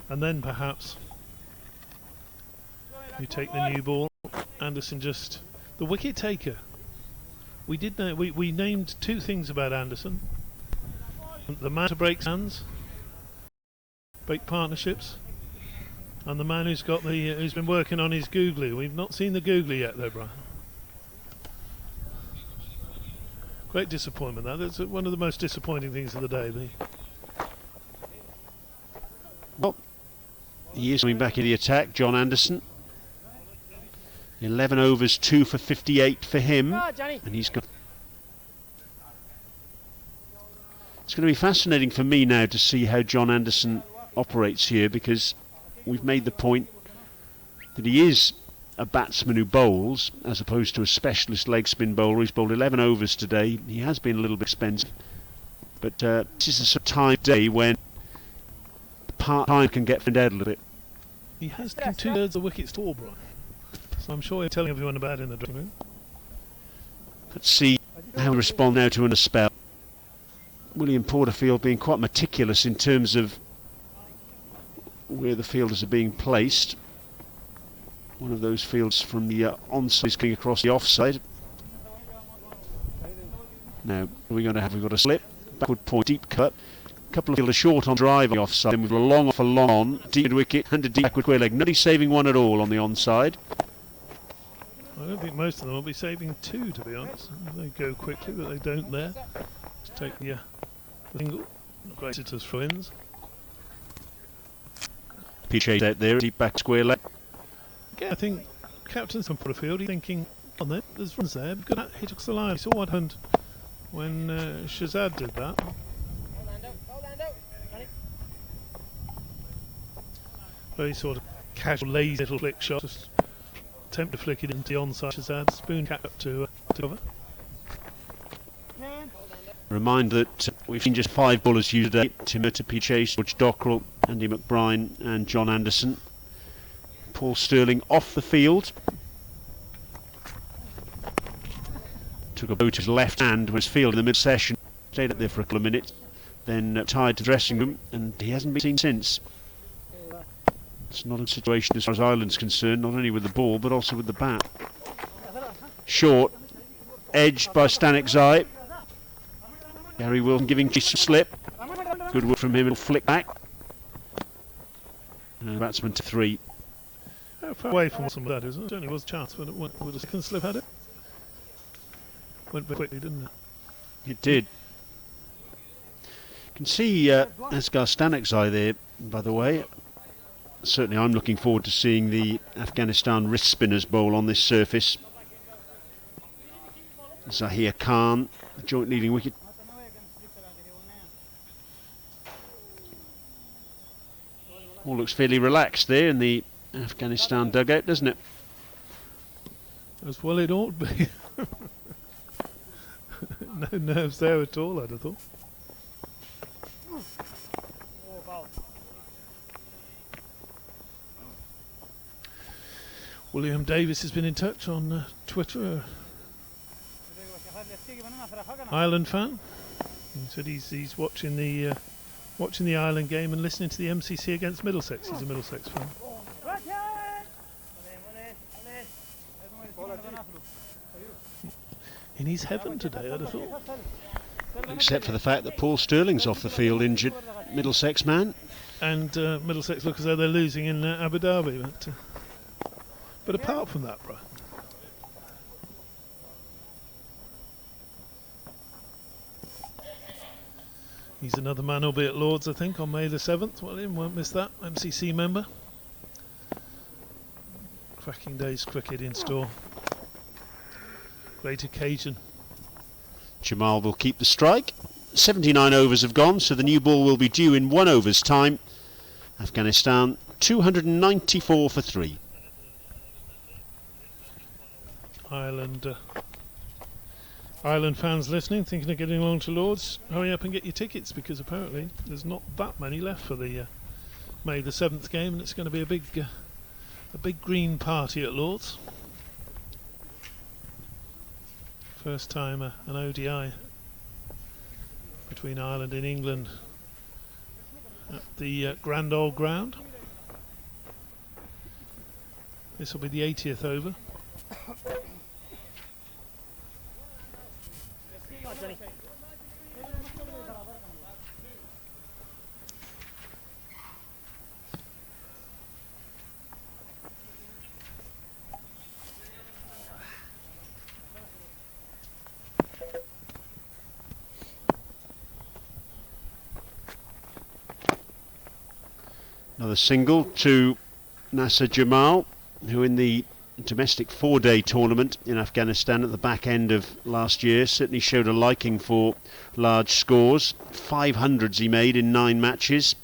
and then perhaps you take the new ball. Anderson just the wicket taker. We did know we named 2 things about Anderson: the man to break hands, break partnerships, and the man who's got the who's been working on his googly. We've not seen the googly yet, though, Brian. Great disappointment. That's one of the most disappointing things of the day. Well, he is coming back in the attack, John Anderson. 11 overs, 2 for 58 for him, and he's got. It's going to be fascinating for me now to see how John Anderson operates here, because we've made the point that he is a batsman who bowls as opposed to a specialist leg spin bowler. He's bowled 11 overs today. He has been a little bit expensive, but this is a sort of time of day when part-time can get found out a little bit. He has taken 2/3 of the wickets tall, Brian. So I'm sure you're telling everyone about it in the dressing room. Let's see how we respond now to a spell. William Porterfield being quite meticulous in terms of where the fielders are being placed. One of those fields from the onside is going across the offside. Now, we've got a slip, backward point, deep cut. A couple of fielders short on drive on the offside, and we've got a long off, a long on, deep wicket and a deep backward square leg. Nobody saving 1 at all on the onside. I don't think most of them will be saving 2, to be honest. They go quickly, but they don't there. Just take the single. Great sitters for ins. Pitch out there, deep back square leg. Again, I think Captain's from Porterfield, he's thinking, on there, there's runs there, good hit across the line. We saw what happened when Shazad did that. Very sort of casual, lazy little flick shot, just attempt to flick it into the onside. Shazad, spoon cat up to cover. Remind that we've seen just 5 bowlers used today: Tim Murtagh, P. Chase, George Dockrell, Andy McBride and John Anderson. Paul Stirling off the field. Took a blow to his left hand, was field in the mid-session, stayed up there for a couple of minutes, then tied to the dressing room, and he hasn't been seen since. It's not a situation as far as Ireland's concerned, not only with the ball but also with the bat. Short, edged by Stanek's eye. Gary Wilson giving Chase a slip. Good work from him, it'll flick back. And batsman to 3. How far away from some of that, isn't it? Certainly was a chance, but it went with a second slip had it. Went very quickly, didn't it? It did. You can see Asghar Stanek's eye there, by the way. Certainly I'm looking forward to seeing the Afghanistan wrist spinners bowl on this surface. Zahir Khan, the joint leading wicket. All looks fairly relaxed there in the Afghanistan dugout, doesn't it? As well it ought to be. No nerves there at all, I'd have thought. William Davis has been in touch on Twitter. Ireland fan. He said he's watching the Ireland game and listening to the MCC against Middlesex. He's a Middlesex fan. In his heaven today, I'd have thought. Except for the fact that Paul Sterling's off the field injured, Middlesex man. And Middlesex look as though they're losing in Abu Dhabi. But apart from that, Brian. He's another man who'll be at Lord's, I think, on May the 7th. William won't miss that. MCC member. Cracking day's cricket in store. Great occasion. Jamal will keep the strike. 79 overs have gone, so the new ball will be due in 1 over's time. Afghanistan 294 for 3. Ireland fans listening, thinking of getting along to Lord's, hurry up and get your tickets, because apparently there's not that many left for the May the 7th game, and it's going to be a big green party at Lord's. First time an ODI between Ireland and England at the Grand Old Ground. This will be the 80th over. Another single to Nasser Jamal, who in the domestic 4-day tournament in Afghanistan at the back end of last year certainly showed a liking for large scores. 500s he made in 9 matches.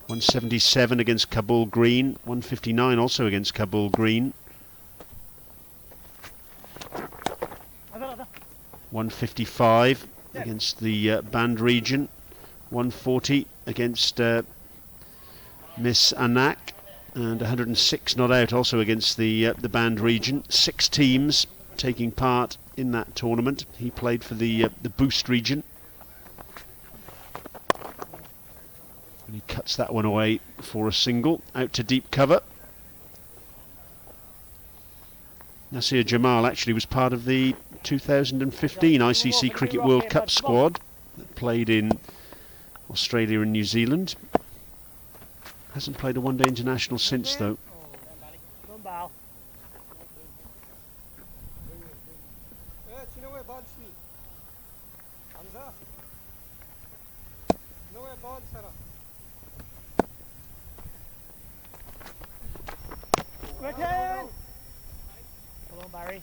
177 against Kabul Green, 159 also against Kabul Green. 155 against the Band region. 140 against Miss Anak, and 106 not out also against the Band region. 6 teams taking part in that tournament. He played for the Boost region, and he cuts that one away for a single out to deep cover. Nasir Jamal actually was part of the 2015 ICC Cricket World Cup squad that played in Australia and New Zealand. Hasn't played a one-day international since, though. Hello, Barry.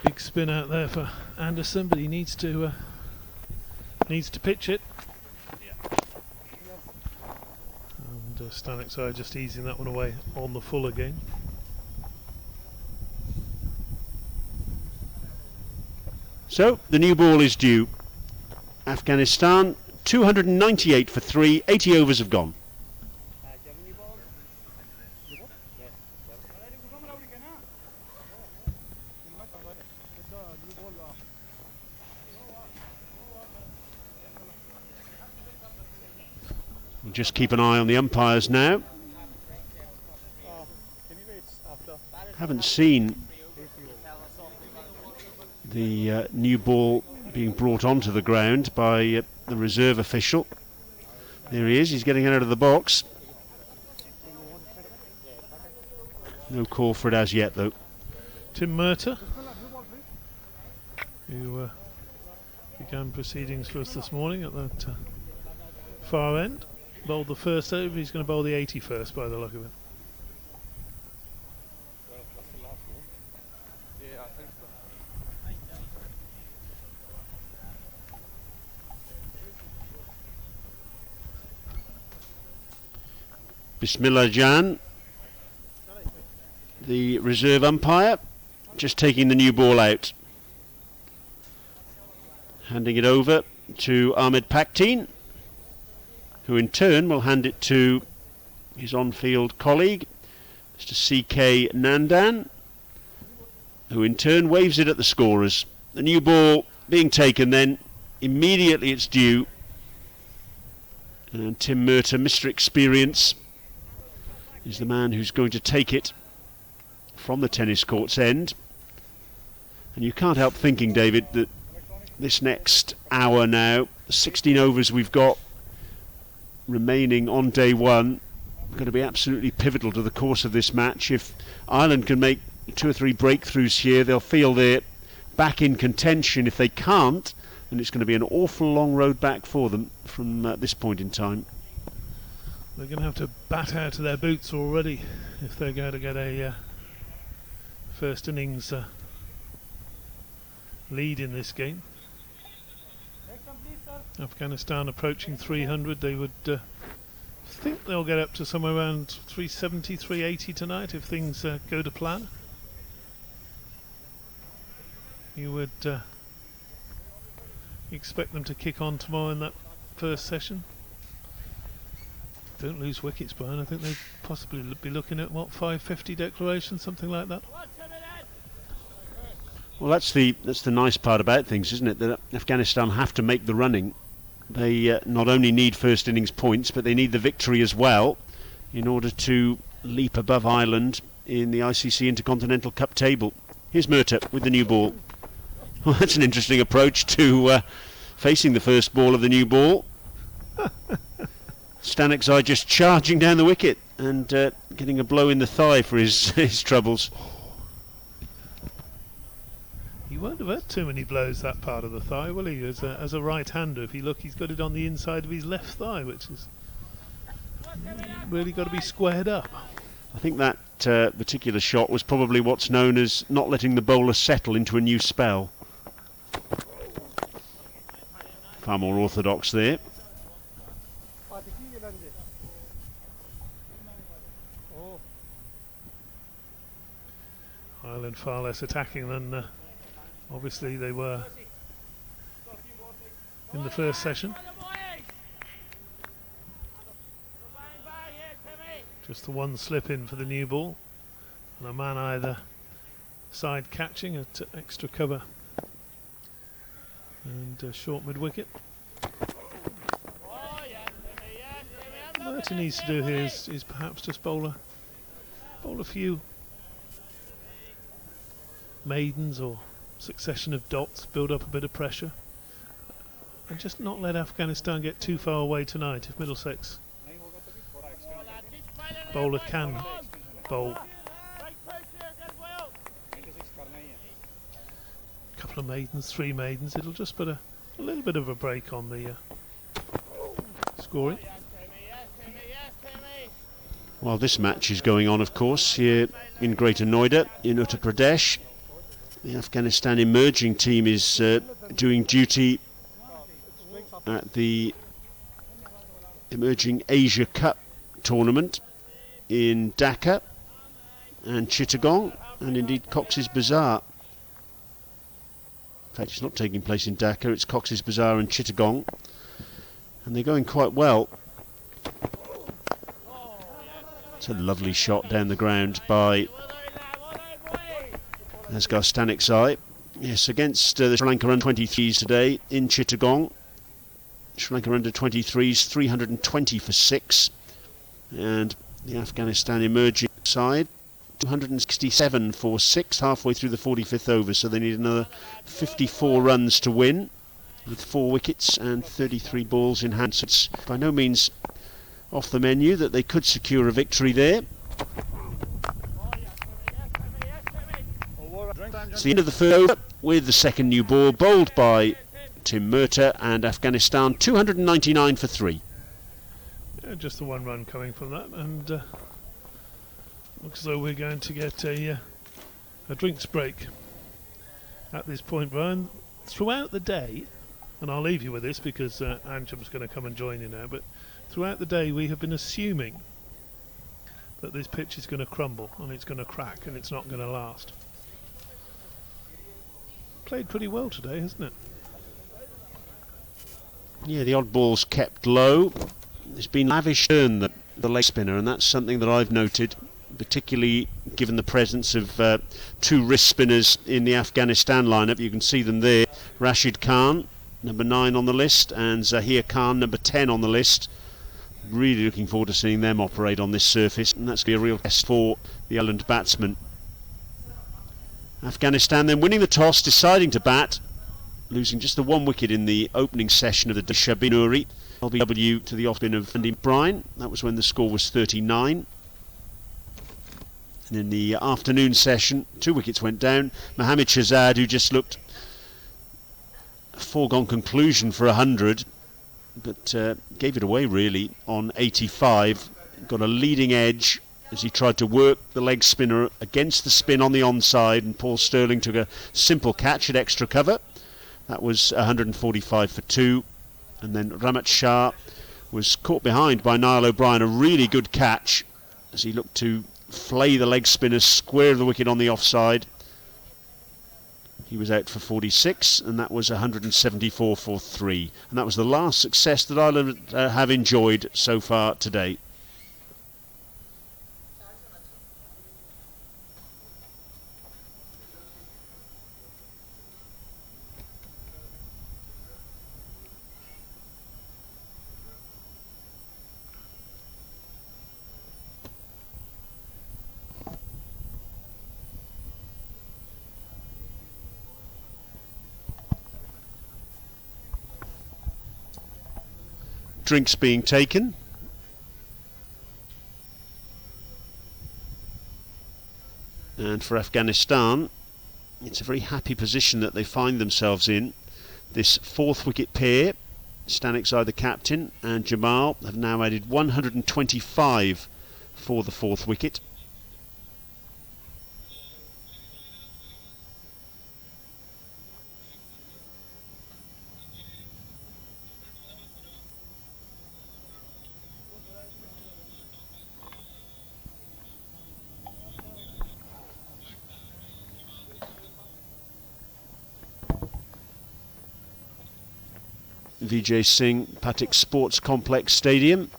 Big spin out there for Anderson, but he needs to pitch it. And Stanek's eye just easing that one away on the full again. So the new ball is due. Afghanistan 298 for 3. 80 overs have gone. We'll just keep an eye on the umpires now. Haven't seen the new ball being brought onto the ground by the reserve official. There he is, he's getting out of the box. No call for it as yet, though. Tim Murtagh who began proceedings for us this morning at that far end. Bowled the first over, he's going to bowl the 81st by the look of it. Bismillah Jan, the reserve umpire, just taking the new ball out. Handing it over to Ahmed Pakteen, who in turn will hand it to his on-field colleague, Mr. C.K. Nandan, who in turn waves it at the scorers. The new ball being taken then, immediately it's due. And Tim Murtagh, Mr. Experience, is the man who's going to take it from the tennis court's end. And you can't help thinking, David, that this next hour now, the 16 overs we've got remaining on day one, are going to be absolutely pivotal to the course of this match. If Ireland can make 2 or 3 breakthroughs here, they'll feel they're back in contention. If they can't, then it's going to be an awful long road back for them from this point in time. They're going to have to bat out of their boots already if they're going to get a first innings lead in this game. Afghanistan approaching 300. They would think they'll get up to somewhere around 370, 380 tonight if things go to plan. You would expect them to kick on tomorrow in that first session. Don't lose wickets, Brian. I think they'd possibly be looking at, what, 550 declaration, something like that. Well, that's the nice part about things, isn't it? That Afghanistan have to make the running. They not only need first innings points, but they need the victory as well in order to leap above Ireland in the ICC Intercontinental Cup table. Here's Murtagh with the new ball. Well, that's an interesting approach to facing the first ball of the new ball. Stanek's just charging down the wicket and getting a blow in the thigh for his troubles. He won't have had too many blows that part of the thigh, will he? As a right-hander, if you look, he's got it on the inside of his left thigh, which is really got to be squared up. I think that particular shot was probably what's known as not letting the bowler settle into a new spell. Far more orthodox there. Ireland far less attacking than obviously they were in the first session. Just the one slip in for the new ball, and a man either side catching at extra cover and short mid wicket. What he needs to do here is perhaps just bowl a few maidens or succession of dots, build up a bit of pressure, and just not let Afghanistan get too far away tonight. If Middlesex bowler can bowl a couple of maidens, 3 maidens, it'll just put a little bit of a break on the scoring. Well, this match is going on, of course, here in Greater Noida in Uttar Pradesh. The Afghanistan emerging team is doing duty at the Emerging Asia Cup tournament in Dhaka and Chittagong, and indeed Cox's Bazar. In fact, it's not taking place in Dhaka, it's Cox's Bazar and Chittagong, and they're going quite well. It's a lovely shot down the ground by Asghar Stanek's. Yes, against the Sri Lanka under-23s today in Chittagong. Sri Lanka under-23s 320 for 6, and the Afghanistan emerging side 267 for 6 halfway through the 45th over, so they need another 54 runs to win with 4 wickets and 33 balls in hand. So it's by no means off the menu that they could secure a victory there. It's the end of the third over, with the second new ball, bowled by Tim Murtagh, and Afghanistan 299 for 3. Just the 1 run coming from that, and looks as though we're going to get a drinks break at this point, Brian. Throughout the day, and I'll leave you with this because Anjum's going to come and join you now, but throughout the day we have been assuming that this pitch is going to crumble and it's going to crack and it's not going to last. Played pretty well today, hasn't it? Yeah, the odd ball's kept low. There's been lavish turn the leg spinner, and that's something that I've noted, particularly given the presence of 2 wrist spinners in the Afghanistan lineup. You can see them there. Rashid Khan, number 9 on the list, and Zahir Khan, number 10 on the list. Really looking forward to seeing them operate on this surface, and that's going to be a real test for the Ireland batsmen. Afghanistan then winning the toss, deciding to bat, losing just the 1 wicket in the opening session of the Shabir Nuri. LBW to the off-spin of Andy Bryan. That was when the score was 39. And in the afternoon session, 2 wickets went down. Mohammad Shahzad, who just looked a foregone conclusion for 100, but gave it away really on 85. Got a leading edge as he tried to work the leg spinner against the spin on the onside, and Paul Stirling took a simple catch at extra cover. That was 145 for 2. And then Ramat Shah was caught behind by Niall O'Brien. A really good catch as he looked to flay the leg spinner square of the wicket on the offside. He was out for 46, and that was 174 for 3. And that was the last success that Ireland have enjoyed so far today. Drinks being taken. And for Afghanistan, it's a very happy position that they find themselves in. This 4th wicket pair, Stanikzai the captain and Jamal, have now added 125 for the 4th wicket. Vijay Singh Patik Sports Complex Stadium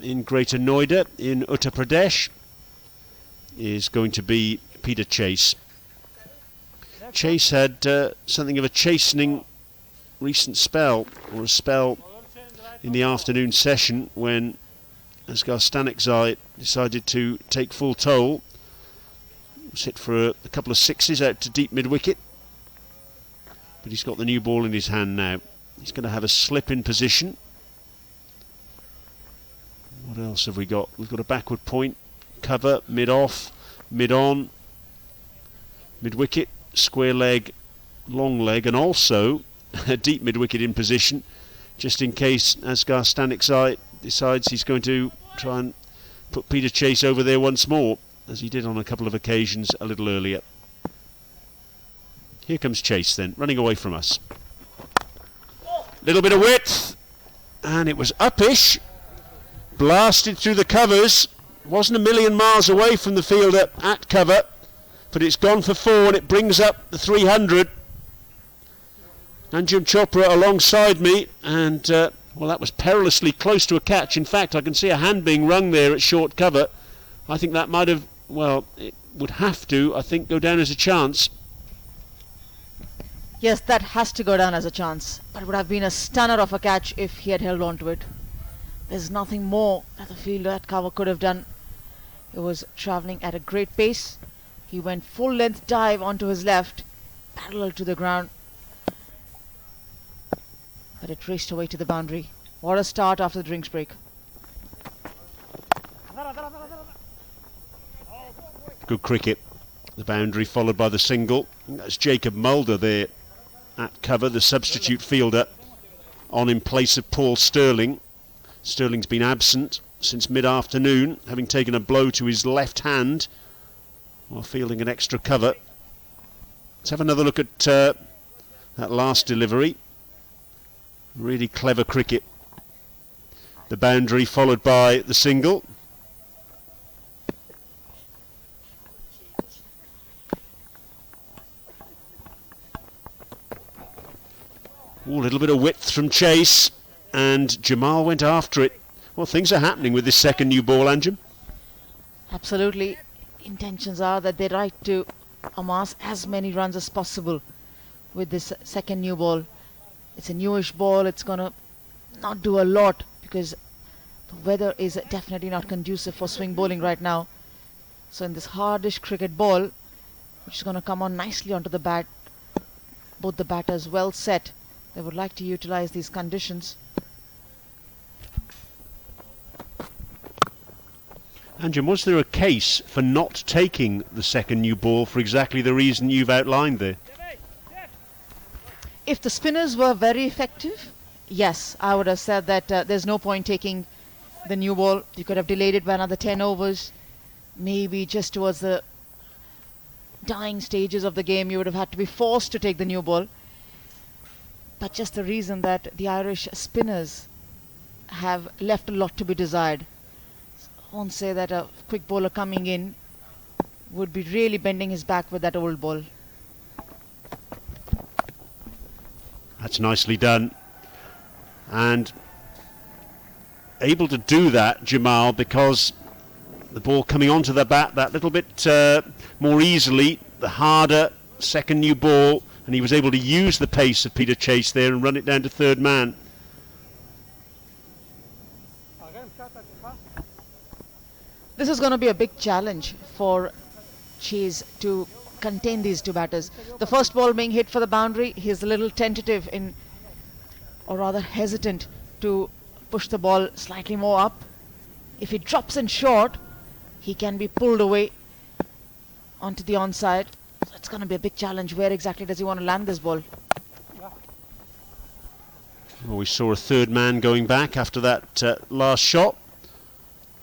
in Greater Noida in Uttar Pradesh is going to be Peter Chase. Chase had something of a chastening recent spell, or a spell in the afternoon session, when Asghar Stanikzai decided to take full toll. Was hit for a couple of sixes out to deep mid-wicket, but he's got the new ball in his hand now. He's going to have a slip in position. What else have we got? We've got a backward point, cover, mid-off, mid-on, mid-wicket, square leg, long leg, and also a deep mid-wicket in position, just in case Asghar Stanikzai decides he's going to try and put Peter Chase over there once more, as he did on a couple of occasions a little earlier. Here comes Chase then, running away from us. Little bit of width, and it was uppish, blasted through the covers. Wasn't a million miles away from the fielder at cover, but it's gone for 4, and it brings up the 300. Anjum Chopra alongside me, and well, that was perilously close to a catch. In fact, I can see a hand being wrung there at short cover. I think that might have, well, it would have to, I think, go down as a chance. Yes, that has to go down as a chance, but it would have been a stunner of a catch if he had held on to it. There's nothing more that the fielder at cover could have done. It was travelling at a great pace. He went full length dive onto his left, parallel to the ground, but it raced away to the boundary. What a start after the drinks break. Good cricket. The boundary followed by the single. That's Jacob Mulder there at cover, the substitute fielder, on in place of Paul Sterling. Sterling's been absent since mid-afternoon, having taken a blow to his left hand while fielding an extra cover. Let's have another look at that last delivery. Really clever cricket. The boundary followed by the single. Ooh, a little bit of width from Chase, and Jamal went after it. Well, things are happening with this second new ball, Anjum. Absolutely. Intentions are that they like to amass as many runs as possible with this second new ball. It's a newish ball. It's going to not do a lot because the weather is definitely not conducive for swing bowling right now. So in this hardish cricket ball, which is going to come on nicely onto the bat, both the batters well set. They would like to utilize these conditions. Anjum, was there a case for not taking the second new ball for exactly the reason you've outlined there? If the spinners were very effective, yes, I would have said that there's no point taking the new ball. You could have delayed it by another 10 overs. Maybe just towards the dying stages of the game, you would have had to be forced to take the new ball. But just the reason that the Irish spinners have left a lot to be desired. I won't say that a quick bowler coming in would be really bending his back with that old ball. That's nicely done. And able to do that, Jamal, because the ball coming onto the bat that little bit more easily, the harder second new ball, and he was able to use the pace of Peter Chase there and run it down to third man. This is going to be a big challenge for Chase to contain these two batters. The first ball being hit for the boundary, he's a little tentative in, or rather hesitant to push the ball slightly more up. If he drops in short, he can be pulled away onto the onside. So it's going to be a big challenge. Where exactly does he want to land this ball? Well, we saw a third man going back after that last shot,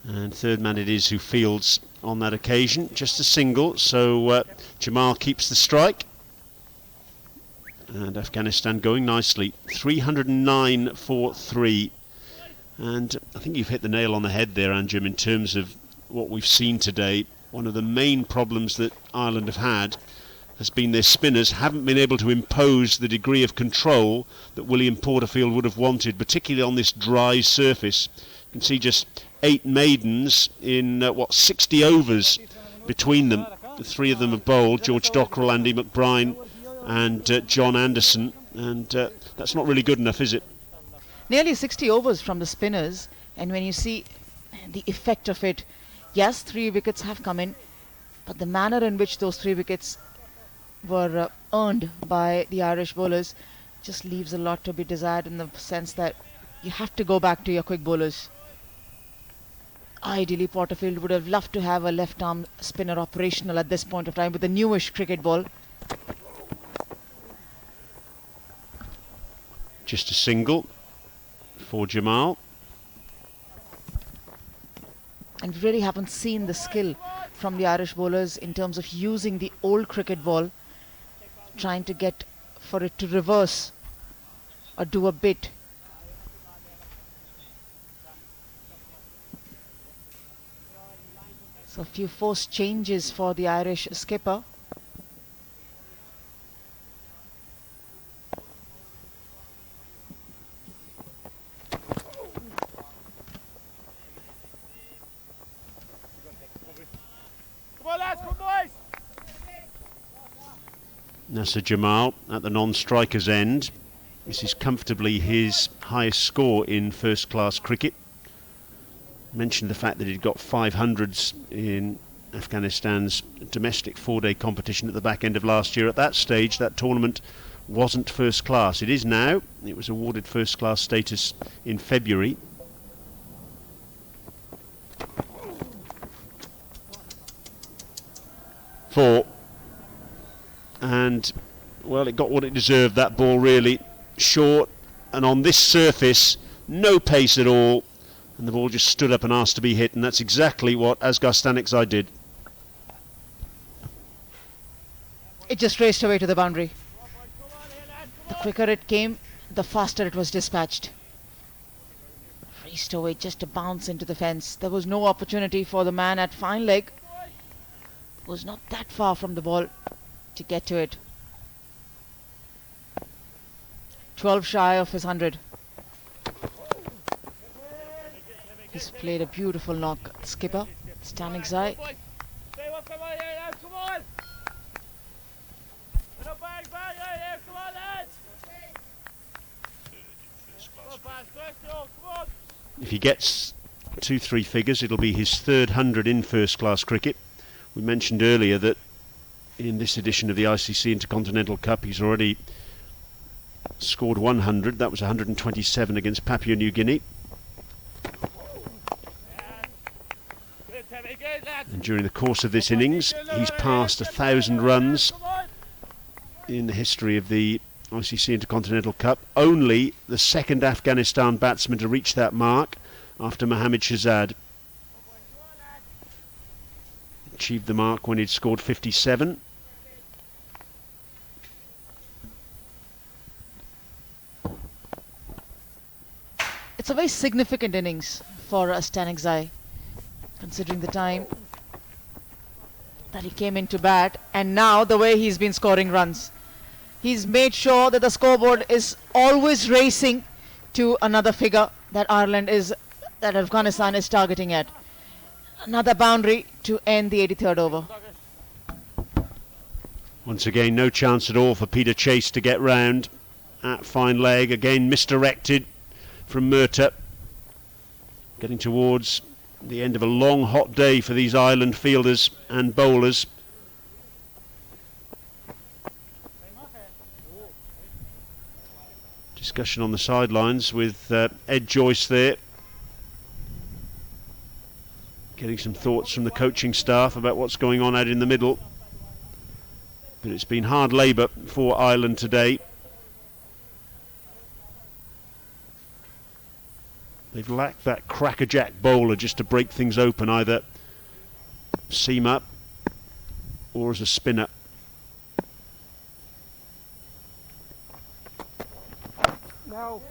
and third man it is who fields on that occasion. Just a single, so Jamal keeps the strike, and Afghanistan going nicely. 309 for 3, and I think you've hit the nail on the head there, Anjum, in terms of what we've seen today. One of the main problems that Ireland have had has been their spinners haven't been able to impose the degree of control that William Porterfield would have wanted, particularly on this dry surface. You can see just 8 maidens in 60 overs between them. The 3 of them have bowled: George Dockrell, Andy McBride and John Anderson, and that's not really good enough, is it? Nearly 60 overs from the spinners, and when you see the effect of it, yes, 3 wickets have come in, but the manner in which those 3 wickets were earned by the Irish bowlers just leaves a lot to be desired, in the sense that you have to go back to your quick bowlers. Ideally, Porterfield would have loved to have a left-arm spinner operational at this point of time with the newish cricket ball. Just a single for Jamal. And we really haven't seen the skill from the Irish bowlers in terms of using the old cricket ball, trying to get for it to reverse or do a bit. So a few forced changes for the Irish skipper. Nasser Jamal at the non-striker's end. This is comfortably his highest score in first-class cricket. Mentioned the fact that he'd got 500s in Afghanistan's domestic 4-day competition at the back end of last year. At that stage, that tournament wasn't first class. It is now. It was awarded first class status in February. and well, it got what it deserved, that ball, really. Short, and on this surface, no pace at all, and the ball just stood up and asked to be hit, and that's exactly what Asghar Stanikzai did. It just raced away to the boundary. The quicker it came, the faster it was dispatched. Raced away just to bounce into the fence. There was no opportunity for the man at fine leg. Was not that far from the ball to get to it. 12 shy of his 100. He's played a beautiful knock. Skipper, Stanikzai. If he gets 2-3 figures, it'll be his third 100 in first-class cricket. We mentioned earlier that in this edition of the ICC Intercontinental Cup, he's already scored 100. That was 127 against Papua New Guinea. And during the course of this innings, he's passed 1,000 runs in the history of the ICC Intercontinental Cup. Only the second Afghanistan batsman to reach that mark, after Mohammad Shahzad. Achieved the mark when he'd scored 57. It's a very significant innings for Stanikzai, considering the time that he came into bat, and now the way he's been scoring runs. He's made sure that the scoreboard is always racing to another figure that Afghanistan is targeting at. Another boundary to end the 83rd over. Once again, no chance at all for Peter Chase to get round at fine leg. Again, misdirected from Murtagh. Getting towards the end of a long, hot day for these island fielders and bowlers. Discussion on the sidelines with Ed Joyce there, getting some thoughts from the coaching staff about what's going on out in the middle. But it's been hard labour for Ireland today. They've lacked that crackerjack bowler just to break things open, either seam up or as a spinner. No.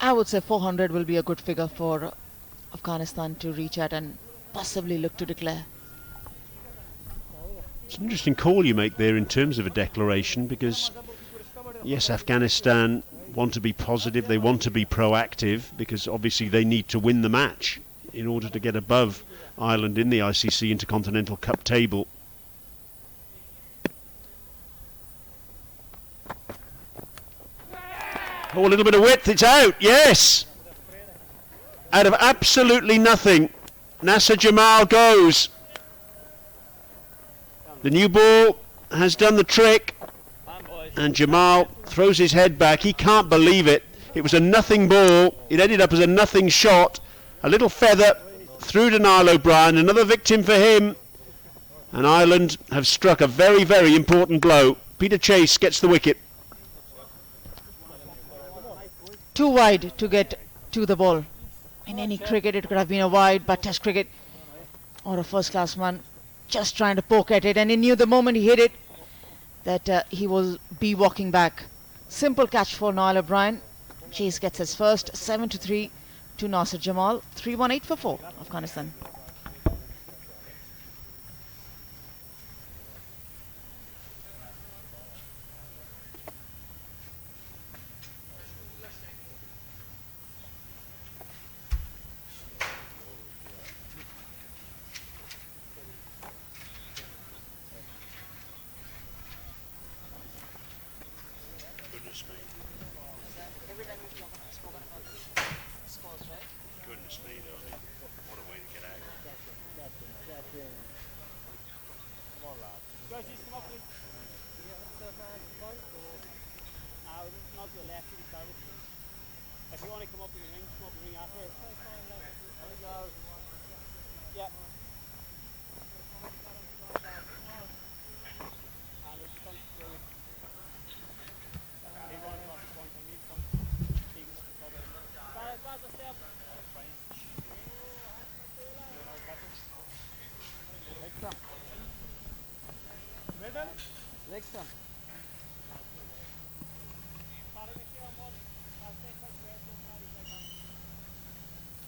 I would say 400 will be a good figure for Afghanistan to reach at and possibly look to declare. It's an interesting call you make there in terms of a declaration, because yes, Afghanistan want to be positive, they want to be proactive, because obviously they need to win the match in order to get above Ireland in the ICC Intercontinental Cup table. Oh, a little bit of width, it's out, yes! Out of absolutely nothing, Nasser Jamal goes. The new ball has done the trick, and Jamal throws his head back. He can't believe it. It was a nothing ball. It ended up as a nothing shot. A little feather through to Niall O'Brien, another victim for him. And Ireland have struck a very, very important blow. Peter Chase gets the wicket. Too wide to get to the ball. In any cricket it could have been a wide, but Test cricket or a first class man just trying to poke at it, and he knew the moment he hit it that he will be walking back. Simple catch for Niall O'Brien. Chase gets his first. 7-3 to Nasser Jamal. 3-1-8 for 4 Afghanistan. If you want to come up in the ring, come up in the ring after.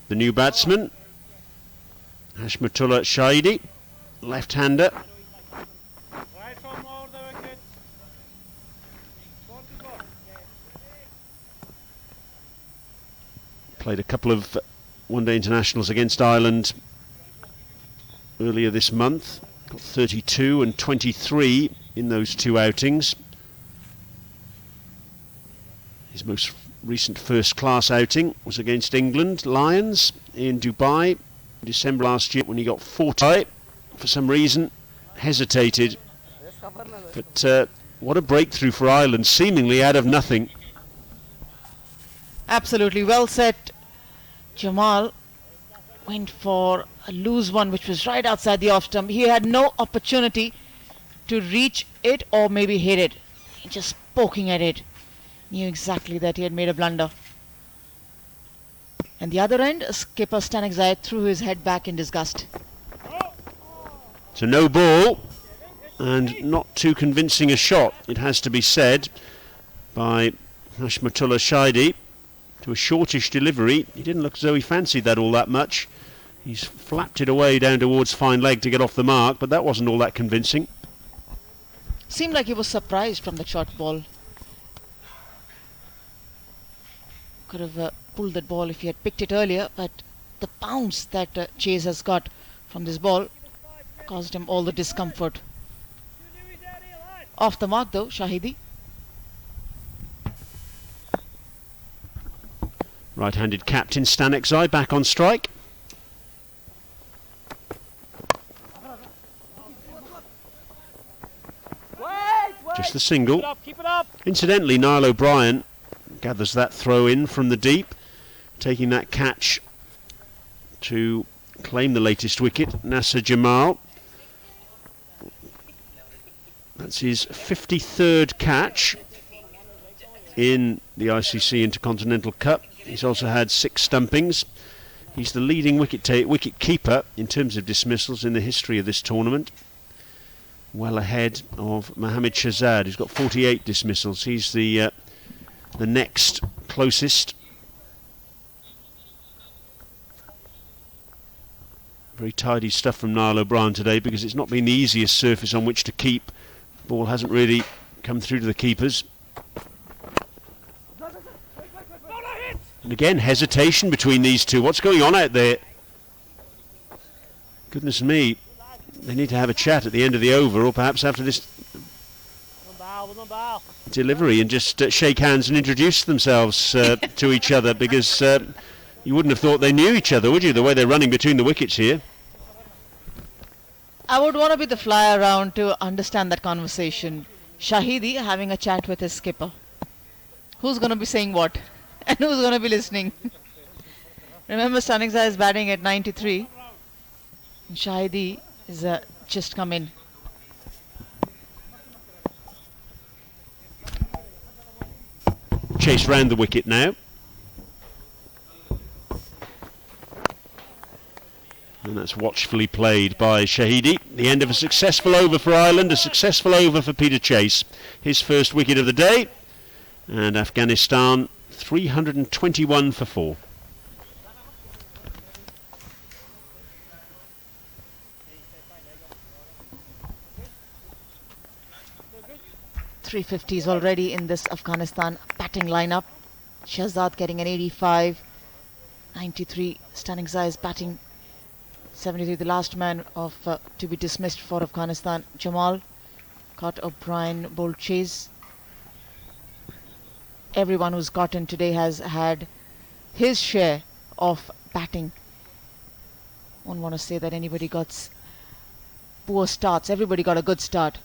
The new batsman, Hashmatullah Shahidi, left-hander. Right from over the wicket. 44. Played a couple of one-day internationals against Ireland earlier this month. Got 32 and 23 in those two outings. His most recent first-class outing was against England Lions in Dubai in December last year when he got 40. For some reason, hesitated. But what a breakthrough for Ireland, seemingly out of nothing. Absolutely well set. Jamal went for a loose one which was right outside the off stump. He had no opportunity to reach it or maybe hit it. Just poking at it. Knew exactly that he had made a blunder. And the other end, skipper Stanigzai threw his head back in disgust. So no ball, and not too convincing a shot, it has to be said, by Hashmatullah Shahidi. To a shortish delivery. He didn't look as though he fancied that all that much. He's flapped it away down towards fine leg to get off the mark, but that wasn't all that convincing. Seemed like he was surprised from the short ball. Could have pulled that ball if he had picked it earlier, but the bounce that Chase has got from this ball caused him all the discomfort. Off the mark though, Shahidi. Right-handed captain Stanigzai back on strike. Just the single. Keep it up. Incidentally, Niall O'Brien gathers that throw in from the deep, taking that catch to claim the latest wicket. Nasser Jamal. That's his 53rd catch in the ICC Intercontinental Cup. He's also had 6 stumpings. He's the leading wicket keeper in terms of dismissals in the history of this tournament. Well ahead of Mohammad Shahzad, who's got 48 dismissals. He's the next closest. Very tidy stuff from Niall O'Brien today, because it's not been the easiest surface on which to keep. The ball hasn't really come through to the keepers. And again, hesitation between these two. What's going on out there? Goodness me. They need to have a chat at the end of the over, or perhaps after this delivery, and just shake hands and introduce themselves to each other, because you wouldn't have thought they knew each other, would you, the way they're running between the wickets here? I would want to be the fly around to understand that conversation. Shahidi having a chat with his skipper. Who's going to be saying what? And who's going to be listening? Remember, Stanigzai is batting at 93. And Shahidi is just come in. Chase round the wicket now. And that's watchfully played by Shahidi. The end of a successful over for Ireland, a successful over for Peter Chase. His first wicket of the day. And Afghanistan 321 for 4. .350s already in this Afghanistan batting lineup. Shahzad getting an 85. 93. Stanigzai is batting 73. The last man of to be dismissed for Afghanistan. Jamal caught O'Brien, bowled Chase. Everyone who's gotten today has had his share of batting. Won't want to say that anybody got poor starts. Everybody got a good start.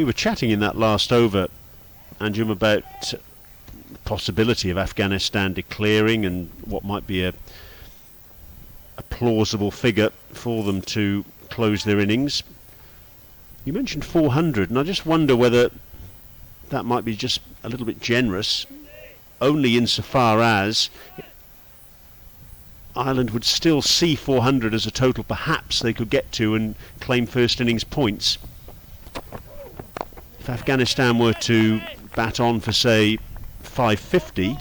We were chatting in that last over, Anjum, about the possibility of Afghanistan declaring and what might be a plausible figure for them to close their innings. You mentioned 400, and I just wonder whether that might be just a little bit generous, only insofar as Ireland would still see 400 as a total perhaps they could get to and claim first innings points. If Afghanistan were to bat on for, say, 550,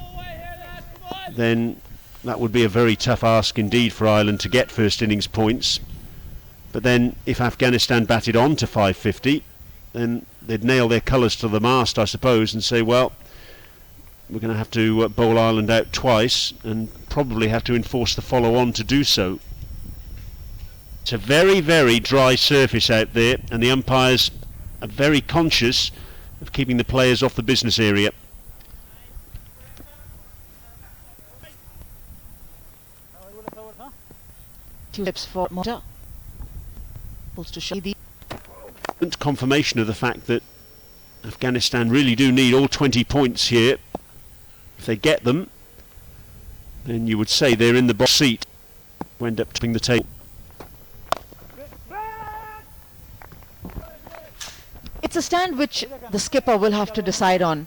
then that would be a very tough ask indeed for Ireland to get first innings points. But then if Afghanistan batted on to 550, then they'd nail their colours to the mast, I suppose, and say, well, we're going to have to bowl Ireland out twice and probably have to enforce the follow-on to do so. It's a very, very dry surface out there, and the umpires are very conscious of keeping the players off the business area. Two tips for Mota. Supposed to show the confirmation of the fact that Afghanistan really do need all 20 points here. If they get them, then you would say they're in the box seat, end up topping the table. It's a stand which the skipper will have to decide on.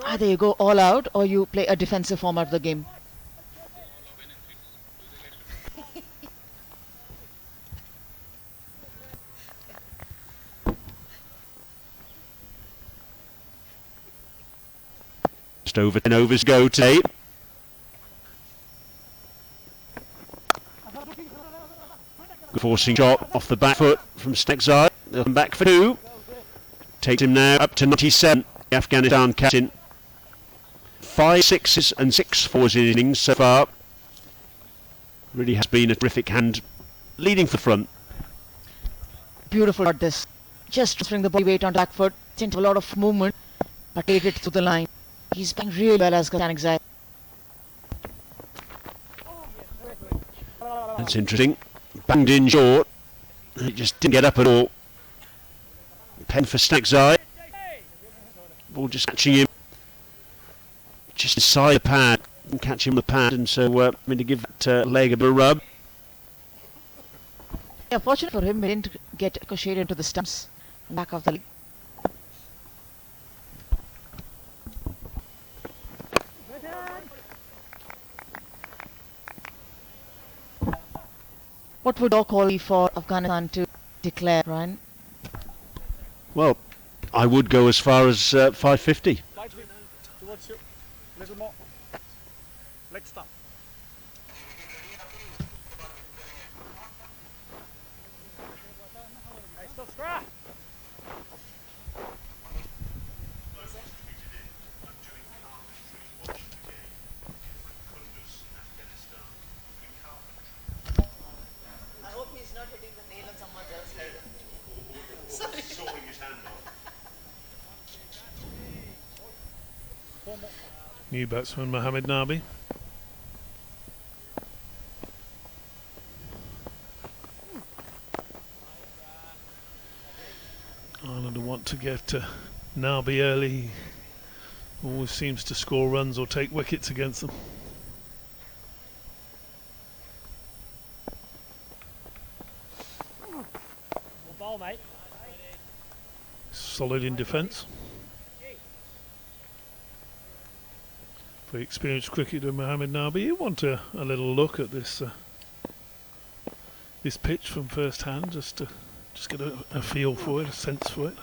Either you go all out or you play a defensive format of the game. Just over 10 overs go today. Forcing shot off the back foot from Stegzai. They'll come back for two. Takes him now up to 97. The Afghanistan captain. 5 sixes and 6 fours in innings so far. Really has been a terrific hand, leading for the front. Beautiful at this. Just transferring the body weight on back foot. Into a lot of movement, but laid it through the line. He's playing really well as Kazakhstan. That's interesting. Banged in short. It just didn't get up at all. Pen for Stegzai. Ball just catching him just inside the pad. And catch him on the pad, and so I'm going to give that leg a bit of rub. Yeah, fortunate for him, he didn't get ricocheted into the stumps back of the leg. What would your call be for Afghanistan to declare, Ryan? Well, I would go as far as 550. Little more. Leg stop. Nice still scrap. I hope he's not hitting the nail on someone else's head. Sorry. New batsman Mohamed Nabi. Ireland want to get Nabi early. Always seems to score runs or take wickets against them. Ball, mate. Solid in defence. Very experienced cricketer Mohamed Nabi. You want a little look at this this pitch from first hand, just to get a feel for it, a sense for it.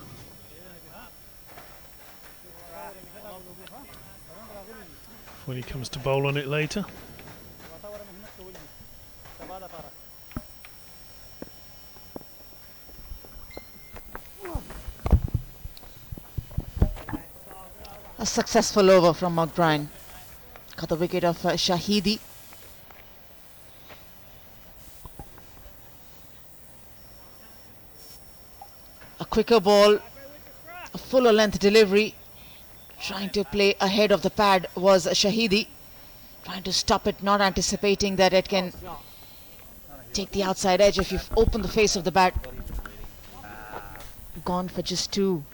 When he comes to bowl on it later. A successful over from McBride. Got the wicket of Shahidi. A quicker ball, a fuller length delivery. Trying to play ahead of the pad was Shahidi. Trying to stop it, not anticipating that it can take the outside edge if you open the face of the bat. gone for just 2.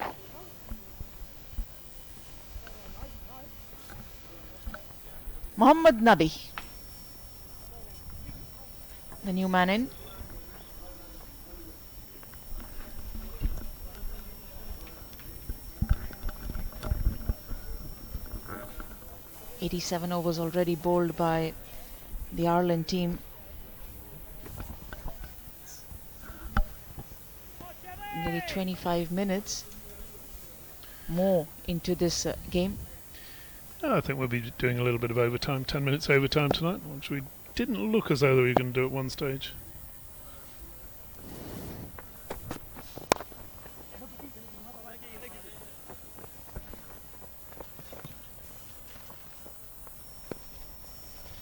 Mohammad Nabi, the new man in. "87 overs already bowled by the Ireland team. Nearly 25 minutes more into this game. I think we'll be doing a little bit of overtime, 10 minutes overtime tonight, which we didn't look as though we were going to do at one stage.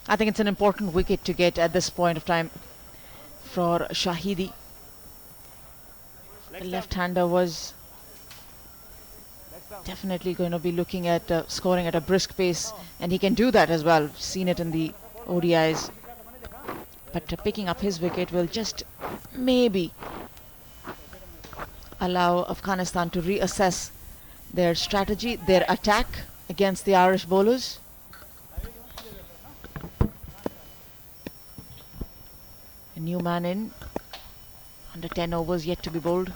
I think it's an important wicket to get at this point of time for Shahidi. The left-hander was definitely going to be looking at scoring at a brisk pace, and he can do that as well. Seen it in the ODIs. But picking up his wicket will just maybe allow Afghanistan to reassess their strategy, their attack against the Irish bowlers. A new man in, under 10 overs yet to be bowled,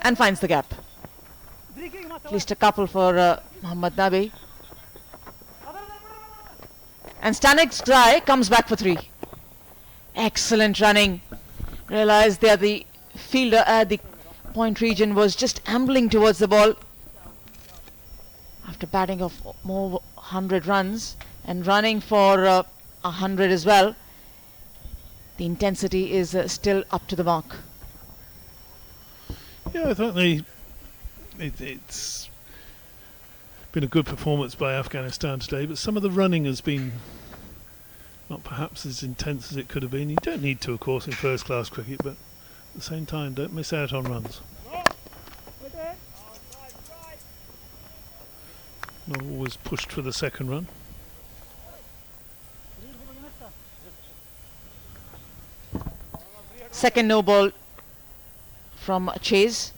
and finds the gap. At least a couple for Mohammad Nabi. And Stanik's try comes back for 3. Excellent running. Realized that the fielder at the point region was just ambling towards the ball. After batting of more 100 runs and running for 100 as well, the intensity is still up to the mark. Yeah, I think it's been a good performance by Afghanistan today, but some of the running has been not perhaps as intense as it could have been. You don't need to, of course, in first-class cricket, but at the same time, don't miss out on runs. Not always pushed for the second run. Second no ball from Chase.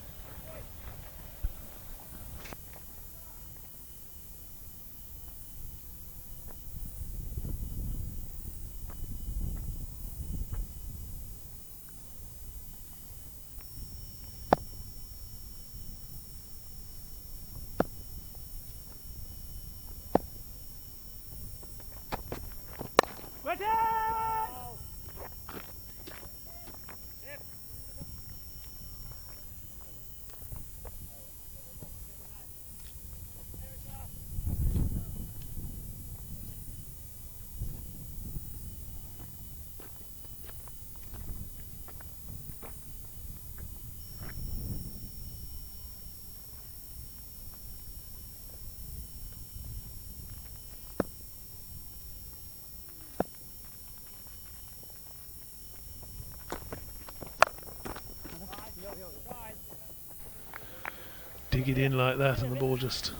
Dig it in like that, and the ball just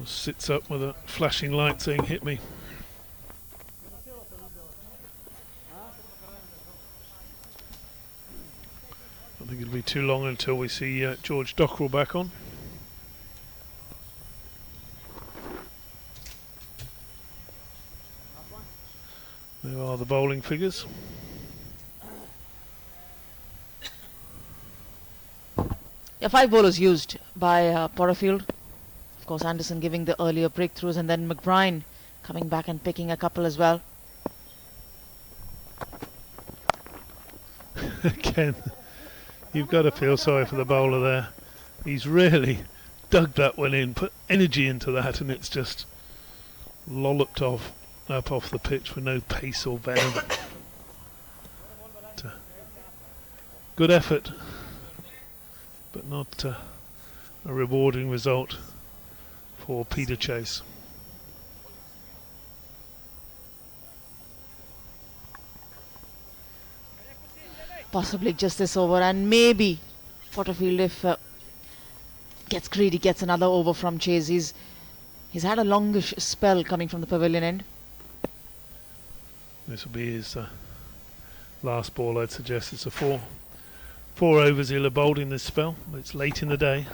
sits up with a flashing light saying hit me. I think it'll be too long until we see George Dockrell back on. There are the bowling figures. Yeah, 5 bowlers used by Porterfield. Of course, Anderson giving the earlier breakthroughs, and then McBride coming back and picking a couple as well. Again, you've got to feel sorry for the bowler there. He's really dug that one in, put energy into that, and it's just lolloped up off the pitch with no pace or venom. Good effort, but not a rewarding result for Peter Chase. Possibly just this over, and maybe Porterfield, if gets greedy, gets another over from Chase. He's had a longish spell coming from the pavilion end. This will be his last ball, I'd suggest. It's a 4 4 overs he'll have bowled in this spell, but it's late in the day.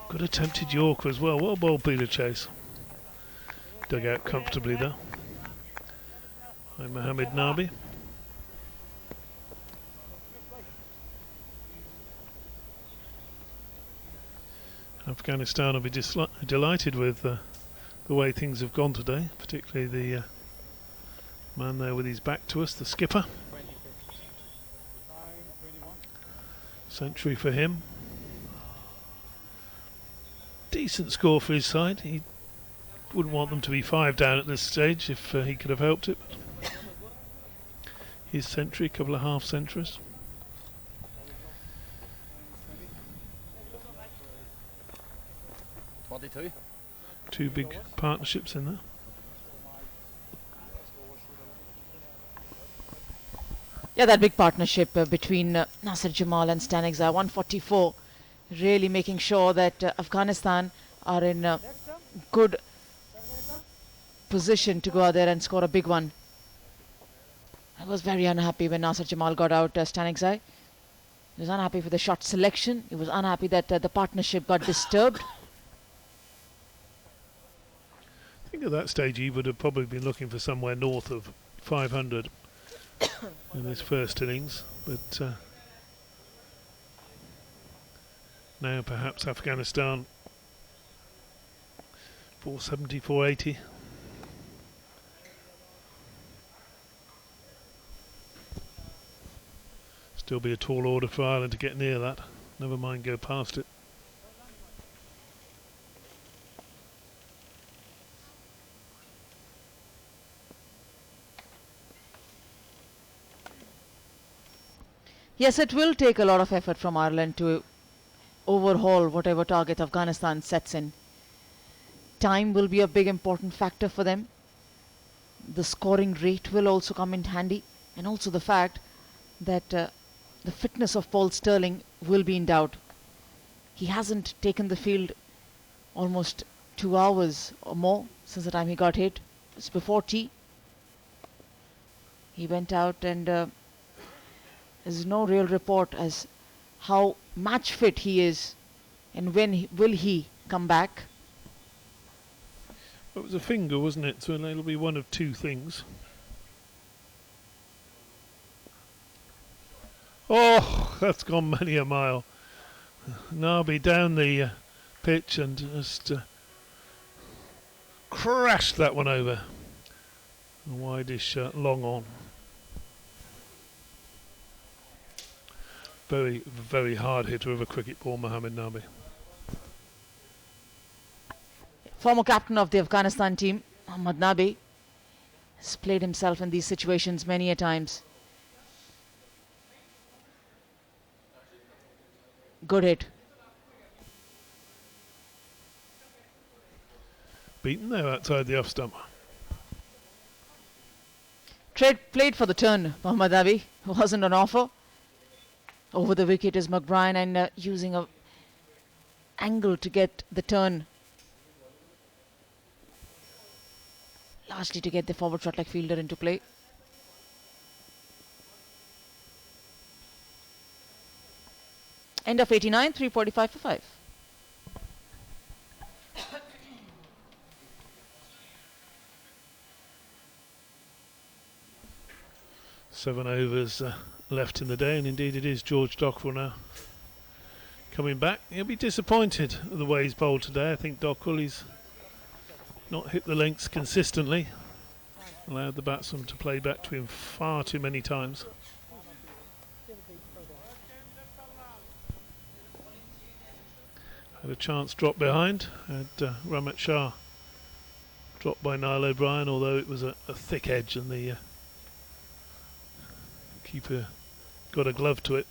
Good attempted Yorker as well. Well bowled Peter Chase. Dug out comfortably though by Mohammed Nabi. Afghanistan will be delighted with the way things have gone today, particularly the man there with his back to us, the skipper. Century for him. Decent score for his side. He wouldn't want them to be 5 down at this stage if he could have helped it. His century, a couple of half centuries. Two big partnerships in there. Yeah, that big partnership between Nasir Jamal and Stan Exai, 144, really making sure that Afghanistan are in a good position to go out there and score a big one. I was very unhappy when Nasir Jamal got out Stan Exai. He was unhappy with the shot selection. He was unhappy that the partnership got disturbed. I think at that stage he would have probably been looking for somewhere north of 500 in his first innings, but now perhaps Afghanistan 470, 480. Still be a tall order for Ireland to get near that, never mind go past it. Yes, it will take a lot of effort from Ireland to overhaul whatever target Afghanistan sets in. Time will be a big important factor for them. The scoring rate will also come in handy, and also the fact that the fitness of Paul Stirling will be in doubt. He hasn't taken the field almost 2 hours or more since the time he got hit. It's before tea. He went out and there's no real report as how match fit he is and when will he come back. It was a finger, wasn't it? So it'll be one of two things. Oh, that's gone many a mile. Nabi down the pitch and just crashed that one over. A wideish long on. Very, very hard hitter of a cricket ball, Mohammed Nabi. Former captain of the Afghanistan team, Mohammad Nabi, has played himself in these situations many a times. Good hit. Beaten there outside the off stump. Trade played for the turn, Mohammad Nabi. Wasn't an offer. Over the wicket is McBrien and using a angle to get the turn. Largely to get the forward shot leg fielder into play. End of 89, 3:45 for 5. Seven overs left in the day, and indeed it is George Dockrell now coming back. He'll be disappointed with the way he's bowled today. I think Dockrell, he's not hit the lengths consistently, allowed the batsman to play back to him far too many times. Had a chance drop behind, had Ramat Shah dropped by Niall O'Brien, although it was a thick edge and the keeper got a glove to it.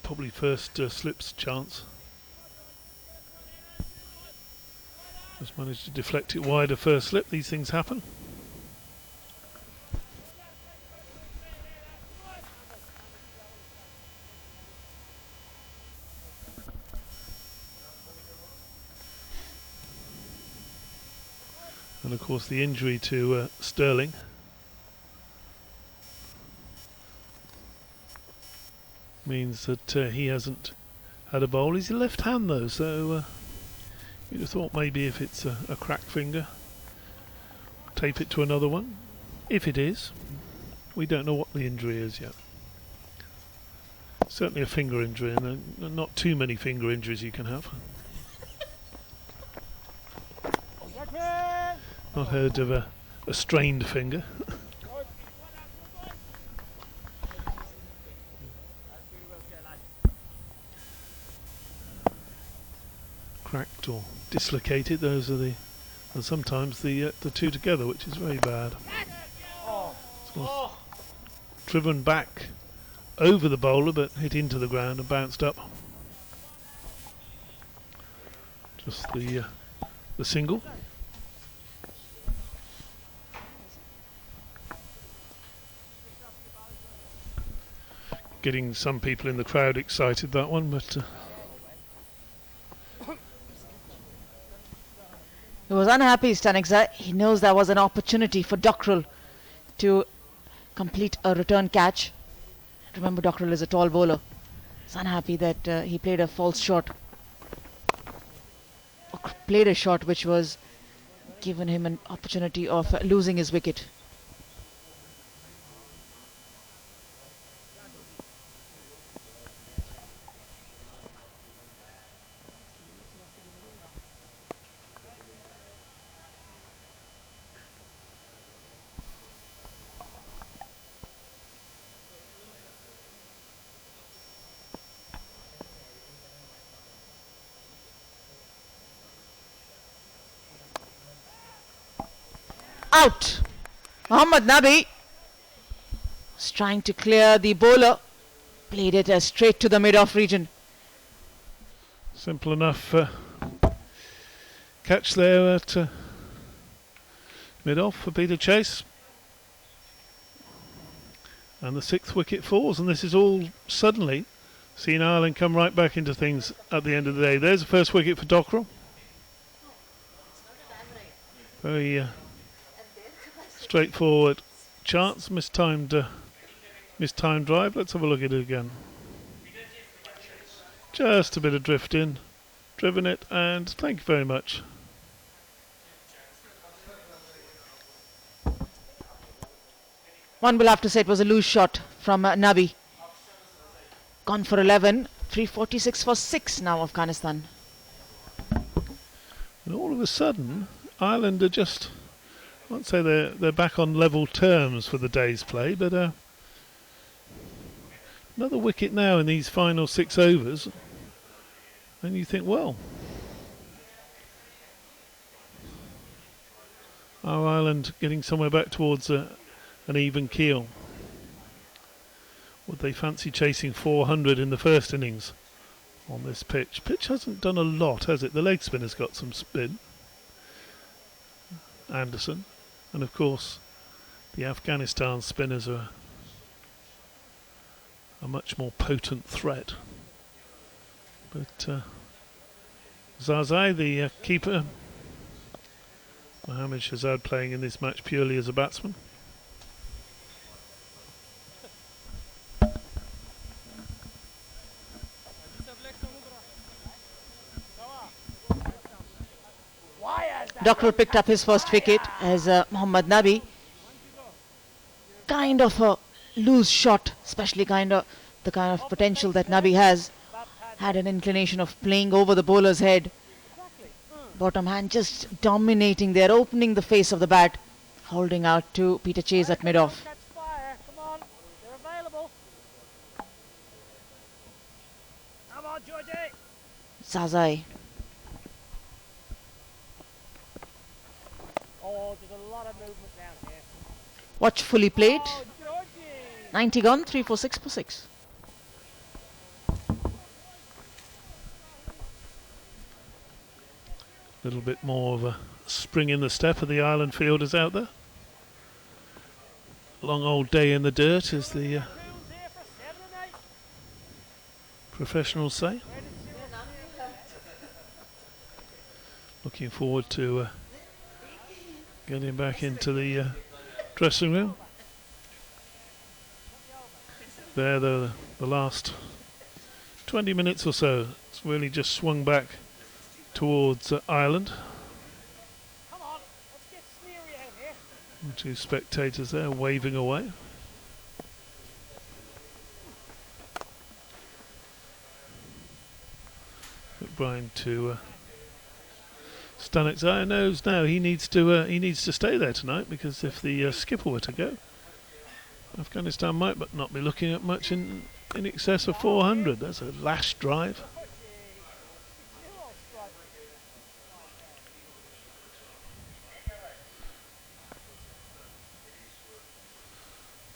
Probably first slips chance. Just managed to deflect it wide of first slip. These things happen. And of course the injury to Sterling means that he hasn't had a bowl. He's a left hand though, so you'd have thought maybe if it's a cracked finger, tape it to another one. If it is, we don't know what the injury is yet. Certainly a finger injury, and not too many finger injuries you can have. Not heard of a strained finger. Cracked or dislocated, those are and sometimes the two together, which is very bad. Sort of driven back over the bowler but hit into the ground and bounced up. Just the single. Getting some people in the crowd excited, that one, but he was unhappy, Stanixer. He knows there was an opportunity for Dockrell to complete a return catch. Remember, Dockrell is a tall bowler. He's unhappy that he played a false shot. Or played a shot which was given him an opportunity of losing his wicket. Out. Mohammad Nabi was trying to clear the bowler. Played it straight to the mid-off region. simple enough catch there at mid-off for Peter Chase. And the 6th wicket falls, and this is all suddenly seeing Ireland come right back into things at the end of the day. There's the first wicket for Dockrell. Very straightforward chance, mistimed drive. Let's have a look at it again. Just a bit of drift in, driven it, and thank you very much. One will have to say it was a loose shot from Nabi. Gone for 11, 346 for 6 now, Afghanistan. And all of a sudden, Ireland are just, I won't say they're back on level terms for the day's play, but another wicket now in these final 6 overs, and you think, well, are Ireland getting somewhere back towards an even keel? Would they fancy chasing 400 in the first innings on this pitch? Pitch hasn't done a lot, has it? The leg spinner's got some spin, Anderson, and of course the Afghanistan spinners are a much more potent threat. But Zazai, the keeper, Mohammad Shahzad, playing in this match purely as a batsman. Dockrell picked up his first wicket as Mohammad Nabi. Kind of a loose shot, especially the kind of potential that Nabi has. Had an inclination of playing over the bowler's head. Bottom hand just dominating there, opening the face of the bat, holding out to Peter Chase at mid-off. Come on, they're available. Come on, Georgie. Zazai. Oh, there's a lot of movement down here. Watchfully played. Oh, Georgie. 90 gone, 346 for 6. A little bit more of a spring in the step of the Ireland fielders out there. Long old day in the dirt, as the professionals say. Looking forward to getting back into the dressing room. There, the last 20 minutes or so. It's really just swung back towards Ireland. Come on, let's get Sneery out here. Two spectators there waving away. McBride to Stanek knows now he needs to stay there tonight, because if the skipper were to go, Afghanistan might not be looking at much in excess of 400. That's a lash drive.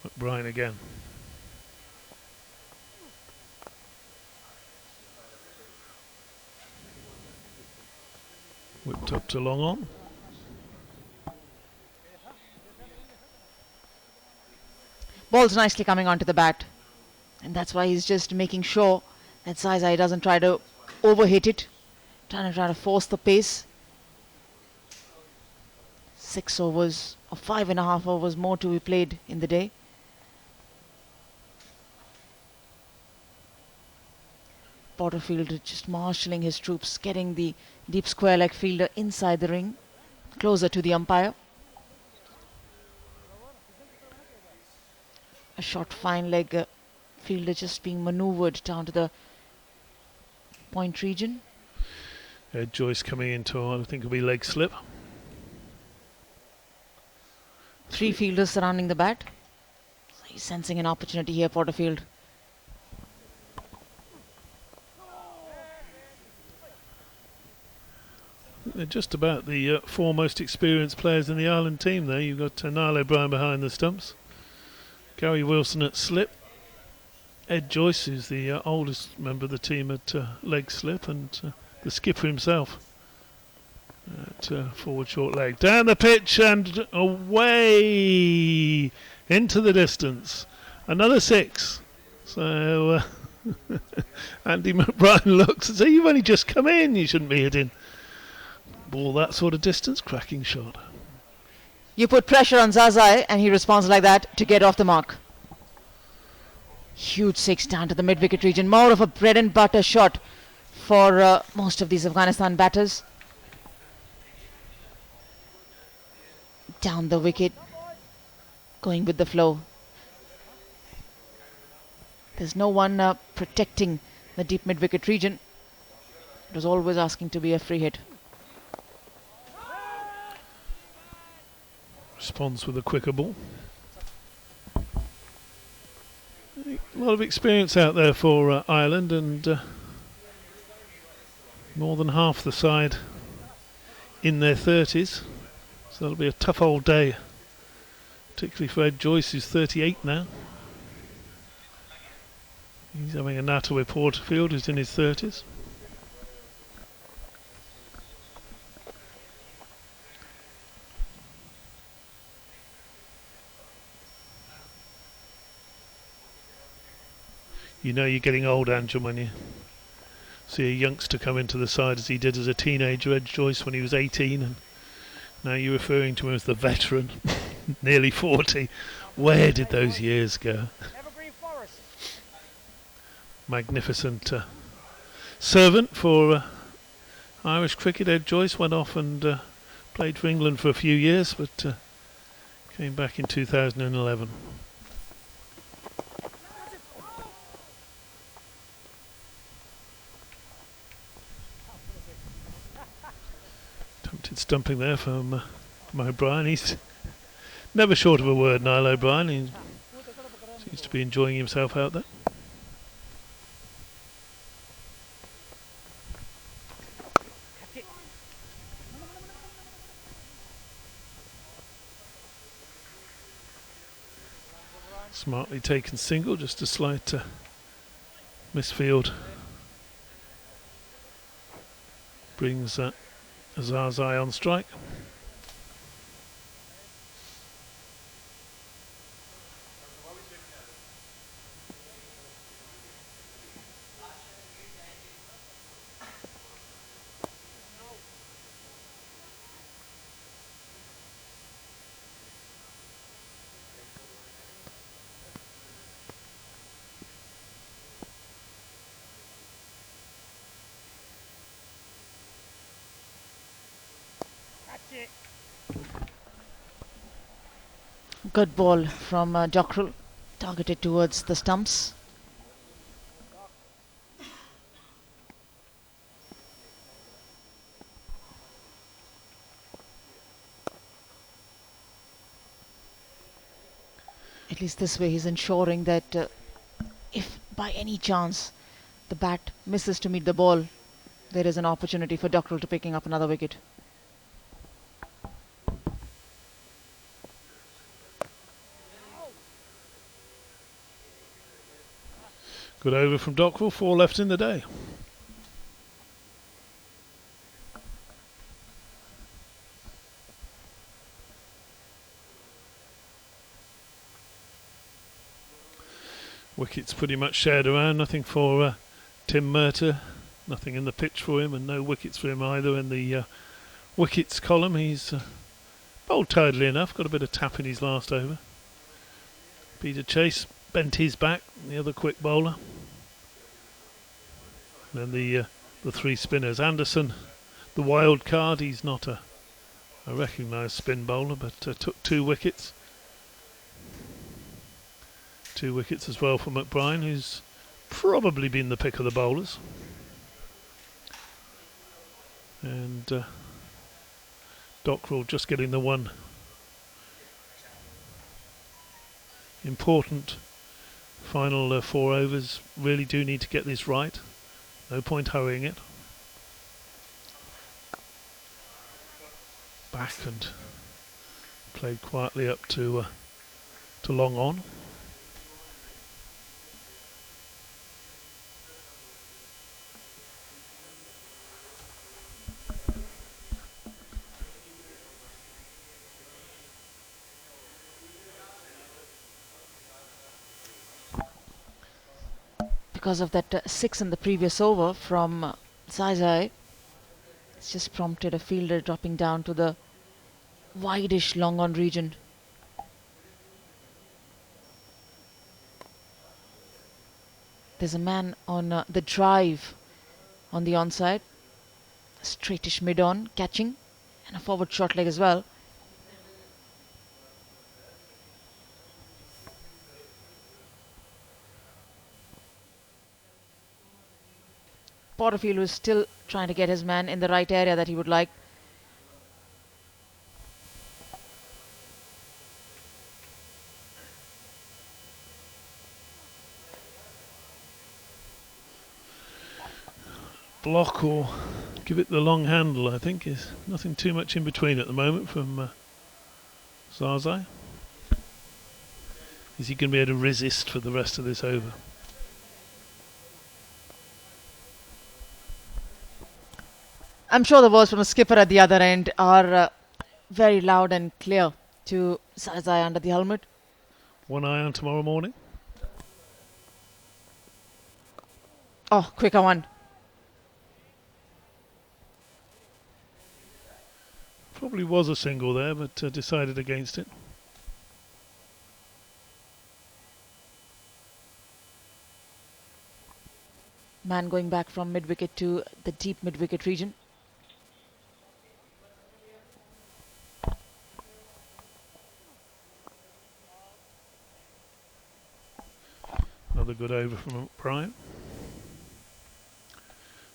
McBride again. Whipped up to long on. Ball's nicely coming onto the bat, and that's why he's just making sure that Zaizai doesn't try to overhit it, trying to force the pace. 6 overs or 5.5 overs more to be played in the day. Porterfield just marshalling his troops, getting the deep square leg fielder inside the ring, closer to the umpire. A short fine leg fielder just being manoeuvred down to the point region. Joyce coming into, I think, will be leg slip. 3 fielders surrounding the bat. So he's sensing an opportunity here, Porterfield. They're just about the 4 most experienced players in the Ireland team there. You've got Niall O'Brien behind the stumps, Gary Wilson at slip, Ed Joyce, who's the oldest member of the team at leg slip, and the skipper himself at forward short leg. Down the pitch and away into the distance. Another 6. So Andy McBride looks and says, "You've only just come in, you shouldn't be hitting ball that sort of distance." Cracking shot. You put pressure on Zaizai and he responds like that to get off the mark. Huge 6 down to the mid-wicket region. More of a bread and butter shot for most of these Afghanistan batters. Down the wicket, going with the flow. There's no one protecting the deep mid-wicket region. It was always asking to be a free hit. Responds with a quicker ball. A lot of experience out there for Ireland, and more than half the side in their 30s. So that'll be a tough old day, particularly for Ed Joyce, who's 38 now. He's having a natter with Porterfield, who's in his 30s. You know you're getting old, Angel, when you see a youngster come into the side as he did as a teenager, Ed Joyce, when he was 18, and now you're referring to him as the veteran, nearly 40. Where did those years go? Evergreen Forest. Magnificent servant for Irish cricket. Ed Joyce went off and played for England for a few years, but came back in 2011. Tempted stumping there from O'Brien. He's never short of a word, Niall O'Brien. He seems to be enjoying himself out there. Smartly taken single, just a slight misfield. Brings Zaizai on strike. That's it. Good ball from Dockrell, targeted towards the stumps. At least this way he's ensuring that if by any chance the bat misses to meet the ball, there is an opportunity for Dockrell to picking up another wicket. Good over from Dockrell, 4 left in the day. Wickets pretty much shared around, nothing for Tim Murtagh, nothing in the pitch for him, and no wickets for him either in the wickets column. He's bowled tidily enough, got a bit of tap in his last over. Peter Chase bent his back, the other quick bowler. Then the 3 spinners. Anderson, the wild card, he's not a recognised spin bowler, but took 2 wickets. 2 wickets as well for McBride, who's probably been the pick of the bowlers. And Dockrell just getting the one important final 4 overs. Really do need to get this right. No point hurrying it. Back and played quietly up to long on. Because of that 6 in the previous over from Zaizai, it's just prompted a fielder dropping down to the wideish long on region. There's a man on the drive on the onside, straightish mid on catching, and a forward short leg as well. Porterfield was still trying to get his man in the right area that he would like. Block or give it the long handle, I think. Is nothing too much in between at the moment from Zaizai. Is he going to be able to resist for the rest of this over? I'm sure the words from the skipper at the other end are very loud and clear to Zaizai under the helmet. 1 eye on tomorrow morning. Oh, quicker one. Probably was a single there, but decided against it. Man going back from mid-wicket to the deep mid-wicket region. Another good over from Brian.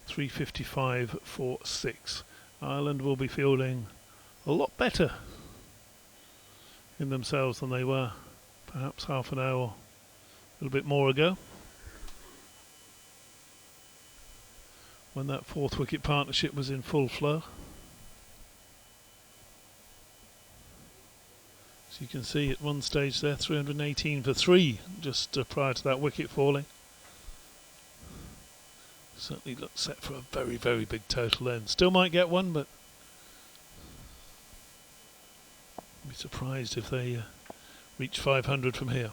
355 for 6. Ireland will be fielding a lot better in themselves than they were perhaps half an hour or a little bit more ago, when that 4th wicket partnership was in full flow. So you can see at one stage there 318 for 3 just prior to that wicket falling. Certainly looks set for a very, very big total then. Still might get one, but I'd be surprised if they reach 500 from here.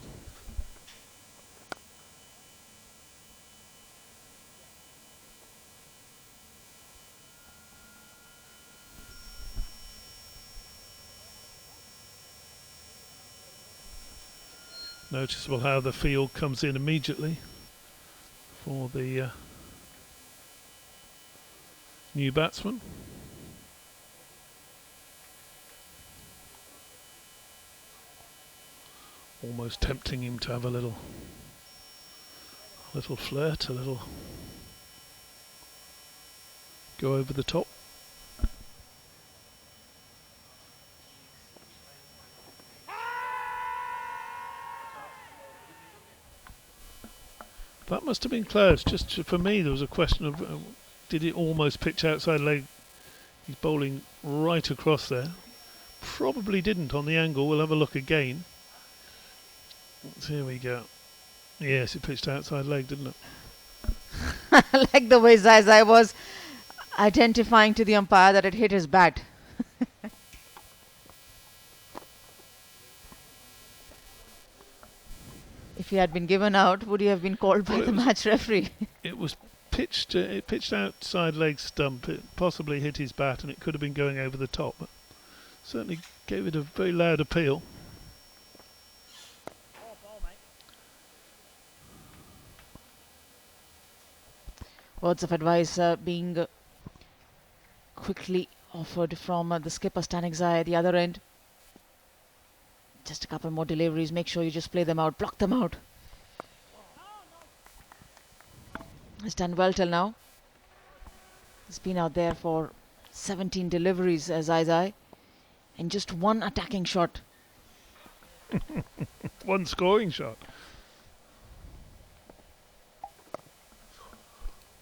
Noticeable how the field comes in immediately for the new batsman. Almost tempting him to have a little flirt, a little go over the top. That must have been close. Just for me, there was a question of did it almost pitch outside leg? He's bowling right across there. Probably didn't on the angle. We'll have a look again. Here we go. Yes, it pitched outside leg, didn't it? I like the way Zai was identifying to the umpire that it hit his bat. If he had been given out, would he have been called by the match referee? It was pitched. It pitched outside leg stump. It possibly hit his bat, and it could have been going over the top. But certainly gave it a very loud appeal. Words of advice being quickly offered from the skipper Stanek Zai at the other end. Just a couple more deliveries. Make sure you just play them out, block them out. He's done well till now. He's been out there for 17 deliveries as Zai, and just one attacking shot. One scoring shot.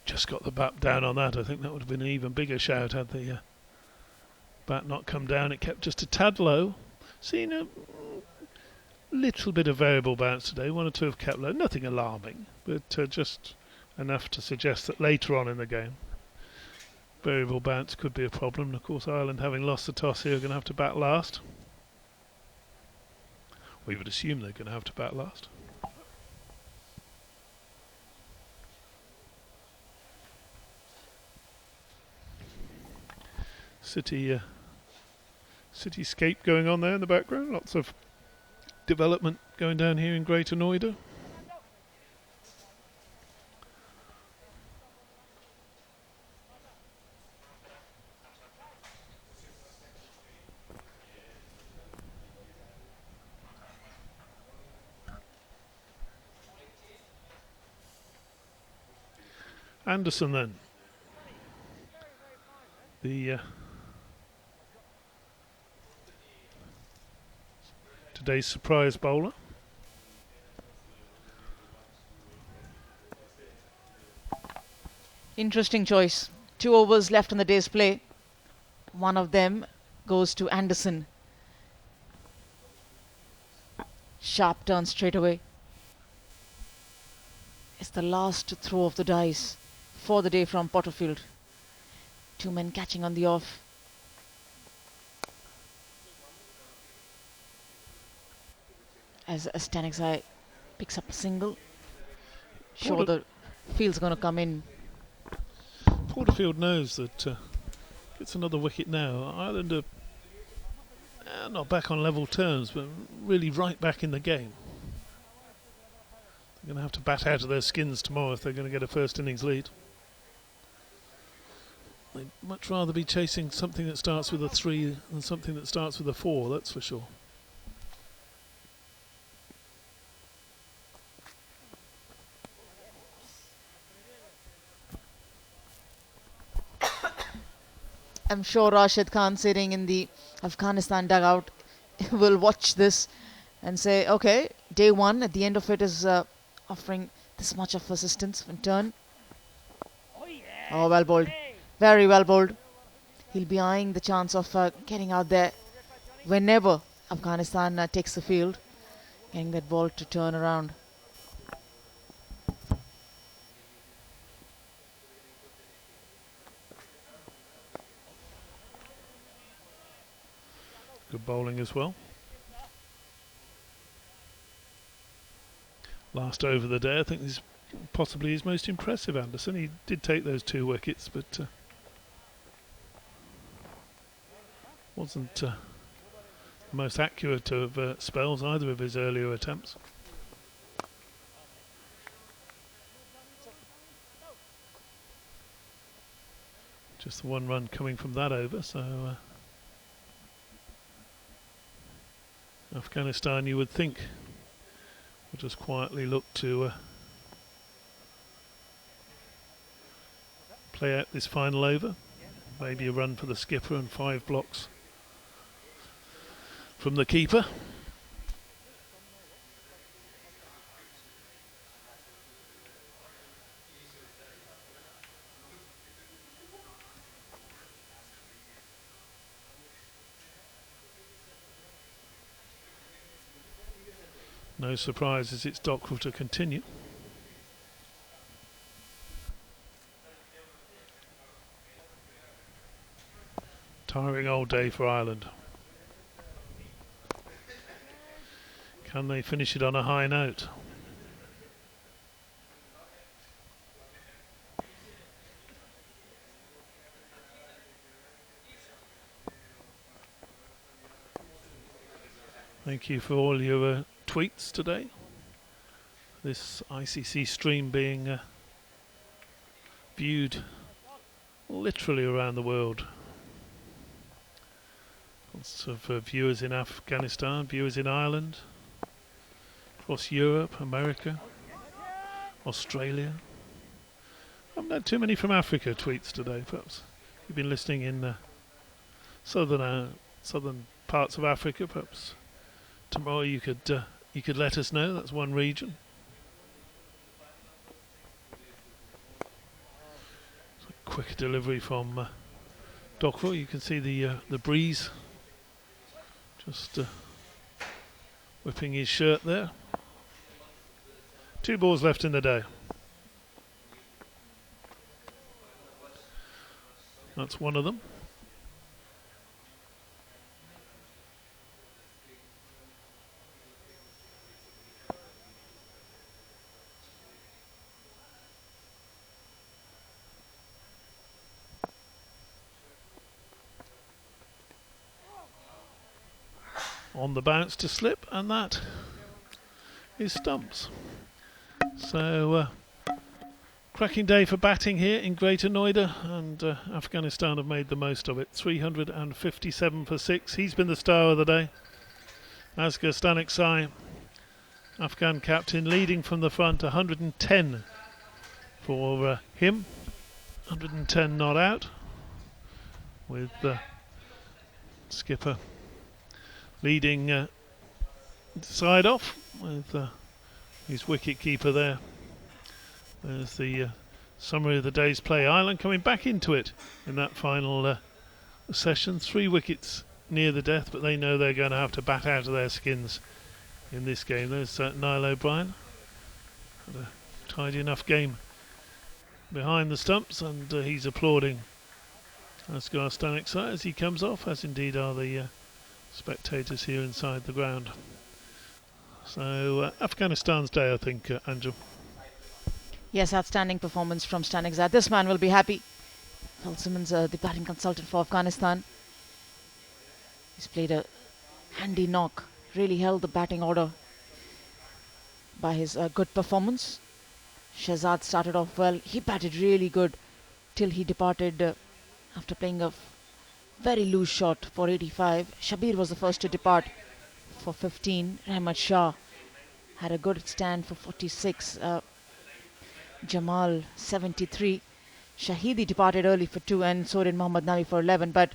Just got the bat down on that. I think that would have been an even bigger shout had the bat not come down. It kept just a tad low. Seen a little bit of variable bounce today. One or two have kept low. Nothing alarming, but just enough to suggest that later on in the game variable bounce could be a problem. And of course, Ireland, having lost the toss here, are going to have to bat last. We would assume they're going to have to bat last. Cityscape going on there in the background. Lots of development going down here in Greater Noida. Anderson then. The today's surprise bowler. Interesting choice. 2 overs left on the day's play. One of them goes to Anderson. Sharp turn straight away. It's the last throw of the dice for the day from Porterfield. 2 men catching on the off. As Stanek Zai picks up a single. Sure, the field's going to come in. Porterfield knows that it's another wicket now. Ireland are not back on level terms, but really right back in the game. They're going to have to bat out of their skins tomorrow if they're going to get a first innings lead. They'd much rather be chasing something that starts with a 3 than something that starts with a 4, that's for sure. I'm sure Rashid Khan sitting in the Afghanistan dugout will watch this and say, okay, day 1 at the end of it is offering this much of assistance in turn. Oh, well bowled. Very well bowled. He'll be eyeing the chance of getting out there whenever Afghanistan takes the field, getting that ball to turn around. Good bowling as well. Last over the day, I think this is possibly his most impressive, Anderson. He did take those 2 wickets, but wasn't the most accurate of spells either of his earlier attempts. Just the 1 run coming from that over, so Afghanistan, you would think, will just quietly look to play out this final over. Maybe a run for the skipper and 5 blocks from the keeper. No surprise as it's Dockrell to continue. Tiring old day for Ireland. Can they finish it on a high note? Thank you for all your tweets today. This ICC stream being viewed literally around the world. Lots of viewers in Afghanistan, viewers in Ireland, across Europe, America, Australia. I haven't had too many from Africa tweets today. Perhaps you've been listening in southern parts of Africa. Perhaps tomorrow you could let us know. That's one region. Quick delivery from Dockrell. You can see the breeze just whipping his shirt there. 2 balls left in the day. That's one of them. On the bounce to slip, and that is stumps. So cracking day for batting here in Greater Noida, and Afghanistan have made the most of it. 357 for 6. He's been the star of the day. Asghar Staniksai, Afghan captain, leading from the front. 110 for him. 110 not out, with skipper leading side off with his wicket keeper there. There's the summary of the day's play. Ireland coming back into it in that final session. 3 wickets near the death, but they know they're going to have to bat out of their skins in this game. There's Niall O'Brien. Had a tidy enough game behind the stumps, and he's applauding Asghar Staniksai as he comes off, as indeed are the spectators here inside the ground. So Afghanistan's day, I think, Angel. Yes, outstanding performance from Staniksai. This man will be happy. Phil Simmons, the batting consultant for Afghanistan. He's played a handy knock, really held the batting order by his good performance. Shahzad started off well. He batted really good till he departed after playing a very loose shot for 85. Shabir was the first to depart for 15. Rahmat Shah had a good stand for 46. Jamal 73. Shahidi departed early for 2, and so did Mohammad Nabi for 11. But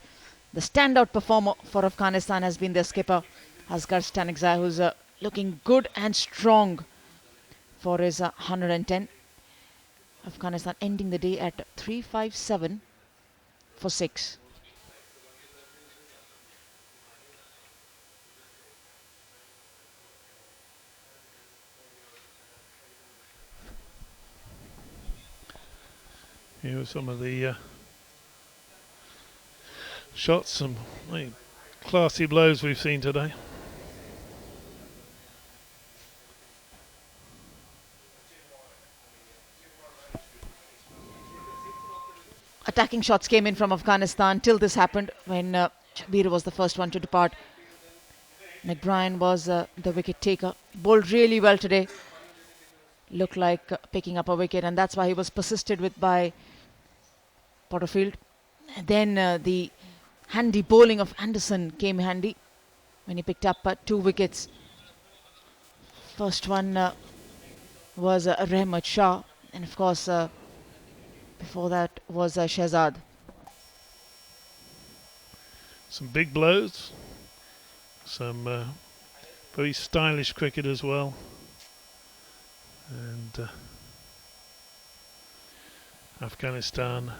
the standout performer for Afghanistan has been their skipper Asghar Staniksai, who's looking good and strong for his 110. Afghanistan ending the day at 357 for 6. Here are some of the shots, some classy blows we've seen today. Attacking shots came in from Afghanistan till this happened, when Shabir was the first one to depart. McBrien was the wicket taker. Bowled really well today. Looked like picking up a wicket, and that's why he was persisted with by Porterfield. And then the handy bowling of Anderson came handy when he picked up 2 wickets First one was Rahmat Shah, and of course before that was Shehzad. Some big blows, some very stylish cricket as well, and Afghanistan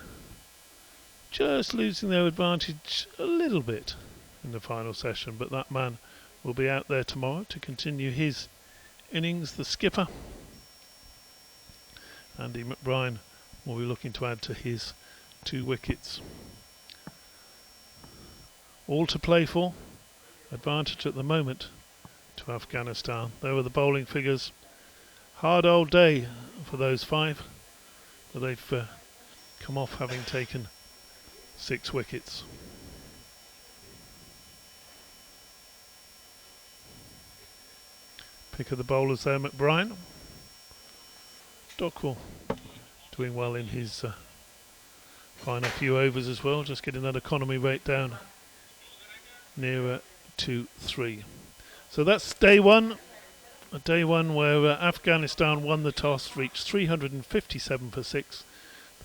just losing their advantage a little bit in the final session, but that man will be out there tomorrow to continue his innings. The skipper, Andy McBride, will be looking to add to his 2 wickets. All to play for. Advantage at the moment to Afghanistan. There were the bowling figures. Hard old day for those 5, but they've come off having taken 6 wickets. Pick of the bowlers there, McBride. Dockwell doing well in his final few overs as well, just getting that economy rate down nearer to 3. So that's day 1. Day 1 where Afghanistan won the toss, reached 357 for 6.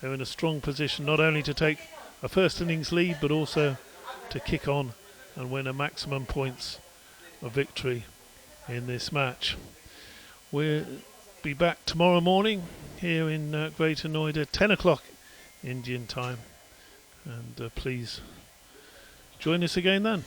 They're in a strong position not only to take a first innings lead, but also to kick on and win a maximum points of victory in this match. We'll be back tomorrow morning here in Greater Noida, 10 o'clock Indian time, and please join us again then.